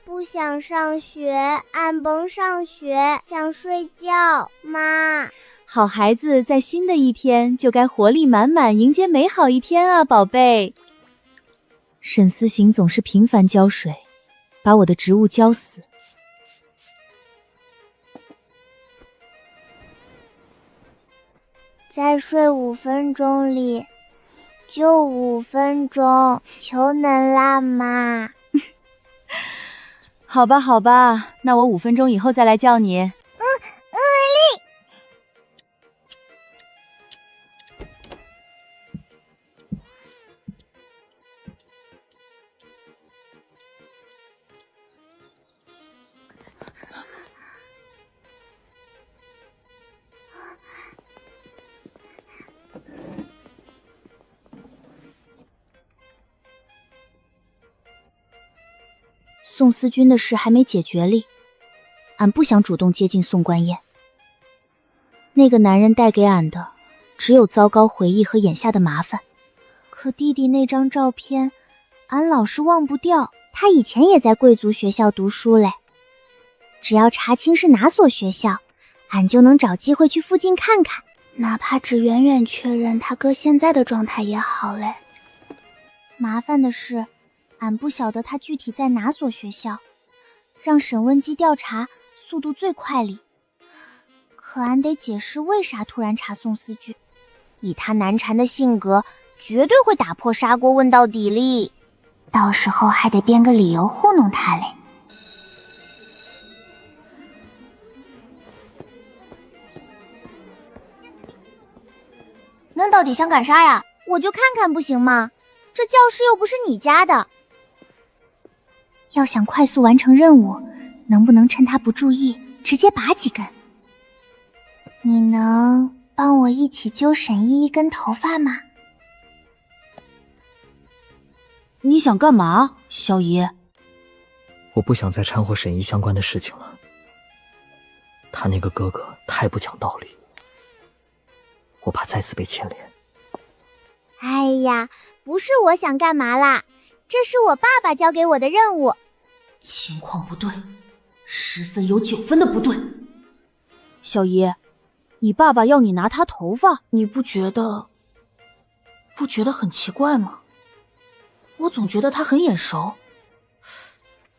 不想上学，俺甭上学，想睡觉，妈。好孩子在新的一天就该活力满满迎接美好一天啊，宝贝。沈思行总是频繁浇水，把我的植物浇死。再睡5分钟里，就5分钟，求恁啦，妈。好吧，好吧，那我5分钟以后再来叫你。宋思君的事还没解决哩，俺不想主动接近宋冠燕。那个男人带给俺的只有糟糕回忆和眼下的麻烦。可弟弟那张照片，俺老是忘不掉。他以前也在贵族学校读书嘞，只要查清是哪所学校，俺就能找机会去附近看看，哪怕只远远确认他哥现在的状态也好嘞。麻烦的是，俺不晓得他具体在哪所学校，让审问机调查速度最快哩。可俺得解释为啥突然查宋思君，以他难缠的性格，绝对会打破砂锅问到底哩。到时候还得编个理由糊弄他嘞。恁到底想干啥呀？我就看看不行吗？这教室又不是你家的。要想快速完成任务，能不能趁他不注意直接拔几根？你能帮我一起揪沈一根头发吗？你想干嘛，小姨？我不想再掺和沈一相关的事情了。他那个哥哥太不讲道理，我怕再次被牵连。哎呀，不是我想干嘛啦，这是我爸爸交给我的任务。情况不对，10分有9分的不对。小姨，你爸爸要你拿他头发，你不觉得很奇怪吗？我总觉得他很眼熟，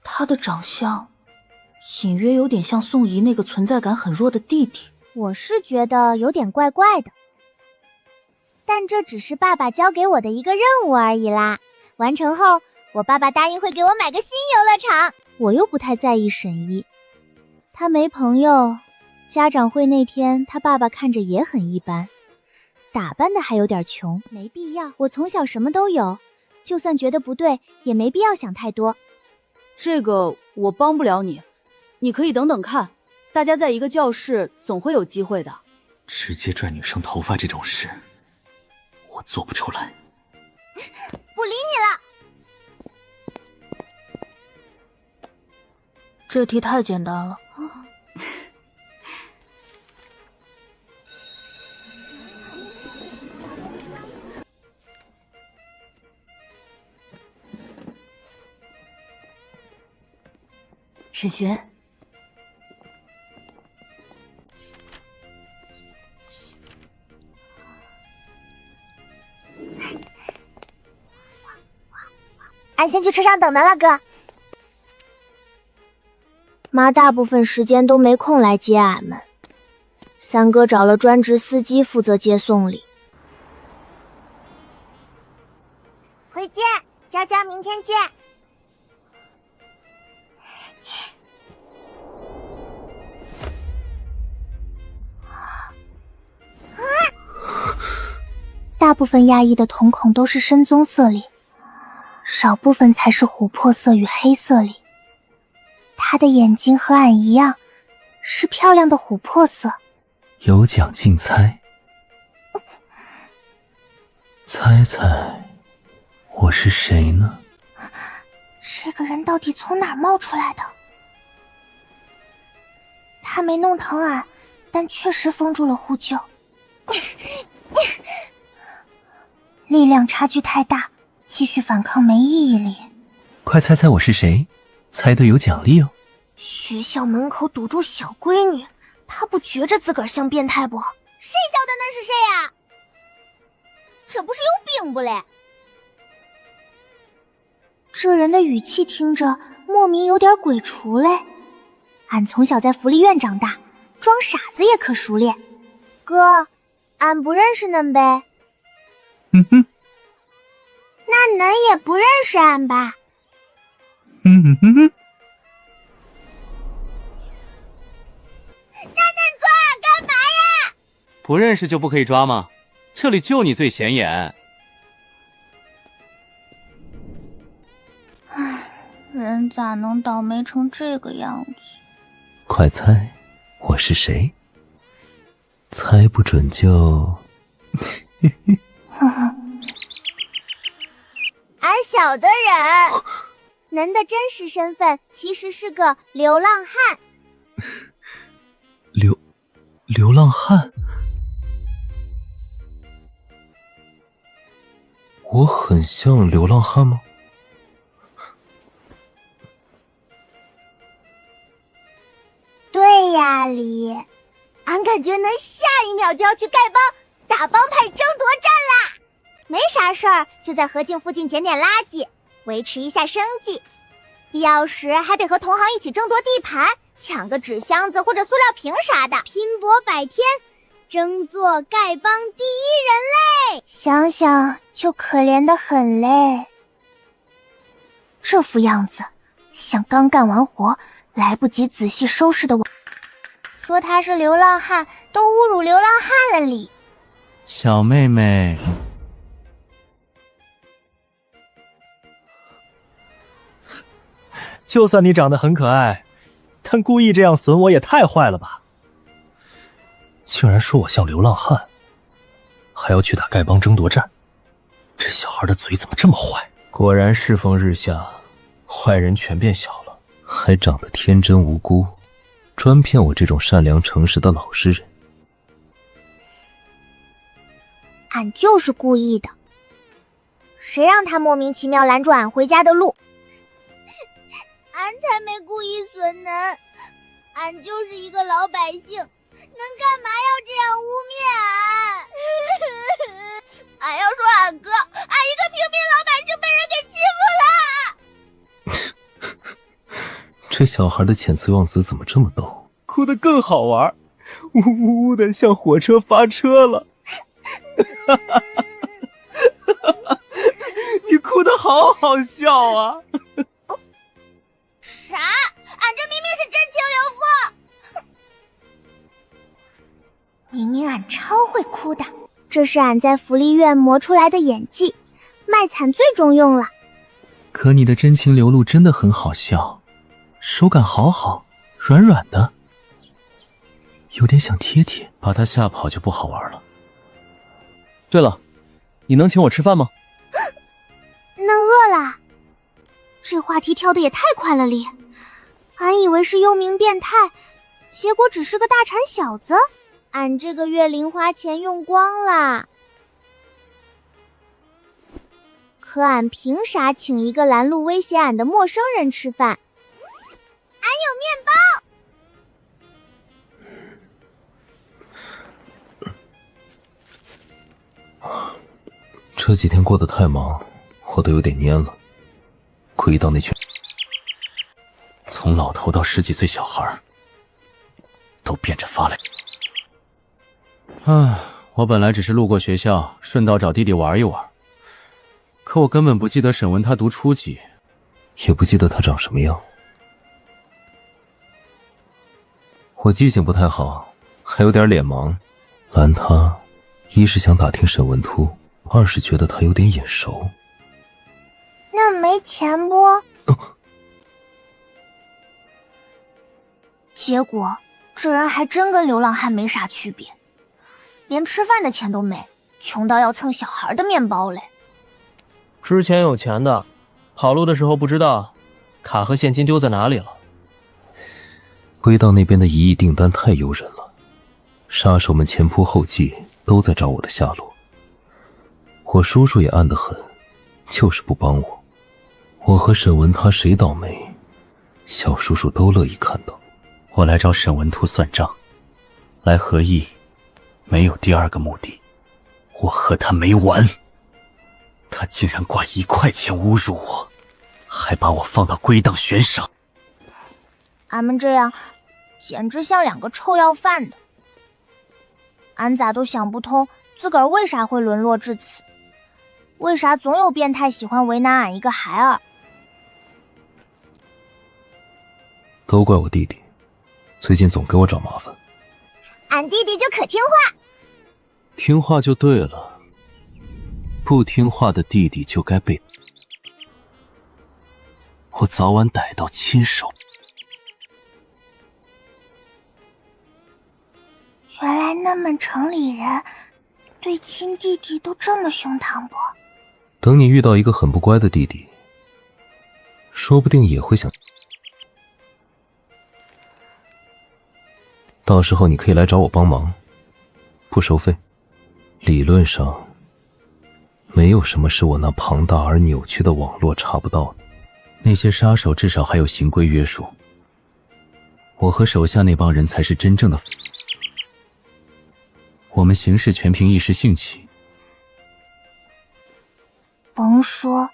他的长相隐约有点像宋怡那个存在感很弱的弟弟。我是觉得有点怪怪的，但这只是爸爸交给我的一个任务而已啦。完成后，我爸爸答应会给我买个新游乐场。我又不太在意沈一，他没朋友，家长会那天他爸爸看着也很一般，打扮的还有点穷，没必要。我从小什么都有，就算觉得不对，也没必要想太多。这个我帮不了你，你可以等等看，大家在一个教室，总会有机会的。直接拽女生头发这种事，我做不出来。不理你了。这题太简单了。沈璇，俺先去车上等呢了，哥。妈大部分时间都没空来接俺们，三哥找了专职司机负责接送里。回见，娇娇，明天见。大部分亚裔的瞳孔都是深棕色里，少部分才是琥珀色与黑色里。他的眼睛和俺一样，是漂亮的琥珀色。有奖竞猜，猜猜我是谁呢？这个人到底从哪儿冒出来的？他没弄疼俺，但确实封住了呼救。力量差距太大，继续反抗没意义哩。快猜猜我是谁，猜对有奖励哦。学校门口堵住小闺女，她不觉着自个儿像变态不？谁晓得那是谁呀？这不是有病不嘞？这人的语气听着莫名有点鬼畜嘞。俺从小在福利院长大，装傻子也可熟练。哥，俺不认识恁呗。那恁也不认识俺吧？那恁抓俺干嘛呀？不认识就不可以抓吗？这里就你最显眼。唉，人咋能倒霉成这个样子？快猜我是谁？猜不准就俺晓得人，恁的真实身份其实是个流浪汉。流浪汉？我很像流浪汉吗？对呀，李，俺感觉恁下一秒就要去丐帮打帮派争夺战啦！没啥事儿，就在河境附近捡点垃圾，维持一下生计。必要时还得和同行一起争夺地盘，抢个纸箱子或者塑料瓶啥的，拼搏百天，争做丐帮第一人类。想想就可怜得很嘞。这副样子，像刚干完活来不及仔细收拾的我。说他是流浪汉，都侮辱流浪汉了哩。小妹妹，就算你长得很可爱，但故意这样损我也太坏了吧！竟然说我像流浪汉，还要去打丐帮争夺战，这小孩的嘴怎么这么坏？果然世风日下，坏人全变小了，还长得天真无辜，专骗我这种善良诚实的老实人。俺就是故意的，谁让他莫名其妙拦住俺回家的路？俺才没故意损恁，俺就是一个老百姓，恁干嘛要这样污蔑俺？俺要说俺哥，俺一个平民老百姓被人给欺负了。这小孩的遣词忘词怎么这么逗？哭得更好玩，呜呜的像火车发车了。你哭得好好笑啊！啥？俺这明明是真情流付，明明俺超会哭的，这是俺在福利院磨出来的演技，卖惨最中用了。可你的真情流露真的很好笑，手感好好，软软的，有点想贴贴，把他吓跑就不好玩了。对了，你能请我吃饭吗？那饿了？这话题跳得也太快了哩！俺以为是幽冥变态，结果只是个大馋小子。俺这个月零花钱用光啦。可俺凭啥请一个拦路威胁俺的陌生人吃饭？俺有面包。这几天过得太忙，我都有点蔫了。亏到那群，从老头到10几岁小孩，都变着法来。我本来只是路过学校，顺道找弟弟玩一玩，可我根本不记得沈文他读初级，也不记得他长什么样。我记性不太好，还有点脸盲。拦他，一是想打听沈文突，二是觉得他有点眼熟。那没钱不？结果这人还真跟流浪汉没啥区别，连吃饭的钱都没，穷到要蹭小孩的面包嘞。之前有钱的，跑路的时候不知道卡和现金丢在哪里了。归道那边的1亿订单太诱人了，杀手们前仆后继，都在找我的下落。我叔叔也暗得很，就是不帮我。我和沈文他谁倒霉，小叔叔都乐意看到。我来找沈文突算账，来和议，没有第二个目的。我和他没完，他竟然挂1块钱侮辱我，还把我放到归档悬赏。俺们这样简直像2个臭要饭的。俺咋都想不通自个儿为啥会沦落至此，为啥总有变态喜欢为难俺一个孩儿。都怪我弟弟，最近总给我找麻烦。俺弟弟就可听话，听话就对了，不听话的弟弟就该被我早晚逮到亲手。原来那么城里人对亲弟弟都这么胸膛不？等你遇到一个很不乖的弟弟，说不定也会想。到时候你可以来找我帮忙，不收费。理论上，没有什么是我那庞大而扭曲的网络查不到的。那些杀手至少还有行规约束，我和手下那帮人才是真正的。我们行事全凭一时兴起。甭说，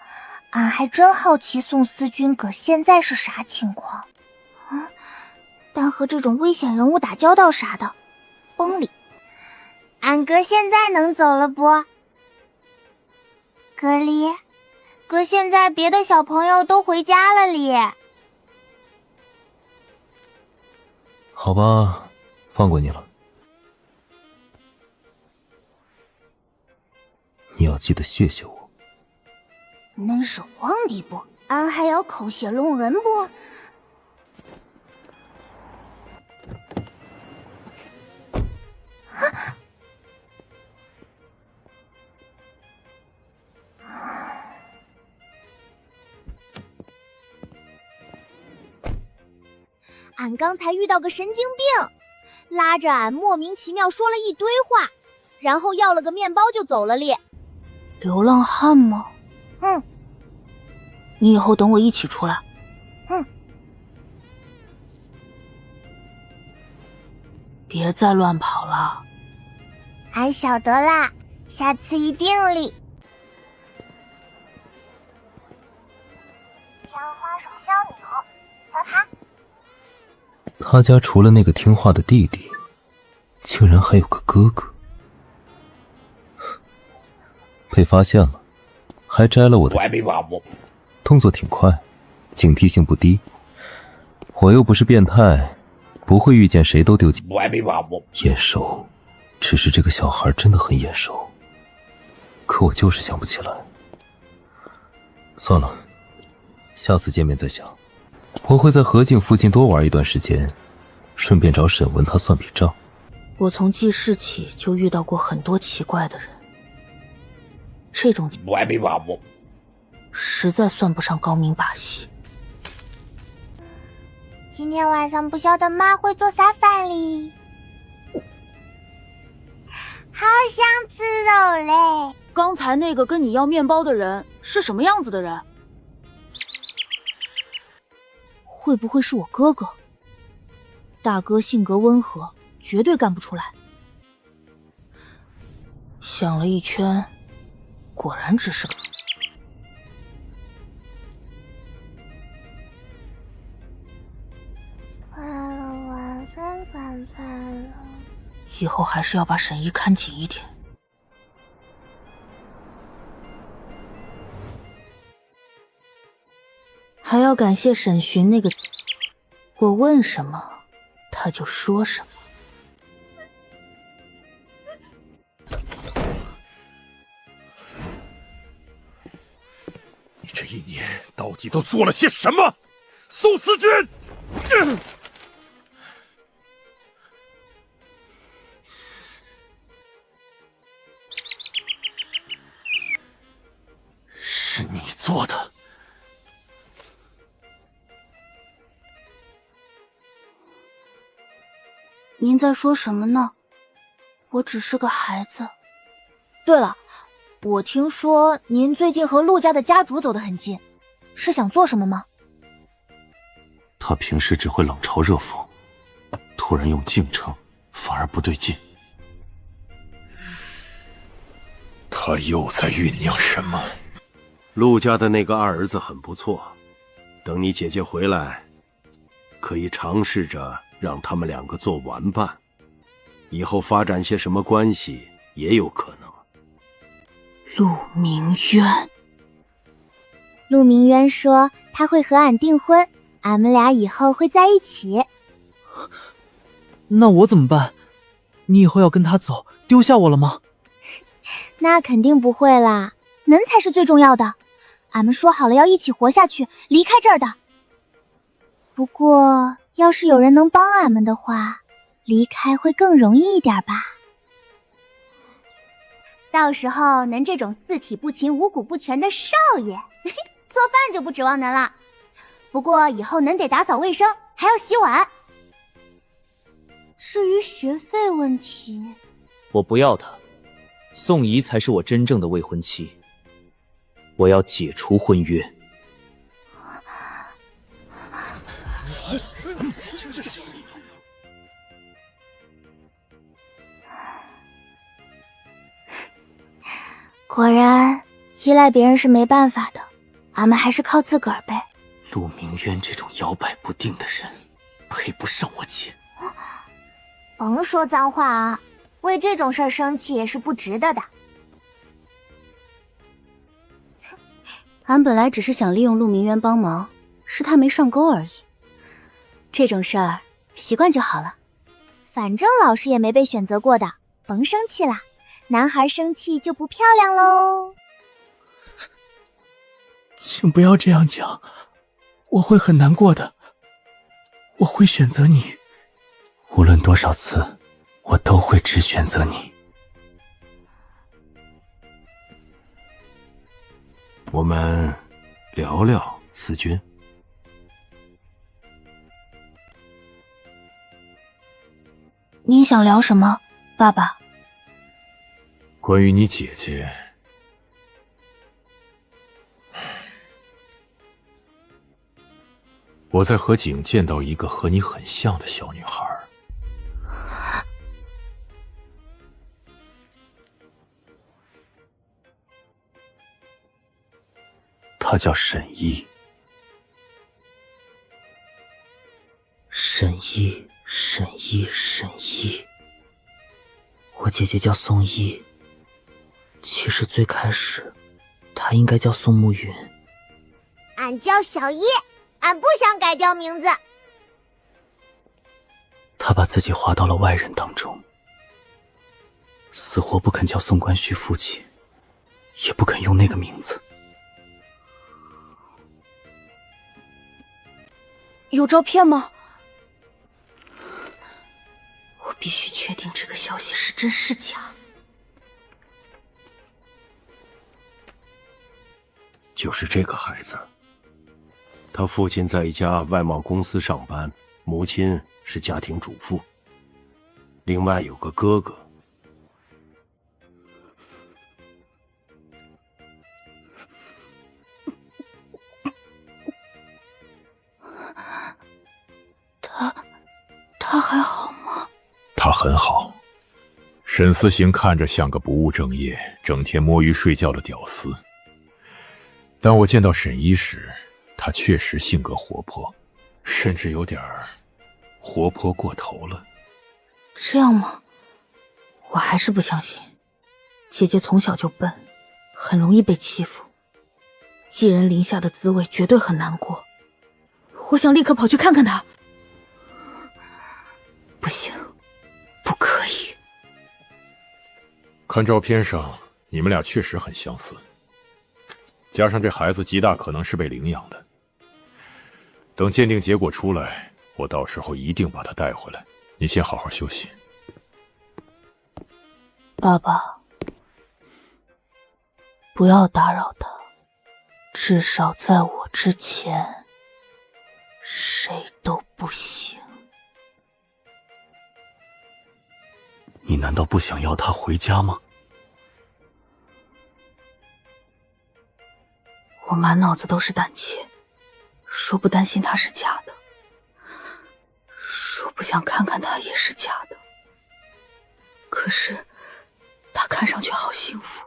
俺还真好奇宋思君哥现在是啥情况。但和这种危险人物打交道啥的，崩里。俺哥现在能走了不？哥哩，哥现在别的小朋友都回家了哩。好吧，放过你了。你要记得谢谢我。恁是皇帝不？俺还要口谢隆恩不？俺刚才遇到个神经病，拉着俺莫名其妙说了一堆话，然后要了个面包就走了哩。流浪汉吗？你以后等我一起出来。别再乱跑了。俺晓得啦，下次一定哩。香花手小鸟，瞧它他家除了那个听话的弟弟，竟然还有个哥哥。被发现了，还摘了我的，动作挺快，警惕性不低。我又不是变态，不会遇见谁都丢尽。眼熟，只是这个小孩真的很眼熟，可我就是想不起来。算了，下次见面再想。我会在河境附近多玩一段时间，顺便找沈文他算笔账。我从记事起就遇到过很多奇怪的人，这种实在算不上高明把戏。今天晚上不晓得妈会做啥饭哩，好想吃肉嘞！刚才那个跟你要面包的人是什么样子的人？会不会是我哥哥？大哥性格温和，绝对干不出来。想了一圈，果然只是个……晚饭了。以后还是要把沈一看紧一点。还要感谢沈寻那个，我问什么，他就说什么。你这一年到底都做了些什么，宋思君？是你做的。您在说什么呢？我只是个孩子。对了，我听说您最近和陆家的家主走得很近，是想做什么吗？他平时只会冷嘲热讽，突然用敬称，反而不对劲。他又在酝酿什么？陆家的那个二儿子很不错，等你姐姐回来，可以尝试着让他们两个做玩伴，以后发展些什么关系也有可能。陆明渊，陆明渊说他会和俺订婚，俺们俩以后会在一起。那我怎么办？你以后要跟他走，丢下我了吗？那肯定不会啦，能才是最重要的。俺们说好了要一起活下去，离开这儿的。不过要是有人能帮俺们的话，离开会更容易一点吧。到时候能这种四体不勤五谷不全的少爷，做饭就不指望能了。不过以后能得打扫卫生，还要洗碗。至于学费问题，我不要他，宋怡才是我真正的未婚妻。我要解除婚约。果然，依赖别人是没办法的，俺们还是靠自个儿呗。陆明渊这种摇摆不定的人，配不上我姐。甭说脏话啊，为这种事儿生气也是不值得的。俺本来只是想利用陆明渊帮忙，是他没上钩而已。这种事儿习惯就好了。反正老师也没被选择过的，甭生气啦。男孩生气就不漂亮喽。请不要这样讲，我会很难过的。我会选择你，无论多少次，我都会只选择你。我们聊聊，思君。您想聊什么，爸爸？关于你姐姐，我在河景见到一个和你很像的小女孩。她叫沈一。沈一，沈一，沈一。我姐姐叫宋一，其实最开始她应该叫宋暮云。俺叫小一，俺不想改掉名字。他把自己划到了外人当中，死活不肯叫宋关虚父亲，也不肯用那个名字。有照片吗？我必须确定这个消息是真是假。就是这个孩子，他父亲在一家外贸公司上班，母亲是家庭主妇，另外有个哥哥。他还好吗？他很好。沈思行看着像个不务正业、整天摸鱼睡觉的屌丝，当我见到沈一时，他确实性格活泼，甚至有点活泼过头了。这样吗？我还是不相信。姐姐从小就笨，很容易被欺负，寄人篱下的滋味绝对很难过。我想立刻跑去看看她。不行，不可以。看照片上，你们俩确实很相似，加上这孩子极大可能是被领养的。等鉴定结果出来，我到时候一定把他带回来。你先好好休息。爸爸，不要打扰他，至少在我之前，谁都不行。你难道不想要他回家吗？我满脑子都是胆怯，说不担心他是假的，说不想看看他也是假的。可是他看上去好幸福。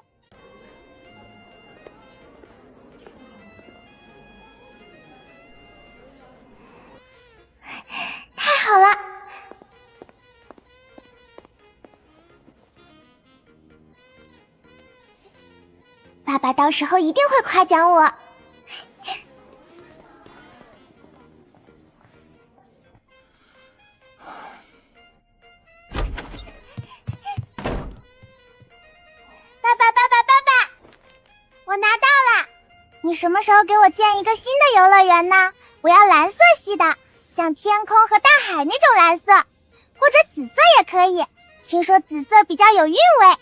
太好了！爸爸到时候一定会夸奖我。爸爸，我拿到了！你什么时候给我建一个新的游乐园呢？我要蓝色系的，像天空和大海那种蓝色，或者紫色也可以。听说紫色比较有韵味。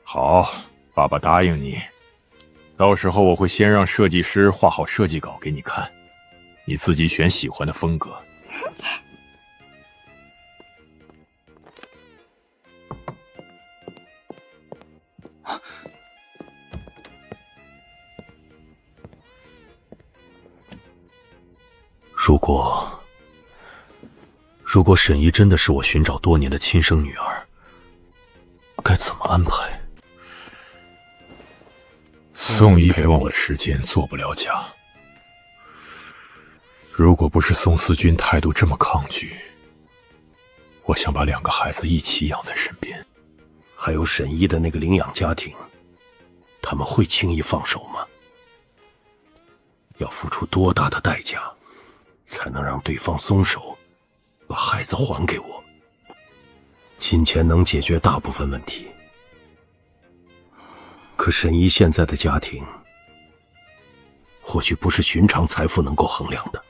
好，爸爸答应你。到时候我会先让设计师画好设计稿给你看，你自己选喜欢的风格。如果沈一真的是我寻找多年的亲生女儿，该怎么安排？宋一陪伴我的时间做不了假。如果不是宋思君态度这么抗拒，我想把2个孩子一起养在身边。还有沈一的那个领养家庭，他们会轻易放手吗？要付出多大的代价，才能让对方松手，把孩子还给我？金钱能解决大部分问题，可沈一现在的家庭，或许不是寻常财富能够衡量的。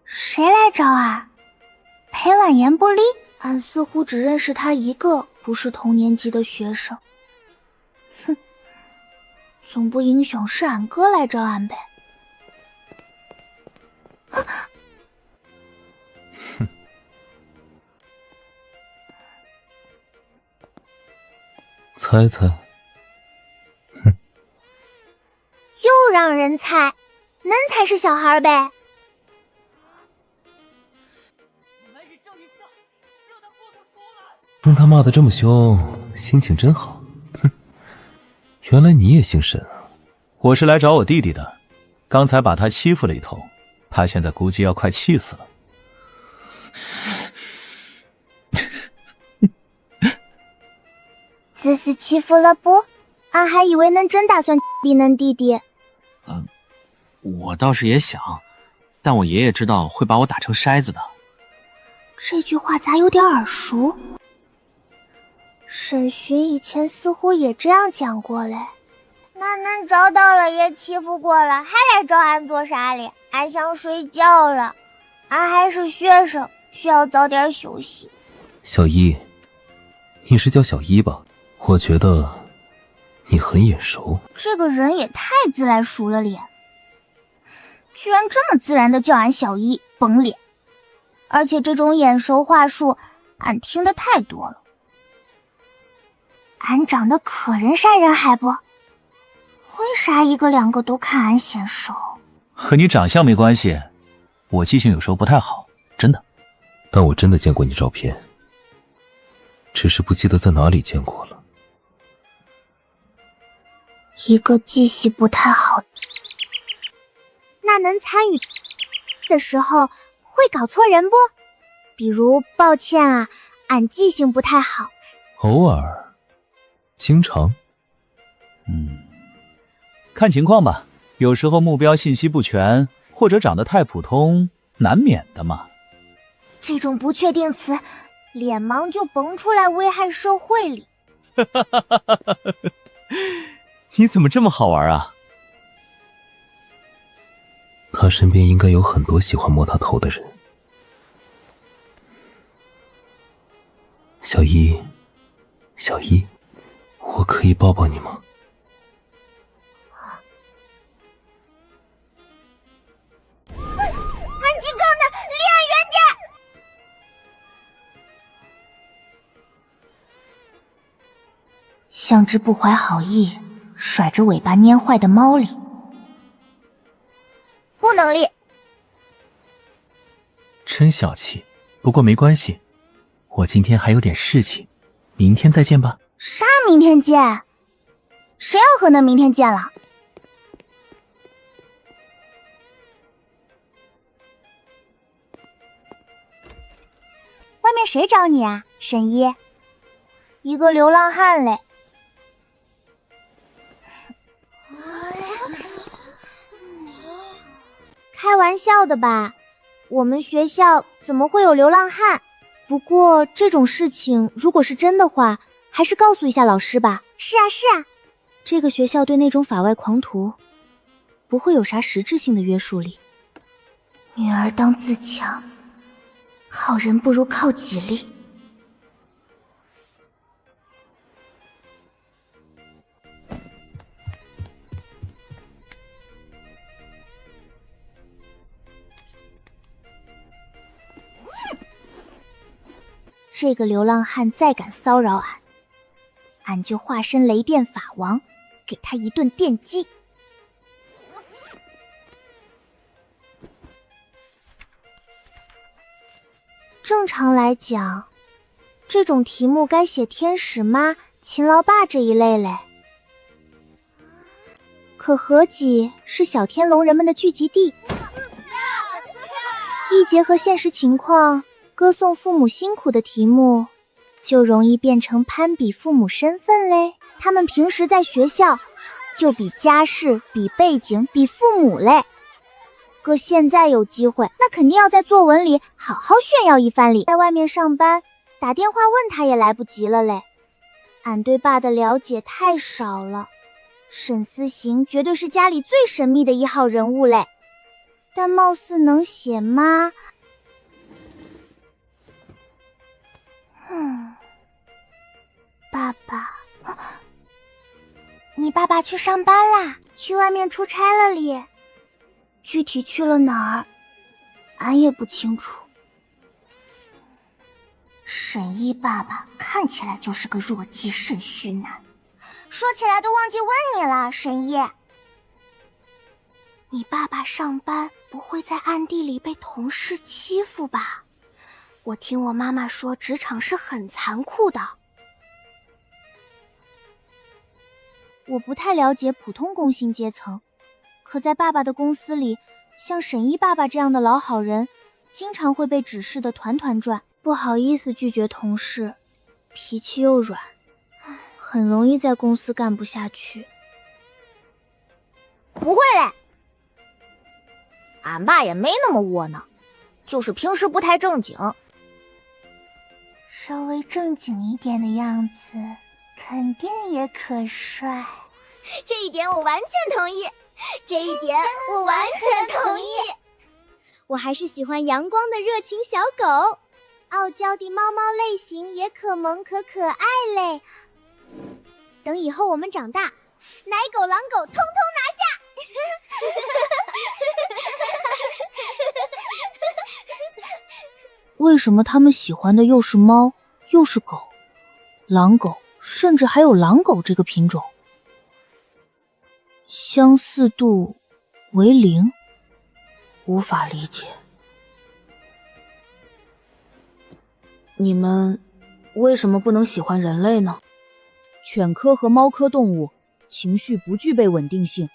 谁来找啊？裴婉言不离。俺似乎只认识他一个不是同年级的学生。哼，总不英雄是俺哥来找俺呗。猜猜。又让人猜，恁才是小孩呗。他骂得这么凶，心情真好。哼，原来你也姓沈啊。我是来找我弟弟的，刚才把他欺负了一通，他现在估计要快气死了。这是欺负了不？俺还以为恁真打算逼恁弟弟。我倒是也想，但我爷爷知道会把我打成筛子的。这句话咋有点耳熟？沈寻以前似乎也这样讲过嘞。那恁找到了也欺负过了，还来找俺做啥嘞？俺想睡觉了，俺还是学生，需要早点休息。小一，你是叫小一吧？我觉得你很眼熟。这个人也太自来熟了咧，居然这么自然的叫俺小一，崩脸！而且这种眼熟话术，俺听得太多了。俺长得可人山人海不？为啥一个两个都看俺显熟？和你长相没关系，我记性有时候不太好，真的。但我真的见过你照片，只是不记得在哪里见过了。一个记性不太好，那能参与的时候会搞错人不？比如抱歉啊，俺记性不太好。偶尔，经常。看情况吧，有时候目标信息不全，或者长得太普通，难免的嘛。这种不确定词，脸盲就甭出来危害社会里。你怎么这么好玩啊？他身边应该有很多喜欢摸他头的人。小一，小一，我可以抱抱你吗？安吉刚的，离俺远点！像只不怀好意、甩着尾巴蔫坏的猫里。不能立。真小气，不过没关系，我今天还有点事情，明天再见吧。啥明天见？谁要和恁明天见了？外面谁找你啊，沈一？一个流浪汉嘞。开玩笑的吧？我们学校怎么会有流浪汉？不过这种事情如果是真的话，还是告诉一下老师吧。是啊是啊，这个学校对那种法外狂徒不会有啥实质性的约束力。女儿当自强，好人不如靠己力。这个流浪汉再敢骚扰俺，俺就化身雷电法王，给他一顿电击。正常来讲，这种题目该写天使妈、勤劳爸这一类嘞。可合集是小天龙人们的聚集地，一结合现实情况，歌颂父母辛苦的题目，就容易变成攀比父母身份嘞。他们平时在学校就比家世、比背景、比父母嘞。哥现在有机会，那肯定要在作文里好好炫耀一番哩。在外面上班，打电话问他也来不及了嘞。俺对爸的了解太少了，沈思行绝对是家里最神秘的一号人物嘞。但貌似能写妈。爸爸，你爸爸去上班啦，去外面出差了哩。具体去了哪儿，俺也不清楚。沈一爸爸看起来就是个弱鸡肾虚男，说起来都忘记问你了，沈一，你爸爸上班不会在暗地里被同事欺负吧？我听我妈妈说，职场是很残酷的。我不太了解普通工薪阶层，可在爸爸的公司里，像沈一爸爸这样的老好人，经常会被指示的团团转，不好意思拒绝同事，脾气又软，很容易在公司干不下去。不会嘞，俺爸也没那么窝囊，就是平时不太正经。稍微正经一点的样子，肯定也可帅。这一点我完全同意，这一点我完全同意。我还是喜欢阳光的热情小狗，傲娇的猫猫类型也可萌可爱嘞。等以后我们长大，奶狗狼狗通通拿下。为什么他们喜欢的又是猫，又是狗，狼狗，甚至还有狼狗这个品种？相似度为0，无法理解。你们为什么不能喜欢人类呢？犬科和猫科动物情绪不具备稳定性，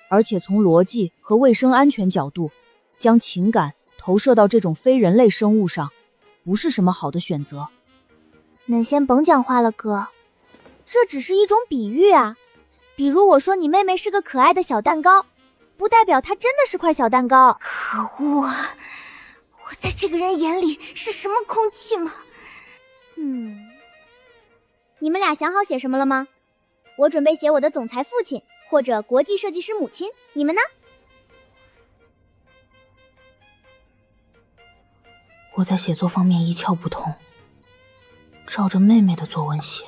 而且从逻辑和卫生安全角度，将情感投射到这种非人类生物上，不是什么好的选择。恁先甭讲话了，哥，这只是一种比喻啊。比如我说你妹妹是个可爱的小蛋糕，不代表她真的是块小蛋糕。可恶啊！我在这个人眼里是什么空气吗？你们俩想好写什么了吗？我准备写我的总裁父亲，或者国际设计师母亲，你们呢？我在写作方面一窍不通，照着妹妹的作文写。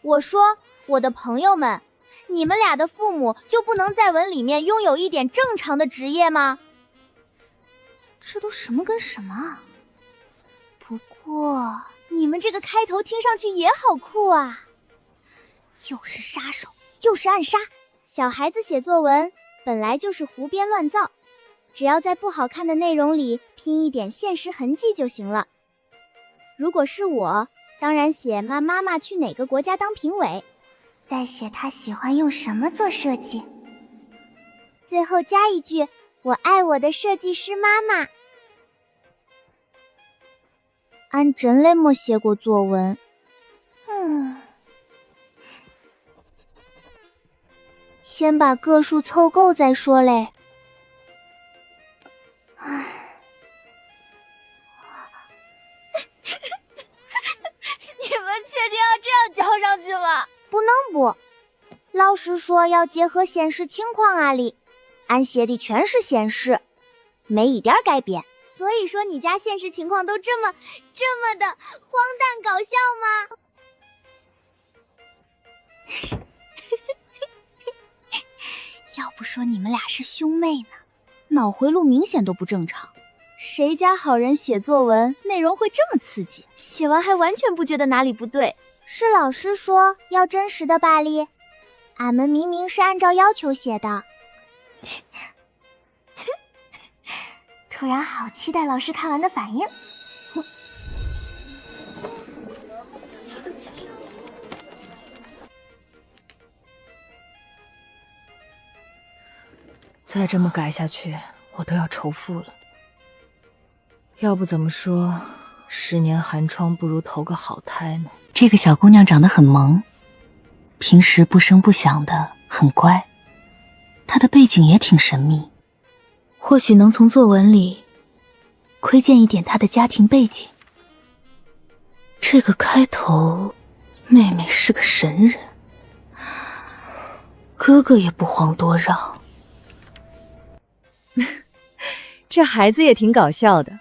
我说，我的朋友们，你们俩的父母就不能在文里面拥有一点正常的职业吗？这都什么跟什么啊？不过你们这个开头听上去也好酷啊，又是杀手，又是暗杀。小孩子写作文本来就是胡编乱造，只要在不好看的内容里拼一点现实痕迹就行了。如果是我，当然写妈妈去哪个国家当评委，再写她喜欢用什么做设计，最后加一句我爱我的设计师妈妈。俺真嘞没写过作文。先把个数凑够再说嘞。你们确定要这样交上去吗？不能不，老师说要结合现实情况啊哩，俺写的全是现实，没一点改变。所以说你家现实情况都这么的荒诞搞笑吗？要不说你们俩是兄妹呢，脑回路明显都不正常。谁家好人写作文内容会这么刺激，写完还完全不觉得哪里不对？是老师说要真实的吧哩，俺们明明是按照要求写的。突然好期待老师看完的反应。再这么改下去，我都要仇富了。要不怎么说10年寒窗不如投个好胎呢？这个小姑娘长得很萌，平时不声不响的，很乖。她的背景也挺神秘，或许能从作文里窥见一点她的家庭背景。这个开头，妹妹是个神人，哥哥也不遑多让。这孩子也挺搞笑的，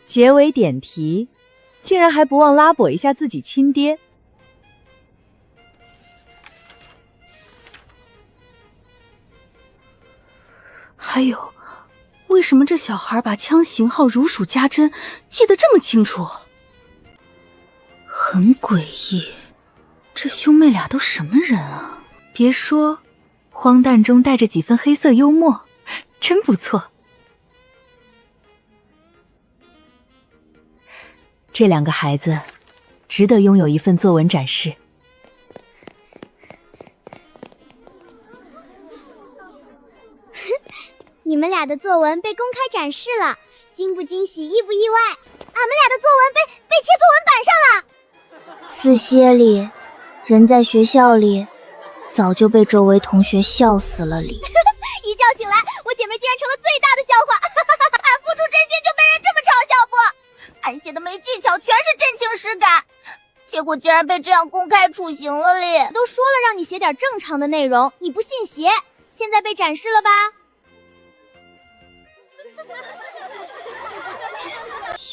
结尾点题，竟然还不忘拉补一下自己亲爹。还有，为什么这小孩把枪型号如数家珍，记得这么清楚？很诡异，这兄妹俩都什么人啊？别说，荒诞中带着几分黑色幽默，真不错。这两个孩子值得拥有一份作文展示。你们俩的作文被公开展示了，惊不惊喜，意不意外？俺们俩的作文被贴作文板上了。四歇里，人在学校里，早就被周围同学笑死了哩。一觉醒来，我姐妹竟然成了最大的笑话。俺付出真心就被人这么嘲笑不？俺写的没技巧，全是真情实感，结果竟然被这样公开处刑了哩！都说了让你写点正常的内容，你不信邪，现在被展示了吧？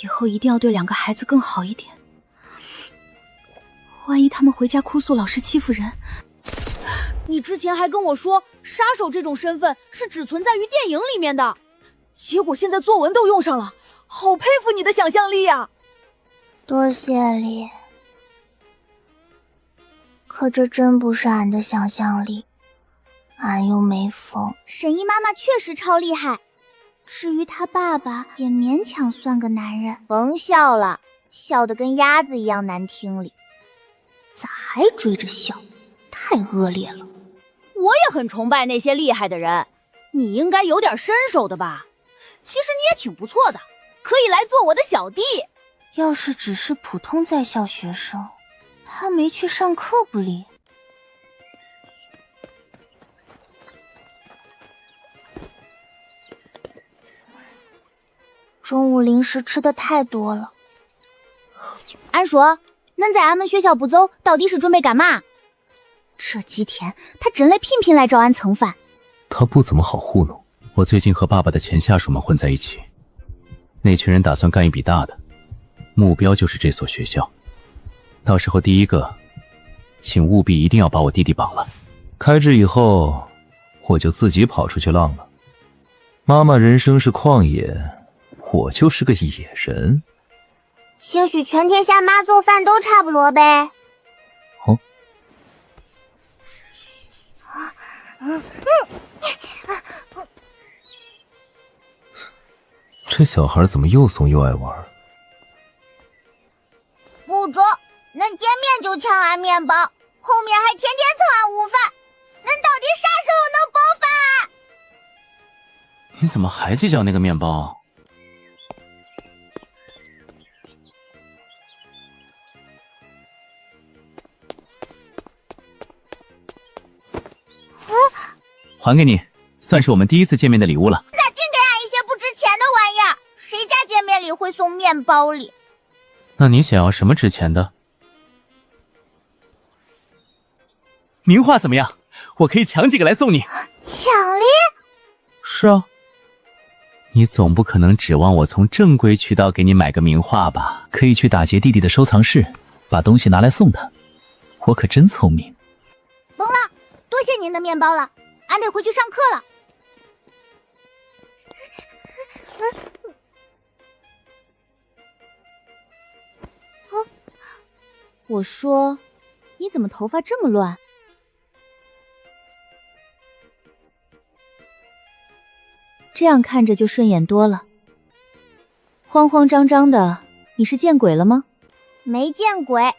以后一定要对两个孩子更好一点，万一他们回家哭诉老师欺负人。你之前还跟我说杀手这种身份是只存在于电影里面的，结果现在作文都用上了，好佩服你的想象力呀！多谢哩，可这真不是俺的想象力，俺又没疯。沈姨妈妈确实超厉害，至于她爸爸也勉强算个男人。甭笑了，笑得跟鸭子一样难听哩。咋还追着笑？太恶劣了。我也很崇拜那些厉害的人，你应该有点身手的吧？其实你也挺不错的，可以来做我的小弟。要是只是普通在校学生，他没去上课不哩？中午零食吃的太多了。俺说，恁在俺们学校不走，到底是准备干嘛？这几天他真来频频来找俺蹭饭。他不怎么好糊弄。我最近和爸爸的前下属们混在一起，那群人打算干一笔大的，目标就是这所学校。到时候第一个，请务必一定要把我弟弟绑了。开智以后，我就自己跑出去浪了。妈妈人生是旷野，我就是个野人。兴许全天下妈做饭都差不多呗。哦。这小孩怎么又怂又爱玩？不中，恁见面就抢俺面包，后面还天天蹭俺午饭，恁到底啥时候能饱饭？你怎么还计较那个面包？还给你，算是我们第一次见面的礼物了。咋净给俺一些不值钱的玩意儿？谁家见面礼会送面包哩？那你想要什么值钱的？名画怎么样？我可以抢几个来送你。抢哩？是啊。你总不可能指望我从正规渠道给你买个名画吧？可以去打劫弟弟的收藏室，把东西拿来送他。我可真聪明。甭了，多谢您的面包了。俺得回去上课了。我说，你怎么头发这么乱？这样看着就顺眼多了。慌慌张张的，你是见鬼了吗？没见鬼，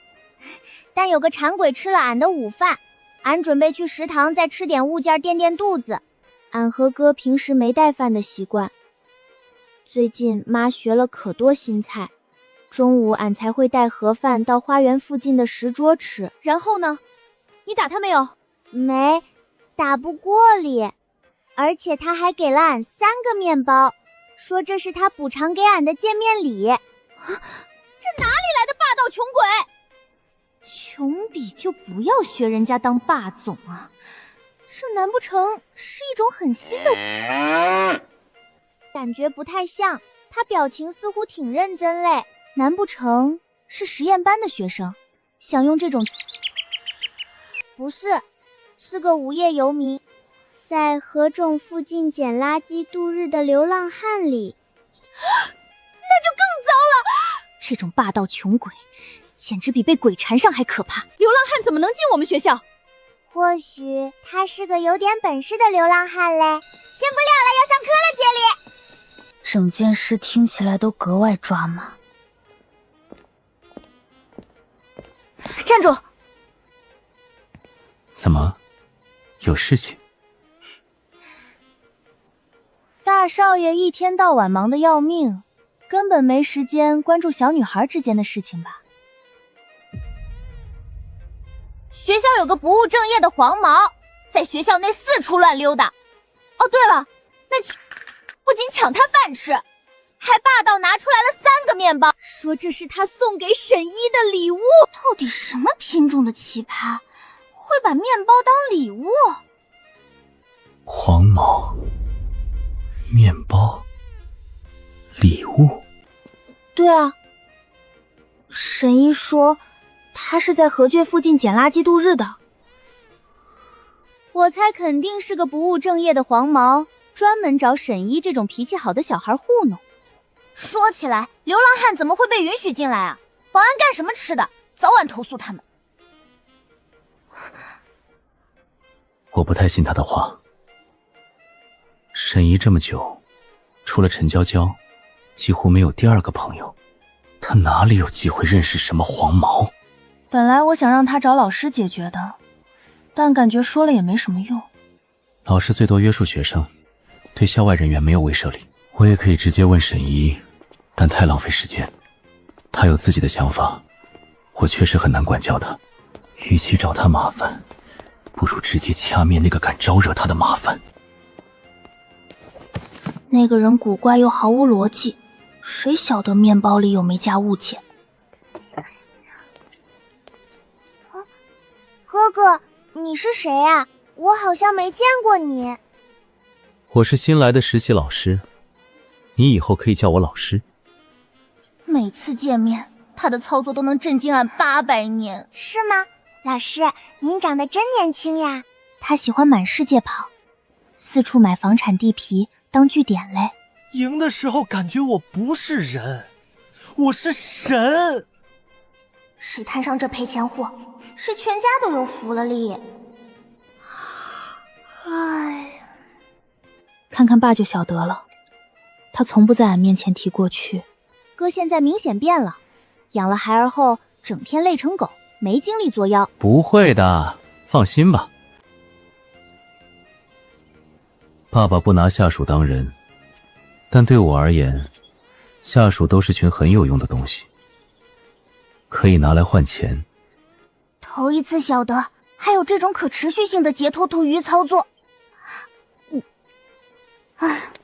但有个馋鬼吃了俺的午饭。俺准备去食堂再吃点物件垫垫肚子。俺和哥平时没带饭的习惯，最近妈学了可多新菜，中午俺才会带盒饭到花园附近的食桌吃。然后呢？你打他没有？没，打不过哩。而且他还给了俺3个面包，说这是他补偿给俺的见面礼。这哪里来的霸道穷鬼？穷鄙就不要学人家当霸总啊！这难不成是一种很新的？感觉不太像，他表情似乎挺认真嘞。难不成是实验班的学生，想用这种？不是，是个无业游民，在河冢附近捡垃圾度日的流浪汉里。那就更糟了！这种霸道穷鬼，简直比被鬼缠上还可怕。流浪汉怎么能进我们学校？或许他是个有点本事的流浪汉嘞。先不聊了，要上课了，杰里。整件事听起来都格外抓马。站住！怎么，有事情？大少爷一天到晚忙得要命，根本没时间关注小女孩之间的事情吧？学校有个不务正业的黄毛，在学校内四处乱溜达。哦，对了，那不仅抢他饭吃，还霸道拿出来了3个面包，说这是他送给沈一的礼物。到底什么品种的奇葩，会把面包当礼物？黄毛，面包，礼物。对啊，沈一说他是在河卷附近捡垃圾度日的。我猜肯定是个不务正业的黄毛，专门找沈一这种脾气好的小孩糊弄。说起来，流浪汉怎么会被允许进来啊？保安干什么吃的？早晚投诉他们。我不太信他的话。沈一这么久，除了陈娇娇，几乎没有第2个朋友，他哪里有机会认识什么黄毛？本来我想让他找老师解决的，但感觉说了也没什么用。老师最多约束学生，对校外人员没有威慑力。我也可以直接问沈一，但太浪费时间。他有自己的想法，我确实很难管教他。与其找他麻烦，不如直接掐灭那个敢招惹他的麻烦。那个人古怪又毫无逻辑，谁晓得面包里有没加物件？哥哥，你是谁啊？我好像没见过你。我是新来的实习老师，你以后可以叫我老师。每次见面，他的操作都能震惊俺800年。是吗？老师，您长得真年轻呀。他喜欢满世界跑，四处买房产地皮当据点嘞。赢的时候感觉我不是人，我是神。谁摊上这赔钱货，谁全家都有福了哩。唉，看看爸就晓得了，他从不在俺面前提过去。哥现在明显变了，养了孩儿后整天累成狗，没精力作妖。不会的，放心吧。爸爸不拿下属当人，但对我而言，下属都是群很有用的东西，可以拿来换钱。头一次晓得还有这种可持续性的截托图鱼操作。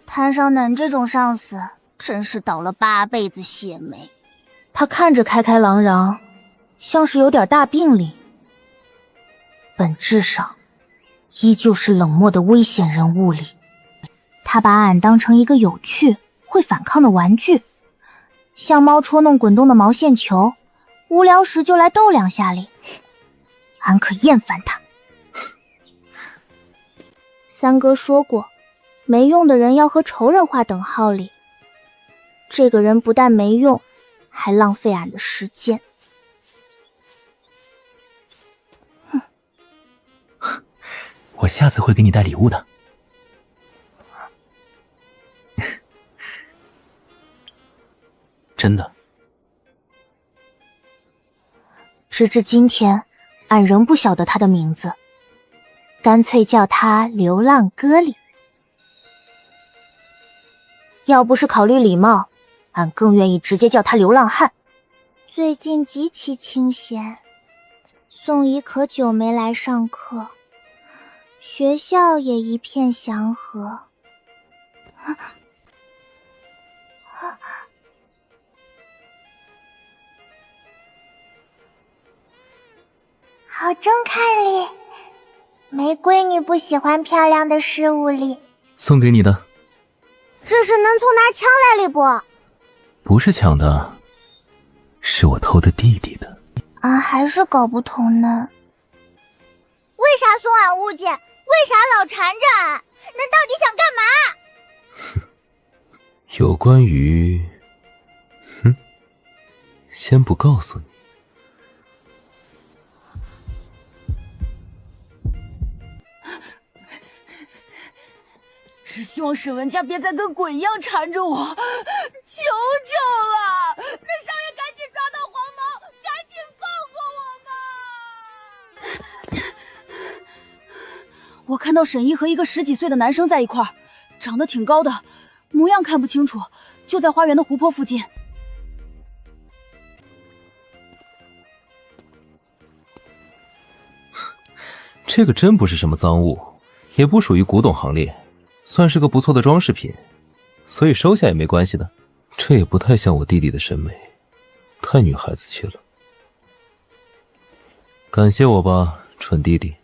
摊上恁这种上司，真是倒了8辈子血霉。他看着开开朗朗，像是有点大病理，本质上依旧是冷漠的危险人物里。他把俺当成一个有趣、会反抗的玩具，像猫戳弄滚动的毛线球，无聊时就来逗两下哩。俺可厌烦他。三哥说过，没用的人要和仇人划等号里。这个人不但没用，还浪费俺的时间。我下次会给你带礼物的。真的。直至今天，俺仍不晓得他的名字，干脆叫他流浪哥里。要不是考虑礼貌，俺更愿意直接叫他流浪汉。最近极其清闲，宋怡可久没来上课，学校也一片祥和。好中看哩，没闺女不喜欢漂亮的事物哩。送给你的。这是能从拿抢来哩不？不是抢的，是我偷的弟弟的。俺还是搞不通呢。为啥送俺物件？为啥老缠着俺？那到底想干嘛？有关于……先不告诉你。只希望沈文家别再跟鬼一样缠着我，求求了！那少爷赶紧抓到黄毛，赶紧放过我吧！我看到沈一和一个10几岁的男生在一块儿，长得挺高的，模样看不清楚，就在花园的湖泊附近。这个真不是什么赃物，也不属于古董行列，算是个不错的装饰品，所以收下也没关系的。这也不太像我弟弟的审美，太女孩子气了。感谢我吧，蠢弟弟。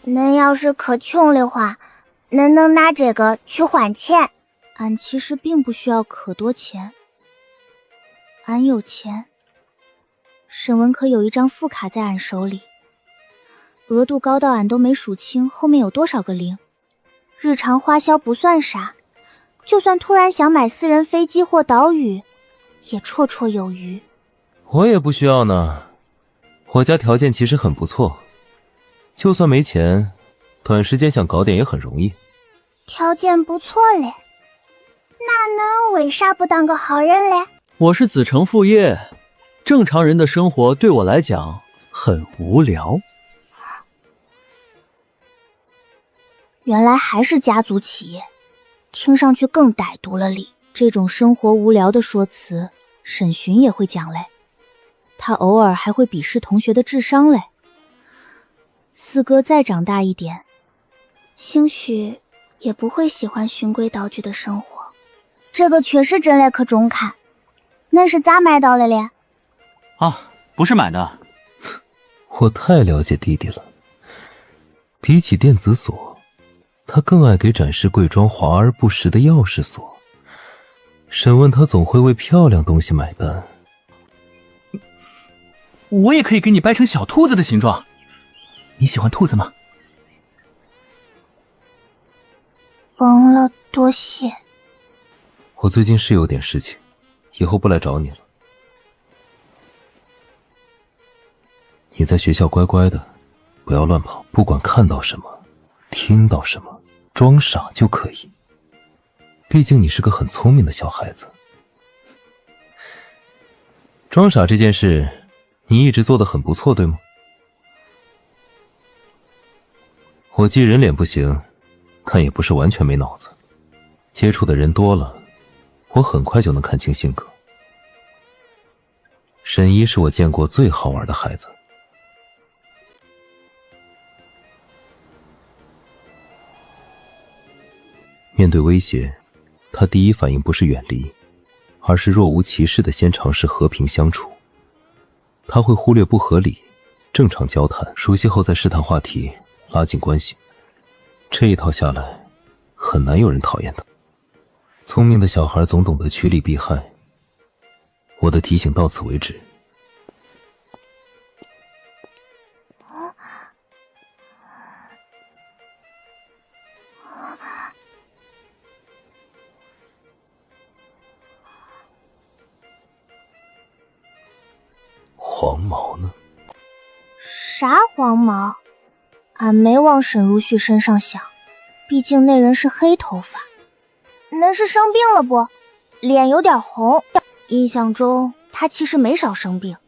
恁要是可穷的话，恁能拿这个去还钱。俺其实并不需要可多钱，俺有钱。沈文可有一张副卡在俺手里，额度高到俺都没数清后面有多少个零。日常花销不算啥，就算突然想买私人飞机或岛屿，也绰绰有余。我也不需要呢，我家条件其实很不错，就算没钱，短时间想搞点也很容易。条件不错嘞，那恁为啥不当个好人嘞？我是子承父业，正常人的生活对我来讲很无聊。原来还是家族企业，听上去更歹毒了哩。这种生活无聊的说辞，沈寻也会讲嘞。他偶尔还会鄙视同学的智商嘞。四哥再长大一点，兴许也不会喜欢循规蹈矩的生活。这个确实真嘞可中看。恁是咋买到的嘞？啊，不是买的。我太了解弟弟了，比起电子锁，他更爱给展示柜装华而不实的钥匙锁。审问他总会为漂亮东西买单。我也可以给你掰成小兔子的形状，你喜欢兔子吗？甭了，多谢。我最近是有点事情，以后不来找你了。你在学校乖乖的，不要乱跑，不管看到什么听到什么，装傻就可以。毕竟你是个很聪明的小孩子。装傻这件事你一直做得很不错，对吗？我记人脸不行，但也不是完全没脑子。接触的人多了，我很快就能看清性格。沈一是我见过最好玩的孩子。面对威胁，他第一反应不是远离，而是若无其事地先尝试和平相处。他会忽略不合理，正常交谈，熟悉后再试探话题，拉近关系。这一套下来，很难有人讨厌他。聪明的小孩总懂得趋利避害。我的提醒到此为止。黄毛呢？啥黄毛？俺没往沈如旭身上想，毕竟那人是黑头发。恁是生病了不？脸有点红。印象中他其实没少生病，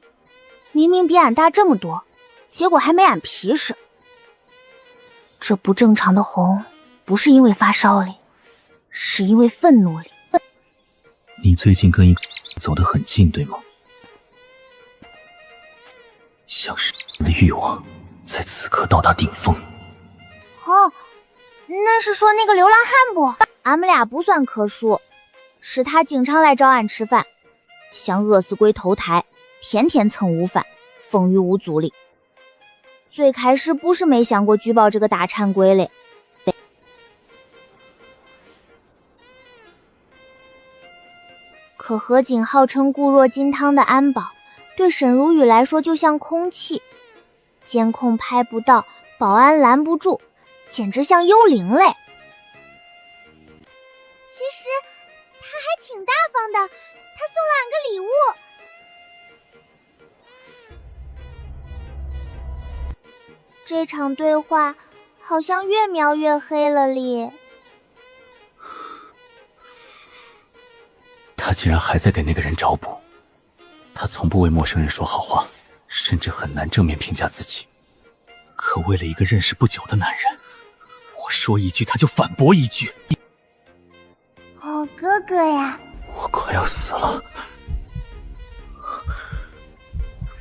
明明比俺大这么多，结果还没俺皮实。这不正常的红，不是因为发烧哩，是因为愤怒哩。你最近跟一个走得很近，对吗？想食的欲望在此刻到达顶峰。哦，那是说那个流浪汉不？俺们俩不算可数，是他经常来找俺吃饭，像饿死鬼投胎，天天蹭午饭，风雨无阻哩。最开始不是没想过举报这个大馋鬼嘞，可何景号称固若金汤的安保，对沈如雨来说就像空气，监控拍不到，保安拦不住，简直像幽灵嘞。其实他还挺大方的，他送了俺个礼物。这场对话好像越描越黑了哩。他竟然还在给那个人找补。他从不为陌生人说好话，甚至很难正面评价自己。可为了一个认识不久的男人，我说一句他就反驳一句。哦，哥哥呀，我快要死了。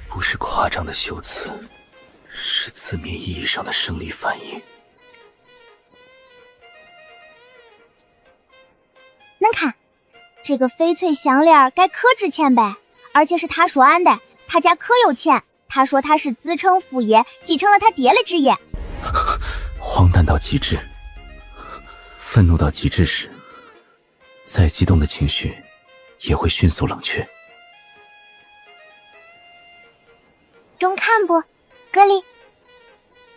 不是夸张的修辞，是字面意义上的生理反应。恁看，这个翡翠项链该柯之钱呗，而且是他说俺的，他家可有钱。他说他是自称父业，继承了他爹的职业。荒诞到极致，愤怒到极致时，再激动的情绪也会迅速冷却。中看不，格里？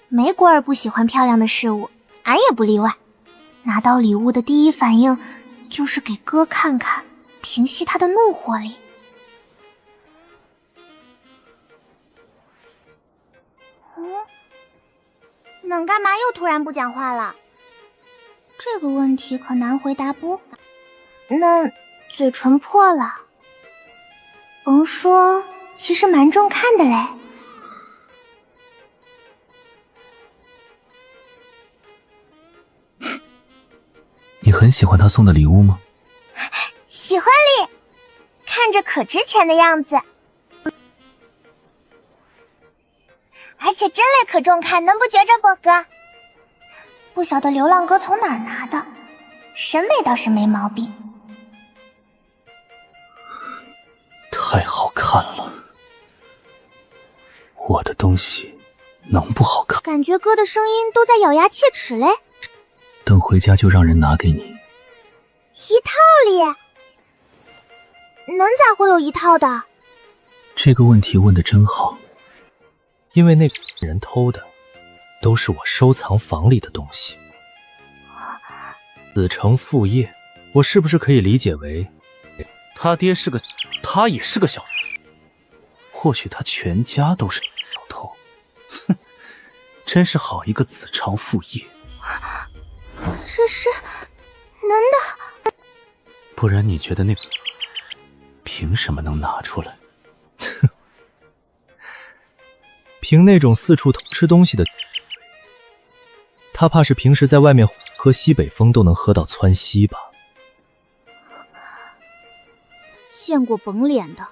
没国儿不喜欢漂亮的事物，俺也不例外。拿到礼物的第一反应就是给哥看看，平息他的怒火力。恁干嘛又突然不讲话了？这个问题可难回答不？恁嘴唇破了？甭说，其实蛮中看的嘞。你很喜欢他送的礼物吗？喜欢哩，看着可值钱的样子。而且真嘞可中看，能不觉着不哥？不晓得流浪哥从哪儿拿的，审美倒是没毛病。太好看了，我的东西能不好看？感觉哥的声音都在咬牙切齿嘞。等回家就让人拿给你。一套哩？恁咋会有一套的？这个问题问得真好。因为那个人偷的都是我收藏房里的东西。子承父业，我是不是可以理解为他爹是个，他也是个小，或许他全家都是小偷。哼，真是好一个子承父业。这是恁的？不然你觉得那个凭什么能拿出来？凭那种四处偷吃东西的，他怕是平时在外面喝西北风都能喝到窜稀吧。见过绷脸的，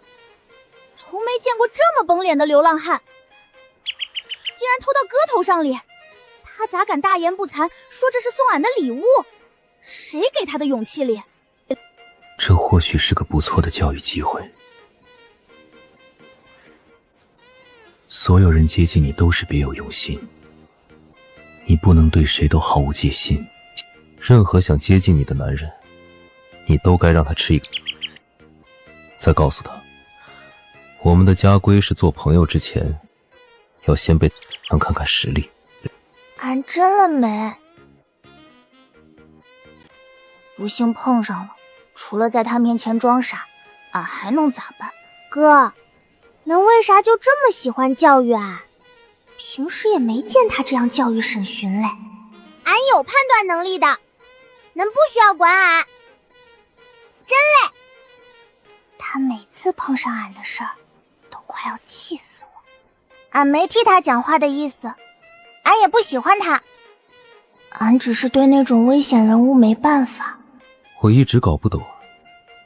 从没见过这么绷脸的流浪汉，竟然偷到哥头上里。他咋敢大言不惭说这是送俺的礼物？谁给他的勇气里？这或许是个不错的教育机会。所有人接近你都是别有用心，你不能对谁都毫无戒心。任何想接近你的男人，你都该让他吃一个。再告诉他，我们的家规是做朋友之前，要先被看看实力。俺真了没？不幸碰上了，除了在他面前装傻，俺还能咋办？哥，恁为啥就这么喜欢教育俺？平时也没见他这样教育沈巡嘞。俺有判断能力的，恁不需要管俺。真嘞。他每次碰上俺的事儿，都快要气死我。俺没替他讲话的意思，俺也不喜欢他，俺只是对那种危险人物没办法。我一直搞不懂，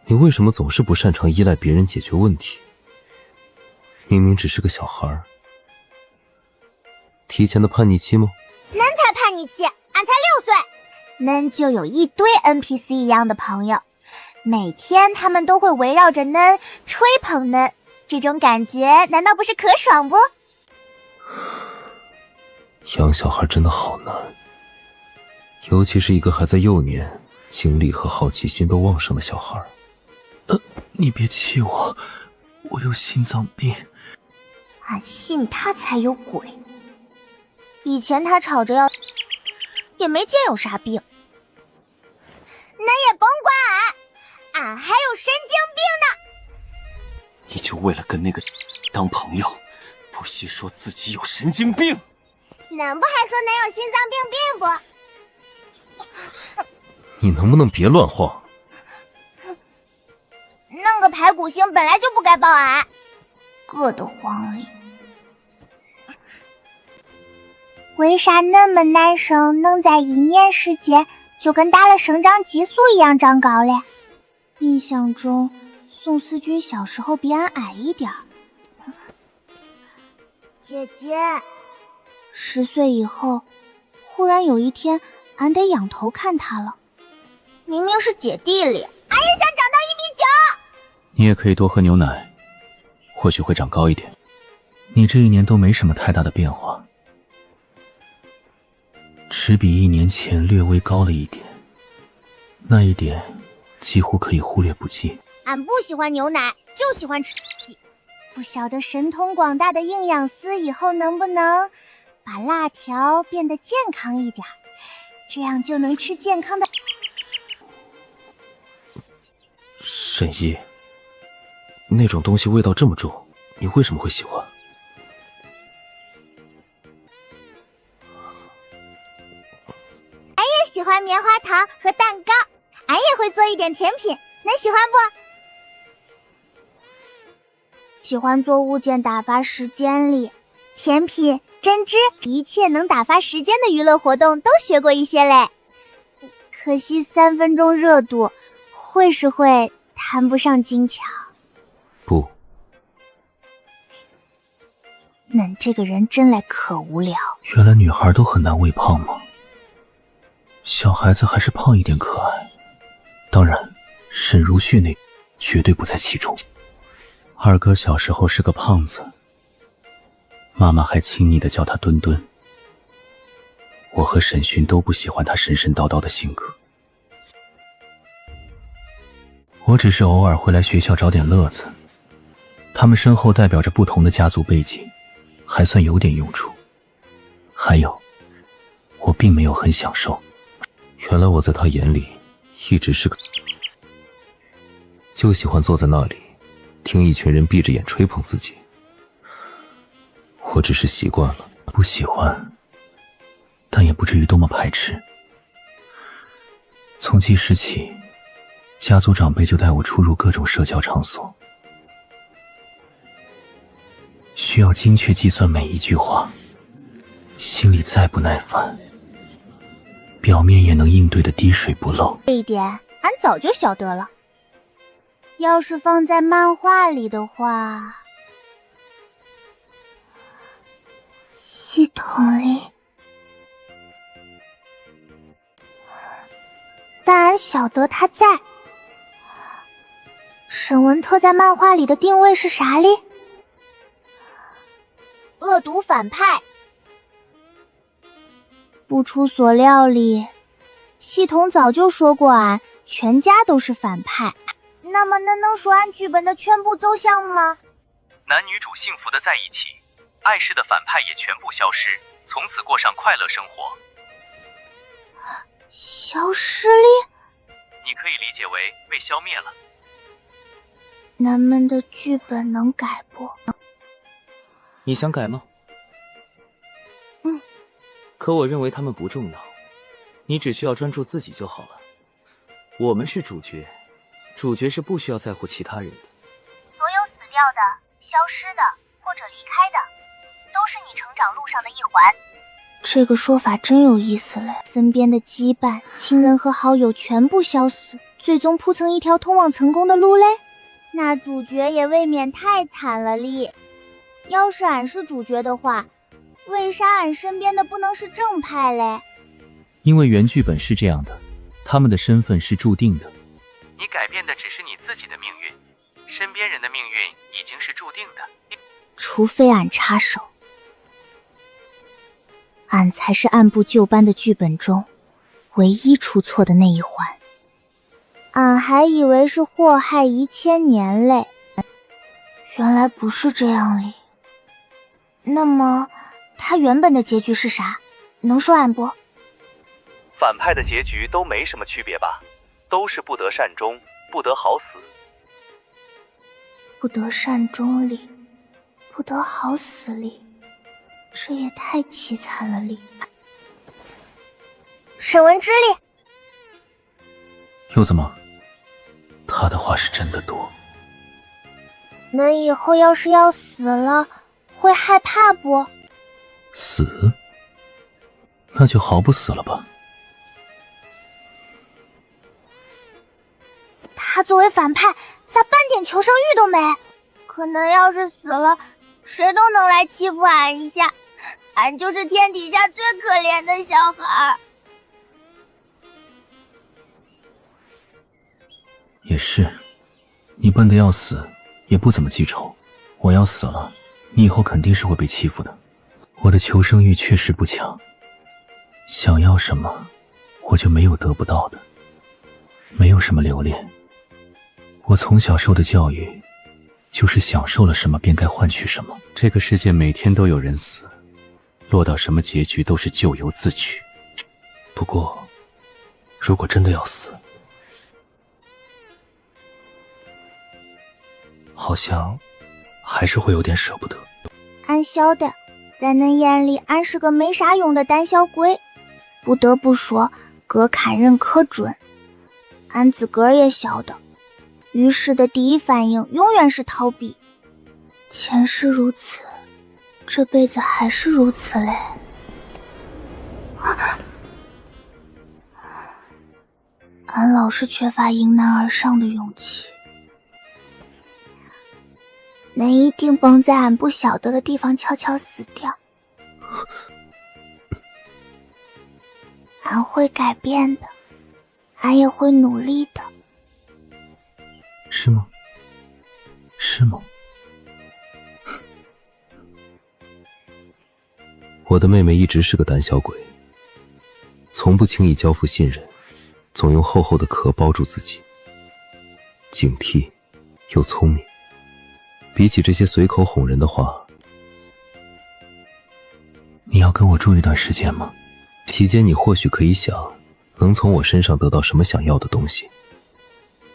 你为什么总是不擅长依赖别人解决问题？明明只是个小孩，提前的叛逆期吗？恁才叛逆期，俺才6岁，恁就有一堆 NPC 一样的朋友，每天他们都会围绕着恁吹捧恁，这种感觉难道不是可爽不？养小孩真的好难，尤其是一个还在幼年、精力和好奇心都旺盛的小孩。你别气我，我有心脏病。俺信他才有鬼。以前他吵着要，也没见有啥病。恁也甭管俺还有神经病呢。你就为了跟那个当朋友，不惜说自己有神经病？恁不还说恁有心脏病不？你能不能别乱晃？弄个排骨星本来就不该抱俺，硌得慌哩。为啥那么男生能在1年时间就跟打了生长激素一样长高嘞？印象中，宋思君小时候比俺矮一点儿。姐姐，10岁以后，忽然有一天，俺得仰头看他了。明明是姐弟里，俺也想长到1.9米。你也可以多喝牛奶，或许会长高一点。你这1年都没什么太大的变化，只比1年前略微高了一点，那一点几乎可以忽略不计。俺不喜欢牛奶，就喜欢吃鸡。不晓得神通广大的营养师以后能不能把辣条变得健康一点，这样就能吃健康的。沈一，那种东西味道这么重，你为什么会喜欢？俺也喜欢棉花糖和蛋糕，俺也会做一点甜品，恁喜欢不？喜欢做物件打发时间里，甜品、针织，一切能打发时间的娱乐活动都学过一些嘞。可惜3分钟热度，会是会，谈不上精巧。不，恁这个人真来可无聊。原来女孩都很难喂胖吗？小孩子还是胖一点可爱。当然，沈如旭那绝对不在其中。二哥小时候是个胖子，妈妈还亲昵地叫他墩墩。我和沈勋都不喜欢他神神叨叨的性格。我只是偶尔会来学校找点乐子，他们身后代表着不同的家族背景，还算有点用处。还有，我并没有很享受。原来我在他眼里一直是个，就喜欢坐在那里听一群人闭着眼吹捧自己。我只是习惯了。不喜欢，但也不至于多么排斥。从记事起，家族长辈就带我出入各种社交场所，需要精确计算每一句话，心里再不耐烦，表面也能应对的滴水不漏。这一点俺早就晓得了。要是放在漫画里的话，系统里，但俺晓得他在。沈文特在漫画里的定位是啥哩？恶毒反派。不出所料里，系统早就说过俺全家都是反派。那么恁能说俺剧本的全部走向吗？男女主幸福的在一起，碍事的反派也全部消失，从此过上快乐生活。消失哩？你可以理解为被消灭了。咱们的剧本能改不？你想改吗？可我认为他们不重要，你只需要专注自己就好了。我们是主角，主角是不需要在乎其他人的。所有死掉的、消失的或者离开的，都是你成长路上的一环。这个说法真有意思嘞！身边的羁绊、亲人和好友全部消失，最终铺成一条通往成功的路嘞。那主角也未免太惨了哩。要是俺是主角的话，为啥俺身边的不能是正派嘞？因为原剧本是这样的，他们的身份是注定的。你改变的只是你自己的命运，身边人的命运已经是注定的。除非俺插手，俺才是按部就班的剧本中唯一出错的那一环。俺还以为是祸害1000年嘞，原来不是这样哩。那么他原本的结局是啥？能说俺不？反派的结局都没什么区别吧？都是不得善终，不得好死。不得善终里，不得好死里，这也太凄惨了哩。沈文之力，又怎么？他的话是真的多。那以后要是要死了，会害怕不？死？那就毫不死了吧。他作为反派，咋半点求生欲都没？可能要是死了，谁都能来欺负俺一下，俺就是天底下最可怜的小孩。也是，你笨得要死，也不怎么记仇。我要死了，你以后肯定是会被欺负的。我的求生欲确实不强，想要什么，我就没有得不到的，没有什么留恋。我从小受的教育，就是享受了什么便该换取什么。这个世界每天都有人死，落到什么结局都是咎由自取。不过，如果真的要死，好像还是会有点舍不得。俺晓得，在恁眼里，俺是个没啥用的胆小鬼。不得不说，哥看人可准。俺自个儿也晓得，遇事的第一反应永远是逃避。前世如此，这辈子还是如此嘞。俺老是缺乏迎难而上的勇气。恁一定蹦在俺不晓得的地方悄悄死掉。俺会改变的，俺也会努力的。是吗？是吗？我的妹妹一直是个胆小鬼，从不轻易交付信任，总用厚厚的壳包住自己，警惕又聪明。比起这些随口哄人的话，你要跟我住一段时间吗？期间你或许可以想，能从我身上得到什么想要的东西。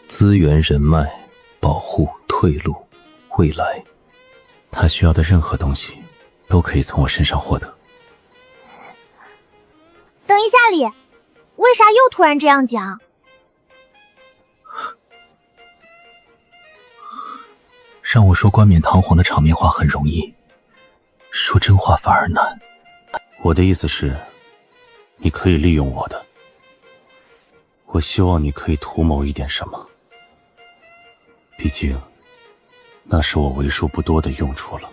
资源、人脉、保护、退路、未来，他需要的任何东西，都可以从我身上获得。等一下里，为啥又突然这样讲？让我说冠冕堂皇的场面话很容易，说真话反而难。我的意思是，你可以利用我的，我希望你可以图谋一点什么，毕竟那是我为数不多的用处了。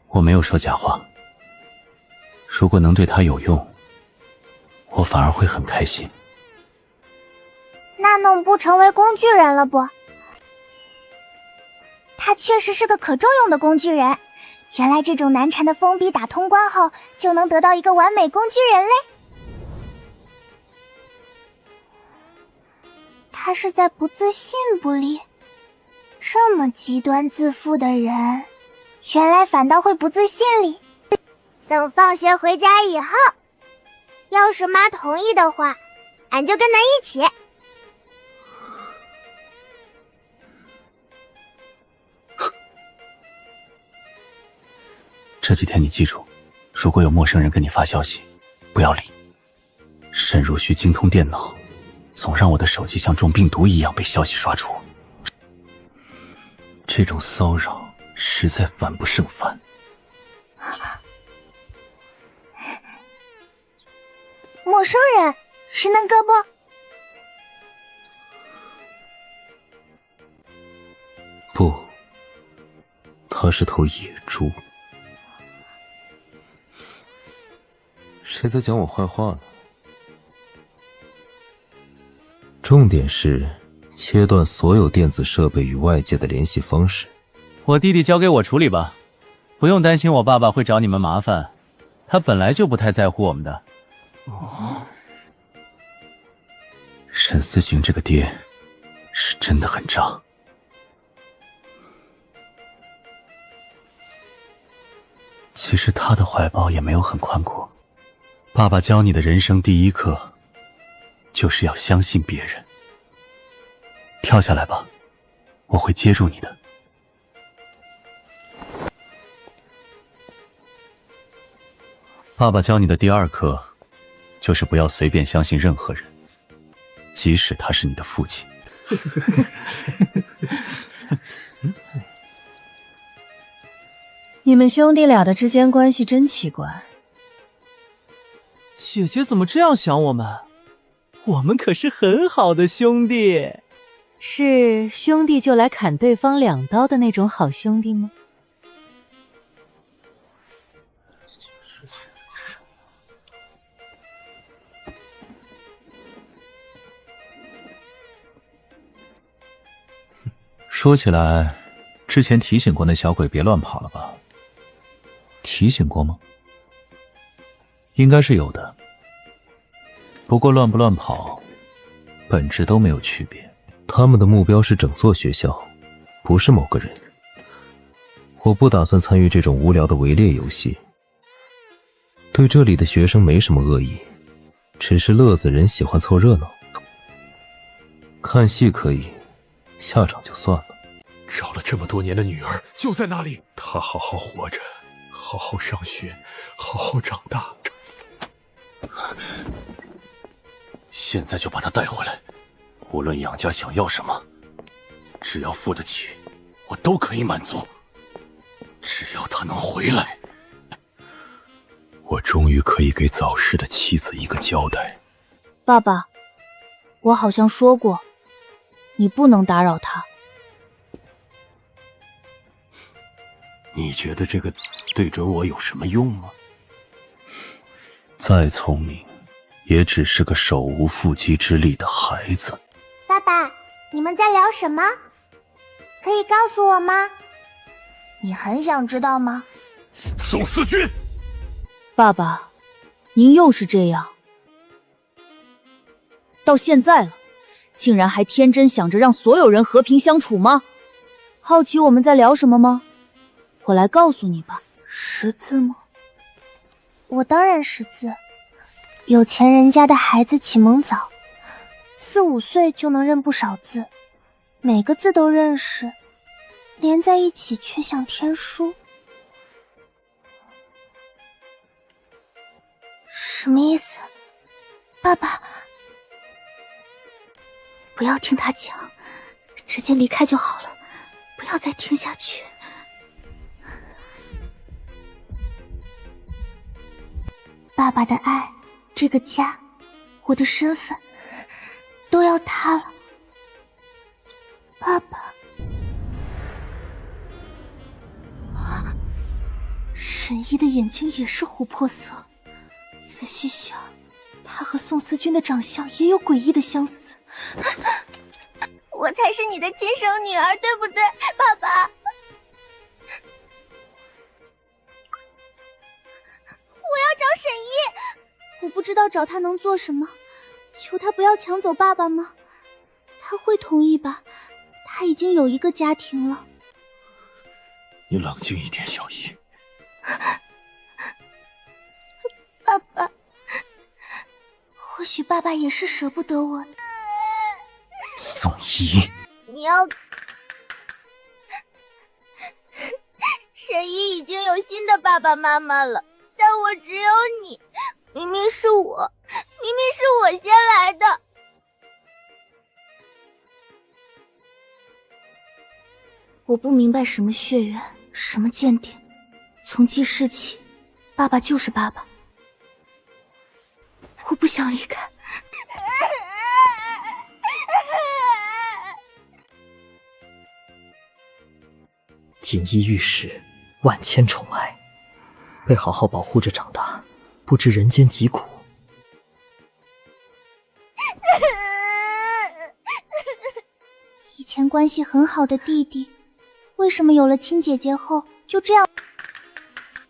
我没有说假话，如果能对他有用，我反而会很开心。那弄不成为工具人了不？他确实是个可重用的工具人，原来这种难缠的封闭打通关后，就能得到一个完美工具人嘞。他是在不自信不哩？这么极端自负的人，原来反倒会不自信哩。等放学回家以后，要是妈同意的话，俺就跟咱一起。这几天你记住，如果有陌生人跟你发消息，不要理。沈如需精通电脑，总让我的手机像中病毒一样被消息刷出。这种骚扰实在烦不胜烦。陌生人是恁哥不？不，他是头野猪。谁在讲我坏话呢？重点是切断所有电子设备与外界的联系方式。我弟弟交给我处理吧，不用担心我爸爸会找你们麻烦，他本来就不太在乎我们的。沈思行这个爹是真的很渣。其实他的怀抱也没有很宽阔。爸爸教你的人生第一课，就是要相信别人。跳下来吧，我会接住你的。爸爸教你的第二课，就是不要随便相信任何人，即使他是你的父亲。你们兄弟俩的之间关系真奇怪。姐姐怎么这样想我们？我们可是很好的兄弟。是兄弟就来砍对方2刀的那种好兄弟吗？说起来，之前提醒过那小鬼别乱跑了吧？提醒过吗？应该是有的。不过乱不乱跑，本质都没有区别。他们的目标是整座学校，不是某个人。我不打算参与这种无聊的围猎游戏。对这里的学生没什么恶意，只是乐子人喜欢凑热闹。看戏可以，下场就算了。找了这么多年的女儿就在那里，她好好活着，好好上学，好好长大。现在就把她带回来，无论养家想要什么，只要付得起，我都可以满足。只要她能回来，我终于可以给早逝的妻子一个交代。爸爸，我好像说过，你不能打扰他。你觉得这个对准我有什么用吗？再聪明，也只是个手无缚鸡之力的孩子。爸爸，你们在聊什么？可以告诉我吗？你很想知道吗？宋思君，爸爸，您又是这样，到现在了，竟然还天真想着让所有人和平相处吗？好奇我们在聊什么吗？我来告诉你吧。识字吗？我当然识字。有钱人家的孩子启蒙早，4、5岁就能认不少字，每个字都认识，连在一起却像天书。什么意思？爸爸，不要听他讲，直接离开就好了，不要再听下去。爸爸的爱，这个家，我的身份，都要他了。爸爸，沈一的眼睛也是琥珀色，仔细想，他和宋思君的长相也有诡异的相似。我才是你的亲生女儿，对不对，爸爸？我要找沈一，我不知道找他能做什么，求他不要抢走爸爸吗？他会同意吧？他已经有一个家庭了。你冷静一点，小姨。爸爸，或许爸爸也是舍不得我的。宋怡，你要……沈一已经有新的爸爸妈妈了，但我只有你。明明是我先来的。我不明白什么血缘，什么鉴定，从记事起，爸爸就是爸爸。我不想离开。锦衣玉食，万千宠爱，被好好保护着长大，不知人间疾苦。以前关系很好的弟弟，为什么有了亲姐姐后就这样？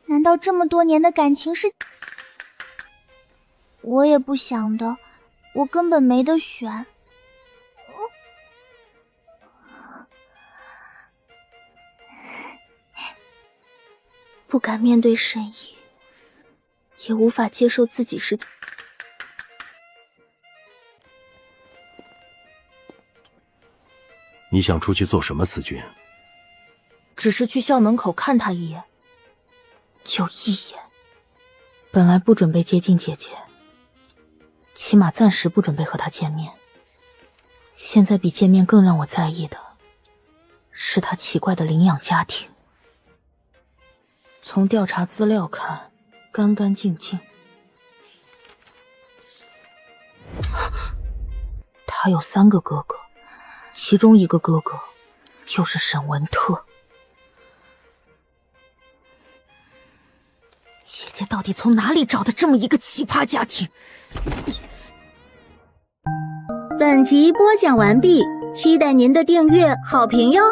难道这么多年的感情是……我也不想的，我根本没得选。不敢面对沈怡，也无法接受自己是……你想出去做什么，思君？只是去校门口看他一眼，就一眼。本来不准备接近姐姐，起码暂时不准备和她见面。现在比见面更让我在意的是她奇怪的领养家庭。从调查资料看，干干净净。她有3个哥哥，其中一个哥哥就是沈文特。姐姐到底从哪里找的这么一个奇葩家庭？本集播讲完毕，期待您的订阅好评哟。